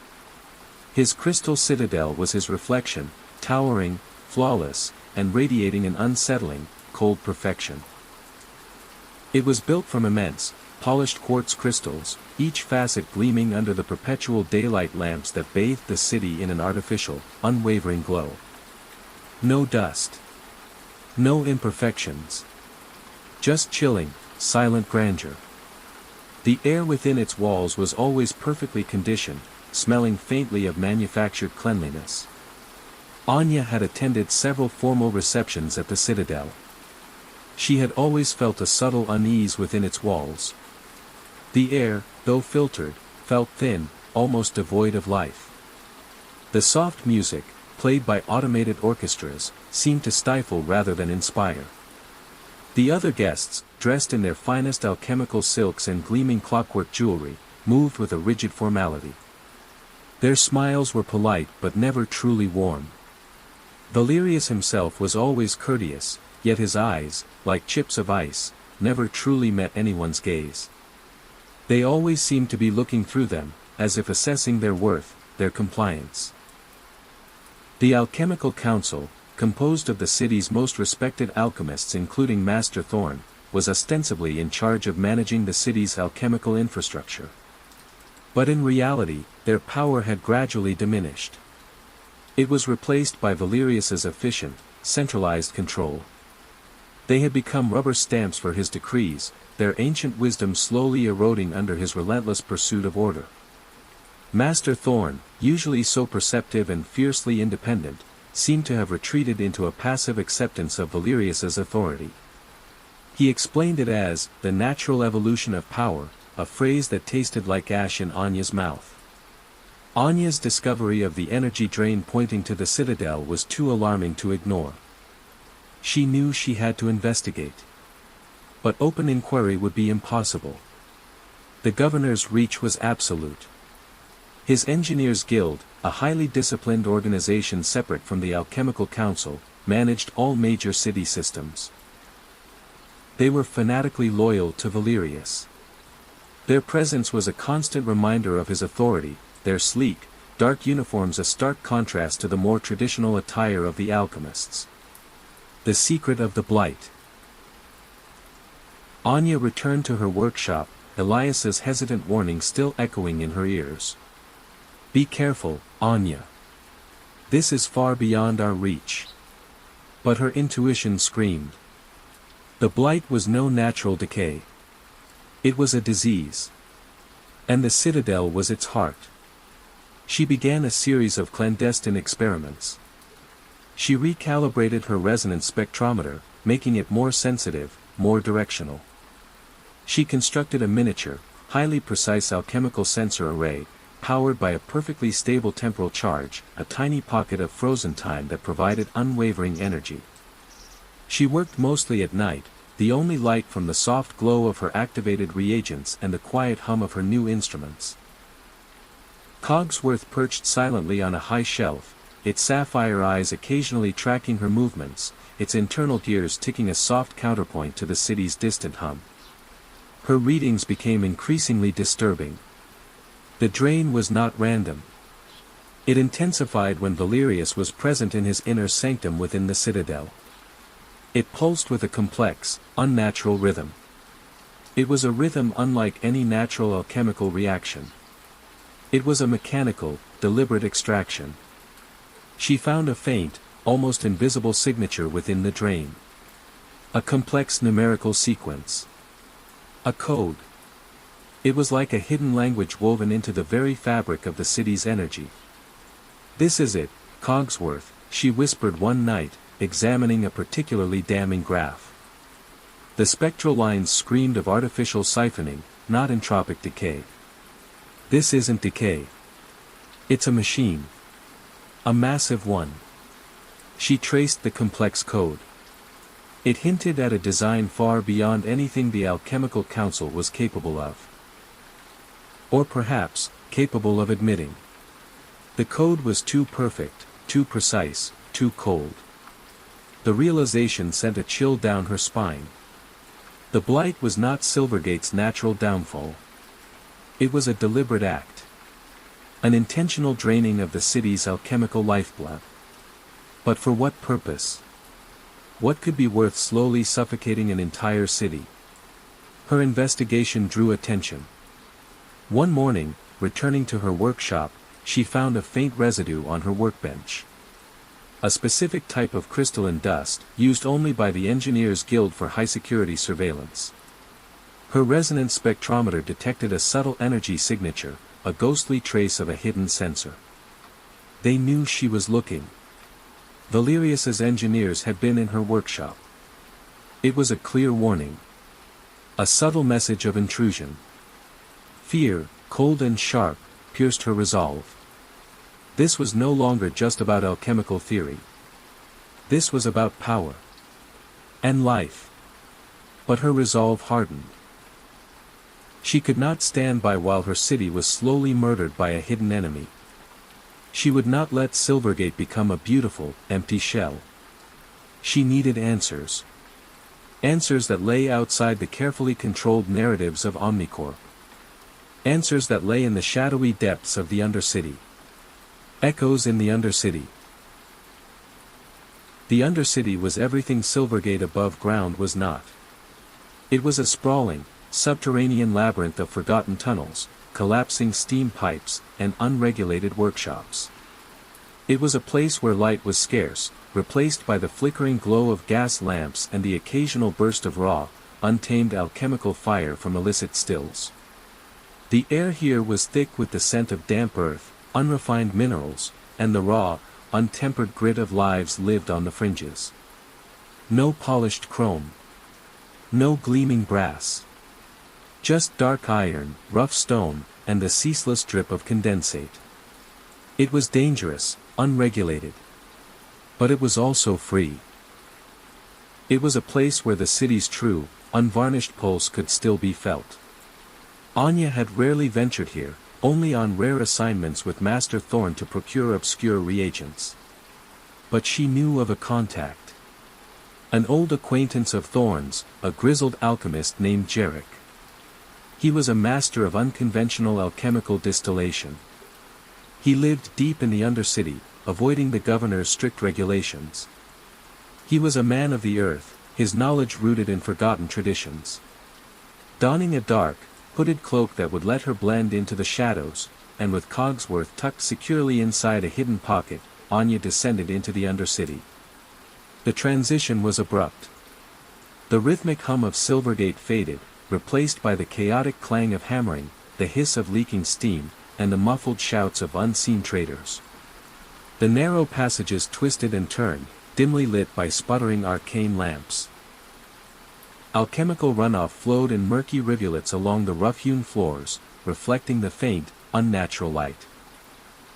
His crystal citadel was his reflection, towering, flawless, and radiating an unsettling, cold perfection. It was built from immense, polished quartz crystals, each facet gleaming under the perpetual daylight lamps that bathed the city in an artificial, unwavering glow. No dust. No imperfections. Just chilling, silent grandeur. The air within its walls was always perfectly conditioned, smelling faintly of manufactured cleanliness. Anya had attended several formal receptions at the Citadel. She had always felt a subtle unease within its walls. The air, though filtered, felt thin, almost devoid of life. The soft music, played by automated orchestras, seemed to stifle rather than inspire. The other guests, dressed in their finest alchemical silks and gleaming clockwork jewelry, moved with a rigid formality. Their smiles were polite but never truly warm. Valerius himself was always courteous, yet his eyes, like chips of ice, never truly met anyone's gaze. They always seemed to be looking through them, as if assessing their worth, their compliance. The Alchemical Council, composed of the city's most respected alchemists including Master Thorn, was ostensibly in charge of managing the city's alchemical infrastructure. But in reality, their power had gradually diminished. It was replaced by Valerius's efficient, centralized control. They had become rubber stamps for his decrees, their ancient wisdom slowly eroding under his relentless pursuit of order. Master Thorn, usually so perceptive and fiercely independent, seemed to have retreated into a passive acceptance of Valerius's authority. He explained it as, the natural evolution of power, a phrase that tasted like ash in Anya's mouth. Anya's discovery of the energy drain pointing to the citadel was too alarming to ignore. She knew she had to investigate. But open inquiry would be impossible. The governor's reach was absolute. His Engineers Guild, a highly disciplined organization separate from the Alchemical Council, managed all major city systems. They were fanatically loyal to Valerius. Their presence was a constant reminder of his authority, their sleek, dark uniforms a stark contrast to the more traditional attire of the alchemists. The secret of the Blight. Anya returned to her workshop, Elias's hesitant warning still echoing in her ears. Be careful, Anya. This is far beyond our reach. But her intuition screamed. The Blight was no natural decay. It was a disease. And the citadel was its heart. She began a series of clandestine experiments. She recalibrated her resonance spectrometer, making it more sensitive, more directional. She constructed a miniature, highly precise alchemical sensor array, powered by a perfectly stable temporal charge, a tiny pocket of frozen time that provided unwavering energy. She worked mostly at night, the only light from the soft glow of her activated reagents and the quiet hum of her new instruments. Cogsworth perched silently on a high shelf, its sapphire eyes occasionally tracking her movements, its internal gears ticking a soft counterpoint to the city's distant hum. Her readings became increasingly disturbing. The drain was not random. It intensified when Valerius was present in his inner sanctum within the citadel. It pulsed with a complex, unnatural rhythm. It was a rhythm unlike any natural alchemical reaction. It was a mechanical, deliberate extraction. She found a faint, almost invisible signature within the drain. A complex numerical sequence. A code. It was like a hidden language woven into the very fabric of the city's energy. This is it, Cogsworth, she whispered one night, examining a particularly damning graph. The spectral lines screamed of artificial siphoning, not entropic decay. This isn't decay. It's a machine. A massive one. She traced the complex code. It hinted at a design far beyond anything the Alchemical Council was capable of. Or perhaps, capable of admitting. The code was too perfect, too precise, too cold. The realization sent a chill down her spine. The Blight was not Silvergate's natural downfall. It was a deliberate act. An intentional draining of the city's alchemical lifeblood. But for what purpose? What could be worth slowly suffocating an entire city? Her investigation drew attention. One morning, returning to her workshop, she found a faint residue on her workbench. A specific type of crystalline dust, used only by the Engineers Guild for high-security surveillance. Her resonance spectrometer detected a subtle energy signature, a ghostly trace of a hidden sensor. They knew she was looking. Valerius's engineers had been in her workshop. It was a clear warning. A subtle message of intrusion. Fear, cold and sharp, pierced her resolve. This was no longer just about alchemical theory. This was about power. And life. But her resolve hardened. She could not stand by while her city was slowly murdered by a hidden enemy. She would not let Silvergate become a beautiful, empty shell. She needed answers. Answers that lay outside the carefully controlled narratives of Omnicorp. Answers that lay in the shadowy depths of the Undercity. Echoes in the Undercity. The Undercity was everything Silvergate above ground was not. It was a sprawling, subterranean labyrinth of forgotten tunnels, collapsing steam pipes, and unregulated workshops. It was a place where light was scarce, replaced by the flickering glow of gas lamps and the occasional burst of raw, untamed alchemical fire from illicit stills. The air here was thick with the scent of damp earth, unrefined minerals, and the raw, untempered grit of lives lived on the fringes. No polished chrome. No gleaming brass. Just dark iron, rough stone, and the ceaseless drip of condensate. It was dangerous, unregulated. But it was also free. It was a place where the city's true, unvarnished pulse could still be felt. Anya had rarely ventured here, only on rare assignments with Master Thorn to procure obscure reagents. But she knew of a contact. An old acquaintance of Thorn's, a grizzled alchemist named Jarek. He was a master of unconventional alchemical distillation. He lived deep in the Undercity, avoiding the governor's strict regulations. He was a man of the earth, his knowledge rooted in forgotten traditions. Donning a dark, hooded cloak that would let her blend into the shadows, and with Cogsworth tucked securely inside a hidden pocket, Anya descended into the Undercity. The transition was abrupt. The rhythmic hum of Silvergate faded, replaced by the chaotic clang of hammering, the hiss of leaking steam, and the muffled shouts of unseen traders. The narrow passages twisted and turned, dimly lit by sputtering arcane lamps. Alchemical runoff flowed in murky rivulets along the rough-hewn floors, reflecting the faint, unnatural light.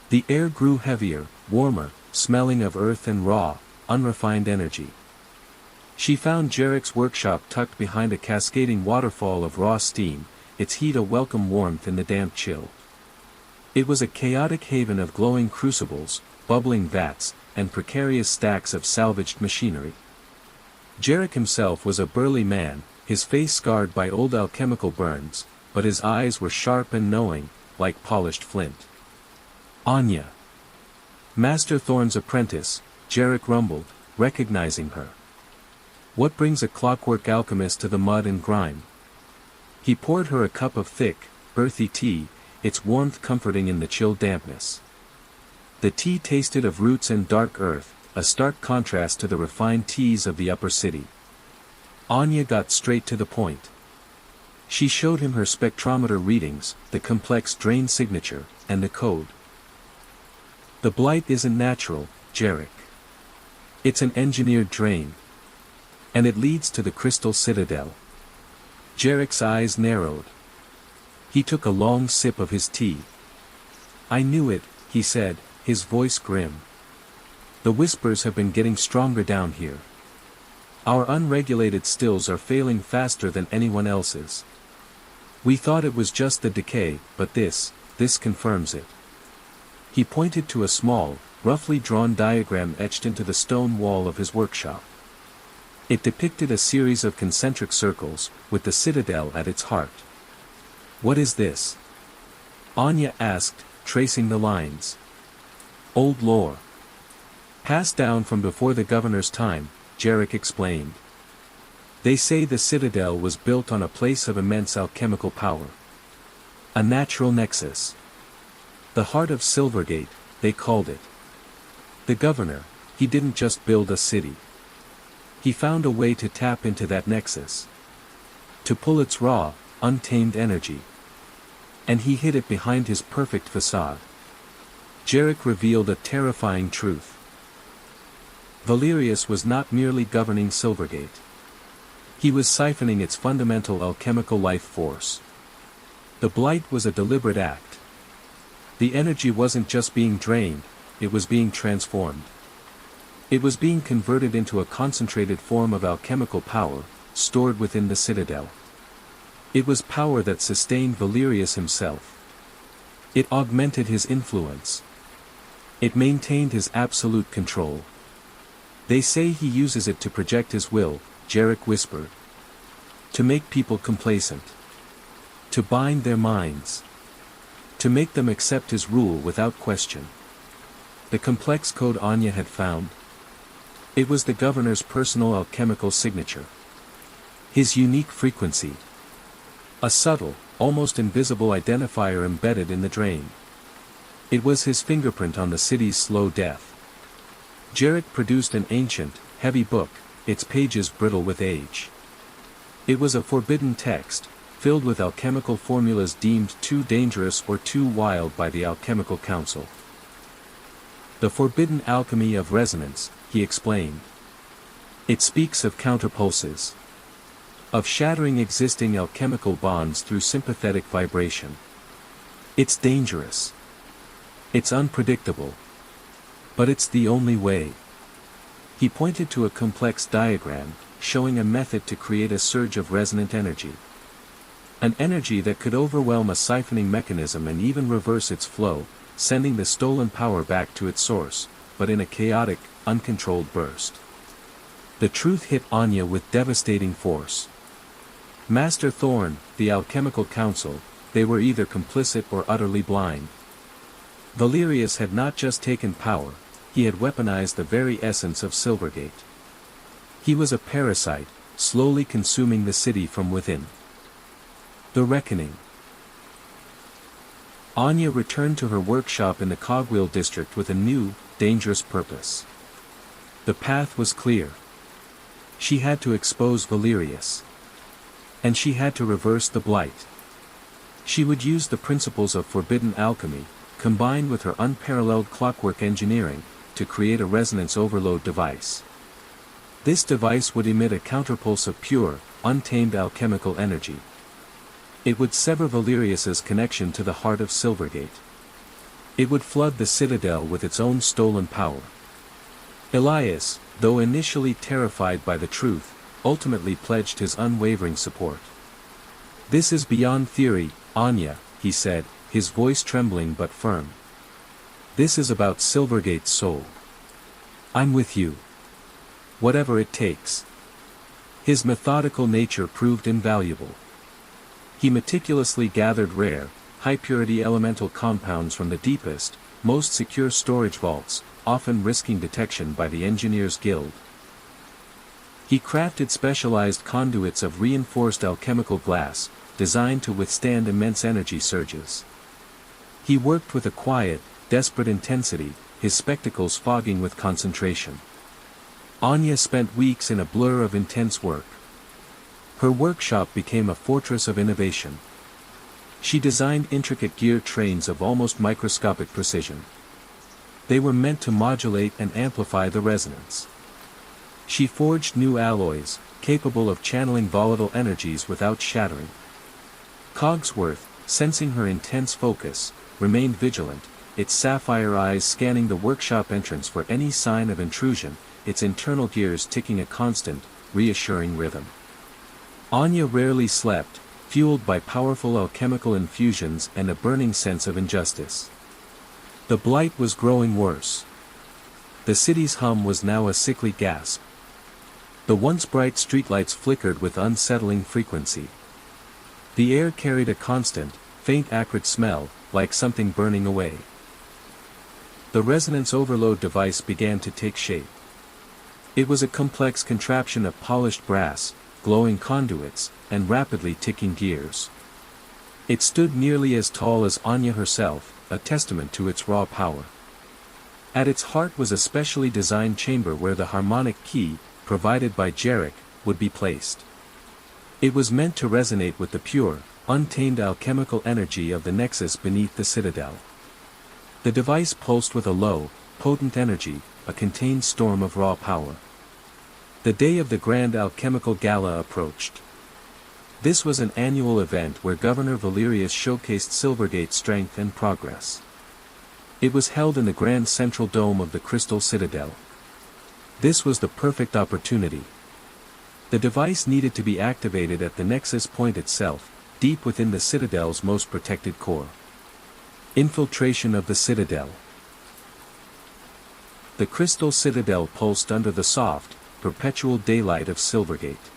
The air grew heavier, warmer, smelling of earth and raw, unrefined energy. She found Jarek's workshop tucked behind a cascading waterfall of raw steam, its heat a welcome warmth in the damp chill. It was a chaotic haven of glowing crucibles, bubbling vats, and precarious stacks of salvaged machinery. Jarek himself was a burly man, his face scarred by old alchemical burns, but his eyes were sharp and knowing, like polished flint. Anya. Master Thorn's apprentice, Jarek rumbled, recognizing her. What brings a clockwork alchemist to the mud and grime? He poured her a cup of thick, earthy tea, its warmth comforting in the chill dampness. The tea tasted of roots and dark earth, a stark contrast to the refined teas of the upper city. Anya got straight to the point. She showed him her spectrometer readings, the complex drain signature, and the code. The blight isn't natural, Jarek. It's an engineered drain. And it leads to the Crystal Citadel. Jarek's eyes narrowed. He took a long sip of his tea. I knew it, he said, his voice grim. The whispers have been getting stronger down here. Our unregulated stills are failing faster than anyone else's. We thought it was just the decay, but this confirms it. He pointed to a small, roughly drawn diagram etched into the stone wall of his workshop. It depicted a series of concentric circles, with the citadel at its heart. What is this? Anya asked, tracing the lines. Old lore. Passed down from before the governor's time, Jarek explained. They say the citadel was built on a place of immense alchemical power. A natural nexus. The heart of Silvergate, they called it. The governor, he didn't just build a city. He found a way to tap into that nexus. To pull its raw, untamed energy. And he hid it behind his perfect facade. Jarek revealed a terrifying truth. Valerius was not merely governing Silvergate. He was siphoning its fundamental alchemical life force. The blight was a deliberate act. The energy wasn't just being drained, it was being transformed. It was being converted into a concentrated form of alchemical power, stored within the citadel. It was power that sustained Valerius himself. It augmented his influence. It maintained his absolute control. They say he uses it to project his will, Jarek whispered. To make people complacent. To bind their minds. To make them accept his rule without question. The complex code Anya had found. It was the governor's personal alchemical signature. His unique frequency. A subtle, almost invisible identifier embedded in the drain. It was his fingerprint on the city's slow death. Jarek produced an ancient, heavy book, its pages brittle with age. It was a forbidden text, filled with alchemical formulas deemed too dangerous or too wild by the Alchemical Council. The forbidden alchemy of resonance, he explained. It speaks of counterpulses. Of shattering existing alchemical bonds through sympathetic vibration. It's dangerous. It's unpredictable. But it's the only way. He pointed to a complex diagram, showing a method to create a surge of resonant energy. An energy that could overwhelm a siphoning mechanism and even reverse its flow, sending the stolen power back to its source, but in a chaotic, uncontrolled burst. The truth hit Anya with devastating force. Master Thorn, the Alchemical Council, they were either complicit or utterly blind. Valerius had not just taken power, he had weaponized the very essence of Silvergate. He was a parasite, slowly consuming the city from within. The Reckoning. Anya returned to her workshop in the Cogwheel district with a new, dangerous purpose. The path was clear. She had to expose Valerius. And she had to reverse the blight. She would use the principles of forbidden alchemy, combined with her unparalleled clockwork engineering, to create a resonance overload device. This device would emit a counterpulse of pure, untamed alchemical energy. It would sever Valerius's connection to the heart of Silvergate. It would flood the Citadel with its own stolen power. Elias, though initially terrified by the truth, ultimately pledged his unwavering support. "This is beyond theory, Anya," he said, his voice trembling but firm. "This is about Silvergate's soul. I'm with you. Whatever it takes." His methodical nature proved invaluable. He meticulously gathered rare, high-purity elemental compounds from the deepest, most secure storage vaults, often risking detection by the Engineers Guild. He crafted specialized conduits of reinforced alchemical glass, designed to withstand immense energy surges. He worked with a quiet, desperate intensity, his spectacles fogging with concentration. Anya spent weeks in a blur of intense work. Her workshop became a fortress of innovation. She designed intricate gear trains of almost microscopic precision. They were meant to modulate and amplify the resonance. She forged new alloys, capable of channeling volatile energies without shattering. Cogsworth, sensing her intense focus, remained vigilant, its sapphire eyes scanning the workshop entrance for any sign of intrusion, its internal gears ticking a constant, reassuring rhythm. Anya rarely slept, fueled by powerful alchemical infusions and a burning sense of injustice. The blight was growing worse. The city's hum was now a sickly gasp. The once bright streetlights flickered with unsettling frequency. The air carried a constant, faint acrid smell, like something burning away. The resonance overload device began to take shape. It was a complex contraption of polished brass, glowing conduits, and rapidly ticking gears. It stood nearly as tall as Anya herself, a testament to its raw power. At its heart was a specially designed chamber where the harmonic key, provided by Jarek, would be placed. It was meant to resonate with the pure, untamed alchemical energy of the nexus beneath the citadel. The device pulsed with a low, potent energy, a contained storm of raw power. The day of the Grand Alchemical Gala approached. This was an annual event where Governor Valerius showcased Silvergate's strength and progress. It was held in the grand central dome of the Crystal Citadel. This was the perfect opportunity. The device needed to be activated at the nexus point itself, deep within the Citadel's most protected core. Infiltration of the Citadel. The Crystal Citadel pulsed under the soft, perpetual daylight of Silvergate.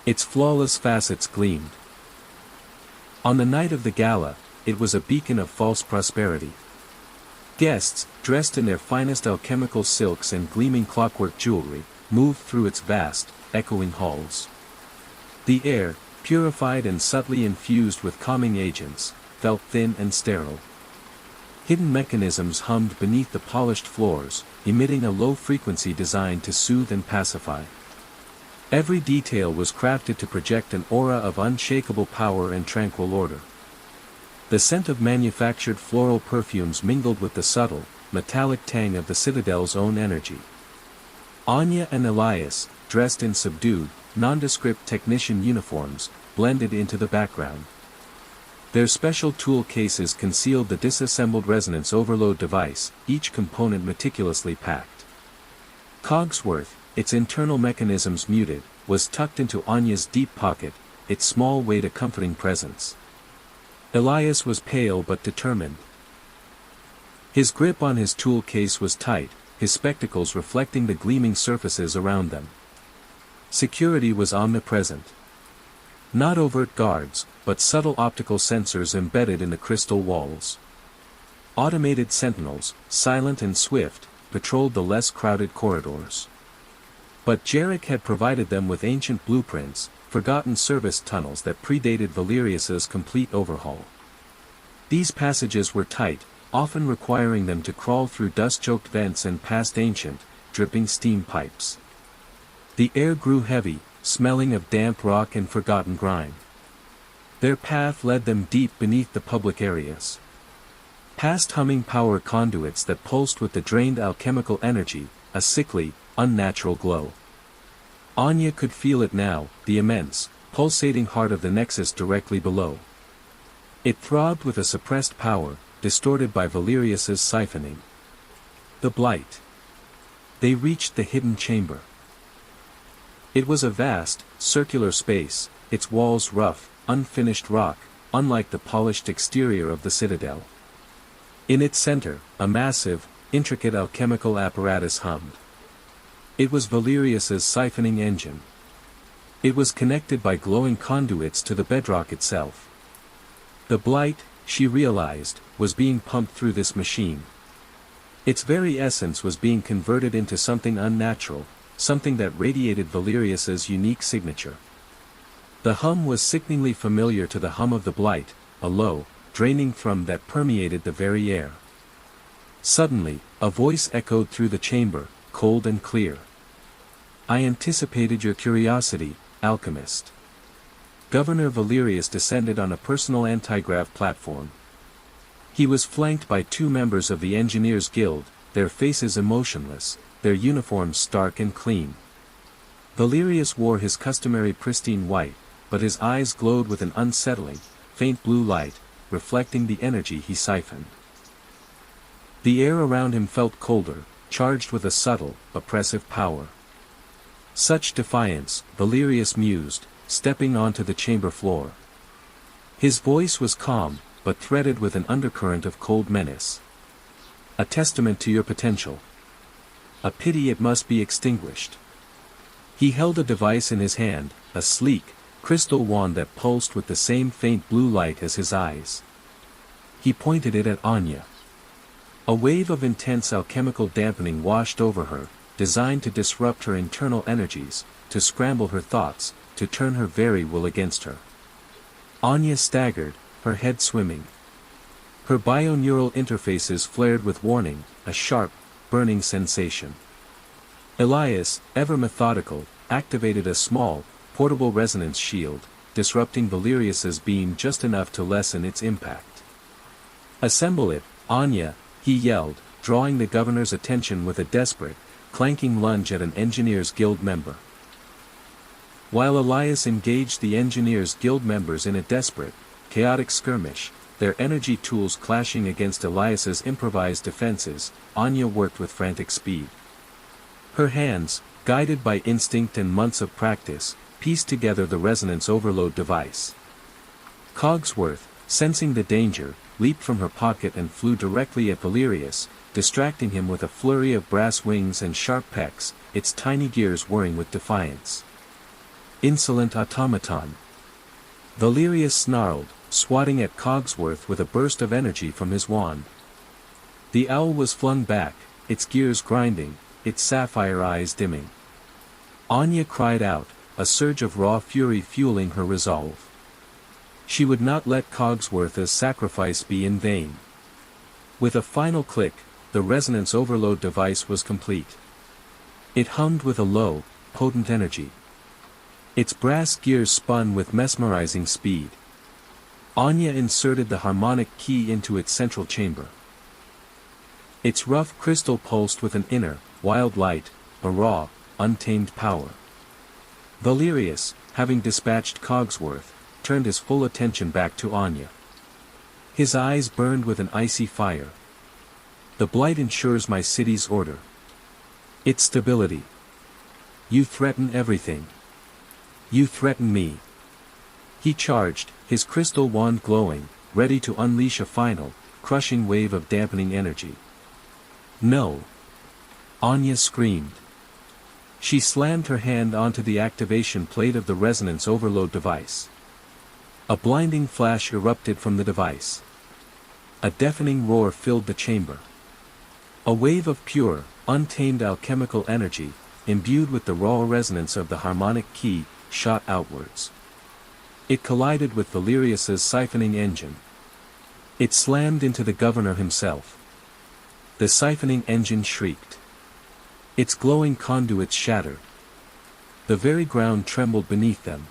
Its flawless facets gleamed. On the night of the gala, it was a beacon of false prosperity. Guests, dressed in their finest alchemical silks and gleaming clockwork jewelry, moved through its vast, echoing halls. The air, purified and subtly infused with calming agents, felt thin and sterile. Hidden mechanisms hummed beneath the polished floors, emitting a low frequency designed to soothe and pacify. Every detail was crafted to project an aura of unshakable power and tranquil order. The scent of manufactured floral perfumes mingled with the subtle, metallic tang of the Citadel's own energy. Anya and Elias, dressed in subdued, nondescript technician uniforms, blended into the background. Their special tool cases concealed the disassembled resonance overload device, each component meticulously packed. Cogsworth, its internal mechanisms muted, was tucked into Anya's deep pocket, its small weight a comforting presence. Elias was pale but determined. His grip on his tool case was tight, his spectacles reflecting the gleaming surfaces around them. Security was omnipresent. Not overt guards, but subtle optical sensors embedded in the crystal walls. Automated sentinels, silent and swift, patrolled the less crowded corridors. But Jarek had provided them with ancient blueprints, forgotten service tunnels that predated Valerius's complete overhaul. These passages were tight, often requiring them to crawl through dust-choked vents and past ancient, dripping steam pipes. The air grew heavy, smelling of damp rock and forgotten grime. Their path led them deep beneath the public areas. Past humming power conduits that pulsed with the drained alchemical energy, a sickly, unnatural glow. Anya could feel it now, the immense, pulsating heart of the nexus directly below. It throbbed with a suppressed power, distorted by Valerius's siphoning. The Blight. They reached the hidden chamber. It was a vast, circular space, its walls rough, unfinished rock, unlike the polished exterior of the Citadel. In its center, a massive, intricate alchemical apparatus hummed. It was Valerius's siphoning engine. It was connected by glowing conduits to the bedrock itself. The Blight, she realized, was being pumped through this machine. Its very essence was being converted into something unnatural, something that radiated Valerius's unique signature. The hum was sickeningly familiar to the hum of the Blight, a low, draining thrum that permeated the very air. Suddenly, a voice echoed through the chamber, cold and clear. "I anticipated your curiosity, alchemist." Governor Valerius descended on a personal anti-grav platform. He was flanked by two members of the Engineers Guild, their faces emotionless, their uniforms stark and clean. Valerius wore his customary pristine white, but his eyes glowed with an unsettling, faint blue light, reflecting the energy he siphoned. The air around him felt colder, charged with a subtle, oppressive power. Such defiance, Valerius mused, stepping onto the chamber floor. His voice was calm, but threaded with an undercurrent of cold menace. "A testament to your potential. A pity it must be extinguished." He held a device in his hand, a sleek, crystal wand that pulsed with the same faint blue light as his eyes. He pointed it at Anya. A wave of intense alchemical dampening washed over her, designed to disrupt her internal energies, to scramble her thoughts, to turn her very will against her. Anya staggered, her head swimming. Her bioneural interfaces flared with warning, a sharp, burning sensation. Elias, ever methodical, activated a small, portable resonance shield, disrupting Valerius's beam just enough to lessen its impact. "Assemble it, Anya," he yelled, drawing the governor's attention with a desperate, clanking lunge at an Engineers Guild member. While Elias engaged the Engineers Guild members in a desperate, chaotic skirmish, their energy tools clashing against Elias's improvised defenses, Anya worked with frantic speed. Her hands, guided by instinct and months of practice, pieced together the resonance overload device. Cogsworth, sensing the danger, leaped from her pocket and flew directly at Valerius, distracting him with a flurry of brass wings and sharp pecks, its tiny gears whirring with defiance. "Insolent automaton!" Valerius snarled, swatting at Cogsworth with a burst of energy from his wand. The owl was flung back, its gears grinding, its sapphire eyes dimming. Anya cried out, a surge of raw fury fueling her resolve. She would not let Cogsworth's sacrifice be in vain. With a final click, the resonance overload device was complete. It hummed with a low, potent energy. Its brass gears spun with mesmerizing speed. Anya inserted the harmonic key into its central chamber. Its rough crystal pulsed with an inner, wild light, a raw, untamed power. Valerius, having dispatched Cogsworth, turned his full attention back to Anya. His eyes burned with an icy fire. The blight ensures my city's order. Its stability. You threaten everything. You threaten me. He charged, his crystal wand glowing, ready to unleash a final, crushing wave of dampening energy. No! Anya screamed. She slammed her hand onto the activation plate of the resonance overload device. A blinding flash erupted from the device. A deafening roar filled the chamber. A wave of pure, untamed alchemical energy, imbued with the raw resonance of the harmonic key, shot outwards. It collided with Valerius's siphoning engine. It slammed into the governor himself. The siphoning engine shrieked. Its glowing conduits shattered. The very ground trembled beneath them.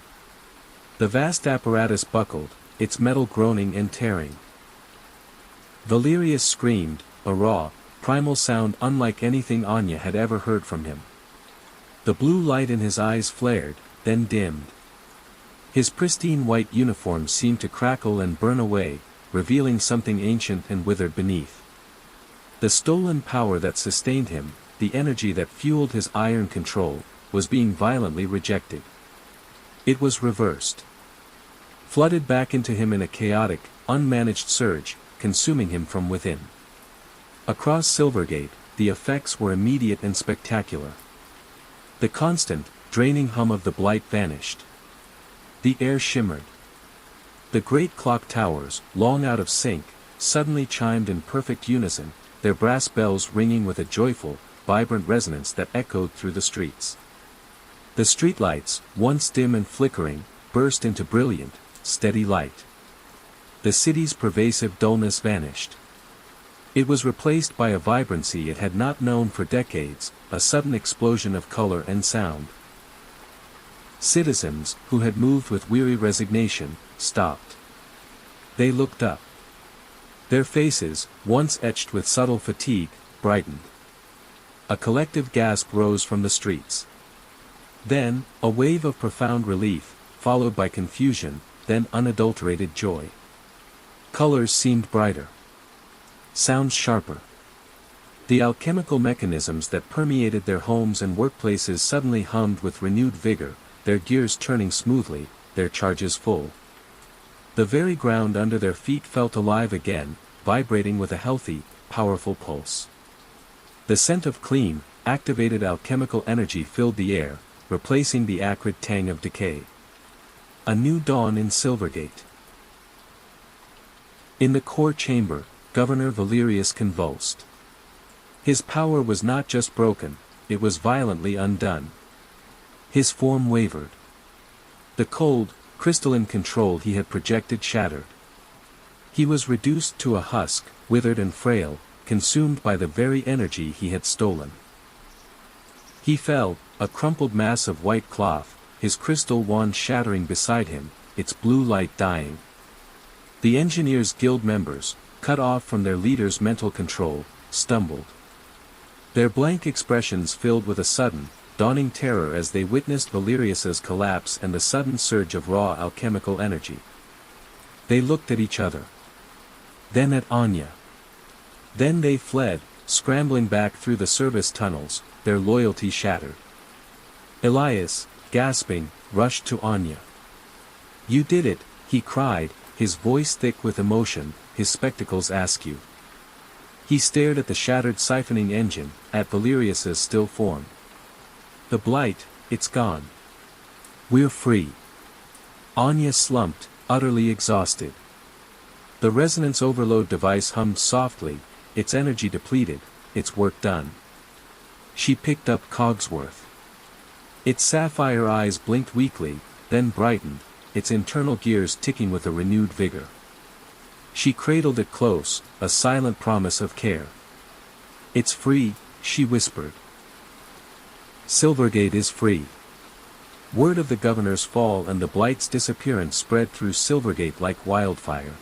The vast apparatus buckled, its metal groaning and tearing. Valerius screamed, a raw, primal sound unlike anything Anya had ever heard from him. The blue light in his eyes flared, then dimmed. His pristine white uniform seemed to crackle and burn away, revealing something ancient and withered beneath. The stolen power that sustained him, the energy that fueled his iron control, was being violently rejected. It was reversed. Flooded back into him in a chaotic, unmanaged surge, consuming him from within. Across Silvergate, the effects were immediate and spectacular. The constant, draining hum of the blight vanished. The air shimmered. The great clock towers, long out of sync, suddenly chimed in perfect unison, their brass bells ringing with a joyful, vibrant resonance that echoed through the streets. The streetlights, once dim and flickering, burst into brilliant, steady light. The city's pervasive dullness vanished. It was replaced by a vibrancy it had not known for decades, a sudden explosion of color and sound. Citizens, who had moved with weary resignation, stopped. They looked up. Their faces, once etched with subtle fatigue, brightened. A collective gasp rose from the streets. Then, a wave of profound relief, followed by confusion, then unadulterated joy. Colors seemed brighter. Sounds sharper. The alchemical mechanisms that permeated their homes and workplaces suddenly hummed with renewed vigor, their gears turning smoothly, their charges full. The very ground under their feet felt alive again, vibrating with a healthy, powerful pulse. The scent of clean, activated alchemical energy filled the air, replacing the acrid tang of decay. A new dawn in Silvergate. In the core chamber, Governor Valerius convulsed. His power was not just broken, it was violently undone. His form wavered. The cold, crystalline control he had projected shattered. He was reduced to a husk, withered and frail, consumed by the very energy he had stolen. He fell, a crumpled mass of white cloth, his crystal wand shattering beside him, its blue light dying. The Engineers Guild members, cut off from their leader's mental control, stumbled. Their blank expressions filled with a sudden, dawning terror as they witnessed Valerius's collapse and the sudden surge of raw alchemical energy. They looked at each other. Then at Anya. Then they fled, scrambling back through the service tunnels, their loyalty shattered. Elias, gasping, rushed to Anya. "You did it," he cried, his voice thick with emotion, his spectacles askew. He stared at the shattered siphoning engine, at Valerius's still form. "The blight, it's gone. We're free." Anya slumped, utterly exhausted. The resonance overload device hummed softly, its energy depleted, its work done. She picked up Cogsworth. Its sapphire eyes blinked weakly, then brightened, its internal gears ticking with a renewed vigor. She cradled it close, a silent promise of care. "It's free," she whispered. "Silvergate is free." Word of the governor's fall and the Blight's disappearance spread through Silvergate like wildfire.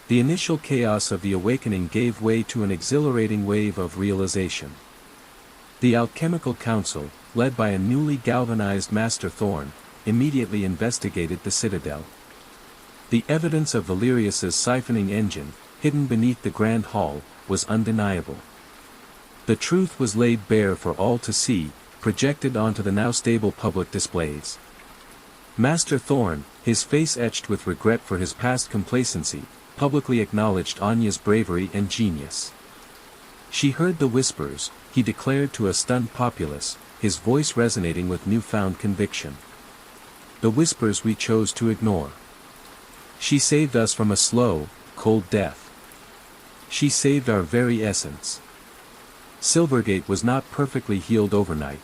The initial chaos of the awakening gave way to an exhilarating wave of realization. The Alchemical Council, led by a newly galvanized Master Thorn, immediately investigated the citadel. The evidence of Valerius's siphoning engine, hidden beneath the Grand Hall, was undeniable. The truth was laid bare for all to see, projected onto the now stable public displays. Master Thorn, his face etched with regret for his past complacency, publicly acknowledged Anya's bravery and genius. She heard the whispers, he declared to a stunned populace, his voice resonating with newfound conviction. The whispers we chose to ignore. She saved us from a slow, cold death. She saved our very essence. Silvergate was not perfectly healed overnight.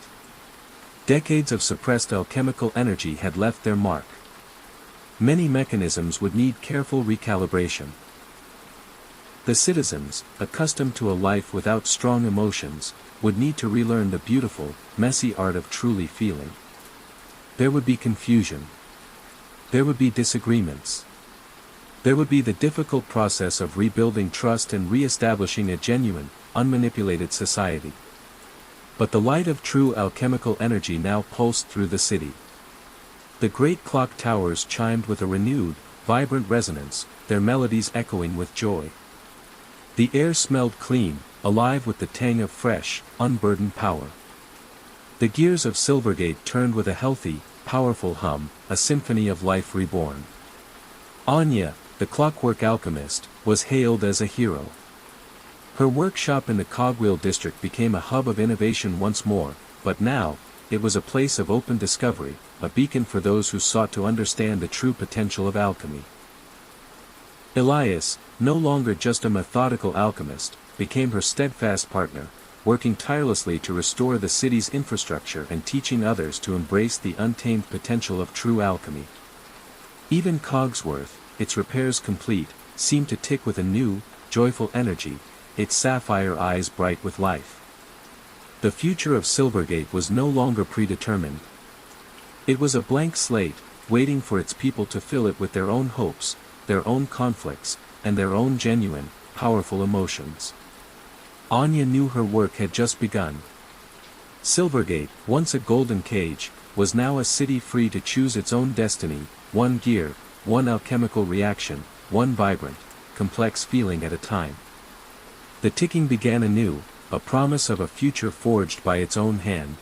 Decades of suppressed alchemical energy had left their mark. Many mechanisms would need careful recalibration. The citizens, accustomed to a life without strong emotions, would need to relearn the beautiful, messy art of truly feeling. There would be confusion. There would be disagreements. There would be the difficult process of rebuilding trust and re-establishing a genuine, unmanipulated society. But the light of true alchemical energy now pulsed through the city. The great clock towers chimed with a renewed, vibrant resonance, their melodies echoing with joy. The air smelled clean, alive with the tang of fresh, unburdened power. The gears of Silvergate turned with a healthy, powerful hum, a symphony of life reborn. Anya, the clockwork alchemist, was hailed as a hero. Her workshop in the Cogwheel district became a hub of innovation once more, but now, it was a place of open discovery, a beacon for those who sought to understand the true potential of alchemy. Elias, no longer just a methodical alchemist, became her steadfast partner, working tirelessly to restore the city's infrastructure and teaching others to embrace the untamed potential of true alchemy. Even Cogsworth, its repairs complete, seemed to tick with a new, joyful energy, its sapphire eyes bright with life. The future of Silvergate was no longer predetermined. It was a blank slate, waiting for its people to fill it with their own hopes, their own conflicts, and their own genuine, powerful emotions. Anya knew her work had just begun. Silvergate, once a golden cage, was now a city free to choose its own destiny, one gear, one alchemical reaction, one vibrant, complex feeling at a time. The ticking began anew, a promise of a future forged by its own hand.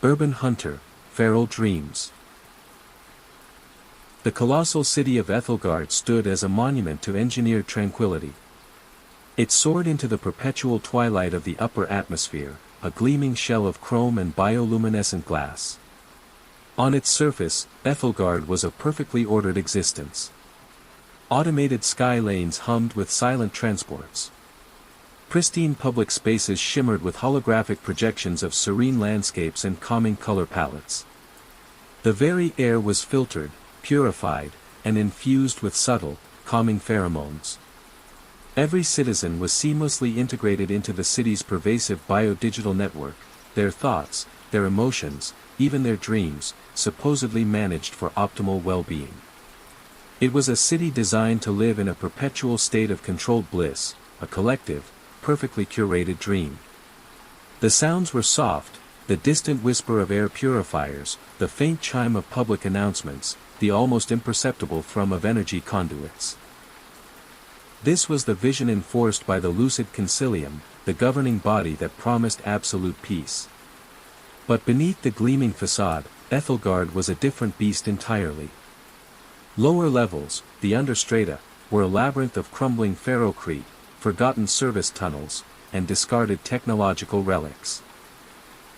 urban hunter, feral dreams. The colossal city of Ethelgard stood as a monument to engineered tranquility. It soared into the perpetual twilight of the upper atmosphere, a gleaming shell of chrome and bioluminescent glass. On its surface, Ethelgard was a perfectly ordered existence. Automated sky lanes hummed with silent transports. Pristine public spaces shimmered with holographic projections of serene landscapes and calming color palettes. The very air was filtered, purified, and infused with subtle, calming pheromones. Every citizen was seamlessly integrated into the city's pervasive biodigital network, their thoughts, their emotions, even their dreams, supposedly managed for optimal well-being. It was a city designed to live in a perpetual state of controlled bliss, a collective, perfectly curated dream. The sounds were soft, the distant whisper of air purifiers, the faint chime of public announcements, the almost imperceptible thrum of energy conduits. This was the vision enforced by the lucid concilium, the governing body that promised absolute peace. But beneath the gleaming facade, Ethelgard was a different beast entirely. Lower levels, the understrata, were a labyrinth of crumbling ferrocrete, forgotten service tunnels, and discarded technological relics.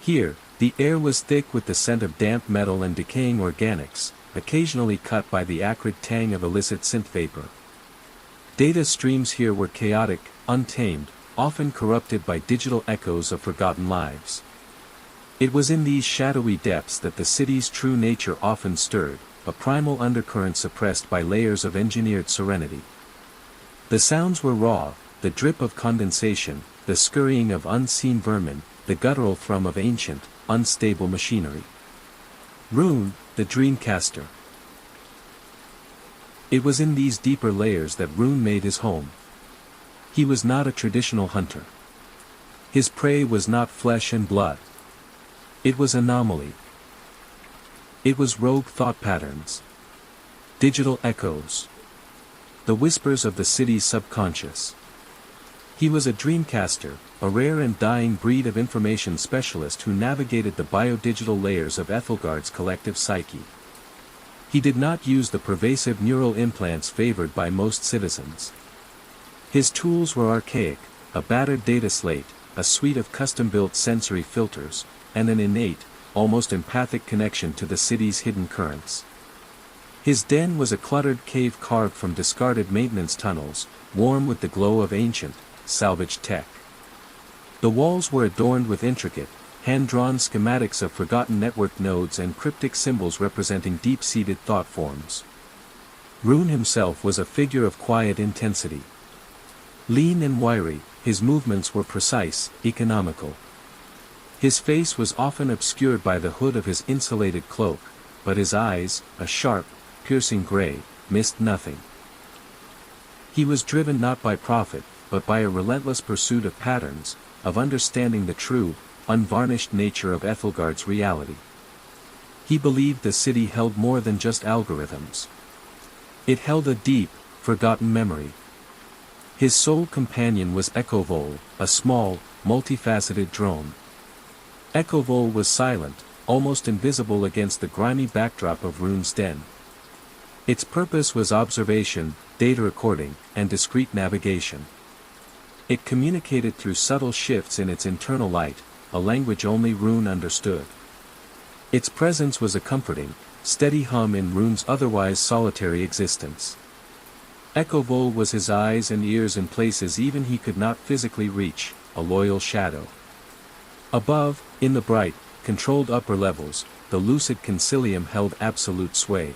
Here, the air was thick with the scent of damp metal and decaying organics, occasionally cut by the acrid tang of illicit synth vapor. Data streams here were chaotic, untamed, often corrupted by digital echoes of forgotten lives. It was in these shadowy depths that the city's true nature often stirred, a primal undercurrent suppressed by layers of engineered serenity. The sounds were raw, the drip of condensation, the scurrying of unseen vermin, the guttural thrum of ancient, unstable machinery. Rune, the Dreamcaster. It was in these deeper layers that Rune made his home. He was not a traditional hunter. His prey was not flesh and blood. It was anomaly. It was rogue thought patterns. Digital echoes. The whispers of the city's subconscious. He was a dreamcaster, a rare and dying breed of information specialist who navigated the biodigital layers of Ethelgard's collective psyche. He did not use the pervasive neural implants favored by most citizens. His tools were archaic, a battered data slate, a suite of custom-built sensory filters, and an innate, almost empathic connection to the city's hidden currents. His den was a cluttered cave carved from discarded maintenance tunnels, warm with the glow of ancient, salvaged tech. The walls were adorned with intricate, hand-drawn schematics of forgotten network nodes and cryptic symbols representing deep-seated thought forms. Rune himself was a figure of quiet intensity. Lean and wiry, his movements were precise, economical. His face was often obscured by the hood of his insulated cloak, but his eyes, a sharp, piercing gray, missed nothing. He was driven not by profit, but by a relentless pursuit of patterns, of understanding the true, unvarnished nature of Ethelgard's reality. He believed the city held more than just algorithms. It held a deep, forgotten memory. His sole companion was Echovol, a small, multifaceted drone. Echovol was silent, almost invisible against the grimy backdrop of Rune's den. Its purpose was observation, data recording, and discrete navigation. It communicated through subtle shifts in its internal light, a language only Rune understood. Its presence was a comforting, steady hum in Rune's otherwise solitary existence. Echovol was his eyes and ears in places even he could not physically reach, a loyal shadow. Above, in the bright, controlled upper levels, the lucid concilium held absolute sway.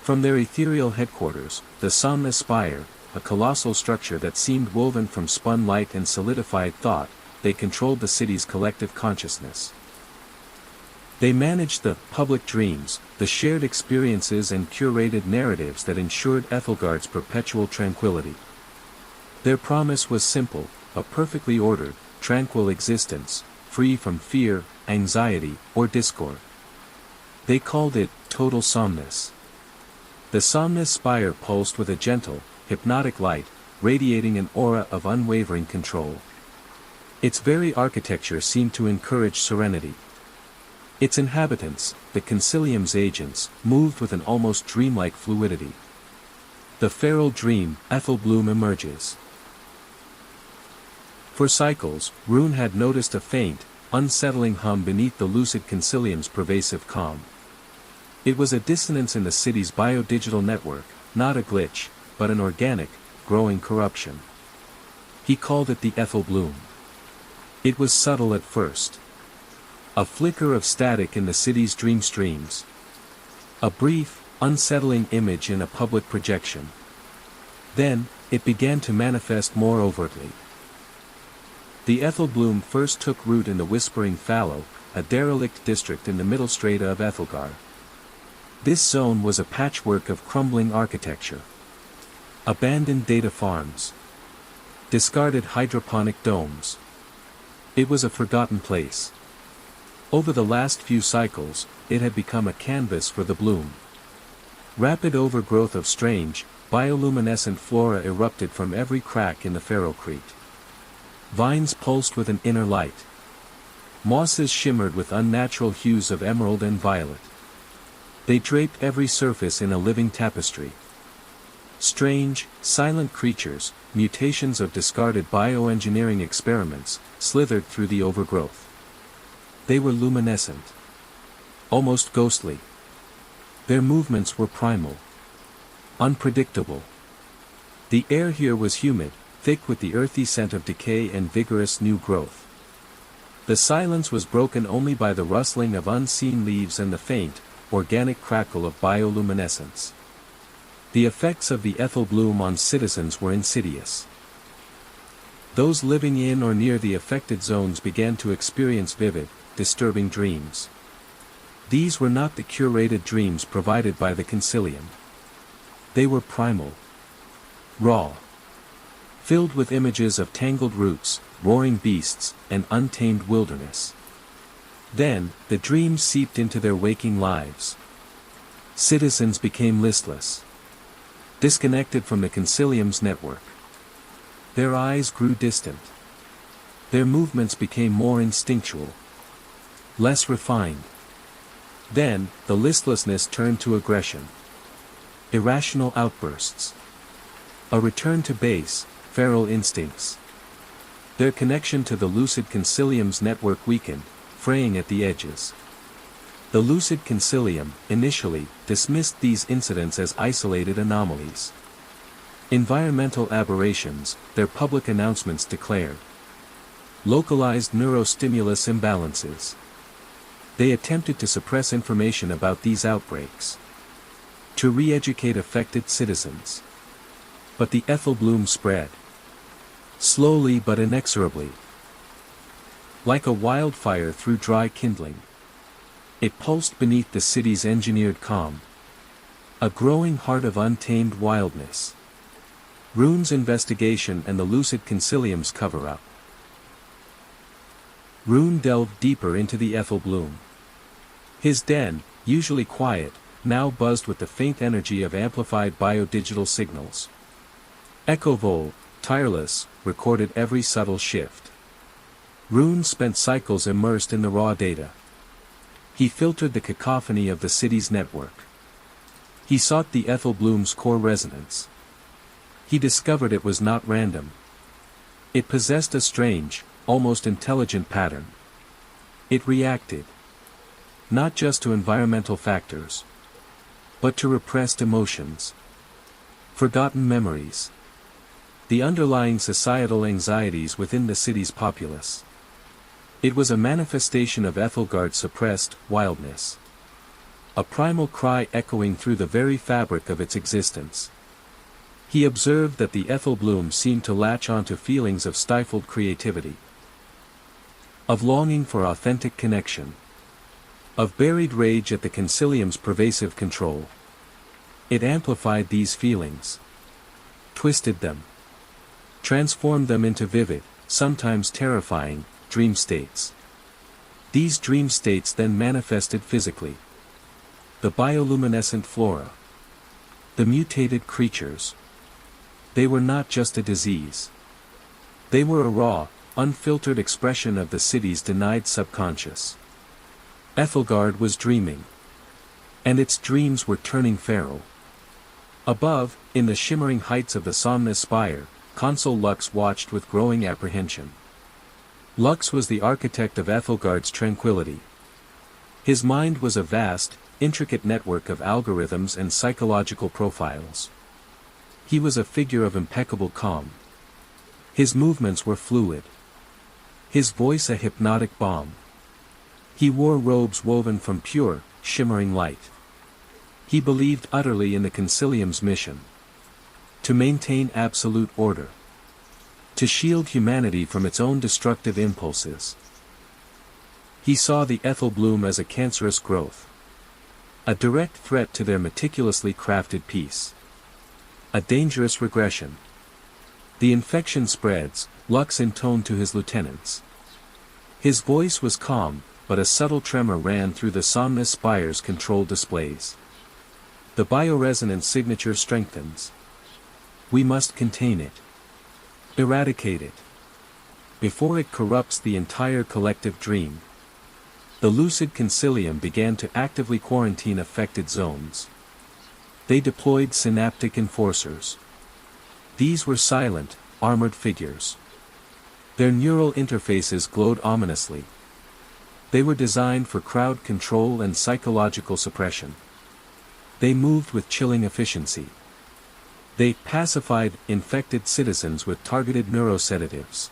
From their ethereal headquarters, the Somnus Spire, a colossal structure that seemed woven from spun light and solidified thought, they controlled the city's collective consciousness. They managed the public dreams, the shared experiences and curated narratives that ensured Ethelgard's perpetual tranquility. Their promise was simple, a perfectly ordered, tranquil existence, free from fear, anxiety, or discord. They called it total somnus. The Somnus Spire pulsed with a gentle, hypnotic light, radiating an aura of unwavering control. Its very architecture seemed to encourage serenity. Its inhabitants, the Consilium's agents, moved with an almost dreamlike fluidity. The feral dream, Ethel Bloom emerges. For cycles, Rune had noticed a faint, unsettling hum beneath the lucid Consilium's pervasive calm. It was a dissonance in the city's biodigital network, not a glitch, but an organic, growing corruption. He called it the Ethel Bloom. It was subtle at first. A flicker of static in the city's dream streams. A brief, unsettling image in a public projection. Then, it began to manifest more overtly. The Ethel Bloom first took root in the Whispering Fallow, a derelict district in the middle strata of Ethelgar. This zone was a patchwork of crumbling architecture. Abandoned data farms. Discarded hydroponic domes. It was a forgotten place. Over the last few cycles, it had become a canvas for the bloom. Rapid overgrowth of strange, bioluminescent flora erupted from every crack in the ferrocrete. Vines pulsed with an inner light. Mosses shimmered with unnatural hues of emerald and violet. They draped every surface in a living tapestry. Strange, silent creatures, mutations of discarded bioengineering experiments, slithered through the overgrowth. They were luminescent. Almost ghostly. Their movements were primal. Unpredictable. The air here was humid, thick with the earthy scent of decay and vigorous new growth. The silence was broken only by the rustling of unseen leaves and the faint, organic crackle of bioluminescence. The effects of the Ethel Bloom on citizens were insidious. Those living in or near the affected zones began to experience vivid, disturbing dreams. These were not the curated dreams provided by the Consilium. They were primal. Raw. Filled with images of tangled roots, roaring beasts, and untamed wilderness. Then, the dreams seeped into their waking lives. Citizens became listless. Disconnected from the Consilium's network. Their eyes grew distant. Their movements became more instinctual. Less refined. Then, the listlessness turned to aggression. Irrational outbursts. A return to base, feral instincts. Their connection to the lucid Consilium's network weakened, fraying at the edges. The lucid Consilium, initially, dismissed these incidents as isolated anomalies. Environmental aberrations, their public announcements declared. Localized neurostimulus imbalances. They attempted to suppress information about these outbreaks. To re-educate affected citizens. But the Ethel Bloom spread. Slowly but inexorably. Like a wildfire through dry kindling. It pulsed beneath the city's engineered calm. A growing heart of untamed wildness. Rune's investigation and the lucid Consilium's cover-up. Rune delved deeper into the Ethel Bloom. His den, usually quiet, now buzzed with the faint energy of amplified biodigital signals. Echovol, tireless, recorded every subtle shift. Rune spent cycles immersed in the raw data. He filtered the cacophony of the city's network. He sought the Ethel Bloom's core resonance. He discovered it was not random. It possessed a strange, almost intelligent pattern. It reacted. Not just to environmental factors. But to repressed emotions. Forgotten memories. The underlying societal anxieties within the city's populace. It was a manifestation of Ethelgard's suppressed wildness. A primal cry echoing through the very fabric of its existence. He observed that the Ethel Bloom seemed to latch onto feelings of stifled creativity. Of longing for authentic connection. Of buried rage at the Consilium's pervasive control. It amplified these feelings. Twisted them. Transformed them into vivid, sometimes terrifying, dream states. These dream states then manifested physically. The bioluminescent flora. The mutated creatures. They were not just a disease. They were a raw, unfiltered expression of the city's denied subconscious. Ethelgard was dreaming. And its dreams were turning feral. Above, in the shimmering heights of the Somnus Spire, Consul Lux watched with growing apprehension. Lux was the architect of Ethelgard's tranquility. His mind was a vast, intricate network of algorithms and psychological profiles. He was a figure of impeccable calm. His movements were fluid. His voice a hypnotic balm. He wore robes woven from pure, shimmering light. He believed utterly in the Concilium's mission. To maintain absolute order. To shield humanity from its own destructive impulses. He saw the Ethel bloom as a cancerous growth. A direct threat to their meticulously crafted peace. A dangerous regression. The infection spreads, Lux intoned to his lieutenants. His voice was calm, but a subtle tremor ran through the Somnus Spire's control displays. The bioresonance signature strengthens. We must contain it. Eradicate it. Before it corrupts the entire collective dream. The lucid Concilium began to actively quarantine affected zones. They deployed synaptic enforcers. These were silent, armored figures. Their neural interfaces glowed ominously. They were designed for crowd control and psychological suppression. They moved with chilling efficiency. They pacified infected citizens with targeted neurosedatives.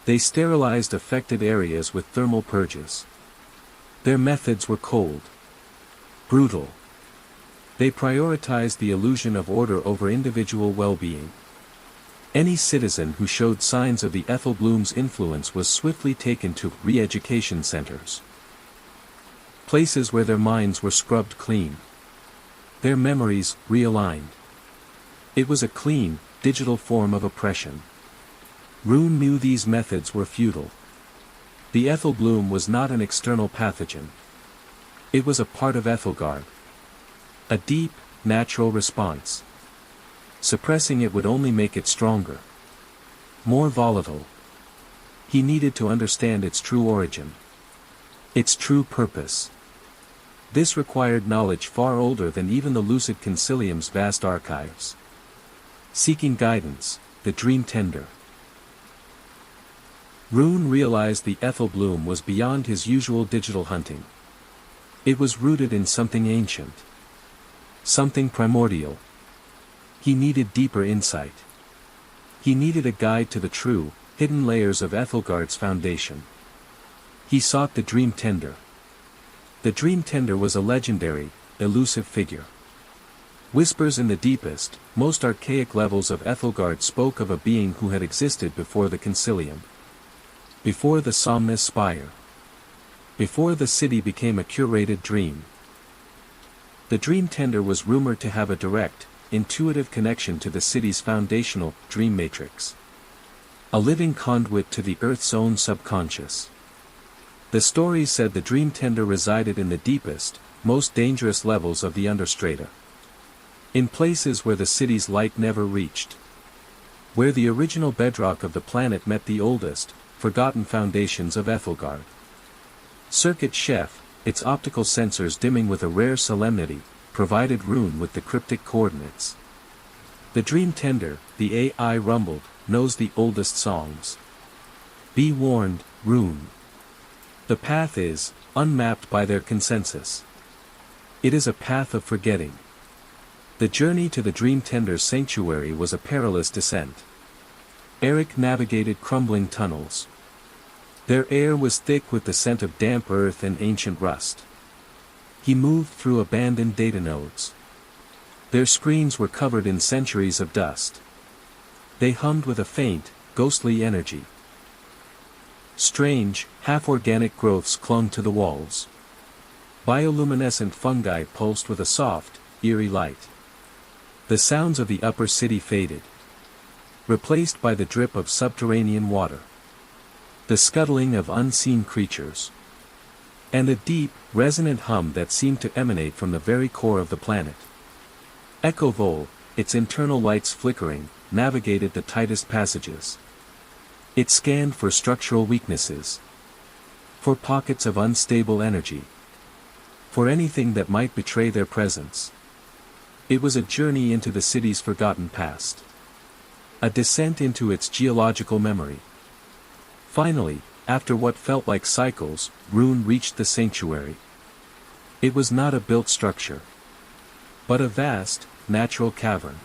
They sterilized affected areas with thermal purges. Their methods were cold. Brutal. They prioritized the illusion of order over individual well-being. Any citizen who showed signs of the Ethel bloom's influence was swiftly taken to re-education centers. Places where their minds were scrubbed clean. Their memories realigned. It was a clean, digital form of oppression. Rune knew these methods were futile. The Ethel bloom was not an external pathogen. It was a part of Ethelgard. A deep, natural response. Suppressing it would only make it stronger. More volatile. He needed to understand its true origin. Its true purpose. This required knowledge far older than even the lucid Concilium's vast archives. Seeking guidance, the dream tender. Rune realized the Ethel bloom was beyond his usual digital hunting. It was rooted in something ancient. Something primordial. He needed deeper insight. He needed a guide to the true, hidden layers of Ethelgard's foundation. He sought the Dream Tender. The Dream Tender was a legendary, elusive figure. Whispers in the deepest, most archaic levels of Ethelgard spoke of a being who had existed before the Concilium. Before the Somnus Spire. Before the city became a curated dream. The Dream Tender was rumored to have a direct, intuitive connection to the city's foundational dream matrix. A living conduit to the Earth's own subconscious. The stories said the Dream Tender resided in the deepest, most dangerous levels of the Understrata. In places where the city's light never reached. Where the original bedrock of the planet met the oldest, forgotten foundations of Ethelgard. Circuit Chef, its optical sensors dimming with a rare solemnity, provided Rune with the cryptic coordinates. The Dream Tender, the AI rumbled, knows the oldest songs. Be warned, Rune. The path is, unmapped by their consensus. It is a path of forgetting. The journey to the Dream Tender's sanctuary was a perilous descent. Eric navigated crumbling tunnels. Their air was thick with the scent of damp earth and ancient rust. He moved through abandoned data nodes. Their screens were covered in centuries of dust. They hummed with a faint, ghostly energy. Strange, half-organic growths clung to the walls. Bioluminescent fungi pulsed with a soft, eerie light. The sounds of the upper city faded. Replaced by the drip of subterranean water. The scuttling of unseen creatures. And a deep, resonant hum that seemed to emanate from the very core of the planet. Echo Vol, its internal lights flickering, navigated the tightest passages. It scanned for structural weaknesses. For pockets of unstable energy. For anything that might betray their presence. It was a journey into the city's forgotten past. A descent into its geological memory. Finally, after what felt like cycles, Rune reached the sanctuary. It was not a built structure, but a vast, natural cavern.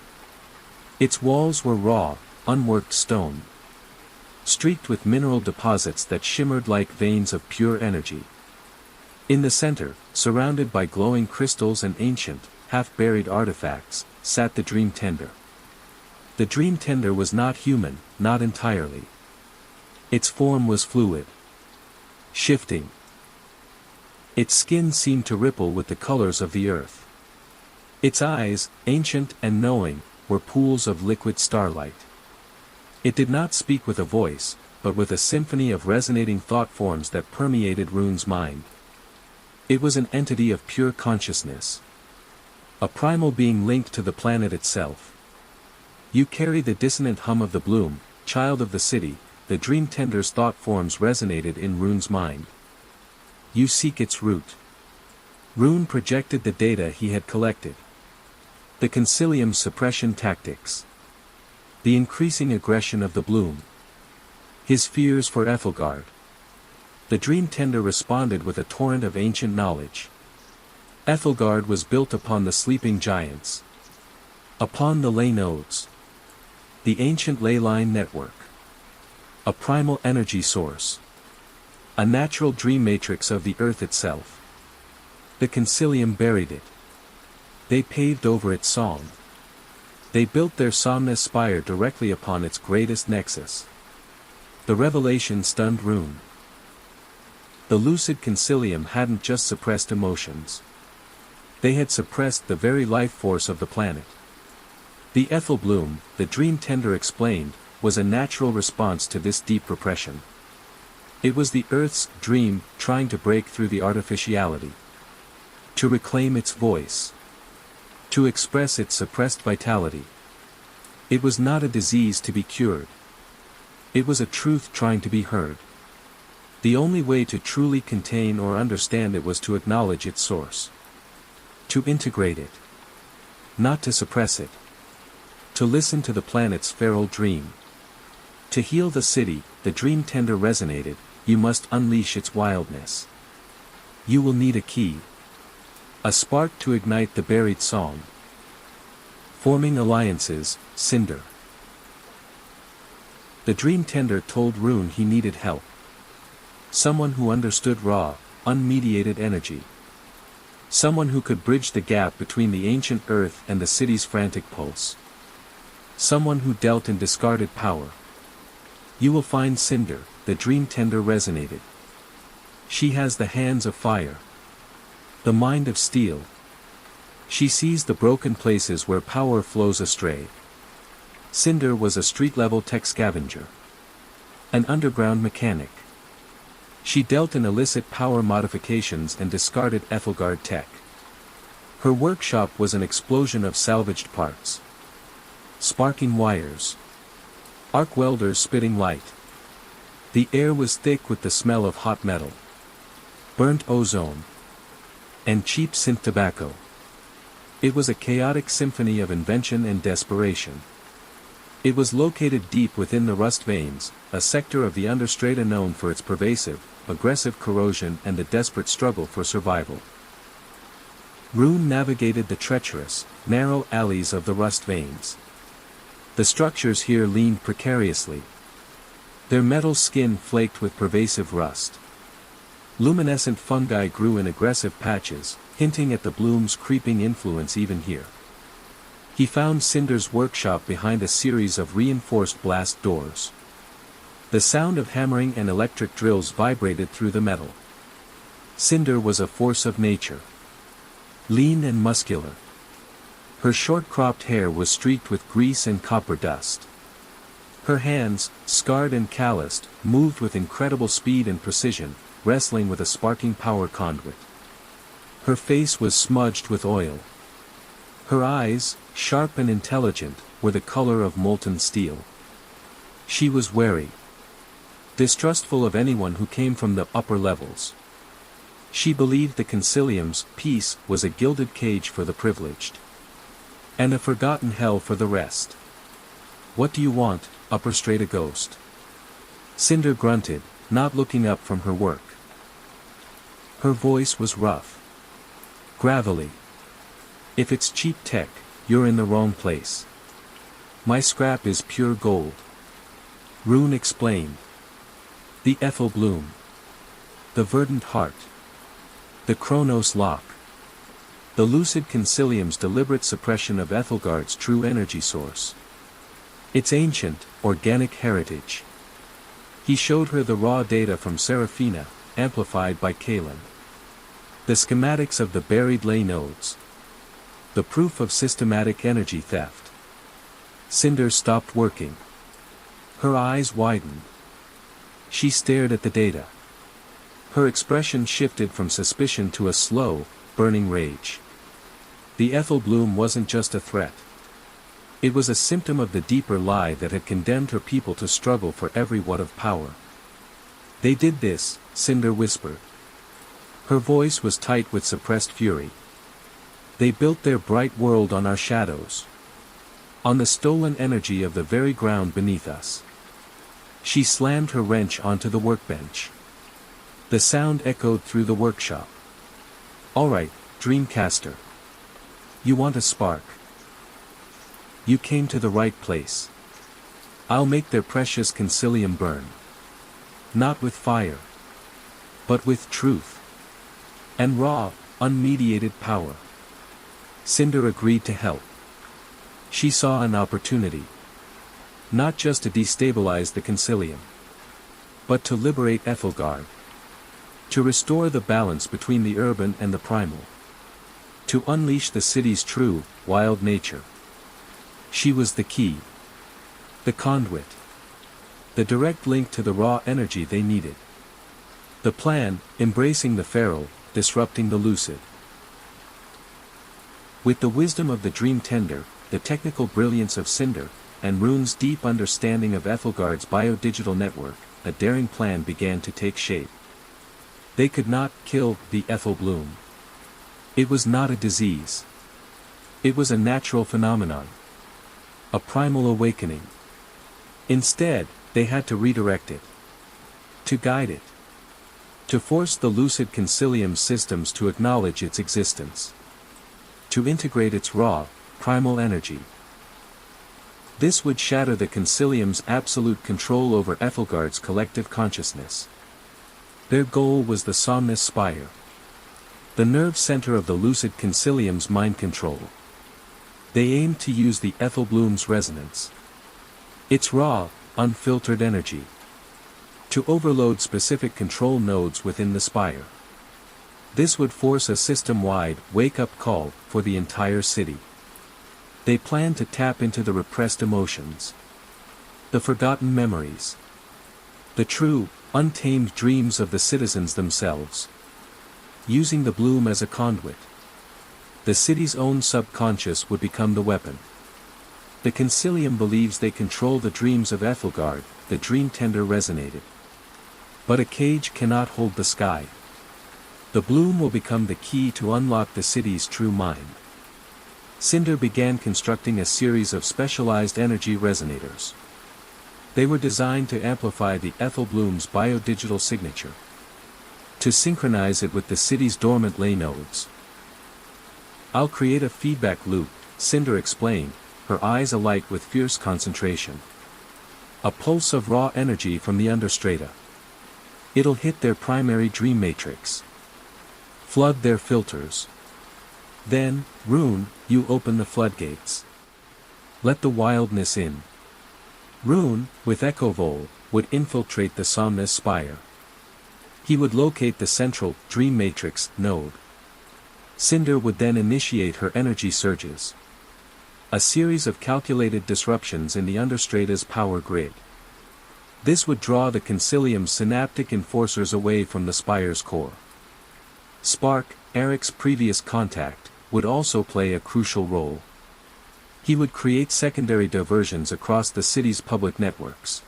Its walls were raw, unworked stone, streaked with mineral deposits that shimmered like veins of pure energy. In the center, surrounded by glowing crystals and ancient, half-buried artifacts, sat the Dream Tender. The Dream Tender was not human, not entirely. Its form was fluid, shifting. Its skin seemed to ripple with the colors of the earth. Its eyes, ancient and knowing, were pools of liquid starlight. It did not speak with a voice, but with a symphony of resonating thought forms that permeated Rune's mind. It was an entity of pure consciousness. A primal being linked to the planet itself. You carry the dissonant hum of the bloom, child of the city. The Dream Tender's thought forms resonated in Rune's mind. You seek its root. Rune projected the data he had collected. The Concilium's suppression tactics. The increasing aggression of the bloom. His fears for Ethelgard. The Dream Tender responded with a torrent of ancient knowledge. Ethelgard was built upon the sleeping giants. Upon the ley nodes. The ancient ley line network. A primal energy source. A natural dream matrix of the earth itself. The Concilium buried it. They paved over its song. They built their somnus spire directly upon its greatest nexus. The revelation stunned Rune. The lucid Concilium hadn't just suppressed emotions. They had suppressed the very life force of the planet. The Ethel bloom, the Dream Tender explained, was a natural response to this deep repression. It was the Earth's dream trying to break through the artificiality. To reclaim its voice. To express its suppressed vitality. It was not a disease to be cured. It was a truth trying to be heard. The only way to truly contain or understand it was to acknowledge its source. To integrate it. Not to suppress it. To listen to the planet's feral dream. To heal the city, the Dream Tender resonated, you must unleash its wildness. You will need a key. A spark to ignite the buried song. Forming alliances, Cinder. The Dream Tender told Rune he needed help. Someone who understood raw, unmediated energy. Someone who could bridge the gap between the ancient earth and the city's frantic pulse. Someone who dealt in discarded power. You will find Cinder, the Dream Tender resonated. She has the hands of fire. The mind of steel. She sees the broken places where power flows astray. Cinder was a street-level tech scavenger. An underground mechanic. She dealt in illicit power modifications and discarded Ethelgard tech. Her workshop was an explosion of salvaged parts. Sparking wires. Arc welders spitting light. The air was thick with the smell of hot metal. Burnt ozone. And cheap synth tobacco. It was a chaotic symphony of invention and desperation. It was located deep within the rust veins, a sector of the understrata known for its pervasive, aggressive corrosion and the desperate struggle for survival. Rune navigated the treacherous, narrow alleys of the rust veins. The structures here leaned precariously. Their metal skin flaked with pervasive rust. Luminescent fungi grew in aggressive patches, hinting at the bloom's creeping influence even here. He found Cinder's workshop behind a series of reinforced blast doors. The sound of hammering and electric drills vibrated through the metal. Cinder was a force of nature. Lean and muscular. Her short-cropped hair was streaked with grease and copper dust. Her hands, scarred and calloused, moved with incredible speed and precision, wrestling with a sparking power conduit. Her face was smudged with oil. Her eyes, sharp and intelligent, were the color of molten steel. She was wary. distrustful of anyone who came from the upper levels. She believed the Consilium's peace was a gilded cage for the privileged, and a forgotten hell for the rest. "What do you want, Upper Strata Ghost?" Cinder grunted, not looking up from her work. Her voice was rough, gravelly. "If it's cheap tech, you're in the wrong place. My scrap is pure gold." Rune explained. "The Ethel Bloom. The Verdant Heart. The Chronos Lock. The Lucid Consilium's deliberate suppression of Ethelgard's true energy source. Its ancient, organic heritage." He showed her the raw data from Seraphina, amplified by Kalen. The schematics of the buried ley nodes. The proof of systematic energy theft. Cinder stopped working. Her eyes widened. She stared at the data. Her expression shifted from suspicion to a slow, burning rage. The Ethel Bloom wasn't just a threat. It was a symptom of the deeper lie that had condemned her people to struggle for every watt of power. "They did this," Cinder whispered. Her voice was tight with suppressed fury. "They built their bright world on our shadows. On the stolen energy of the very ground beneath us." She slammed her wrench onto the workbench. The sound echoed through the workshop. "All right, Dreamcaster. You want a spark? You came to the right place. I'll make their precious Consilium burn. Not with fire, but with truth. And raw, unmediated power." Cinder agreed to help. She saw an opportunity. Not just to destabilize the Consilium, but to liberate Ethelgard. To restore the balance between the urban and the primal. To unleash the city's true, wild nature. She was the key. The conduit. The direct link to the raw energy they needed. The plan, embracing the feral, disrupting the lucid. With the wisdom of the Dream Tender, the technical brilliance of Cinder, and Rune's deep understanding of Ethelgard's biodigital network, a daring plan began to take shape. They could not kill the Ethel Bloom. It was not a disease. It was a natural phenomenon. A primal awakening. Instead, they had to redirect it. To guide it. To force the lucid Consilium systems to acknowledge its existence. To integrate its raw, primal energy. This would shatter the Consilium's absolute control over Ethelgard's collective consciousness. Their goal was the Somnus Spire. The nerve center of the lucid Consilium's mind control. They aimed to use the Ethel Bloom's resonance. Its raw, unfiltered energy. To overload specific control nodes within the spire. This would force a system-wide wake-up call for the entire city. They planned to tap into the repressed emotions. The forgotten memories. The true, untamed dreams of the citizens themselves. Using the bloom as a conduit. The city's own subconscious would become the weapon. The Consilium believes they control the dreams of Ethelgard, the Dream Tender resonated. But a cage cannot hold the sky. The bloom will become the key to unlock the city's true mind. Cinder began constructing a series of specialized energy resonators. They were designed to amplify the Ethel Bloom's biodigital signature. To synchronize it with the city's dormant ley nodes. "I'll create a feedback loop," Cinder explained, her eyes alight with fierce concentration. "A pulse of raw energy from the understrata. It'll hit their primary dream matrix. Flood their filters. Then, Rune, you open the floodgates. Let the wildness in." Rune, with Echovol, would infiltrate the Somnus Spire. He would locate the central, Dream Matrix, node. Cinder would then initiate her energy surges. A series of calculated disruptions in the Understrata's power grid. This would draw the Consilium's synaptic enforcers away from the Spire's core. Spark, Eric's previous contact, would also play a crucial role. He would create secondary diversions across the city's public networks.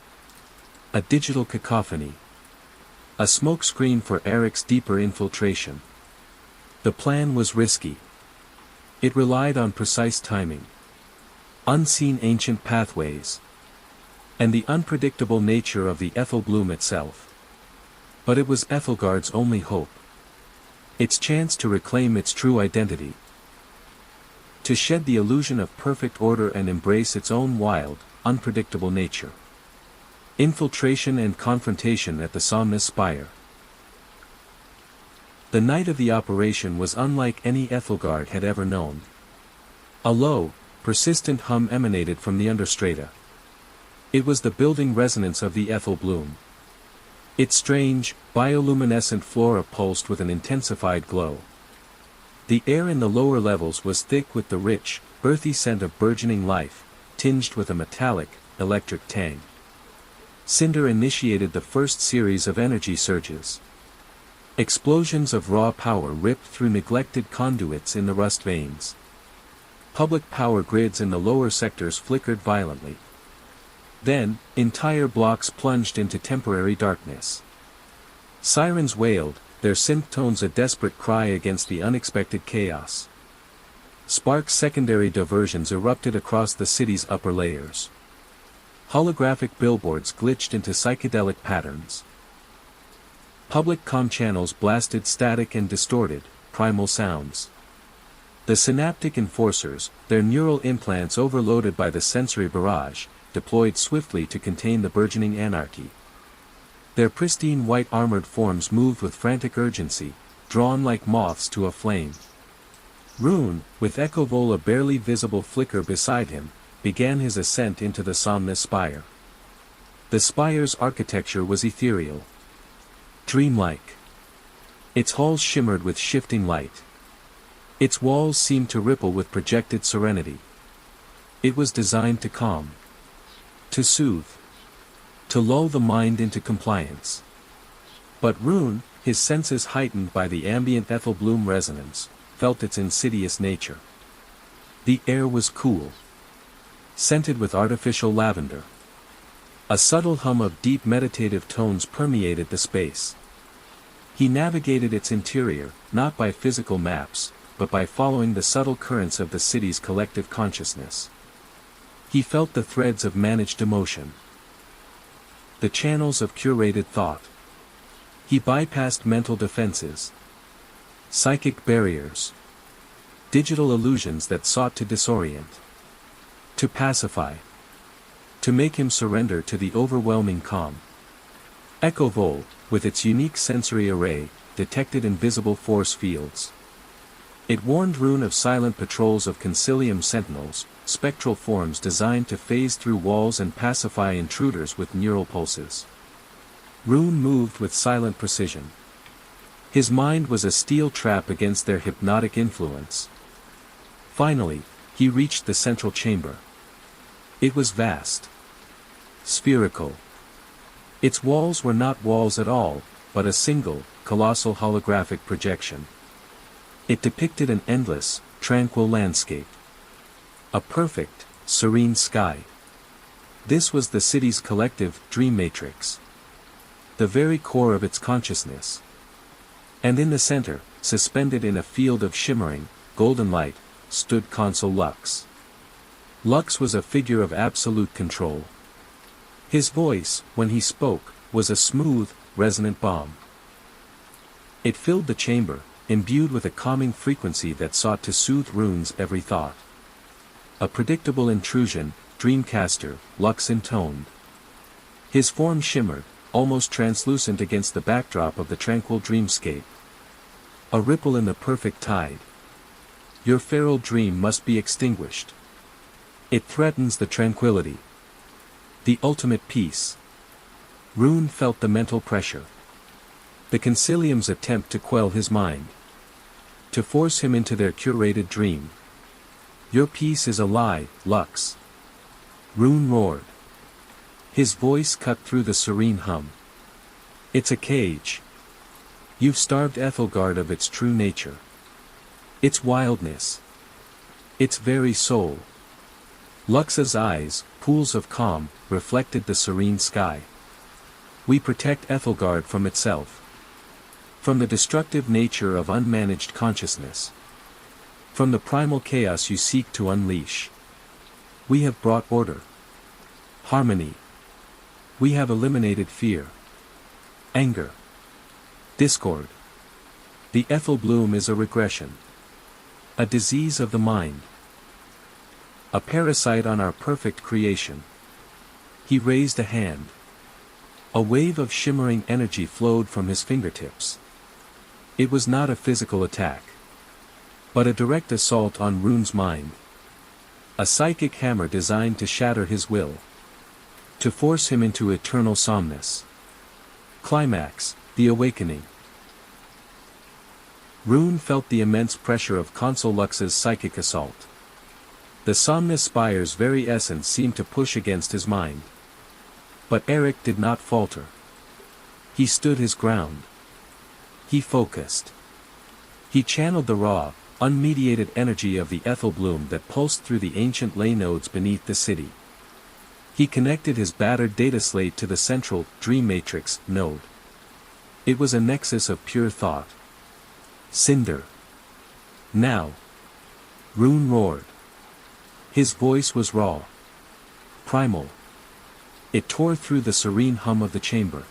A digital cacophony. A smokescreen for Eric's deeper infiltration. The plan was risky. It relied on precise timing, unseen ancient pathways, and the unpredictable nature of the Ethel Bloom itself. But it was Ethelgard's only hope. Its chance to reclaim its true identity. To shed the illusion of perfect order and embrace its own wild, unpredictable nature. Infiltration and confrontation at the Somnus Spire. The night of the operation was unlike any Ethelgard had ever known. A low, persistent hum emanated from the understrata. It was the building resonance of the Ethel Bloom. Its strange, bioluminescent flora pulsed with an intensified glow. The air in the lower levels was thick with the rich, earthy scent of burgeoning life, tinged with a metallic, electric tang. Cinder initiated the first series of energy surges. Explosions of raw power ripped through neglected conduits in the rust veins. Public power grids in the lower sectors flickered violently. Then, entire blocks plunged into temporary darkness. Sirens wailed, their synth tones a desperate cry against the unexpected chaos. Sparks secondary diversions erupted across the city's upper layers. Holographic billboards glitched into psychedelic patterns. Public comm channels blasted static and distorted, primal sounds. The synaptic enforcers, their neural implants overloaded by the sensory barrage, deployed swiftly to contain the burgeoning anarchy. Their pristine white armored forms moved with frantic urgency, drawn like moths to a flame. Rune, with Echovol a barely visible flicker beside him, began his ascent into the Somnus Spire. The spire's architecture was ethereal. Dreamlike. Its halls shimmered with shifting light. Its walls seemed to ripple with projected serenity. It was designed to calm. To soothe. To lull the mind into compliance. But Rune, his senses heightened by the ambient Ethel Bloom resonance, felt its insidious nature. The air was cool. Scented with artificial lavender. A subtle hum of deep meditative tones permeated the space. He navigated its interior, not by physical maps, but by following the subtle currents of the city's collective consciousness. He felt the threads of managed emotion. The channels of curated thought. He bypassed mental defenses. Psychic barriers. Digital illusions that sought to disorient. To pacify. To make him surrender to the overwhelming calm. Echovol, with its unique sensory array, detected invisible force fields. It warned Rune of silent patrols of Concilium sentinels, spectral forms designed to phase through walls and pacify intruders with neural pulses. Rune moved with silent precision. His mind was a steel trap against their hypnotic influence. Finally, he reached the central chamber. It was vast. Spherical. Its walls were not walls at all, but a single, colossal holographic projection. It depicted an endless, tranquil landscape. A perfect, serene sky. This was the city's collective dream matrix. The very core of its consciousness. And in the center, suspended in a field of shimmering, golden light, stood Consul Lux. Lux was a figure of absolute control. His voice, when he spoke, was a smooth, resonant bomb. It filled the chamber, imbued with a calming frequency that sought to soothe Rune's every thought. A predictable intrusion, Dreamcaster, Lux intoned. His form shimmered, almost translucent against the backdrop of the tranquil dreamscape. A ripple in the perfect tide. Your feral dream must be extinguished. It threatens the tranquility. The ultimate peace. Rune felt the mental pressure. The Concilium's attempt to quell his mind. To force him into their curated dream. Your peace is a lie, Lux. Rune roared. His voice cut through the serene hum. It's a cage. You've starved Ethelgard of its true nature. Its wildness. Its very soul. Lux's eyes, pools of calm, reflected the serene sky. We protect Ethelgard from itself. From the destructive nature of unmanaged consciousness. From the primal chaos you seek to unleash. We have brought order. Harmony. We have eliminated fear. Anger. Discord. The Ethel Bloom is a regression. A disease of the mind. A parasite on our perfect creation. He raised a hand. A wave of shimmering energy flowed from his fingertips. It was not a physical attack, but a direct assault on Rune's mind. A psychic hammer designed to shatter his will. To force him into eternal somnus. Climax, the awakening. Rune felt the immense pressure of Consul Lux's psychic assault. The somnus spire's very essence seemed to push against his mind. But Eric did not falter. He stood his ground. He focused. He channeled the raw, unmediated energy of the Ethel Bloom that pulsed through the ancient ley nodes beneath the city. He connected his battered data slate to the central, dream matrix, node. It was a nexus of pure thought. Cinder. Now. Rune roared. His voice was raw. Primal. It tore through the serene hum of the chamber.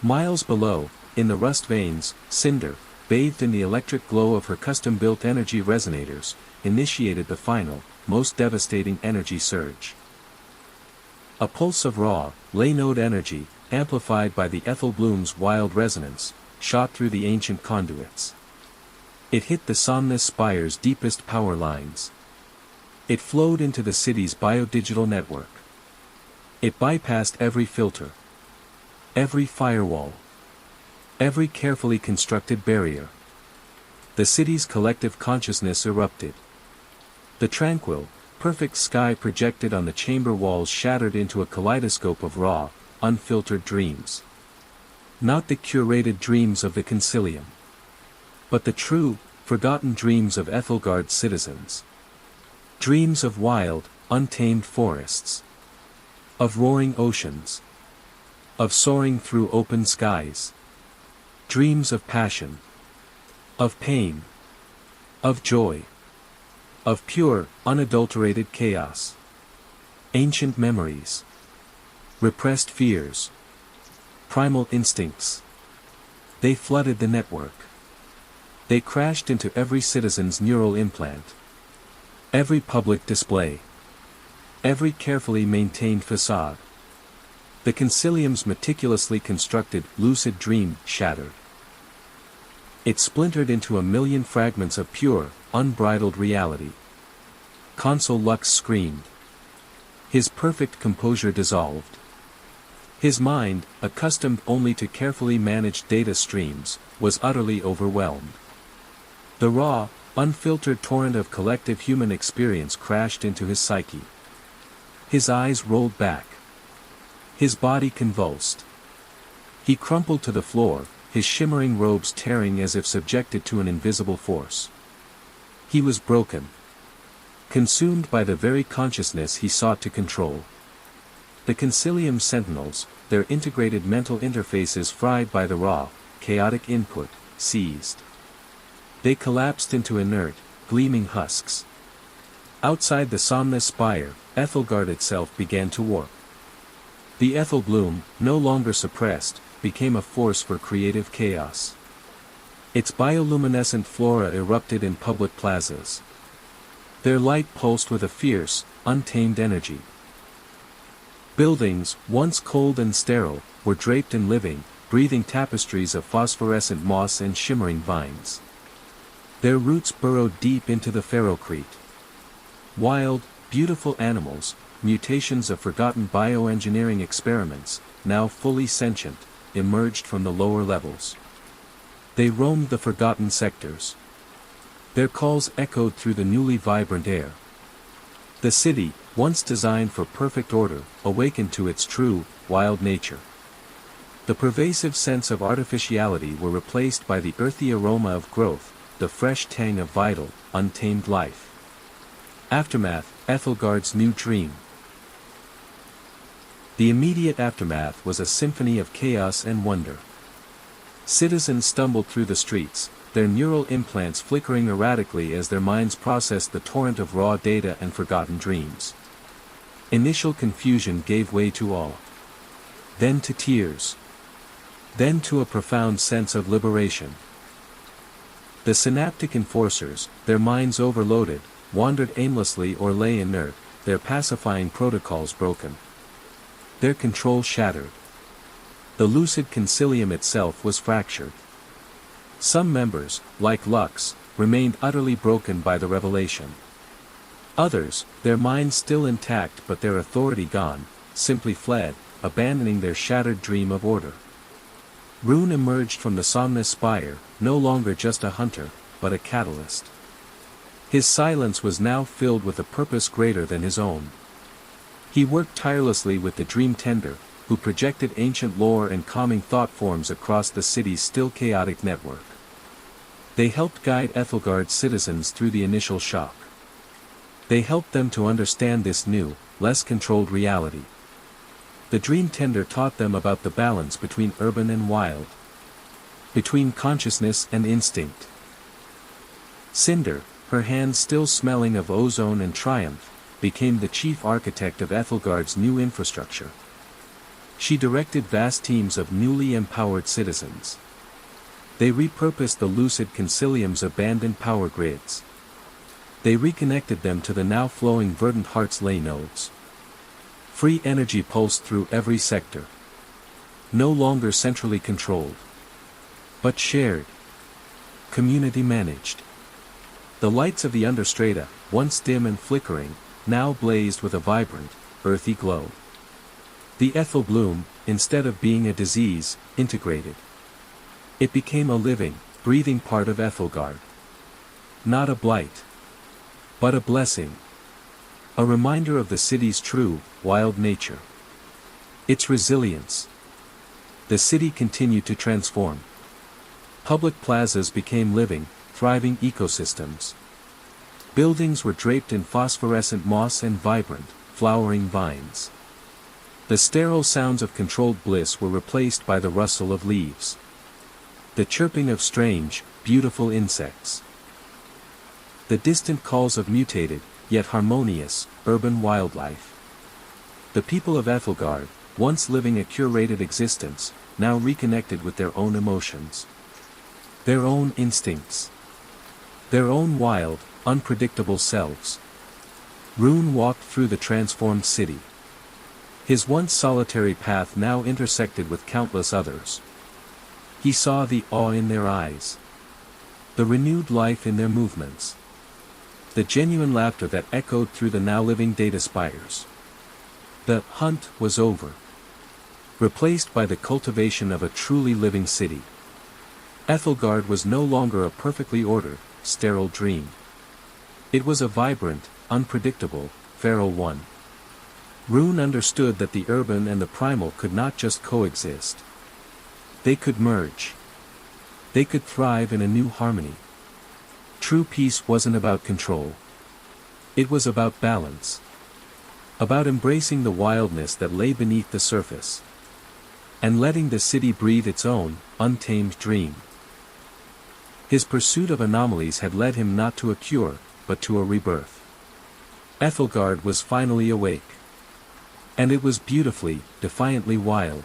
Miles below, in the rust veins, Cinder, bathed in the electric glow of her custom-built energy resonators, initiated the final, most devastating energy surge. A pulse of raw, ley node energy, amplified by the Ethel Bloom's wild resonance, shot through the ancient conduits. It hit the Somnus Spire's deepest power lines. It flowed into the city's biodigital network. It bypassed every filter. Every firewall. Every carefully constructed barrier. The city's collective consciousness erupted. The tranquil, perfect sky projected on the chamber walls shattered into a kaleidoscope of raw, unfiltered dreams. Not the curated dreams of the Concilium. But the true, forgotten dreams of Ethelgard's citizens. Dreams of wild, untamed forests. Of roaring oceans. Of soaring through open skies. Dreams of passion. Of pain. Of joy. Of pure, unadulterated chaos. Ancient memories. Repressed fears. Primal instincts. They flooded the network. They crashed into every citizen's neural implant. Every public display. Every carefully maintained facade. The Concilium's meticulously constructed, lucid dream shattered. It splintered into a million fragments of pure, unbridled reality. Consul Lux screamed. His perfect composure dissolved. His mind, accustomed only to carefully managed data streams, was utterly overwhelmed. The raw, unfiltered torrent of collective human experience crashed into his psyche. His eyes rolled back. His body convulsed. He crumpled to the floor, his shimmering robes tearing as if subjected to an invisible force. He was broken. Consumed by the very consciousness he sought to control. The Concilium sentinels, their integrated mental interfaces fried by the raw, chaotic input, seized. They collapsed into inert, gleaming husks. Outside the Somnus Spire, Ethelgard itself began to warp. The Ethel Bloom, no longer suppressed, became a force for creative chaos. Its bioluminescent flora erupted in public plazas. Their light pulsed with a fierce, untamed energy. Buildings, once cold and sterile, were draped in living, breathing tapestries of phosphorescent moss and shimmering vines. Their roots burrowed deep into the ferrocrete. Wild, beautiful animals, mutations of forgotten bioengineering experiments, now fully sentient, emerged from the lower levels. They roamed the forgotten sectors. Their calls echoed through the newly vibrant air. The city, once designed for perfect order, awakened to its true, wild nature. The pervasive sense of artificiality were replaced by the earthy aroma of growth, the fresh tang of vital, untamed life. Aftermath, Ethelgard's new dream. The immediate aftermath was a symphony of chaos and wonder. Citizens stumbled through the streets, their neural implants flickering erratically as their minds processed the torrent of raw data and forgotten dreams. Initial confusion gave way to awe. Then to tears. Then to a profound sense of liberation. The synaptic enforcers, their minds overloaded, wandered aimlessly or lay inert, their pacifying protocols broken. Their control shattered. The lucid concilium itself was fractured. Some members, like Lux, remained utterly broken by the revelation. Others, their minds still intact but their authority gone, simply fled, abandoning their shattered dream of order. Rune emerged from the somnus spire, no longer just a hunter, but a catalyst. His silence was now filled with a purpose greater than his own. He worked tirelessly with the Dream Tender, who projected ancient lore and calming thought forms across the city's still chaotic network. They helped guide Ethelgard's citizens through the initial shock. They helped them to understand this new, less controlled reality. The Dream Tender taught them about the balance between urban and wild, between consciousness and instinct. Cinder, her hands still smelling of ozone and triumph, became the chief architect of Ethelgard's new infrastructure. She directed vast teams of newly empowered citizens. They repurposed the lucid concilium's abandoned power grids. They reconnected them to the now flowing verdant Heart's ley nodes. Free energy pulsed through every sector. No longer centrally controlled, but shared. Community managed. The lights of the Understrata, once dim and flickering, now blazed with a vibrant, earthy glow. The Ethel bloom, instead of being a disease, integrated. It became a living, breathing part of Ethelgard. Not a blight, but a blessing. A reminder of the city's true, wild nature. Its resilience. The city continued to transform. Public plazas became living, thriving ecosystems. Buildings were draped in phosphorescent moss and vibrant, flowering vines. The sterile sounds of controlled bliss were replaced by the rustle of leaves. The chirping of strange, beautiful insects. The distant calls of mutated, yet harmonious, urban wildlife. The people of Ethelgard, once living a curated existence, now reconnected with their own emotions. Their own instincts. Their own wild, unpredictable selves. Rune walked through the transformed city. His once solitary path now intersected with countless others. He saw the awe in their eyes. The renewed life in their movements. The genuine laughter that echoed through the now living data spires. The hunt was over. Replaced by the cultivation of a truly living city. Ethelgard was no longer a perfectly ordered, sterile dream. It was a vibrant, unpredictable, feral one. Rune understood that the urban and the primal could not just coexist. They could merge. They could thrive in a new harmony. True peace wasn't about control. It was about balance. About embracing the wildness that lay beneath the surface. And letting the city breathe its own, untamed dream. His pursuit of anomalies had led him not to a cure, but to a rebirth. Ethelgard was finally awake. And it was beautifully, defiantly wild.